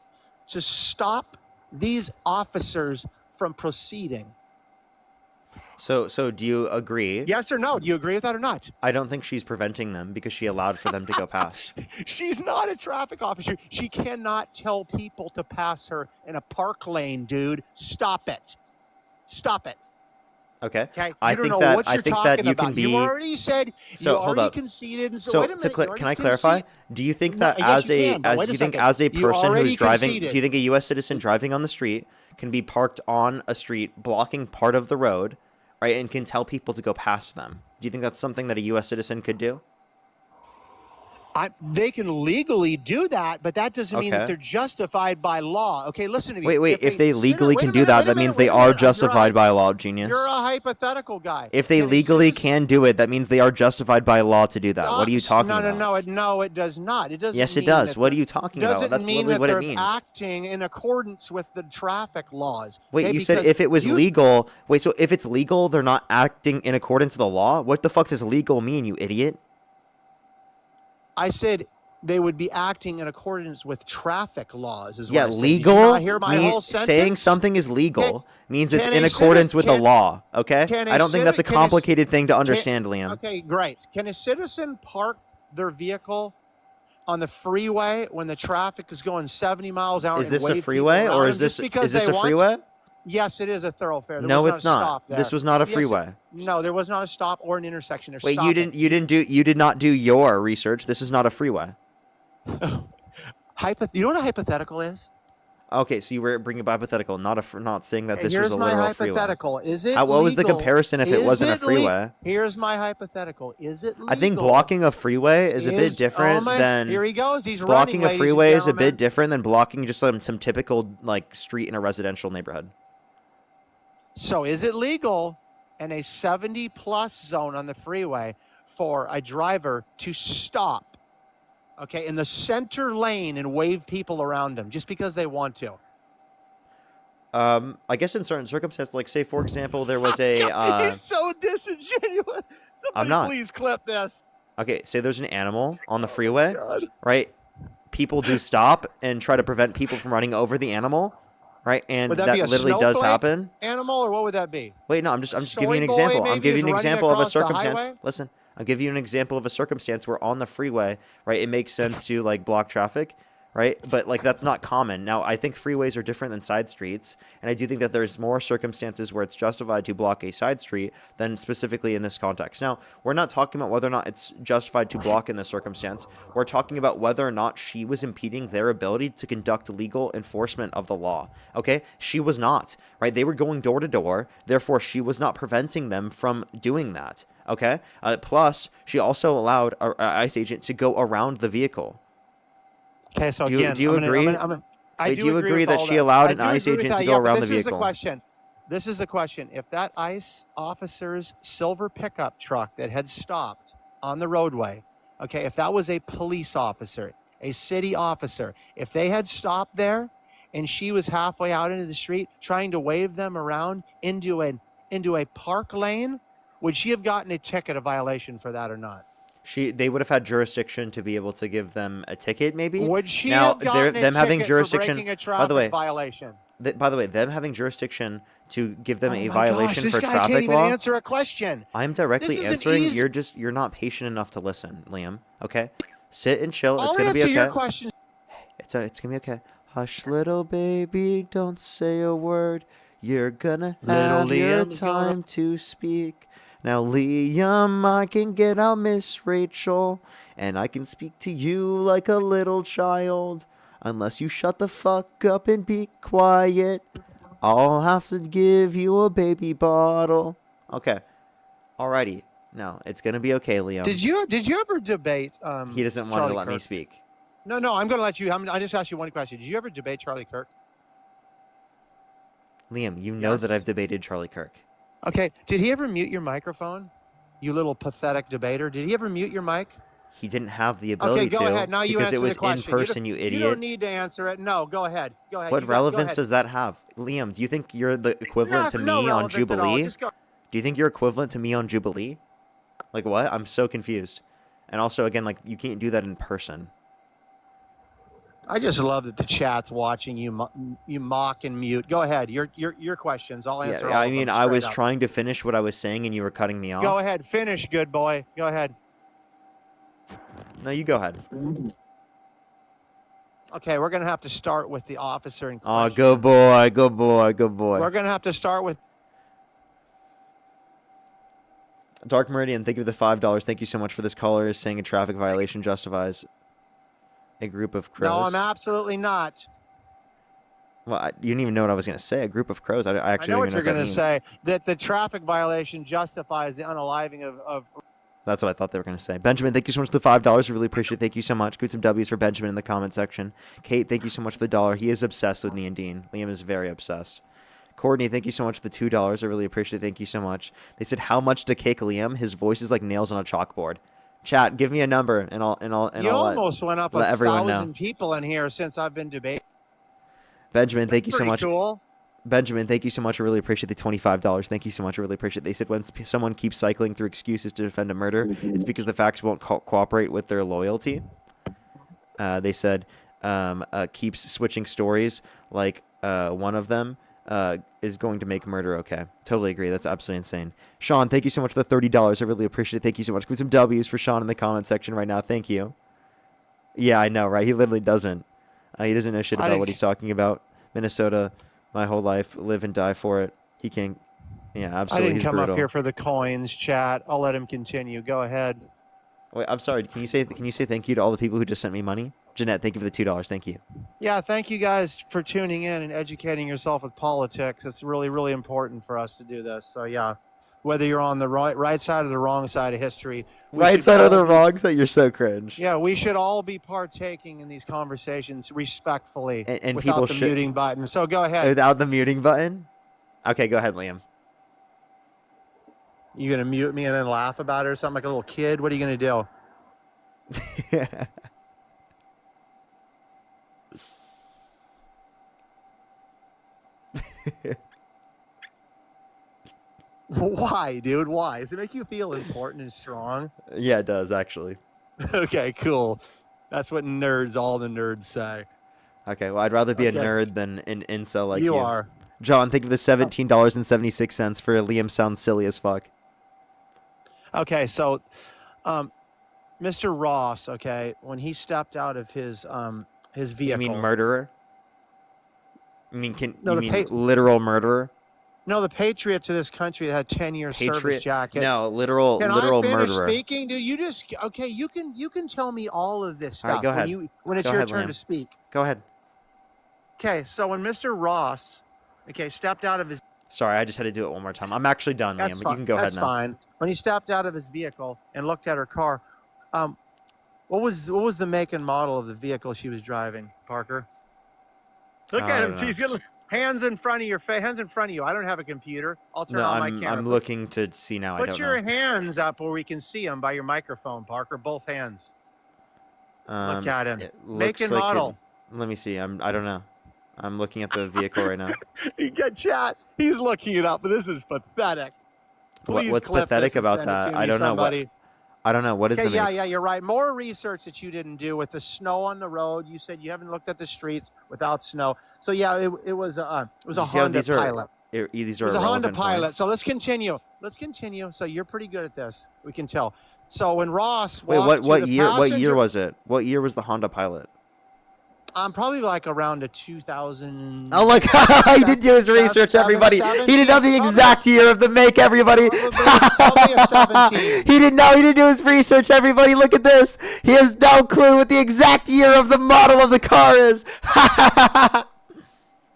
to stop these officers from proceeding.
So do you agree?
Yes or no? Do you agree with that or not?
I don't think she's preventing them because she allowed for them to go past.
She's not a traffic officer. She cannot tell people to pass her in a park lane, dude. Stop it. Stop it.
Okay.
Okay.
I
You don't
think
know
that
what
I
you're
think
talking
that you
about.
can be.
You already said.
So
you
hold
already
up.
conceded. And
So
wait a minute. you
can
already
I clarify?
conceded.
Do you think
No,
that
yes,
as
you
a
can, but
as
wait
do
a
you think
second.
as a
You
person
already
who's driving,
conceded.
do you think a U.S. citizen driving on the street can be parked on a street blocking part of the road, right, and can tell people to go past them? Do you think that's something that a U.S. citizen could do?
They can legally do that, but that doesn't mean that
Okay.
they're justified by law. Okay, listen to me.
Wait. If they legally
wait a
can do
minute,
that,
wait a
that means
minute,
they
wait a
are
minute.
justified by law, genius.
You're a hypothetical guy.
If they
Can a
legally
citizen-
can do it, that means they are justified by law to do that. What are you talking
no,
about?
No, it does not. It doesn't.
Yes, it
mean
does.
that
What are
they're-
you talking about?
Doesn't
That's
mean
literally
that
what it
they're
means.
acting in accordance with the traffic laws.
Wait,
okay?
you said
Because
if it was legal. Wait, so if it's legal, they're not acting in accordance with the law? What the fuck does legal mean, you idiot?
I said they would be acting in accordance with traffic laws. Is
Yeah,
what I said. Did you
legal.
not hear my whole sentence?
Saying something is legal means it's
can
in
a
accordance
citi-
with the
can-
law. Okay,
can a
I don't think that's a
citi- can a-
complicated thing to
can-
understand, Liam.
Okay, great. Can a citizen park their vehicle on the freeway when the traffic is going 70 miles an hour?
Is
and
this a
wave
freeway
people
or
around
is
them just
this
because
a
they want
freeway?
to? Yes, it is a thoroughfare. There
No,
was
it's
not. A
not.
stop there.
This was not a
Yes,
freeway.
no, there was not a stop or an intersection. There's
Wait, you did not do your research. This is not a freeway.
You know what a hypothetical is?
Okay, so you were bringing up a hypothetical, not saying that this was
Here's
a
my
literal freeway.
hypothetical. Is it
What was the
legal?
comparison if it
Is
wasn't a
it le-
freeway?
Here's my hypothetical. Is it legal?
I think blocking a freeway is a bit different than
Here he goes. He's
blocking
running,
a
ladies and
freeway is a
gentlemen.
bit different than blocking just some typical like street in a residential neighborhood.
So is it legal in a 70-plus zone on the freeway for a driver to stop, okay, in the center lane and wave people around him just because they want to?
I guess in certain circumstances, like say for example, there was a.
He's so disingenuous. Somebody
I'm not.
please clip this.
Okay, say there's an animal on the freeway, right? People do stop and try to prevent people from running over the animal, right? And
Would
that
that be a
literally does
snowflake
happen.
Animal, or what would that be?
Wait, no, I'm just
Soy
giving you an
boy
example. I'm
maybe
giving
is
you an
running
example of a
across the
circumstance.
highway?
Listen, I'll give you an example of a circumstance where on the freeway, right, it makes sense to like block traffic, right? But like that's not common. Now, I think freeways are different than side streets, and I do think that there's more circumstances where it's justified to block a side street than specifically in this context. Now, we're not talking about whether or not it's justified to block in this circumstance. We're talking about whether or not she was impeding their ability to conduct legal enforcement of the law. Okay? She was not, right? They were going door to door, therefore she was not preventing them from doing that. Okay? Plus, she also allowed an ICE agent to go around the vehicle.
Okay, so
Do you-
again,
do you
I'm gonna-
agree?
I
Wait,
do
do you agree
with
that
all
she allowed
I
an
do
ICE
agree with
agent
that,
to go
yeah, but
around the
this is
vehicle?
question. This is the question. If that ICE officer's silver pickup truck that had stopped on the roadway, okay, if that was a police officer, a city officer, if they had stopped there and she was halfway out into the street trying to wave them around into a park lane, would she have gotten a ticket, a violation for that or not?
They would have had jurisdiction to be able to give them a ticket, maybe.
Would she
now,
have gotten
them
a
having
ticket
jurisdiction.
for breaking a
By the way,
traffic violation?
by the way, them having jurisdiction to give them
Oh
a
my
violation
gosh, this
for
guy
traffic
can't even
law.
answer a question.
I'm directly
This is an
answering.
easy-
You're not patient enough to listen, Liam. Okay, sit and chill.
I'll
It's gonna be
answer
okay.
your question.
It's gonna be okay. Hush, little baby, don't say a word. You're gonna
Little
have your
Liam is
time to speak. Now, Liam, I can get out Miss Rachel, and I can speak to you like a little child. Unless you shut the fuck up and be quiet, I'll have to give you a baby bottle. Okay. Alrighty. No, it's gonna be okay, Liam.
Did you ever debate?
He doesn't want
Charlie
to let me
Kirk?
speak.
No, I'm going to let you. I just asked you one question. Did you ever debate Charlie Kirk?
Liam, you know that I've debated Charlie Kirk.
Okay. Did he ever mute your microphone? You little pathetic debater. Did he ever mute your mic?
He didn't have the ability
Okay, go
to
ahead. Now you
because
answer
it was
the question.
in person, you
You
idiot.
don't need to answer it. No, go ahead. Go ahead.
What
You go
relevance
ahead.
does that have? Liam, do you think you're the equivalent to me
No
on
relevance at all.
Jubilee?
Just go.
Do you think you're equivalent to me on Jubilee? Like what? I'm so confused. And also, again, like you can't do that in person.
I just love that the chat's watching you. You mock and mute. Go ahead. Your questions. I'll answer.
Yeah,
all
I
of
mean,
them
I was
straight up.
trying to finish what I was saying, and you were cutting me off.
Go ahead. Finish, good boy. Go ahead.
No, you go ahead.
Okay, we're going to have to start with the officer in
Oh,
question.
good boy, good boy, good boy.
We're going to have to start with.
Dark Meridian, thank you for the $5. Thank you so much for this caller saying a traffic violation justifies a group of crows.
No, I'm absolutely not.
Well, you didn't even know what I was going to say. A group of crows. I actually
I know
don't
what
even
you're
know
going
what
to
that
say. That the traffic violation justifies the unaliving of
That's what I thought they were going to say. Benjamin, thank you so much for the $5. I really appreciate it. Thank you so much. Good some W's for Benjamin in the comment section. Kate, thank you so much for the $1. He is obsessed with me and Dean. Liam is very obsessed. Courtney, thank you so much for the $2. I really appreciate it. Thank you so much. They said, how much to kick Liam? His voice is like nails on a chalkboard. Chat, give me a number, and I'll
You almost went up
let everyone know.
1,000 people in here since I've been debating.
Benjamin, thank you so
Pretty
much.
cool.
Benjamin, thank you so much. I really appreciate the $25. Thank you so much. I really appreciate it. They said when someone keeps cycling through excuses to defend a murder, it's because the facts won't cooperate with their loyalty. They said keeps switching stories like one of them is going to make murder okay. Totally agree. That's absolutely insane. Sean, thank you so much for the $30. I really appreciate it. Thank you so much. Put some W's for Sean in the comment section right now. Thank you. Yeah, I know, right? He literally doesn't. He doesn't know shit about what he's talking about. Minnesota, my whole life, live and die for it. He can't. Yeah, absolutely.
I didn't
He's
come
brutal.
up here for the coins, chat. I'll let him continue. Go ahead.
Wait, I'm sorry. Can you say thank you to all the people who just sent me money? Jeanette, thank you for the $2. Thank you.
Yeah, thank you guys for tuning in and educating yourself with politics. It's really, really important for us to do this. So yeah, whether you're on the right side or the wrong side of history,
Right side or the wrong side? You're so cringe.
Yeah, we should all be partaking in these conversations respectfully
And
without
people
the
should-
muting button. So go ahead.
Without the muting button? Okay, go ahead, Liam.
You gonna mute me and then laugh about it or something like a little kid? What are you gonna do? Why, dude? Why? Does it make you feel important and strong?
Yeah, it does, actually.
Okay, cool. That's what all the nerds say.
Okay, well, I'd rather be
Okay.
a nerd than an incel like you.
You are.
John, think of the $17.76 for Liam sounds silly as fuck.
Okay, so Mr. Ross, okay, when he stepped out of his vehicle.
You mean murderer? I mean,
No,
you
the
mean literal murderer?
No, the patriot to this country that had 10-year service
Patriot?
jacket.
No, literal
Can I finish
murderer.
speaking, dude? You just okay. You can tell me all of this
All right,
stuff
go ahead.
when it's
Go
your
ahead,
turn
Liam.
to speak.
Go ahead.
Okay, so when Mr. Ross, stepped out of his.
Sorry, I just had to do it one more time. I'm actually done, Liam, but you can go ahead
That's
now.
fine. When he stepped out of his vehicle and looked at her car, what was the make and model of the vehicle she was driving, Parker? Look
I
at him.
don't know.
He's got hands in front of your face. Hands in front of you. I don't have a computer. I'll turn
No,
on my
I'm
camera.
looking to see now. I
Put
don't
your
know.
hands up where we can see them by your microphone, Parker. Both hands. Look at him.
It
Make
looks
and
like
model.
Let me see. I don't know. I'm looking at the vehicle right now.
You get chat. He's looking it up, but this is pathetic. Please
What's
clip
pathetic
this and
about
send it
that?
to
I
me,
don't know
somebody.
what. I don't know what is
Okay,
the
yeah,
make?
yeah, you're right. More research that you didn't do with the snow on the road. You said you haven't looked at the streets without snow. So yeah, it was a
You see how
Honda
these are-
Pilot.
These
It
are
was a Honda
irrelevant
Pilot.
points.
So let's continue. Let's continue. So you're pretty good at this. We can tell. So when Ross
Wait,
walked
what
to the
year? What year
passenger-
was it? What year was the Honda Pilot?
Probably like around a 2000.
Oh, look, he didn't do his research, everybody. He didn't know the exact year of the make, everybody.
Probably a 17.
He didn't know. He didn't do his research, everybody. Look at this. He has no clue what the exact year of the model of the car is.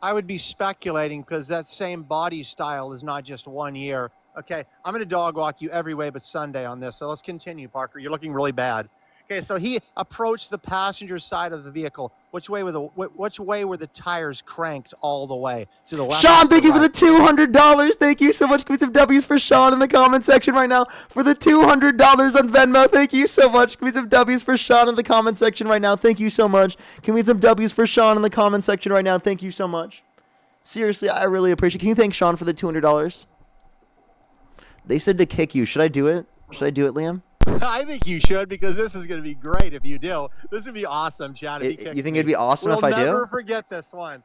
I would be speculating because that same body style is not just 1 year. Okay, I'm going to dog walk you every way but Sunday on this. So let's continue, Parker. You're looking really bad. Okay, so he approached the passenger side of the vehicle. Which way were the tires cranked all the way to the left?
Sean, thank you for the $200. Thank you so much. Give me some W's for Sean in the comment section right now. For the $200 on Venmo, thank you so much. Give me some W's for Sean in the comment section right now. Thank you so much. Give me some W's for Sean in the comment section right now. Thank you so much. Seriously, I really appreciate it. Can you thank Sean for the $200? They said to kick you. Should I do it? Should I do it, Liam?
I think you should because this is going to be great if you do. This would be awesome, Chad. If he kicks
You think
me.
it'd be awesome
We'll
if I do?
never forget this one.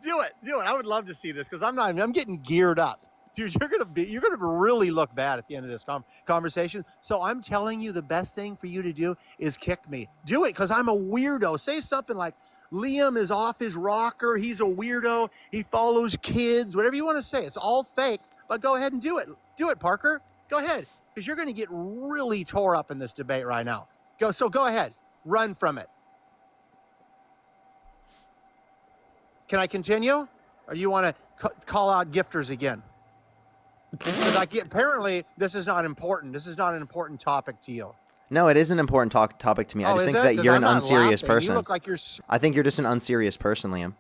Do it. I would love to see this because I'm getting geared up. Dude, you're gonna really look bad at the end of this conversation. So I'm telling you, the best thing for you to do is kick me. Do it because I'm a weirdo. Say something like, Liam is off his rocker. He's a weirdo. He follows kids. Whatever you want to say. It's all fake, but go ahead and do it. Do it, Parker. Go ahead, because you're going to get really tore up in this debate right now. Go ahead. Run from it. Can I continue? Or do you want to call out gifters again? Because apparently this is not important. This is not an important topic to you.
No, it is an important topic to me. I
Oh,
just
is
think
it?
that
'Cause
you're
I'm
an
not
unserious
laughing. You
person.
look like you're.
I think you're just an unserious person, Liam.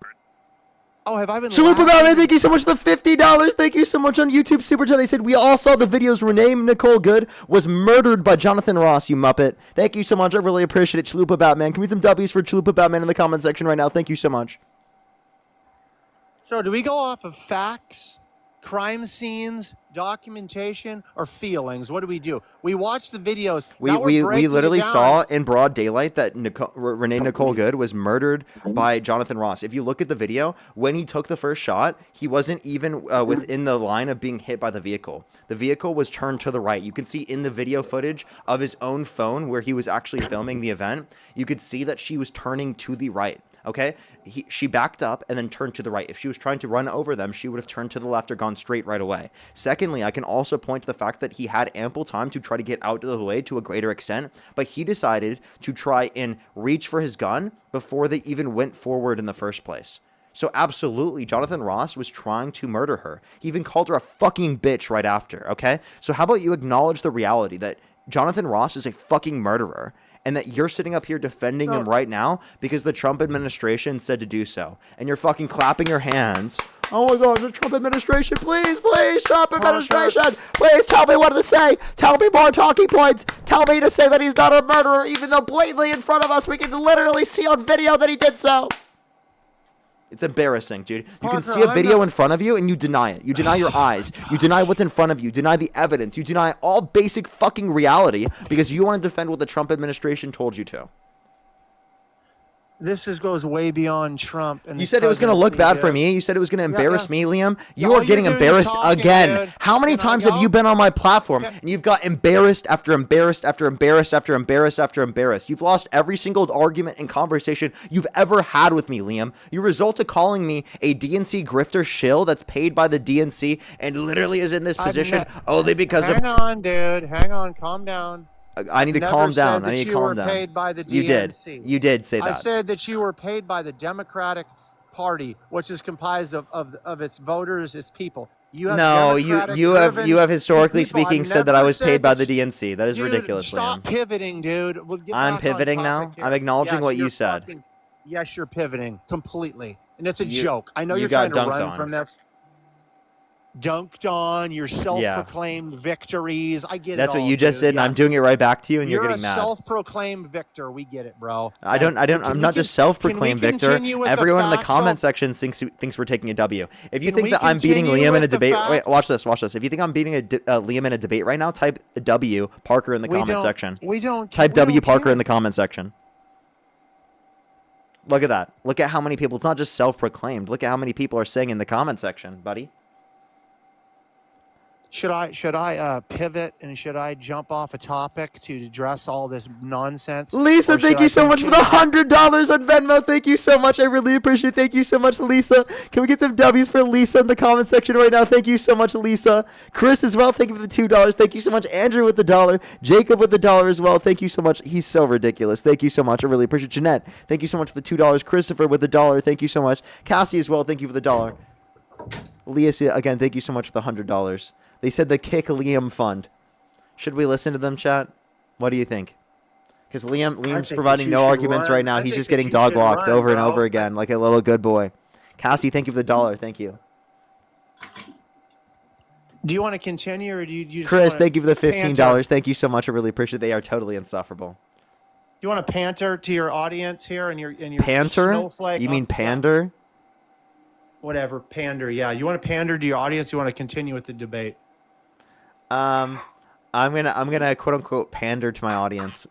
Oh, have I been?
Chalupa
laughing?
Batman, thank you so much for the $50. Thank you so much on YouTube Super Chat. They said, we all saw the videos. Renee Nicole Good was murdered by Jonathan Ross, you muppet. Thank you so much. I really appreciate it. Chalupa Batman. Can we get some W's for Chalupa Batman in the comment section right now? Thank you so much.
So, do we go off of facts, crime scenes, documentation, or feelings? What do we do? We watch the videos. Now we're
We
breaking it
literally
down.
saw in broad daylight that Renee Nicole Good was murdered by Jonathan Ross. If you look at the video, when he took the first shot, he wasn't even within the line of being hit by the vehicle. The vehicle was turned to the right. You can see in the video footage of his own phone where he was actually filming the event, you could see that she was turning to the right. Okay, she backed up and then turned to the right. If she was trying to run over them, she would have turned to the left or gone straight right away. Secondly, I can also point to the fact that he had ample time to try to get out of the way to a greater extent, but he decided to try and reach for his gun before they even went forward in the first place. So absolutely, Jonathan Ross was trying to murder her. He even called her a fucking bitch right after, okay? So how about you acknowledge the reality that Jonathan Ross is a fucking murderer, and that you're sitting up here defending him right now because the Trump administration said to do so. And you're fucking clapping your hands. Oh my God, the Trump administration, please, please, Trump administration, please tell me what to say. Tell me more talking points. Tell me to say that he's not a murderer, even though blatantly in front of us, we can literally see on video that he did so. It's embarrassing, dude. You can see a video in front of you and you deny it. You deny your eyes. You deny what's in front of you. Deny the evidence. You deny all basic fucking reality because you want to defend what the Trump administration told you to.
This goes way beyond Trump. And
You said it was going to look bad for me. You said it was going to embarrass me, Liam. You are getting
you're doing is
embarrassed
talking,
again.
dude.
How many times have you been on my platform and you've got embarrassed after embarrassed after embarrassed after embarrassed after embarrassed? You've lost every single argument and conversation you've ever had with me, Liam. You result to calling me a DNC grifter shill that's paid by the DNC and literally is in this position only because of...
Hang on, dude. Hang on. Calm down.
I need to calm down. I need to calm down.
Paid by the DNC.
You did. You did say that.
I said that you were paid by the Democratic Party, which is comprised of its voters, its people. You have
no, you have historically speaking said that I was paid by the DNC. That is
dude,
ridiculous,
stop
Liam.
pivoting, dude. We'll get
I'm
back on
pivoting now.
topic here.
I'm acknowledging
Yes,
what you
you're
said.
Yes, you're pivoting completely, and it's a
You-
joke. I know
you
you're
got
trying to
dunked
run
on.
from this. Dunked on your self-proclaimed victories. I get it.
That's what
all,
you just
dude.
did, and I'm
Yes.
doing it right back to you, and you're
a
getting mad.
self-proclaimed victor. We get it, bro.
I'm not just self-proclaimed victor.
continue with the
Everyone in the
facts,
comment
though?
section thinks we're taking a W. If you
Can
think
we
that I'm beating
continue
Liam in
with
a
the
debate, wait, watch
facts?
this. If you think I'm beating Liam in a debate right now, type W Parker in the
We
comment
don't-
section.
we don't-
type
we
W
don't
Parker
care.
in the comment section. Look at that. Look at how many people. It's not just self-proclaimed. Look at how many people are saying in the comment section, buddy.
Should I pivot and should I jump off a topic to address all this nonsense?
Lisa,
Or
thank
should
you
I
so much for the $100 on Venmo. Thank you so much. I really appreciate it. Thank you so much, Lisa. Can we get some W's for Lisa in the comment section right now? Thank you so much, Lisa. Chris as well. Thank you for the $2. Thank you so much. Andrew with the $1. Jacob with the $1 as well. Thank you so much. He's so ridiculous. Thank you so much. I really appreciate it. Jeanette, thank you so much for the $2. Christopher with the $1. Thank you so much. Cassie as well. Thank you for the $1. Leah, again, thank you so much for the $100. They said the Kick Liam Fund. Should we listen to them, chat? What do you think? Because Liam's providing no arguments right now. He's just getting dog walked over and over again like a little good boy. Cassie, thank you for the $1. Thank you.
Do you want to continue, or do you just
Chris,
wanna
thank you for the $15.
panter?
Thank you so much. I really appreciate it. They are totally insufferable.
Do you want to panter to your audience here and your
Panter?
snowflake?
You mean pander?
Whatever, pander. Yeah, you want to pander to your audience? You want to continue with the debate?
I'm gonna quote unquote pander to my audience.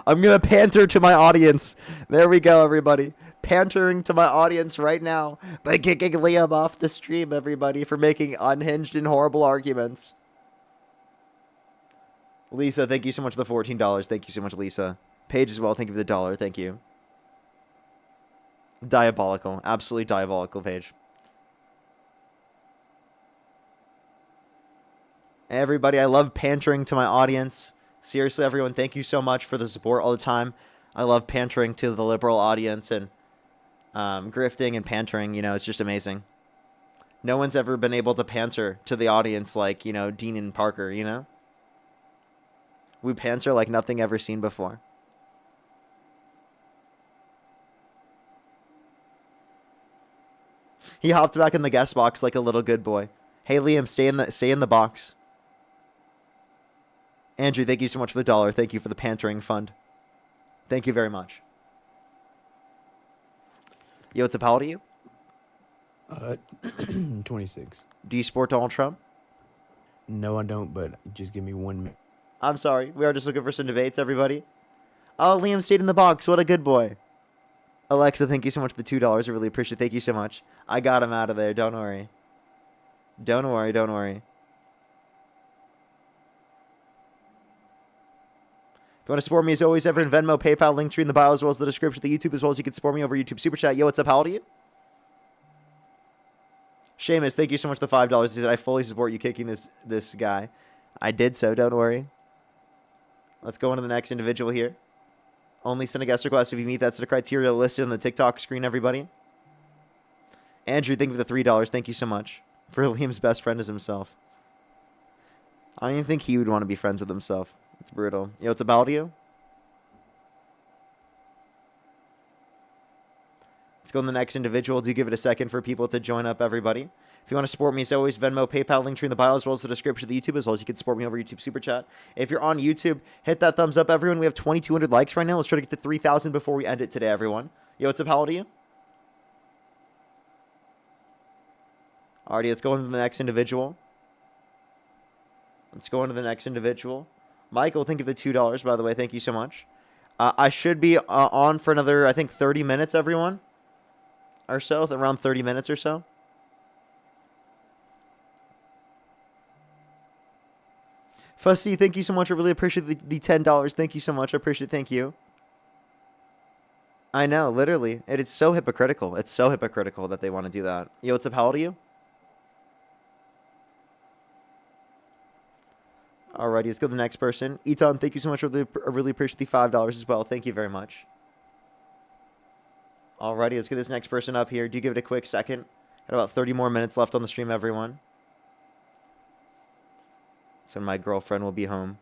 I'm gonna panter to my audience. There we go, everybody. Pantering to my audience right now by kicking Liam off the stream, everybody, for making unhinged and horrible arguments. Lisa, thank you so much for the $14. Thank you so much, Lisa. Paige as well, thank you for the $1. Thank you. Diabolical. Absolutely diabolical, Paige. Everybody, I love pantering to my audience. Seriously, everyone, thank you so much for the support all the time. I love pantering to the liberal audience, and grifting and pantering. You know, it's just amazing. No one's ever been able to panter to the audience like, you know, Dean and Parker, you know? We panter like nothing ever seen before. He hopped back in the guest box like a little good boy. Hey Liam, stay in the box. Andrew, thank you so much for the $1. Thank you for the pantering fund. Thank you very much. Yo, what's up? How old are you?
26.
Do you support Donald Trump?
No, I don't, but just give me 1 minute.
I'm sorry. We are just looking for some debates, everybody. Oh, Liam stayed in the box. What a good boy. Alexa, thank you so much for the $2. I really appreciate it. Thank you so much. I got him out of there. Don't worry. Don't worry. Don't worry. If you want to support me, as always, ever in Venmo, PayPal, Linktree in the bio, as well as the description of the YouTube, as well as you can support me over YouTube Super Chat. Yo, what's up? How old are you? Seamus, thank you so much for the $5. He said, I fully support you kicking this guy. I did so. Don't worry. Let's go on to the next individual here. Only send a guest request if you meet that sort of criteria listed on the TikTok screen, everybody. Andrew, thank you for the $3. Thank you so much. For Liam's best friend is himself. I don't even think he would want to be friends with himself. It's brutal. Yo, what's about you? Let's go on the next individual. Do give it a second for people to join up, everybody. If you want to support me, as always, Venmo, PayPal, Linktree in the bio, as well as the description of the YouTube, as well as you can support me over YouTube Super Chat. If you're on YouTube, hit that thumbs up, everyone. We have 2,200 likes right now. Let's try to get to 3,000 before we end it today, everyone. Yo, what's up? How old are you? Alrighty, let's go on to the next individual. Let's go on to the next individual. Michael, thank you for the $2, by the way. Thank you so much. I should be on for another, I think, 30 minutes, everyone. Or so, around 30 minutes or so. Fussy, thank you so much. I really appreciate the $10. Thank you so much. I appreciate it. Thank you. I know, literally. It is so hypocritical. It's so hypocritical that they want to do that. Yo, what's up? How old are you? Alrighty, let's go to the next person. Eton, thank you so much. I really appreciate the $5 as well. Thank you very much. Alrighty, let's get this next person up here. Do give it a quick second. Got about 30 more minutes left on the stream, everyone. So my girlfriend will be home.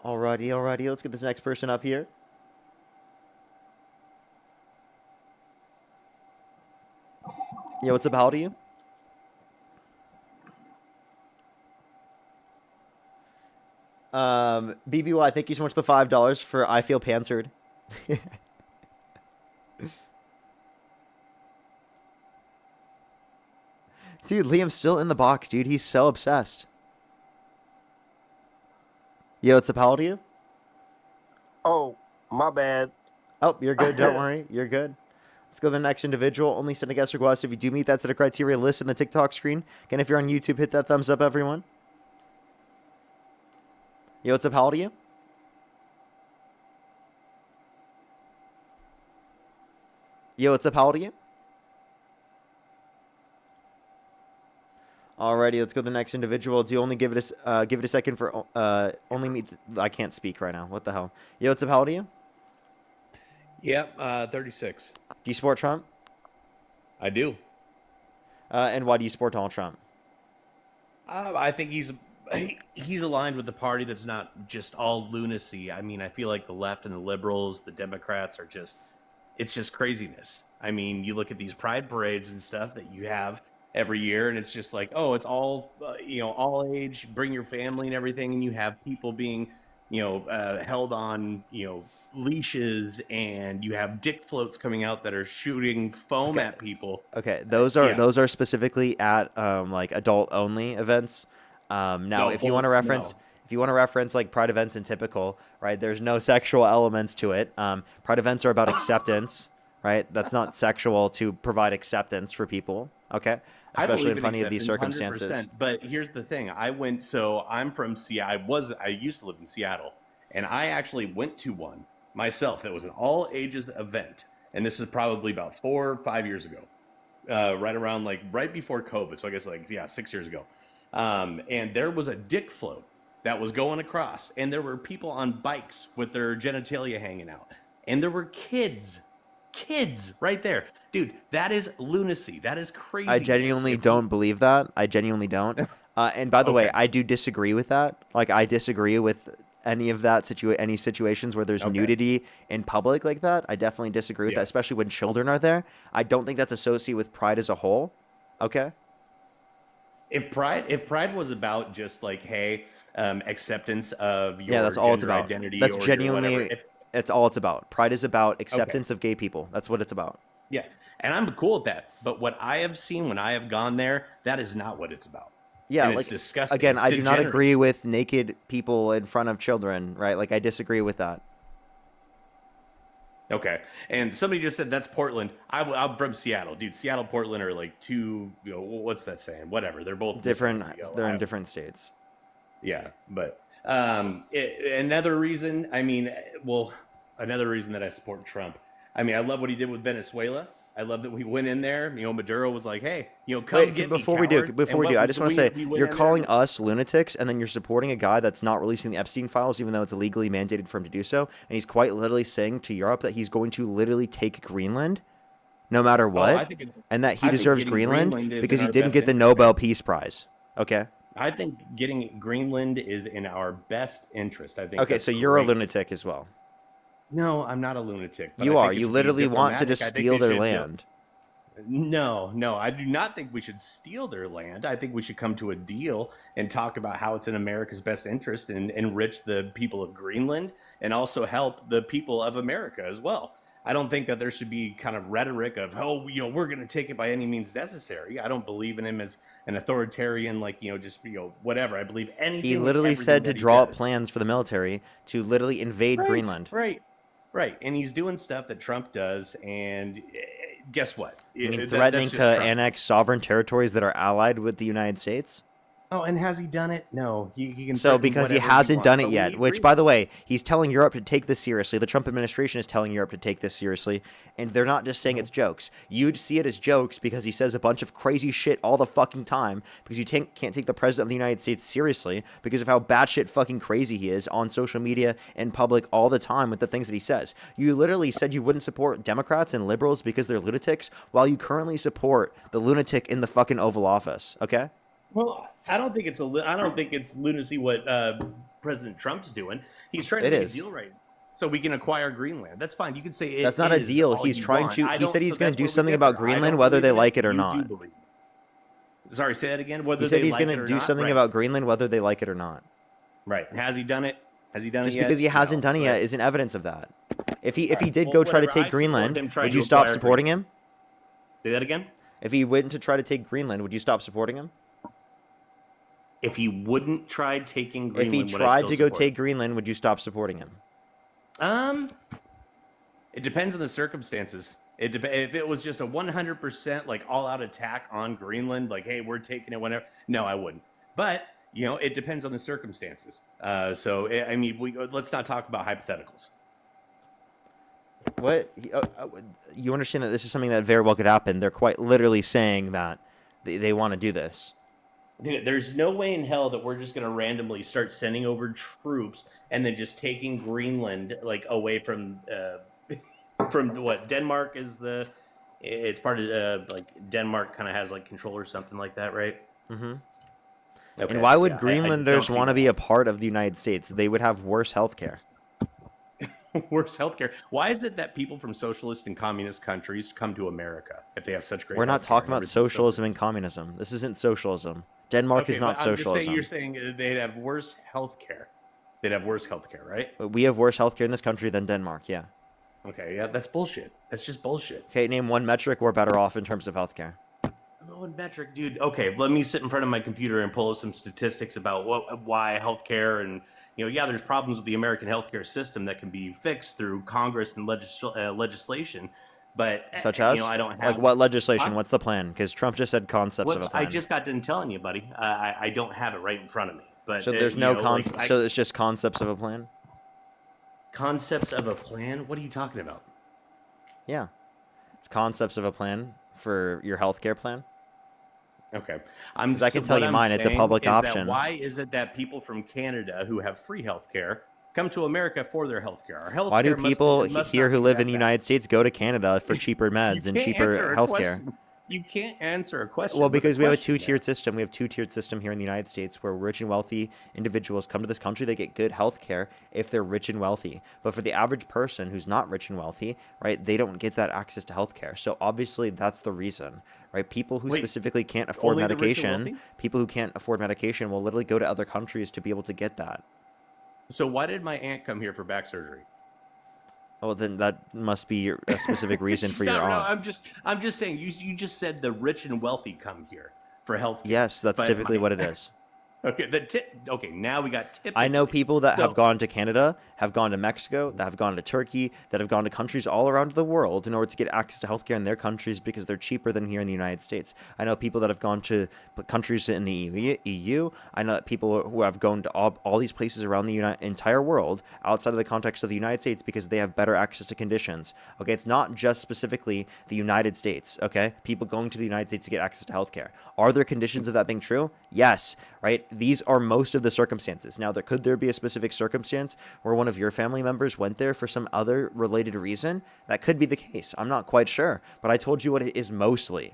Alrighty. Let's get this next person up here. Yo, what's up? How old are you? BBY, thank you so much for the $5 for I Feel Panzered. Dude, Liam's still in the box, dude. He's so obsessed. Yo, what's up? How old are you?
Oh, my bad.
Oh, you're good. Don't worry. You're good. Let's go to the next individual. Only send a guest request if you do meet that set of criteria listed in the TikTok screen. Again, if you're on YouTube, hit that thumbs up, everyone. Yo, what's up? How old are you? Yo, what's up? How old are you? Alrighty, let's go to the next individual. Do you only give it a second for only me? I can't speak right now. What the hell? Yo, what's up? How old are you?
Yep, 36.
Do you support Trump?
I do.
And why do you support Donald Trump?
I think he's aligned with the party that's not just all lunacy. I mean, I feel like the left and the liberals, the Democrats it's just craziness. I mean, you look at these pride parades and stuff that you have every year, and it's just like, oh, it's all, all age, bring your family and everything, and you have people being, held on, leashes, and you have dick floats coming out that are shooting foam at people.
Okay, those are specifically at like adult only events. Now, if you want to reference like pride events in typical, right? There's no sexual elements to it. Pride events are about acceptance, right? That's not sexual to provide acceptance for people. Okay, especially in plenty of these circumstances.
100%, but here's the thing: I'm from Seattle. I used to live in Seattle, and I actually went to one myself. That was an all ages event, and this is probably about 4 or 5 years ago, right before COVID. So I guess 6 years ago. And there was a dick float that was going across, and there were people on bikes with their genitalia hanging out, and there were kids kids right there, dude. That is lunacy. That is crazy.
I genuinely don't believe that. I genuinely don't. And by the way,
Okay.
I do disagree with that. Like, I disagree with any of that any situations where there's nudity in public like that. I definitely disagree with that, especially when children are there. I don't think that's associated with pride as a whole. Okay.
If pride was about just like, hey, acceptance of your
That's all it's
gender
about.
identity,
That's
or your
genuinely.
whatever.
It's all it's about. Pride is about acceptance of gay people. That's what it's about.
Yeah, and I'm cool with that. But what I have seen when I have gone there, that is not what it's about.
Yeah,
and
like,
it's disgusting.
again,
It's
I do not agree
degeneracy.
with naked people in front of children, right? Like, I disagree with that.
Okay, and somebody just said that's Portland. I'm from Seattle, dude. Seattle, Portland are like two. What's that saying? Whatever. They're both
Different. They're in different states.
Yeah, but another reason. I mean, well, another reason that I support Trump. I mean, I love what he did with Venezuela. I love that we went in there. Maduro was like, "Hey, come
Wait,
get
before
me,
we do,
coward."
before
And
we do,
what
I just want to say
we went
you're
in there-
calling us lunatics, and then you're supporting a guy that's not releasing the Epstein files, even though it's illegally mandated for him to do so. And he's quite literally saying to Europe that he's going to literally take Greenland, no matter what,
I think
and that he
I think
deserves
getting
Greenland
Greenland is
because
in
he
our
didn't
best
get the
interest,
Nobel Peace Prize. Okay.
I think getting Greenland is in our best interest. I think.
Okay,
that's
so you're a
great.
lunatic as well.
No, I'm not a lunatic. But
You
I
are.
think it
You
should be
literally want to
diplomatic.
just
I think
steal
they
their
should
land.
No, I do not think we should steal their land. I think we should come to a deal and talk about how it's in America's best interest and enrich the people of Greenland and also help the people of America as well. I don't think that there should be kind of rhetoric of, oh, we're going to take it by any means necessary. I don't believe in him as an authoritarian, like, whatever. I believe anything.
He
and
literally
everything
said to
that he
draw up
does.
plans for the military to literally invade Greenland.
Right. And he's doing stuff that Trump does. And guess what?
I mean,
That's
threatening
just
to
Trump.
annex sovereign territories that are allied with the United States.
Oh, and has he done it? No. He can
So
threaten
because he
whatever
hasn't
wants,
done
but
it
we
yet,
need
which,
Greenland.
by the way, he's telling Europe to take this seriously. The Trump administration is telling Europe to take this seriously, and they're not just saying it's jokes. You'd see it as jokes because he says a bunch of crazy shit all the fucking time because you can't take the president of the United States seriously because of how batshit fucking crazy he is on social media and public all the time with the things that he says. You literally said you wouldn't support Democrats and liberals because they're lunatics while you currently support the lunatic in the fucking Oval Office, okay?
Well, I don't think it's I don't think it's lunacy what President Trump's doing. He's trying to
It
make
is.
a deal right now, so we can acquire Greenland. That's fine. You can say it
That's not a
is
deal.
all
He's
you
trying
want.
to.
I
He
don't-
said he's
so
going
that's
to do
where we
something
differ.
about
I
Greenland,
don't
whether they
believe in
like it or
You
not.
do believe it. Sorry, say that again. Whether
He said
they
he's
like
going
it
to
or
do
not?
something
Right.
about Greenland, whether they like it or not.
Right. Has he done it? Has he done
Just
it yet?
because he hasn't done it yet isn't evidence of that. If he did go try to take Greenland, would you stop supporting him?
Say that again.
If he went to try to take Greenland, would you stop supporting him?
If he wouldn't try taking Greenland,
If he
would I
tried
still
to go
support
take Greenland, would you stop supporting him?
It depends on the circumstances. If it was just a 100% like all-out attack on Greenland, like, hey, we're taking it whenever. No, I wouldn't. But it depends on the circumstances. I mean, let's not talk about hypotheticals.
What? You understand that this is something that very well could happen. They're quite literally saying that they want to do this.
Dude, there's no way in hell that we're just going to randomly start sending over troops and then just taking Greenland like away from what Denmark is it's part of like Denmark kind of has like control or something like that, right?
Mm-hmm.
Okay.
And why would
Yeah, I
Greenlanders
don't see
want to
that.
be a part of the United States? They would have worse health care.
Worse healthcare. Why is it that people from socialist and communist countries come to America if they have such great?
We're not
healthcare
talking
and
about
everything's so
socialism and communism. This isn't socialism. Denmark
Okay,
is not
but I'm just saying,
socialism.
you're saying they'd have worse healthcare. They'd have worse healthcare, right?
But we have worse healthcare in this country than Denmark, yeah.
Okay, yeah, that's bullshit. That's just bullshit.
Okay, name one metric we're better off in terms of healthcare.
One metric, dude. Okay, let me sit in front of my computer and pull up some statistics about why healthcare and there's problems with the American healthcare system that can be fixed through Congress and legislation. But
Such as?
I don't have
Like what legislation?
I'm-
What's the plan? Because Trump just said concepts of a
I
plan.
just got done telling you, buddy. I don't have it right in front of me. But
So there's no
concept.
so it's just concepts of a plan?
Concepts of a plan? What are you talking about?
Yeah. It's concepts of a plan for your healthcare plan.
Okay,
'Cause I can tell
what
you
I'm
mine. It's a
saying
public
is that
option.
why is it that people from Canada who have free healthcare come to America for their healthcare. Our healthcare
Why do people
must
here
not
who
be
live
that
in the
bad.
United States go to Canada for cheaper
You
meds and
can't
cheaper
answer a
healthcare?
question. You can't answer a question.
Well,
with a
because we have a
question,
two-tiered system. We have two-tiered system here in the United States where rich and wealthy individuals come to this country. They get good health care if they're rich and wealthy. But for the average person who's not rich and wealthy, right, they don't get that access to health care. So obviously that's the reason, right? People who
Wait,
specifically can't afford
only the rich and
medication,
wealthy?
people who can't afford medication will literally go to other countries to be able to get that.
So why did my aunt come here for back surgery?
Well, then that must be a specific reason
She's
for your
not, no,
aunt.
I'm just saying. You just said the rich and wealthy come here for health care.
Yes, that's
But
typically what it is.
Okay, okay, now we got typically.
I know people that
So-
have gone to Canada, have gone to Mexico, that have gone to Turkey, that have gone to countries all around the world in order to get access to healthcare in their countries because they're cheaper than here in the United States. I know people that have gone to countries in the EU. I know that people who have gone to all these places around the entire world outside of the context of the United States because they have better access to conditions. Okay, it's not just specifically the United States, okay? People going to the United States to get access to healthcare. Are there conditions of that being true? Yes, right? These are most of the circumstances. Now, could there be a specific circumstance where one of your family members went there for some other related reason? That could be the case. I'm not quite sure, but I told you what it is mostly.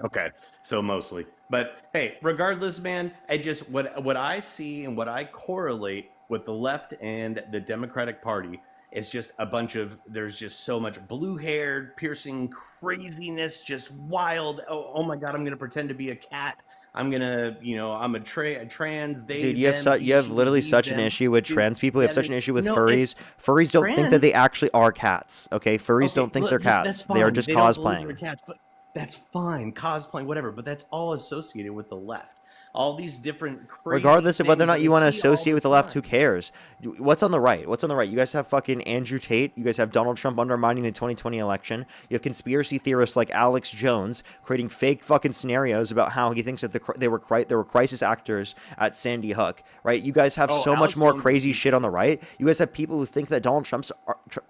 Okay, so mostly. But hey, regardless, man, I just what I see and what I correlate with the left and the Democratic Party is just a bunch of there's just so much blue-haired, piercing craziness, just wild. Oh my God, I'm gonna pretend to be a cat. I'm gonna, I'm a trans. They,
Dude, you
them, he,
have
she,
literally
these,
such an
them.
issue with
Dude,
trans people. You have
that
such an
is-
issue with
no,
furries.
it's
Furries don't think that they
trans.
actually are cats. Okay, furries
Okay,
don't think
look,
they're
that's
cats.
fine.
They are just
They don't believe they're
cosplaying.
cats, but that's fine. Cosplaying, whatever. But that's all associated with the left. All these different crazy
Regardless of whether or
things
not
that
you
we
want to
see all
associate with the left, who cares? What's on the right? What's on the right? You guys have fucking Andrew Tate. You guys have Donald Trump undermining the 2020 election. You have conspiracy theorists like Alex Jones creating fake fucking scenarios about how he thinks that there were crisis actors at Sandy Hook, right? You guys have so much
Alex
more
Jones
crazy shit on the right. You guys have people who think that Donald Trump's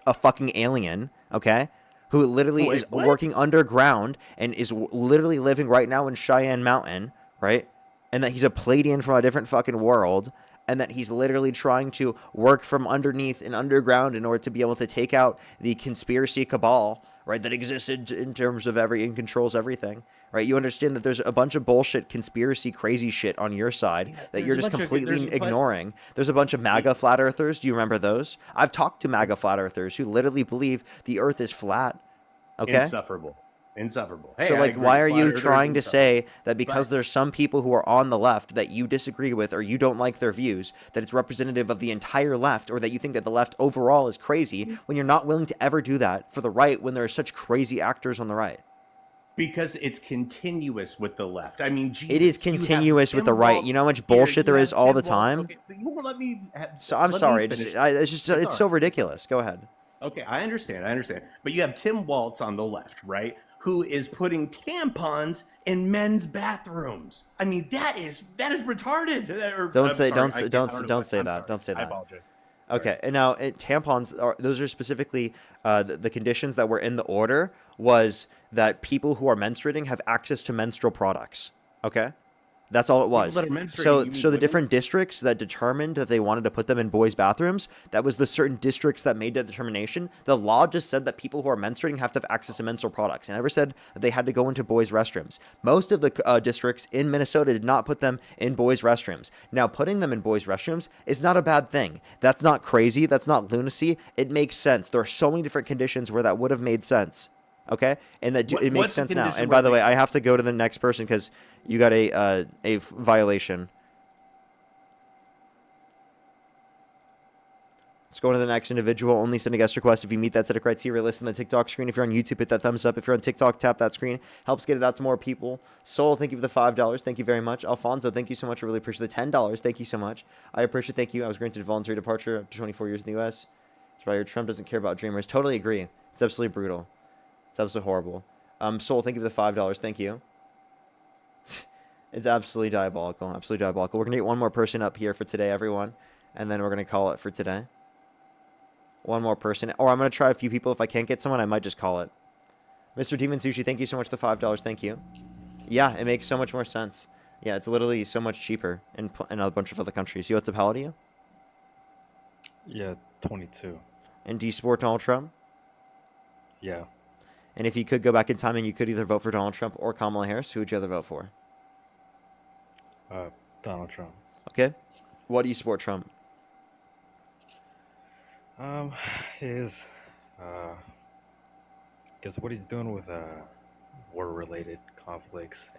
a fucking alien, okay? Who literally
Wait,
is
what?
working underground and is literally living right now in Cheyenne Mountain, right? And that he's a Pleiadian from a different fucking world, and that he's literally trying to work from underneath and underground in order to be able to take out the conspiracy cabal, right, that exists in terms of and controls everything, right? You understand that there's a bunch of bullshit, conspiracy, crazy shit on your side that you're just completely ignoring. There's a bunch of MAGA flat earthers. Do you remember those? I've talked to MAGA flat earthers who literally believe the earth is flat, okay?
Insufferable. Hey,
So,
I
like,
agree.
why are
Flat
you
earthers
trying to say
insufferable.
that because
But-
there's some people who are on the left that you disagree with or you don't like their views, that it's representative of the entire left, or that you think that the left overall is crazy when you're not willing to ever do that for the right when there are such crazy actors on the right?
Because it's continuous with the left. I mean, Jesus,
It is
you have
continuous with the
Tim
right.
Walz
You know how much
here,
bullshit
you
there
have
is all
Tim
the
Walz.
time?
Okay, but you won't let me
So I'm
let me
sorry.
finish.
It's
It's
so
all right.
ridiculous. Go ahead.
Okay, I understand. But you have Tim Walz on the left, right? Who is putting tampons in men's bathrooms? I mean, that is retarded.
Don't say that. Don't say
I
that.
apologize.
Okay, and now tampons those are specifically the conditions that were in the order was that people who are menstruating have access to menstrual products. Okay, that's all it was.
that are menstruating, you
So
mean
the
women?
different districts that determined that they wanted to put them in boys' bathrooms, that was the certain districts that made that determination. The law just said that people who are menstruating have to have access to menstrual products. It never said that they had to go into boys' restrooms. Most of the districts in Minnesota did not put them in boys' restrooms. Now, putting them in boys' restrooms is not a bad thing. That's not crazy. That's not lunacy. It makes sense. There are so many different conditions where that would have made sense. Okay, and that it makes
what's the
sense now.
condition
And
where
by the
it
way,
makes
I have to go to the next person because you got a violation. Let's go to the next individual. Only send a guest request if you meet that set of criteria listed on the TikTok screen. If you're on YouTube, hit that thumbs up. If you're on TikTok, tap that screen. Helps get it out to more people. Soul, thank you for the $5. Thank you very much. Alfonso, thank you so much. I really appreciate the $10. Thank you so much. I appreciate. Thank you. I was granted voluntary departure after 24 years in the U.S. That's why Trump doesn't care about dreamers. Totally agree. It's absolutely brutal. It's absolutely horrible. Soul, thank you for the $5. Thank you. It's absolutely diabolical. Absolutely diabolical. We're going to get one more person up here for today, everyone. And then we're going to call it for today. One more person. Or I'm going to try a few people. If I can't get someone, I might just call it. Mr. Demon Sushi, thank you so much for the $5. Thank you. Yeah, it makes so much more sense. Yeah, it's literally so much cheaper in a bunch of other countries. You, what's up? How old are you?
Yeah, 22.
And do you support Donald Trump?
Yeah.
And if you could go back in time and you could either vote for Donald Trump or Kamala Harris, who would you rather vote for?
Donald Trump.
Okay. Why do you support Trump?
His, because what he's doing with war-related conflicts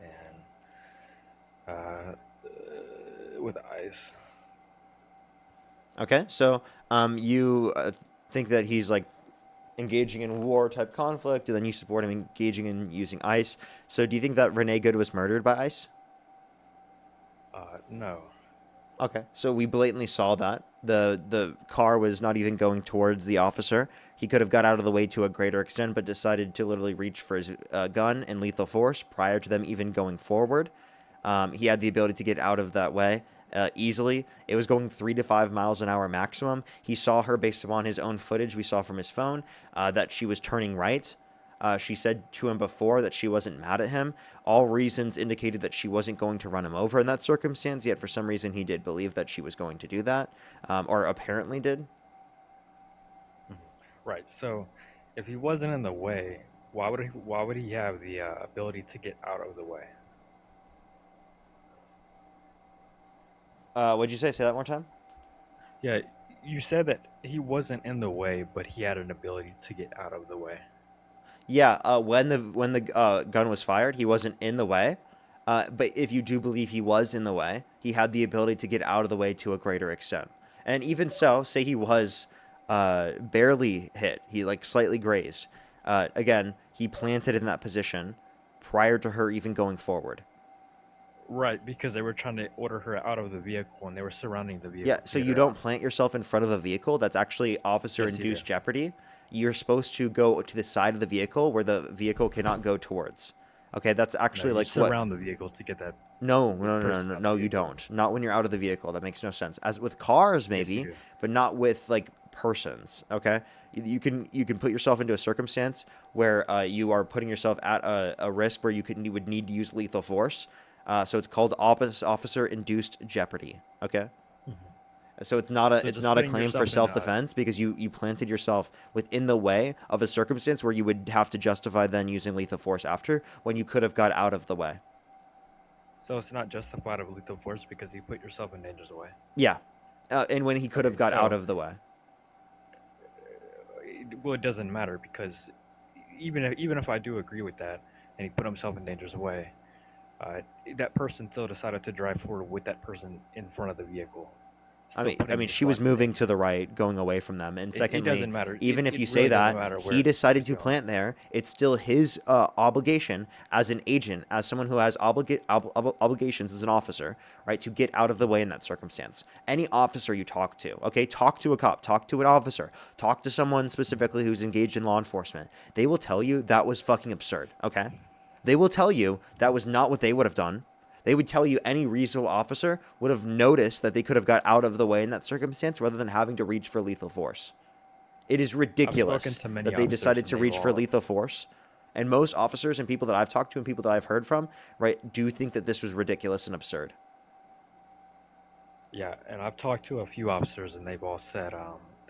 and with ICE.
Okay, so you think that he's like engaging in war type conflict, and then you support him engaging in using ICE. So do you think that Renee Good was murdered by ICE?
No.
Okay, so we blatantly saw that the car was not even going towards the officer. He could have got out of the way to a greater extent, but decided to literally reach for his gun and lethal force prior to them even going forward. He had the ability to get out of that way easily. It was going 3 to 5 miles an hour maximum. He saw her based upon his own footage we saw from his phone that she was turning right. She said to him before that she wasn't mad at him. All reasons indicated that she wasn't going to run him over in that circumstance, yet for some reason he did believe that she was going to do that, or apparently did.
Right. So, if he wasn't in the way, why would he have the ability to get out of the way?
What'd you say? Say that one more time.
Yeah, you said that he wasn't in the way, but he had an ability to get out of the way.
Yeah, when the gun was fired, he wasn't in the way. But if you do believe he was in the way, he had the ability to get out of the way to a greater extent. And even so, say he was barely hit, he like slightly grazed. Again, he planted in that position prior to her even going forward.
Right, because they were trying to order her out of the vehicle and they were surrounding the vehicle.
Yeah, so you don't plant yourself in front of a vehicle. That's actually officer-induced jeopardy. You're supposed to go to the side of the vehicle where the vehicle cannot go towards. Okay, that's actually like what...
surround the vehicle to get that...
No, you don't. Not when you're out of the vehicle. That makes no sense. As with cars, maybe, but not with like persons. Okay, you can put yourself into a circumstance where you are putting yourself at a risk where you would need to use lethal force. So it's called officer-induced jeopardy. Okay. So it's not a claim for self-defense because you planted yourself within the way of a circumstance where you would have to justify then using lethal force after when you could have got out of the way.
So it's not justified of lethal force because you put yourself in danger's way.
Yeah, and when he could have got out of the way.
Well, it doesn't matter because even if I do agree with that and he put himself in danger's way, that person still decided to drive forward with that person in front of the vehicle.
I mean, she was moving to the right, going away from them. And secondly,
it doesn't matter.
Even if you say that he decided to plant there, it's still his obligation as an agent, as someone who has obligations as an officer, right, to get out of the way in that circumstance. Any officer you talk to, okay, talk to a cop, talk to an officer, talk to someone specifically who's engaged in law enforcement. They will tell you that was fucking absurd, okay? They will tell you that was not what they would have done. They would tell you any reasonable officer would have noticed that they could have got out of the way in that circumstance rather than having to reach for lethal force. It is ridiculous that they decided to reach for lethal force. And most officers and people that I've talked to and people that I've heard from, right, do think that this was ridiculous and absurd.
Yeah, and I've talked to a few officers and they've all said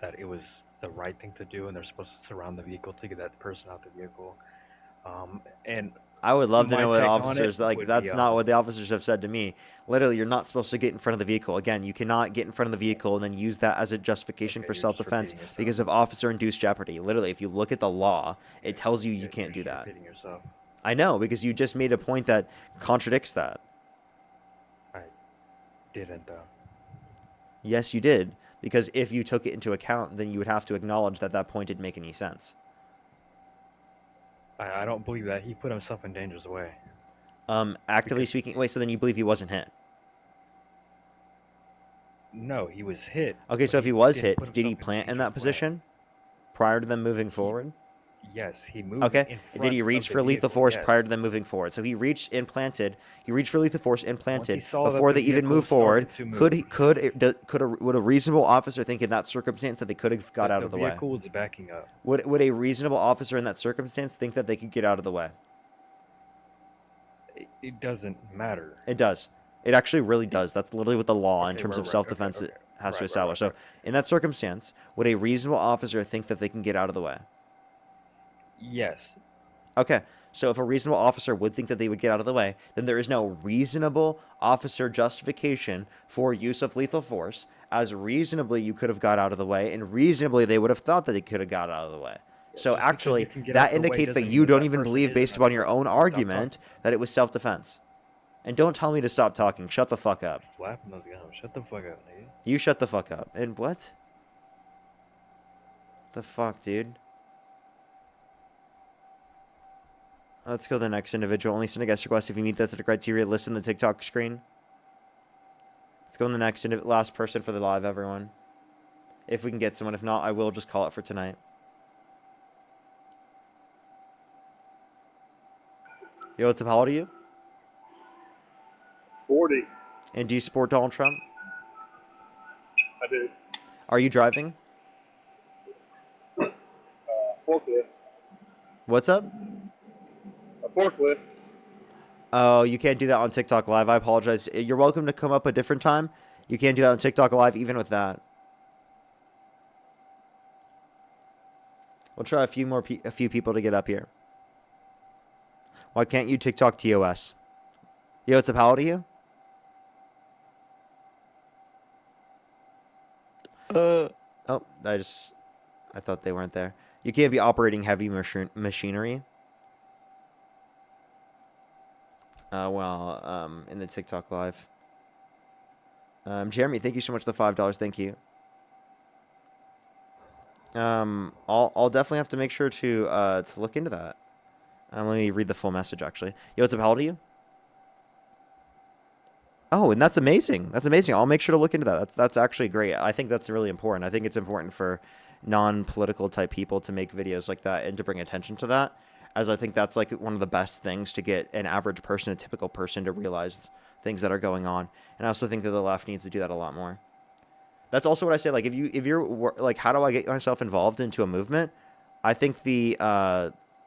that it was the right thing to do and they're supposed to surround the vehicle to get that person out the vehicle. And
I would love to know what officers like. That's not what the officers have said to me. Literally, you're not supposed to get in front of the vehicle. Again, you cannot get in front of the vehicle and then use that as a justification for self-defense because of officer-induced jeopardy. Literally, if you look at the law, it tells you can't do that. I know, because you just made a point that contradicts that.
I didn't, though.
Yes, you did. Because if you took it into account, then you would have to acknowledge that that point didn't make any sense.
I don't believe that. He put himself in danger's way.
Actively speaking, wait, so then you believe he wasn't hit?
No, he was hit.
Okay, so if he was hit, did he plant in that position prior to them moving forward?
Yes, he moved.
Okay, did he reach for lethal force prior to them moving forward? So he reached and planted. He reached for lethal force and planted before they even moved forward. Would a reasonable officer think in that circumstance that they could have got out of the way?
The vehicle was backing up.
Would a reasonable officer in that circumstance think that they could get out of the way?
It doesn't matter.
It does. It actually really does. That's literally what the law in terms of self-defense has to
Right,
establish.
right.
So in that circumstance, would a reasonable officer think that they can get out of the way?
Yes.
Okay. So if a reasonable officer would think that they would get out of the way, then there is no reasonable officer justification for use of lethal force, as reasonably you could have got out of the way, and reasonably they would have thought that they could have got out of the way. So
Just because you
actually,
can get
that
out the way
indicates that
doesn't
you
mean
don't
that
even
person
believe,
is
based
an
upon your own
Stop talking.
argument, that it was self-defense. And don't tell me to stop talking. Shut the fuck up.
Flapping those gums. Shut the fuck up, nigga.
You shut the fuck up. And what? The fuck, dude? Let's go to the next individual. Only send a guest request if you meet that set of criteria. Listen to the TikTok screen. Let's go to the next last person for the live, everyone. If we can get someone. If not, I will just call it for tonight. Yo, what's up? How old are you?
40.
And do you support Donald Trump?
I do.
Are you driving?
Forklift.
What's up?
A forklift.
Oh, you can't do that on TikTok Live. I apologize. You're welcome to come up a different time. You can't do that on TikTok Live, even with that. We'll try a few people to get up here. Why can't you TikTok TOS? Yo, what's up? How old are you? Oh, I thought they weren't there. You can't be operating heavy machinery. In the TikTok Live. Jeremy, thank you so much for the $5. Thank you. I'll definitely have to make sure to look into that. Let me read the full message, actually. Yo, what's up? How old are you? Oh, and that's amazing. That's amazing. I'll make sure to look into that. That's actually great. I think that's really important. I think it's important for non-political type people to make videos like that and to bring attention to that, as I think that's like one of the best things to get an average person, a typical person, to realize things that are going on. And I also think that the left needs to do that a lot more. That's also what I say. Like, if you're like, how do I get myself involved into a movement? I think the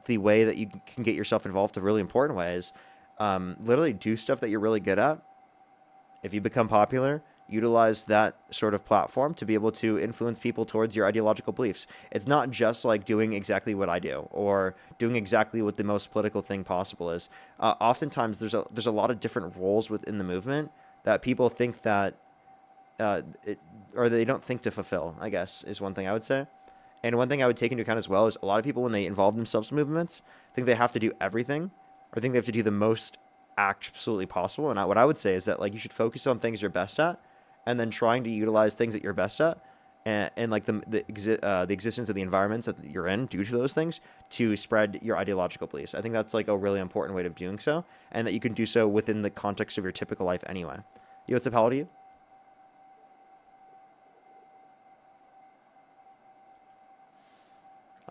way that you can get yourself involved, a really important way, is literally do stuff that you're really good at. If you become popular, utilize that sort of platform to be able to influence people towards your ideological beliefs. It's not just like doing exactly what I do or doing exactly what the most political thing possible is. Oftentimes, there's a lot of different roles within the movement that people think that or they don't think to fulfill, I guess, is one thing I would say. And one thing I would take into account as well is a lot of people, when they involve themselves in movements, think they have to do everything, or think they have to do the most absolutely possible. And what I would say is that, like, you should focus on things you're best at, and then trying to utilize things that you're best at, and like the existence of the environments that you're in due to those things to spread your ideological beliefs. I think that's like a really important way of doing so, and that you can do so within the context of your typical life anyway. Yo, what's up? How old are you?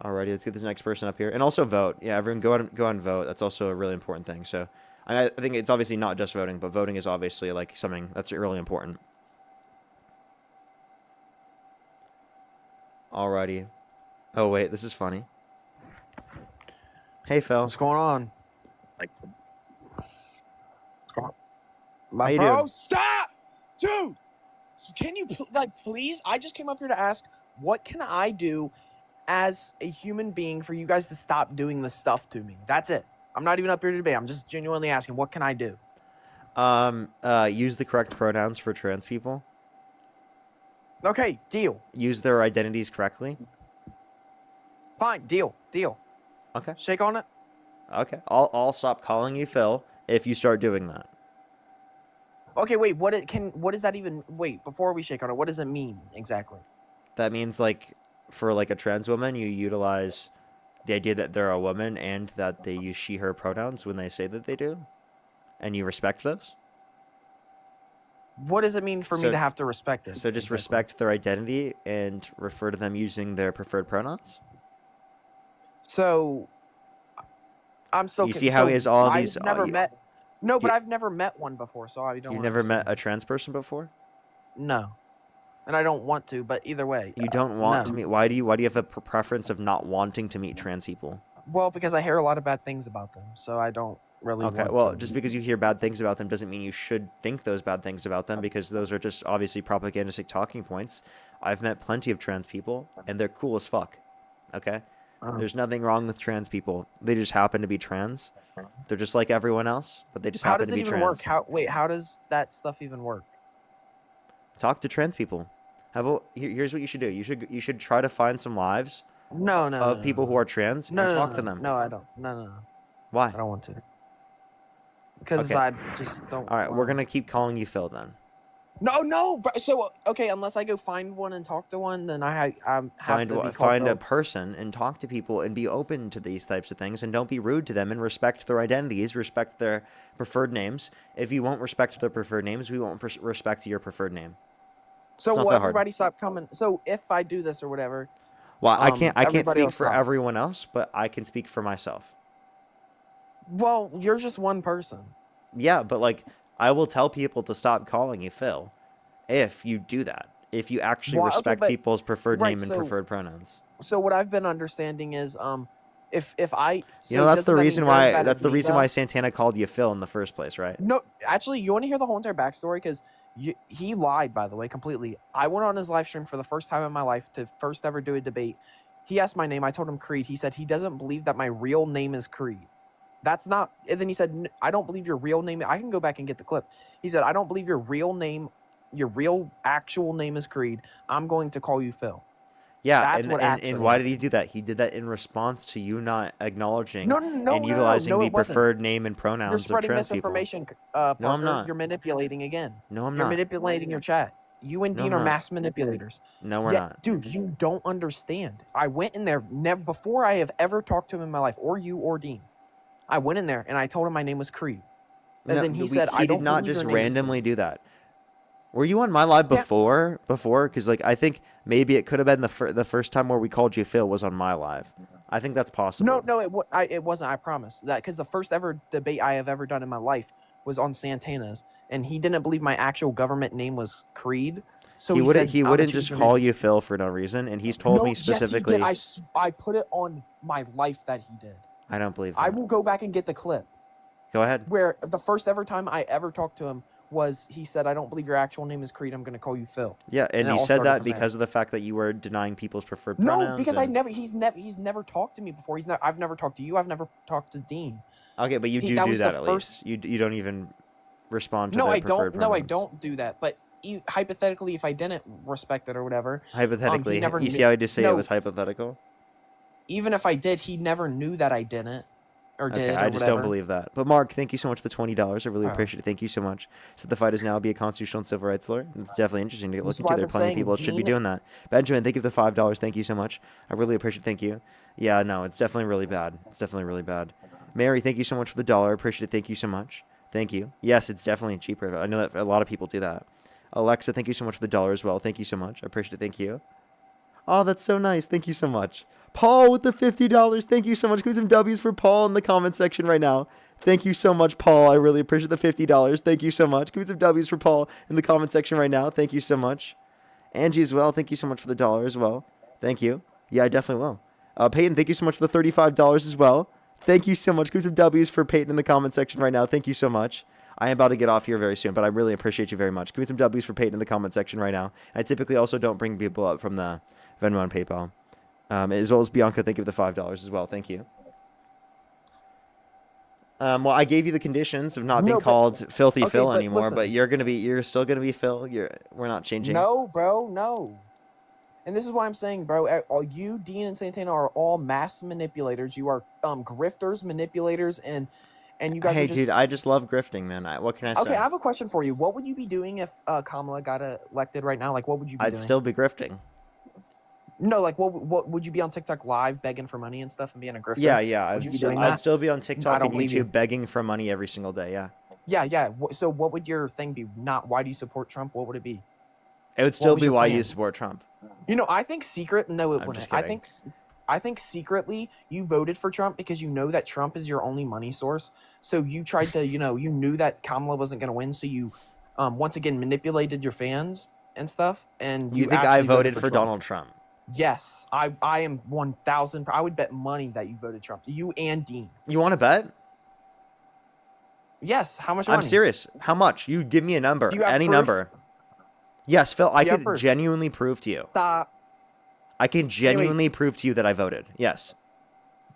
Alrighty, let's get this next person up here. And also vote. Yeah, everyone go out and vote. That's also a really important thing. So I think it's obviously not just voting, but voting is obviously like something that's really important. Alrighty. Oh, wait, this is funny. Hey, Phil.
What's going on?
How you doing?
Stop! Dude! Can you, please? I just came up here to ask, what can I do as a human being for you guys to stop doing this stuff to me? That's it. I'm not even up here to debate. I'm just genuinely asking, what can I do?
Use the correct pronouns for trans people.
Okay, deal.
Use their identities correctly.
Fine, deal.
Okay.
Shake on it.
Okay. I'll stop calling you Phil if you start doing that.
Okay, wait, what does that even, wait, before we shake on it, what does it mean exactly?
That means, like, for like a trans woman, you utilize the idea that they're a woman and that they use she, her pronouns when they say that they do, and you respect those.
What does it mean for me to have to respect it?
So just respect their identity and refer to them using their preferred pronouns.
So I'm still.
You see how he has all
I've
these.
Never met. No, but I've never met one before, so I don't.
You've never met a trans person before?
No, and I don't want to. But either way,
you don't want to meet. Why do you have a preference of not wanting to meet trans people?
Well, because I hear a lot of bad things about them, so I don't really
Okay,
want
well,
to.
just because you hear bad things about them doesn't mean you should think those bad things about them, because those are just obviously propagandistic talking points. I've met plenty of trans people, and they're cool as fuck. Okay? There's nothing wrong with trans people. They just happen to be trans. They're just like everyone else, but they just
How
happen
does
to
it
be
even work?
trans.
How does that stuff even work?
Talk to trans people. How about here's what you should do. You should try to find some lives
No, no,
of
no,
people who are trans
no,
and
no,
talk
no,
to
no,
them.
no, I don't. No, no, no.
Why?
I don't want to. Because
Okay.
I just don't.
All right, we're
wanna-
gonna keep calling you Phil then.
No, no. So okay, unless I go find one and talk to one, then I have
Find
to be called
find a
Phil.
person and talk to people and be open to these types of things, and don't be rude to them, and respect their identities, respect their preferred names. If you won't respect their preferred names, we won't respect your preferred name.
So
It's not
will
that hard.
everybody stop coming? So if I do this or whatever,
Well, I can't
everybody
speak
will
for
stop.
everyone else, but I can speak for myself.
Well, you're just one person.
Yeah, but like I will tell people to stop calling you Phil if you do that. If you actually
Why- okay,
respect
but-
people's preferred
right,
name and
so-
preferred pronouns.
So what I've been understanding is if I
You know, that's
doesn't
the
that mean
reason
you're as
why
bad
that's
as
the
me,
reason
though?
why Santana called you Phil in the first place, right?
No, actually, you want to hear the whole entire backstory? Because he lied, by the way, completely. I went on his live stream for the first time in my life to first ever do a debate. He asked my name. I told him Creed. He said he doesn't believe that my real name is Creed. That's not. And then he said, I don't believe your real name. I can go back and get the clip. He said, I don't believe your real name, your real actual name is Creed. I'm going to call you Phil.
Yeah,
That's what
and
actually
why did he do that? He did that in response to you not acknowledging
No,
and utilizing the
it wasn't.
preferred name and
You're
pronouns of
spreading
trans people.
misinformation,
No,
Parker.
I'm not.
You're manipulating again.
No, I'm
You're
not.
manipulating your chat. You and
No,
Dean
I'm
are
not.
mass manipulators.
No, we're
Yeah,
not.
dude, you don't understand. I went in there before I have ever talked to him in my life, or you or Dean. I went in there and I told him my name was Creed. And
No,
then he
we-
said, I
he
don't
did not
believe
just
your name is
randomly do that. Were you on my live before? Because like I think maybe it could have been the first time where we called you Phil was on my live. I think that's possible.
No, it wasn't. I promise that because the first ever debate I have ever done in my life was on Santana's, and he didn't believe my actual government name was Creed. So
he wouldn't.
said,
He
"I'm
wouldn't
gonna
just
change your
call
name."
you Phil for no reason, and he's told
No,
me specifically.
Yes, he did. I put it on my life that he did.
I don't believe that.
I will go back and get the clip.
Go ahead.
Where the first ever time I ever talked to him was he said, I don't believe your actual name is Creed. I'm going to call you Phil.
Yeah, and
it
he
all
said
started
that
from there.
because of the fact that you were denying people's preferred pronouns.
No, because
and...
he's never talked to me before. I've never talked to you. I've never talked to Dean.
Okay, but you do
that
do
was
that
the
at
first-
least. You don't even respond to
No,
their
I
preferred
don't. No, I
pronouns.
don't do that. But hypothetically, if I didn't respect it or whatever,
Hypothetically,
he never
you
knew-
see how I just say it
no,
was hypothetical?
even if I did, he never knew that I didn't or
Okay,
did.
I
or
just
whatever.
don't believe that. But Mark, thank you so much for the $20. I really
Oh.
appreciate it. Thank you so much. So the fight is now be a constitutional and civil rights lawyer. It's definitely interesting to
This
look
is
into.
why
There are
I'm
plenty of
saying
people that should be
Dean-
doing that. Benjamin, thank you for the $5. Thank you so much. I really appreciate it. Thank you. Yeah, no, it's definitely really bad. It's definitely really bad. Mary, thank you so much for the $1. I appreciate it. Thank you so much. Thank you. Yes, it's definitely cheaper. I know that a lot of people do that. Alexa, thank you so much for the $1 as well. Thank you so much. I appreciate it. Thank you. Oh, that's so nice. Thank you so much. Paul with the $50. Thank you so much. Give some W's for Paul in the comment section right now. Thank you so much, Paul. I really appreciate the $50. Thank you so much. Give me some W's for Paul in the comment section right now. Thank you so much. Angie as well. Thank you so much for the $1 as well. Thank you. Yeah, I definitely will. Peyton, thank you so much for the $35 as well. Thank you so much. Give some W's for Peyton in the comment section right now. Thank you so much. I am about to get off here very soon, but I really appreciate you very much. Give me some W's for Peyton in the comment section right now. I typically also don't bring people up from the Venmo and PayPal. As well as Bianca, thank you for the $5 as well. Thank you. Well, I gave you the conditions of not being called Filthy
okay,
Phil
but
anymore,
listen.
but you're still gonna be Phil. We're not changing.
No, bro, no. And this is why I'm saying, bro, all you, Dean, and Santana are all mass manipulators. You are grifters, manipulators, and you guys
Hey,
are just...
dude, I just love grifting, man. What can I say?
Okay, I have a question for you. What would you be doing if Kamala got elected right now? Like, what would you be
I'd
doing?
still be grifting.
No, like, what would you be on TikTok live begging for money and stuff and being a grifter?
Yeah.
Would you be
I'd
doing that?
still be on
I
TikTok
don't
and
believe
YouTube
you.
begging for money every single day. Yeah.
Yeah. So what would your thing be? Not why do you support Trump? What would it be?
It would
What
still
was
be
your
why
plan?
you support Trump.
You know, I think No, it
I'm
wouldn't.
just
I
kidding.
think secretly you voted for Trump because you know that Trump is your only money source. So you tried to, you knew that Kamala wasn't going to win. So you, once again, manipulated your fans and stuff. And
You think I
actually
voted for
Trump.
Donald Trump?
Yes, I am 1,000. I would bet money that you voted Trump. You and Dean.
You want to bet?
Yes. How much
I'm
money?
serious. How much? You give me a number.
Do you have
Any
proof?
number. Yes, Phil, I
Do you have
could
proof?
genuinely prove to you.
Stop.
I can genuinely prove to you that I voted. Yes.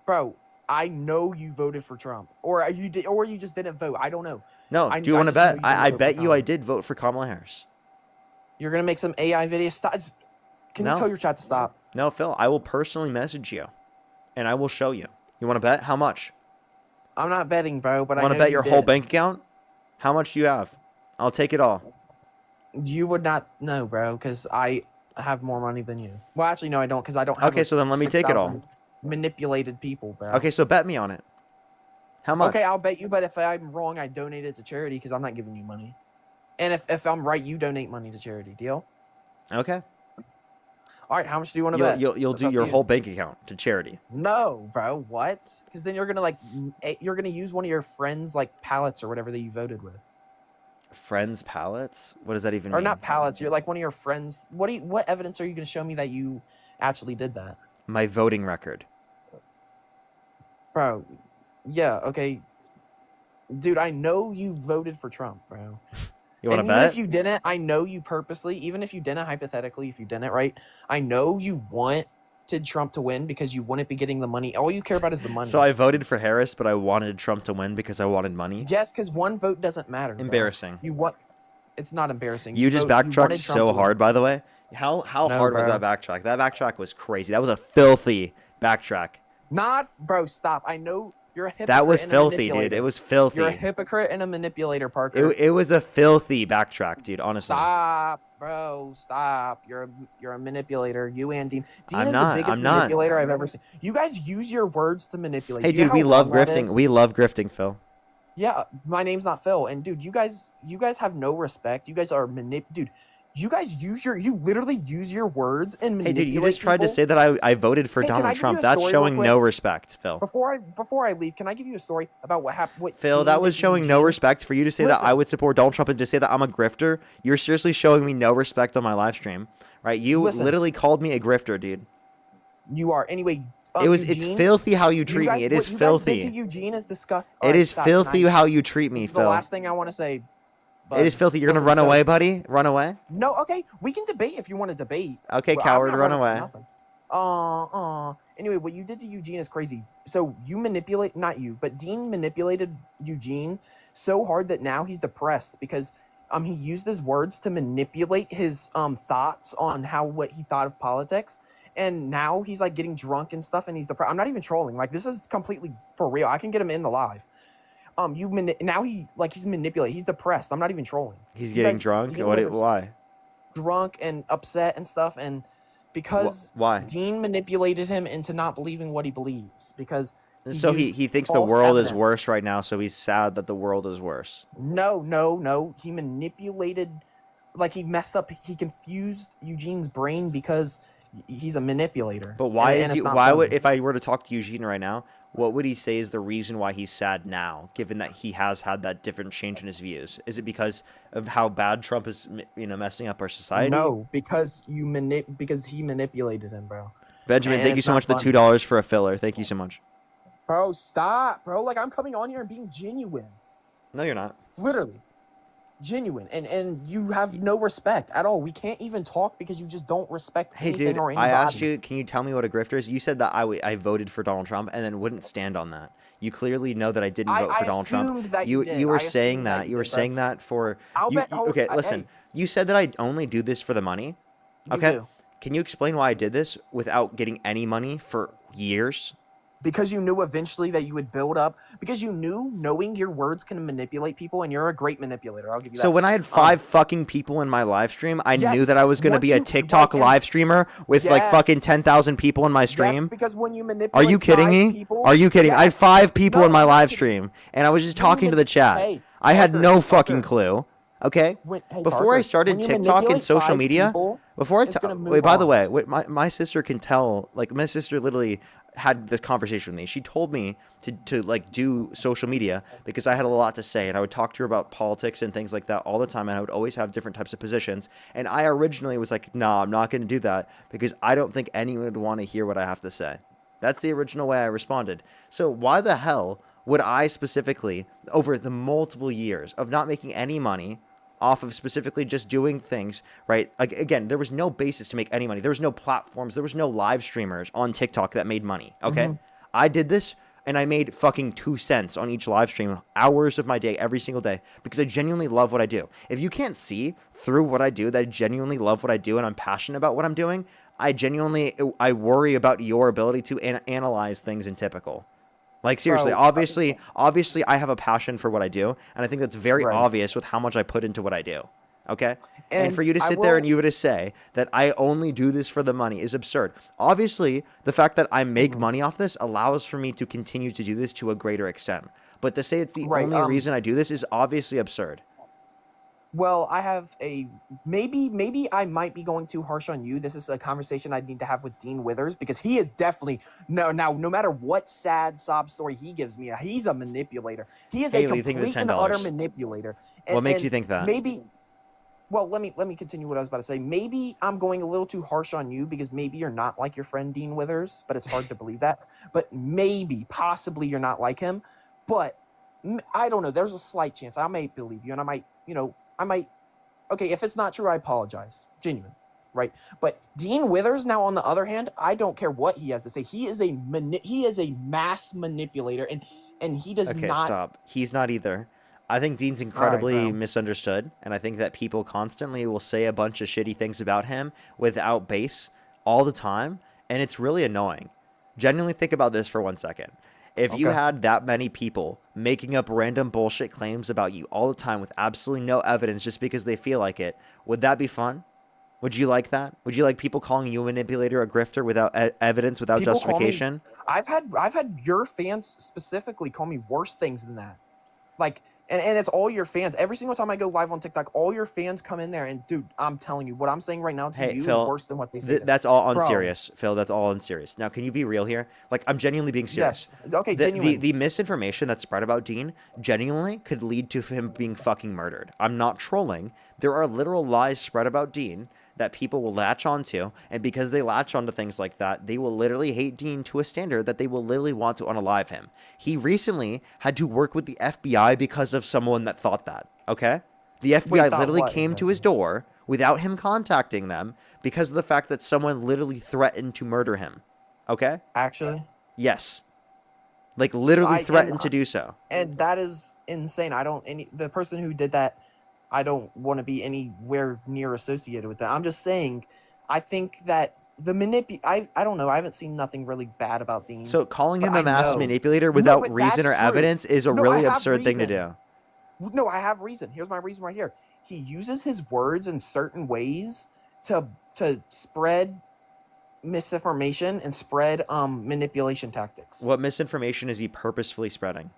Bro, I know you voted for Trump. Or you did, or you just didn't vote. I don't know.
No, do you want to bet? I bet you I did vote for Kamala Harris.
You're going to make some AI video. Stop. Can you
No.
tell your chat to stop?
No, Phil, I will personally message you, and I will show you. You want to bet? How much?
I'm not betting, bro, but I
Want
know
to bet
you
your whole
did.
bank account? How much do you have? I'll take it all.
You would not know, bro, because I have more money than you. Well, actually, no, I don't, because I don't have.
Okay, so then let me take it all.
6,000 manipulated people, bro.
Okay, so bet me on it. How much?
Okay, I'll bet you, but if I'm wrong, I donate it to charity because I'm not giving you money. And if I'm right, you donate money to charity. Deal?
Okay.
All right, how much do you want to bet?
You'll
That's
do
up to
your
you.
whole bank account to charity.
No, bro. What? Because then you're gonna you're gonna use one of your friends' pallets or whatever that you voted with.
Friends pallets? What does that even
Or
mean?
not pallets. You're like one of your friends. What evidence are you gonna show me that you actually did that,
My voting record.
bro? Yeah. Okay. Dude, I know you voted for Trump, bro.
You want to
And
bet?
even if you didn't, I know you purposely, even if you didn't, hypothetically, if you didn't, right? I know you wanted Trump to win because you wouldn't be getting the money. All you care about is the money.
So I voted for Harris, but I wanted Trump to win because I wanted money.
Yes, because one vote doesn't matter. bro.
Embarrassing.
You what? It's not embarrassing.
You just
backtracked
backtracked so hard, by the way. How
No,
hard was
bro.
that backtrack? That backtrack was crazy. That was a filthy backtrack.
Not, bro. Stop. I know you're a hypocrite.
That was
and a
filthy, dude.
manipulator.
It was filthy.
You're a hypocrite and a manipulator, Parker.
It was a filthy backtrack, dude. Honestly.
Stop, bro. Stop. You're a manipulator. You and Dean. Dean
I'm
is
not,
the biggest
I'm not.
manipulator I've ever seen. You guys use your words to manipulate.
Hey,
Do you know
dude, we
how
love
wrong that
grifting.
is?
We love grifting, Phil.
Yeah, my name's not Phil. And dude, you guys have no respect. You guys are dude. You guys you literally use your words and
Hey,
manipulate
dude, you just tried to
people.
say that I voted for
Hey, can I
Donald
give you
Trump.
a
That's
story real
showing
quick?
no respect, Phil.
Before I leave, can I give you a story about what happened?
Phil, that was showing no respect for you to say that I would support Donald Trump and to say that I'm a grifter. You're seriously showing me no respect on my live stream, right? You
Listen.
literally called me a grifter, dude.
You are anyway.
It's
Eugene,
filthy how you treat
guys,
me. It is
what you guys did
filthy.
to Eugene is disgusting.
It is filthy how you treat me,
This is the
Phil.
last thing I want to say.
It is filthy. You're gonna run away, buddy. Run away.
No, okay, we can debate if you want to debate.
Okay,
Well, I'm
coward,
not
run
running for
away.
nothing. Anyway, what you did to Eugene is crazy. So you manipulate, not you, but Dean manipulated Eugene so hard that now he's depressed because he used his words to manipulate his thoughts on what he thought of politics. And now he's getting drunk and stuff, and he's depressed. I'm not even trolling. This is completely for real. I can get him in the live. Now he's manipulated. He's depressed. I'm not even trolling.
He's
You
getting
guys
drunk.
deal with it.
Why?
Drunk and upset and stuff, and because
Why?
Dean manipulated him into not believing what he believes because
So
used
he thinks the
false
world is
evidence.
worse right now, so he's sad that the world is worse.
No. He manipulated, he messed up. He confused Eugene's brain because he's a manipulator.
But why
And
is
it's
he?
not
Why
funny.
would if I were to talk to Eugene right now? What would he say is the reason why he's sad now, given that he has had that different change in his views? Is it because of how bad Trump is, messing up our society?
No, because because he manipulated him, bro.
Benjamin,
And
thank you
it's
so
not
much for the
funny.
$2 for a filler. Thank you so much.
Bro, stop, bro. I'm coming on here and being genuine.
No, you're not.
Literally. Genuine. And you have no respect at all. We can't even talk because you just don't respect
Hey,
anything
dude,
or anybody.
I asked you, can you tell me what a grifter is? You said that I voted for Donald Trump and then wouldn't stand on that. You clearly know that I didn't vote for Donald Trump.
assumed that you did.
You were
I
saying
assumed
that.
that
You
you
were
did, bro.
saying that for.
I'll bet-
Okay,
hey.
listen. You said that I only do this for the money.
You
Okay.
do.
Can you explain why I did this without getting any money for years?
Because you knew eventually that you would build up. Because you knew knowing your words can manipulate people, and you're a great manipulator. I'll give you that.
So when I had 5 fucking people in my live stream, I
Yes,
knew that I was going to
once
be a
you-
TikTok
right, and-
live streamer with fucking
Yes.
10,000 people in my
Yes,
stream.
because when you manipulate
Are you kidding
5
me?
people-
Are you kidding? I had
Yes.
5 people
No,
in my
I'm not
live
kidding.
stream, and I was just talking to the chat.
Hey,
I had
Parker,
no fucking
Parker.
clue. Okay.
Hey,
Before
Parker,
I started
when you
TikTok and
manipulate
social
5
media,
people,
before I
it's gonna move
wait, by the
on.
way, my sister can tell. My sister literally had this conversation with me. She told me to do social media because I had a lot to say, and I would talk to her about politics and things like that all the time, and I would always have different types of positions. And I originally was like, no, I'm not going to do that because I don't think anyone would want to hear what I have to say. That's the original way I responded. So why the hell would I specifically, over the multiple years of not making any money off of specifically just doing things, right? Again, there was no basis to make any money. There was no platforms. There was no live streamers on TikTok that made money, okay? I did this and I made fucking 2 cents on each live stream, hours of my day, every single day, because I genuinely love what I do. If you can't see through what I do that I genuinely love what I do and I'm passionate about what I'm doing, I worry about your ability to analyze things in typical. Like, seriously,
Bro,
obviously, I have a passion for what I do, and I think that's very
Right.
obvious with how much I put into what I do. Okay? And
And
for you to
I
sit there
will-
and you to say that I only do this for the money is absurd. Obviously, the fact that I make money off this allows for me to continue to do this to a greater extent. But to say it's the
Right,
only reason I do this is obviously absurd.
Well, I have a maybe I might be going too harsh on you. This is a conversation I need to have with Dean Withers because he is definitely no matter what sad sob story he gives me, he's a manipulator. He is
Haley,
a
think of the
complete and utter
$10.
manipulator.
What makes you think that?
Maybe well, let me continue what I was about to say. Maybe I'm going a little too harsh on you because maybe you're not like your friend Dean Withers, but it's hard to believe that. But maybe, possibly, you're not like him. But I don't know. There's a slight chance I may believe you, and I might, okay, if it's not true, I apologize. Genuine, right? But Dean Withers, now on the other hand, I don't care what he has to say. He is a mass manipulator, and he does
Okay,
not.
stop. He's not either. I think Dean's incredibly misunderstood, and I think that people constantly will say a bunch of shitty things about him without base all the time, and it's really annoying. Genuinely think about this for 1 second. If you had that many people making up random bullshit claims about you all the time with absolutely no evidence just because they feel like it, would that be fun? Would you like that? Would you like people calling you a manipulator, a grifter without evidence, without
People call me-
justification?
I've had your fans specifically call me worse things than that. Like, and it's all your fans. Every single time I go live on TikTok, all your fans come in there and, dude, I'm telling you, what I'm saying right now to
Hey,
you
Phil,
is worse than what they say.
that's all
Bro.
unserious. Phil, that's all unserious. Now, can you be real here? Like, I'm genuinely being serious.
Yes. Okay,
The
genuine.
misinformation that's spread about Dean genuinely could lead to him being fucking murdered. I'm not trolling. There are literal lies spread about Dean that people will latch onto, and because they latch onto things like that, they will literally hate Dean to a standard that they will literally want to unalive him. He recently had to work with the FBI because of someone that thought that, okay? The FBI
thought
literally
what
came to his door without him contacting them because of the fact that someone literally threatened to murder him, okay?
Actually?
Yes. Like, literally threatened to do so.
And that is insane. The person who did that, I don't want to be anywhere near associated with that. I'm just saying, I think that I don't know. I haven't seen nothing really bad about Dean.
So calling him
but
a
I
mass
know-
manipulator
No,
without
but
reason or
that's true.
evidence is a
No, I
really
have
absurd thing to
reason.
do.
No, I have reason. Here's my reason right here. He uses his words in certain ways to spread misinformation and spread manipulation tactics.
What misinformation is he purposefully spreading?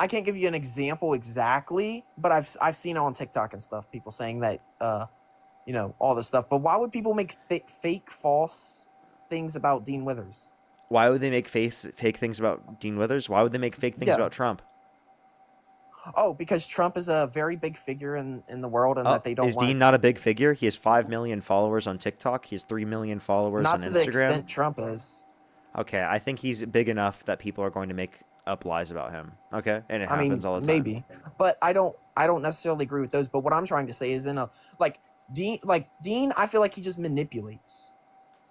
I can't give you an example exactly, but I've seen it on TikTok and stuff. People saying that all this stuff. But why would people make fake, false things about Dean Withers?
Why would they make fake things about Dean Withers? Why would they make fake things
Yeah.
about Trump?
Oh, because Trump is a very big figure in the world, and that they don't
Is
want.
Dean not a big figure? He has 5 million followers on TikTok. He has 3 million followers
Not
on
to
Instagram.
the extent Trump is.
Okay, I think he's big enough that people are going to make up lies about him. Okay, and it happens all the time.
Maybe, but I don't necessarily agree with those. But what I'm trying to say is Dean, I feel like he just manipulates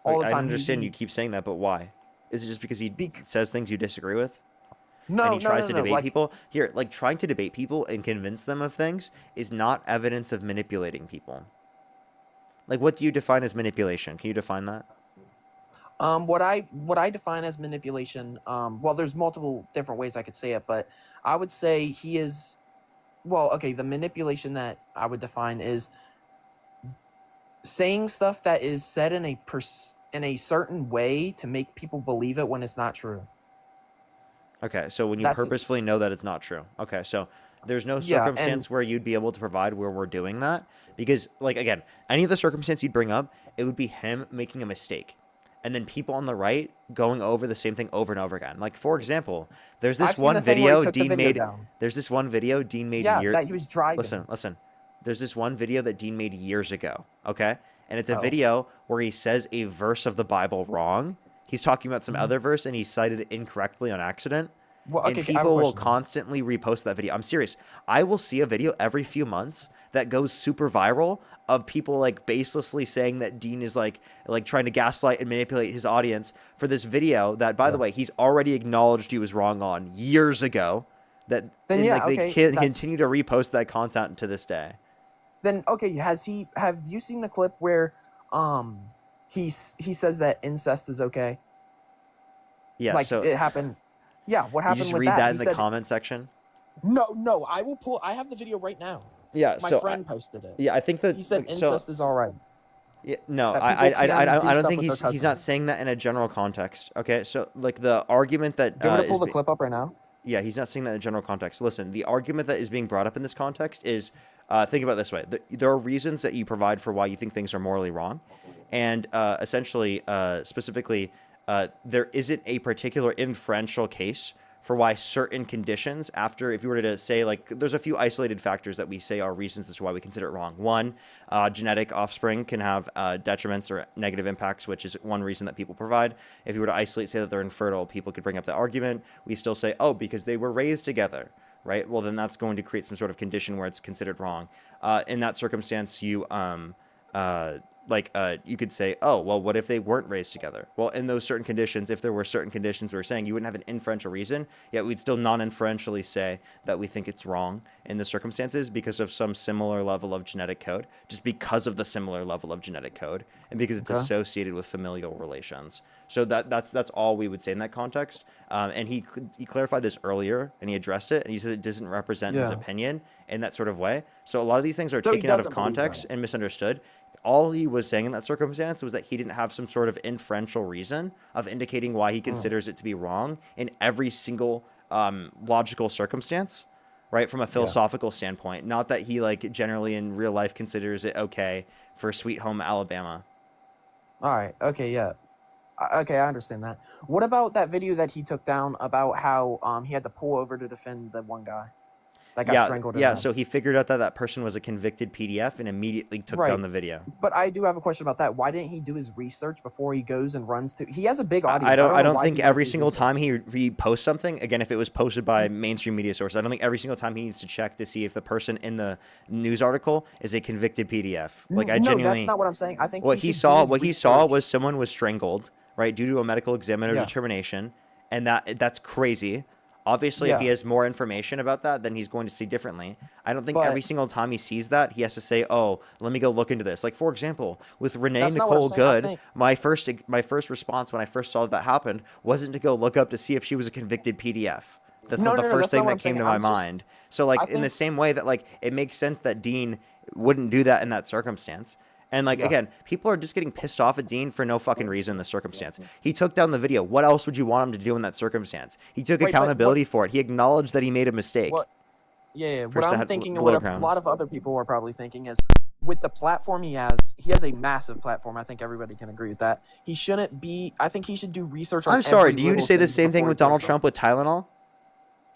all the
I
time.
understand you keep saying that, but why? Is it just because he says things you disagree with? And he tries to debate people? Here, like, trying to debate people and convince them of things is not evidence of manipulating people. Like, what do you define as manipulation? Can you define that?
What I define as manipulation, well, there's multiple different ways I could say it, but I would say he is, the manipulation that I would define is saying stuff that is said in a certain way to make people believe it when it's not true.
Okay, so when you
That's-
purposefully know that it's not true. Okay, so there's no
Yeah,
circumstance where you'd be able to provide where we're doing that. Because, like, again, any of the circumstance you'd bring up, it would be him making a mistake. And then people on the right going over the same thing over and over again. Like, for example, there's this
I've seen
one
the thing where he
video
took the
Dean
video
made.
down.
There's this one video Dean made
Yeah,
years.
that he was driving.
Listen. There's this one video that Dean made years ago. Okay, and it's a
Oh.
video where he says a verse of the Bible wrong. He's talking about some other verse, and he cited it incorrectly on accident.
Well,
And
okay, I have a
people will
question.
constantly repost that video. I'm serious. I will see a video every few months that goes super viral of people like baselessly saying that Dean is like trying to gaslight and manipulate his audience for this video that, by the way, he's already acknowledged he was wrong on years ago. That
Then
and,
yeah,
like they
okay,
can't
that's
continue to repost that content to this day.
then okay. Have you seen the clip where he says that incest is okay?
Yeah,
Like
so
it happened. Yeah, what
you
happened
just
with
read
that?
that
He
in the
said
comment section.
no. I will pull. I have the video right now.
Yeah,
My
so
friend posted it.
yeah, I think that
He said
so.
incest is all right.
Yeah, no,
That people can
I
do
don't
stuff
think
with their
he's
cousin.
not saying that in a general context. Okay, so like the argument that
Do you want me to
is
pull the clip up right now?
yeah, he's not saying that in a general context. Listen, the argument that is being brought up in this context is think about it this way: there are reasons that you provide for why you think things are morally wrong, and essentially, specifically, there isn't a particular inferential case for why certain conditions, after, if you were to say, like, there's a few isolated factors that we say are reasons as to why we consider it wrong. One, genetic offspring can have detriments or negative impacts, which is one reason that people provide. If you were to isolate, say that they're infertile, people could bring up the argument. We still say, oh, because they were raised together, right? Well, then that's going to create some sort of condition where it's considered wrong. In that circumstance, you you could say, oh, well, what if they weren't raised together? Well, in those certain conditions, if there were certain conditions we're saying, you wouldn't have an inferential reason, yet we'd still non-inferentially say that we think it's wrong in the circumstances because of some similar level of genetic code, just because of the similar level of genetic code, and because it's
Okay.
associated with familial relations. So that's all we would say in that context. And he clarified this earlier, and he addressed it, and he said it doesn't represent his
Yeah.
opinion in that sort of way. So a lot of these things are
So he
taken out of
doesn't believe
context
that.
and misunderstood. All he was saying in that circumstance was that he didn't have some sort of inferential reason of indicating why he considers it to be wrong in every single logical circumstance, right? From a philosophical standpoint, not that he like generally in real life considers it okay for Sweet Home Alabama.
All right. Okay. Yeah. Okay, I understand that. What about that video that he took down about how he had to pull over to defend the one guy that got strangled in
Yeah.
the
So he figured out that that person was a convicted PDF and immediately took down
Right.
the video.
But I do have a question about that. Why didn't he do his research before he goes and runs to? He has a big audience.
I don't
know why
think
he
every
didn't do
single
research.
time he posts something, again, if it was posted by mainstream media sources, I don't think every single time he needs to check to see if the person in the news article is a convicted PDF. Like I
No,
genuinely
that's not what I'm saying. I think
what
he
he
should do
saw
his
what he saw
research.
was someone was strangled, right, due to a medical examiner
Yeah.
determination, and that's crazy. Obviously, if he
Yeah.
has more information about that, then he's going to see differently. I don't think
But-
every single time he sees that, he has to say, "Oh, let me go look into this." Like for example, with Renee
That's not what I'm
Nicole
saying. I
Good,
think-
my first response when I first saw that happened wasn't to go look up to see if she was a convicted PDF. That's
No,
not the
no, no,
first
that's not
thing
what
that
I'm
came
saying.
to my
I'm just-
mind. So like
I
in the
think-
same way that like it makes sense that Dean wouldn't do that in that circumstance. And like
Yeah.
again, people are just getting pissed off at Dean for no fucking reason in the circumstance. He took down the video. What else would you want him to do in that circumstance? He took
Wait, but
accountability for it. He acknowledged that he made a mistake.
What? Yeah. What
First,
I'm
that
thinking,
the
and what
low
a
ground.
lot of other people are probably thinking is, with the platform he has a massive platform. I think everybody can agree with that. He shouldn't be. I think he should do research on.
I'm sorry.
every
Do you
little
say the
thing
same thing
before
with
he
Donald
posts
Trump with Tylenol?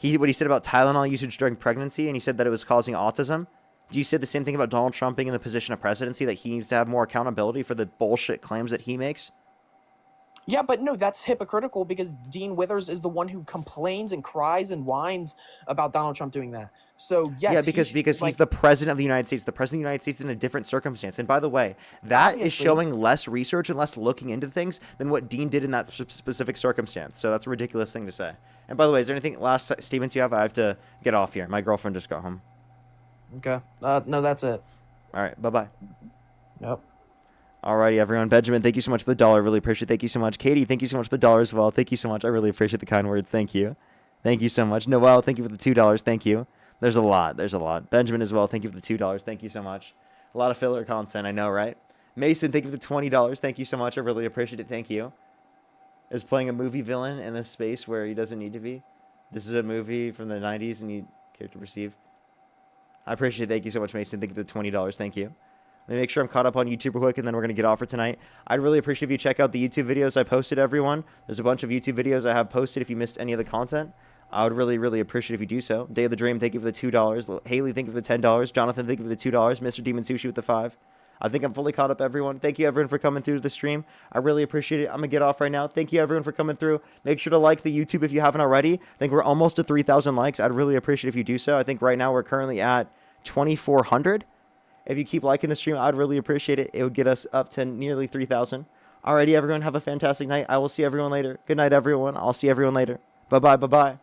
What he said about Tylenol usage during pregnancy, and he said that it was causing autism. Do you say the same thing about Donald Trump being in the position of presidency, that he needs to have more accountability for the bullshit claims that he makes?
Yeah, but no, that's hypocritical because Dean Withers is the one who complains and cries and whines about Donald Trump doing that. So yes,
Yeah, because he's the president of the United States. The president of the United States is in a different circumstance. And by the way, that is
Obviously.
showing less research and less looking into things than what Dean did in that specific circumstance. So that's a ridiculous thing to say. And by the way, is there anything last statements you have? I have to get off here. My girlfriend just got home.
Okay. No, that's it.
All right. Bye-bye.
Yep.
Alrighty, everyone. Benjamin, thank you so much for the dollar. I really appreciate it. Thank you so much. Katie, thank you so much for the dollar as well. Thank you so much. I really appreciate the kind words. Thank you. Thank you so much. Noel, thank you for the $2. Thank you. There's a lot. There's a lot. Benjamin as well. Thank you for the $2. Thank you so much. A lot of filler content, I know, right? Mason, thank you for the $20. Thank you so much. I really appreciate it. Thank you. Is playing a movie villain in this space where he doesn't need to be. This is a movie from the 90s and you character perceive. I appreciate it. Thank you so much, Mason. Thank you for the $20. Thank you. Let me make sure I'm caught up on YouTube real quick, and then we're going to get off for tonight. I'd really appreciate if you check out the YouTube videos I posted, everyone. There's a bunch of YouTube videos I have posted if you missed any of the content. I would really, really appreciate if you do so. Day of the Dream, thank you for the $2. Haley, thank you for the $10. Jonathan, thank you for the $2. Mr. Demon Sushi with the $5. I think I'm fully caught up, everyone. Thank you, everyone, for coming through the stream. I really appreciate it. I'm going to get off right now. Thank you, everyone, for coming through. Make sure to like the YouTube if you haven't already. I think we're almost at 3,000 likes. I'd really appreciate if you do so. I think right now we're currently at 2,400. If you keep liking the stream, I'd really appreciate it. It would get us up to nearly 3,000. Alrighty, everyone, have a fantastic night. I will see everyone later. Good night, everyone. I'll see everyone later. Bye-bye, bye-bye.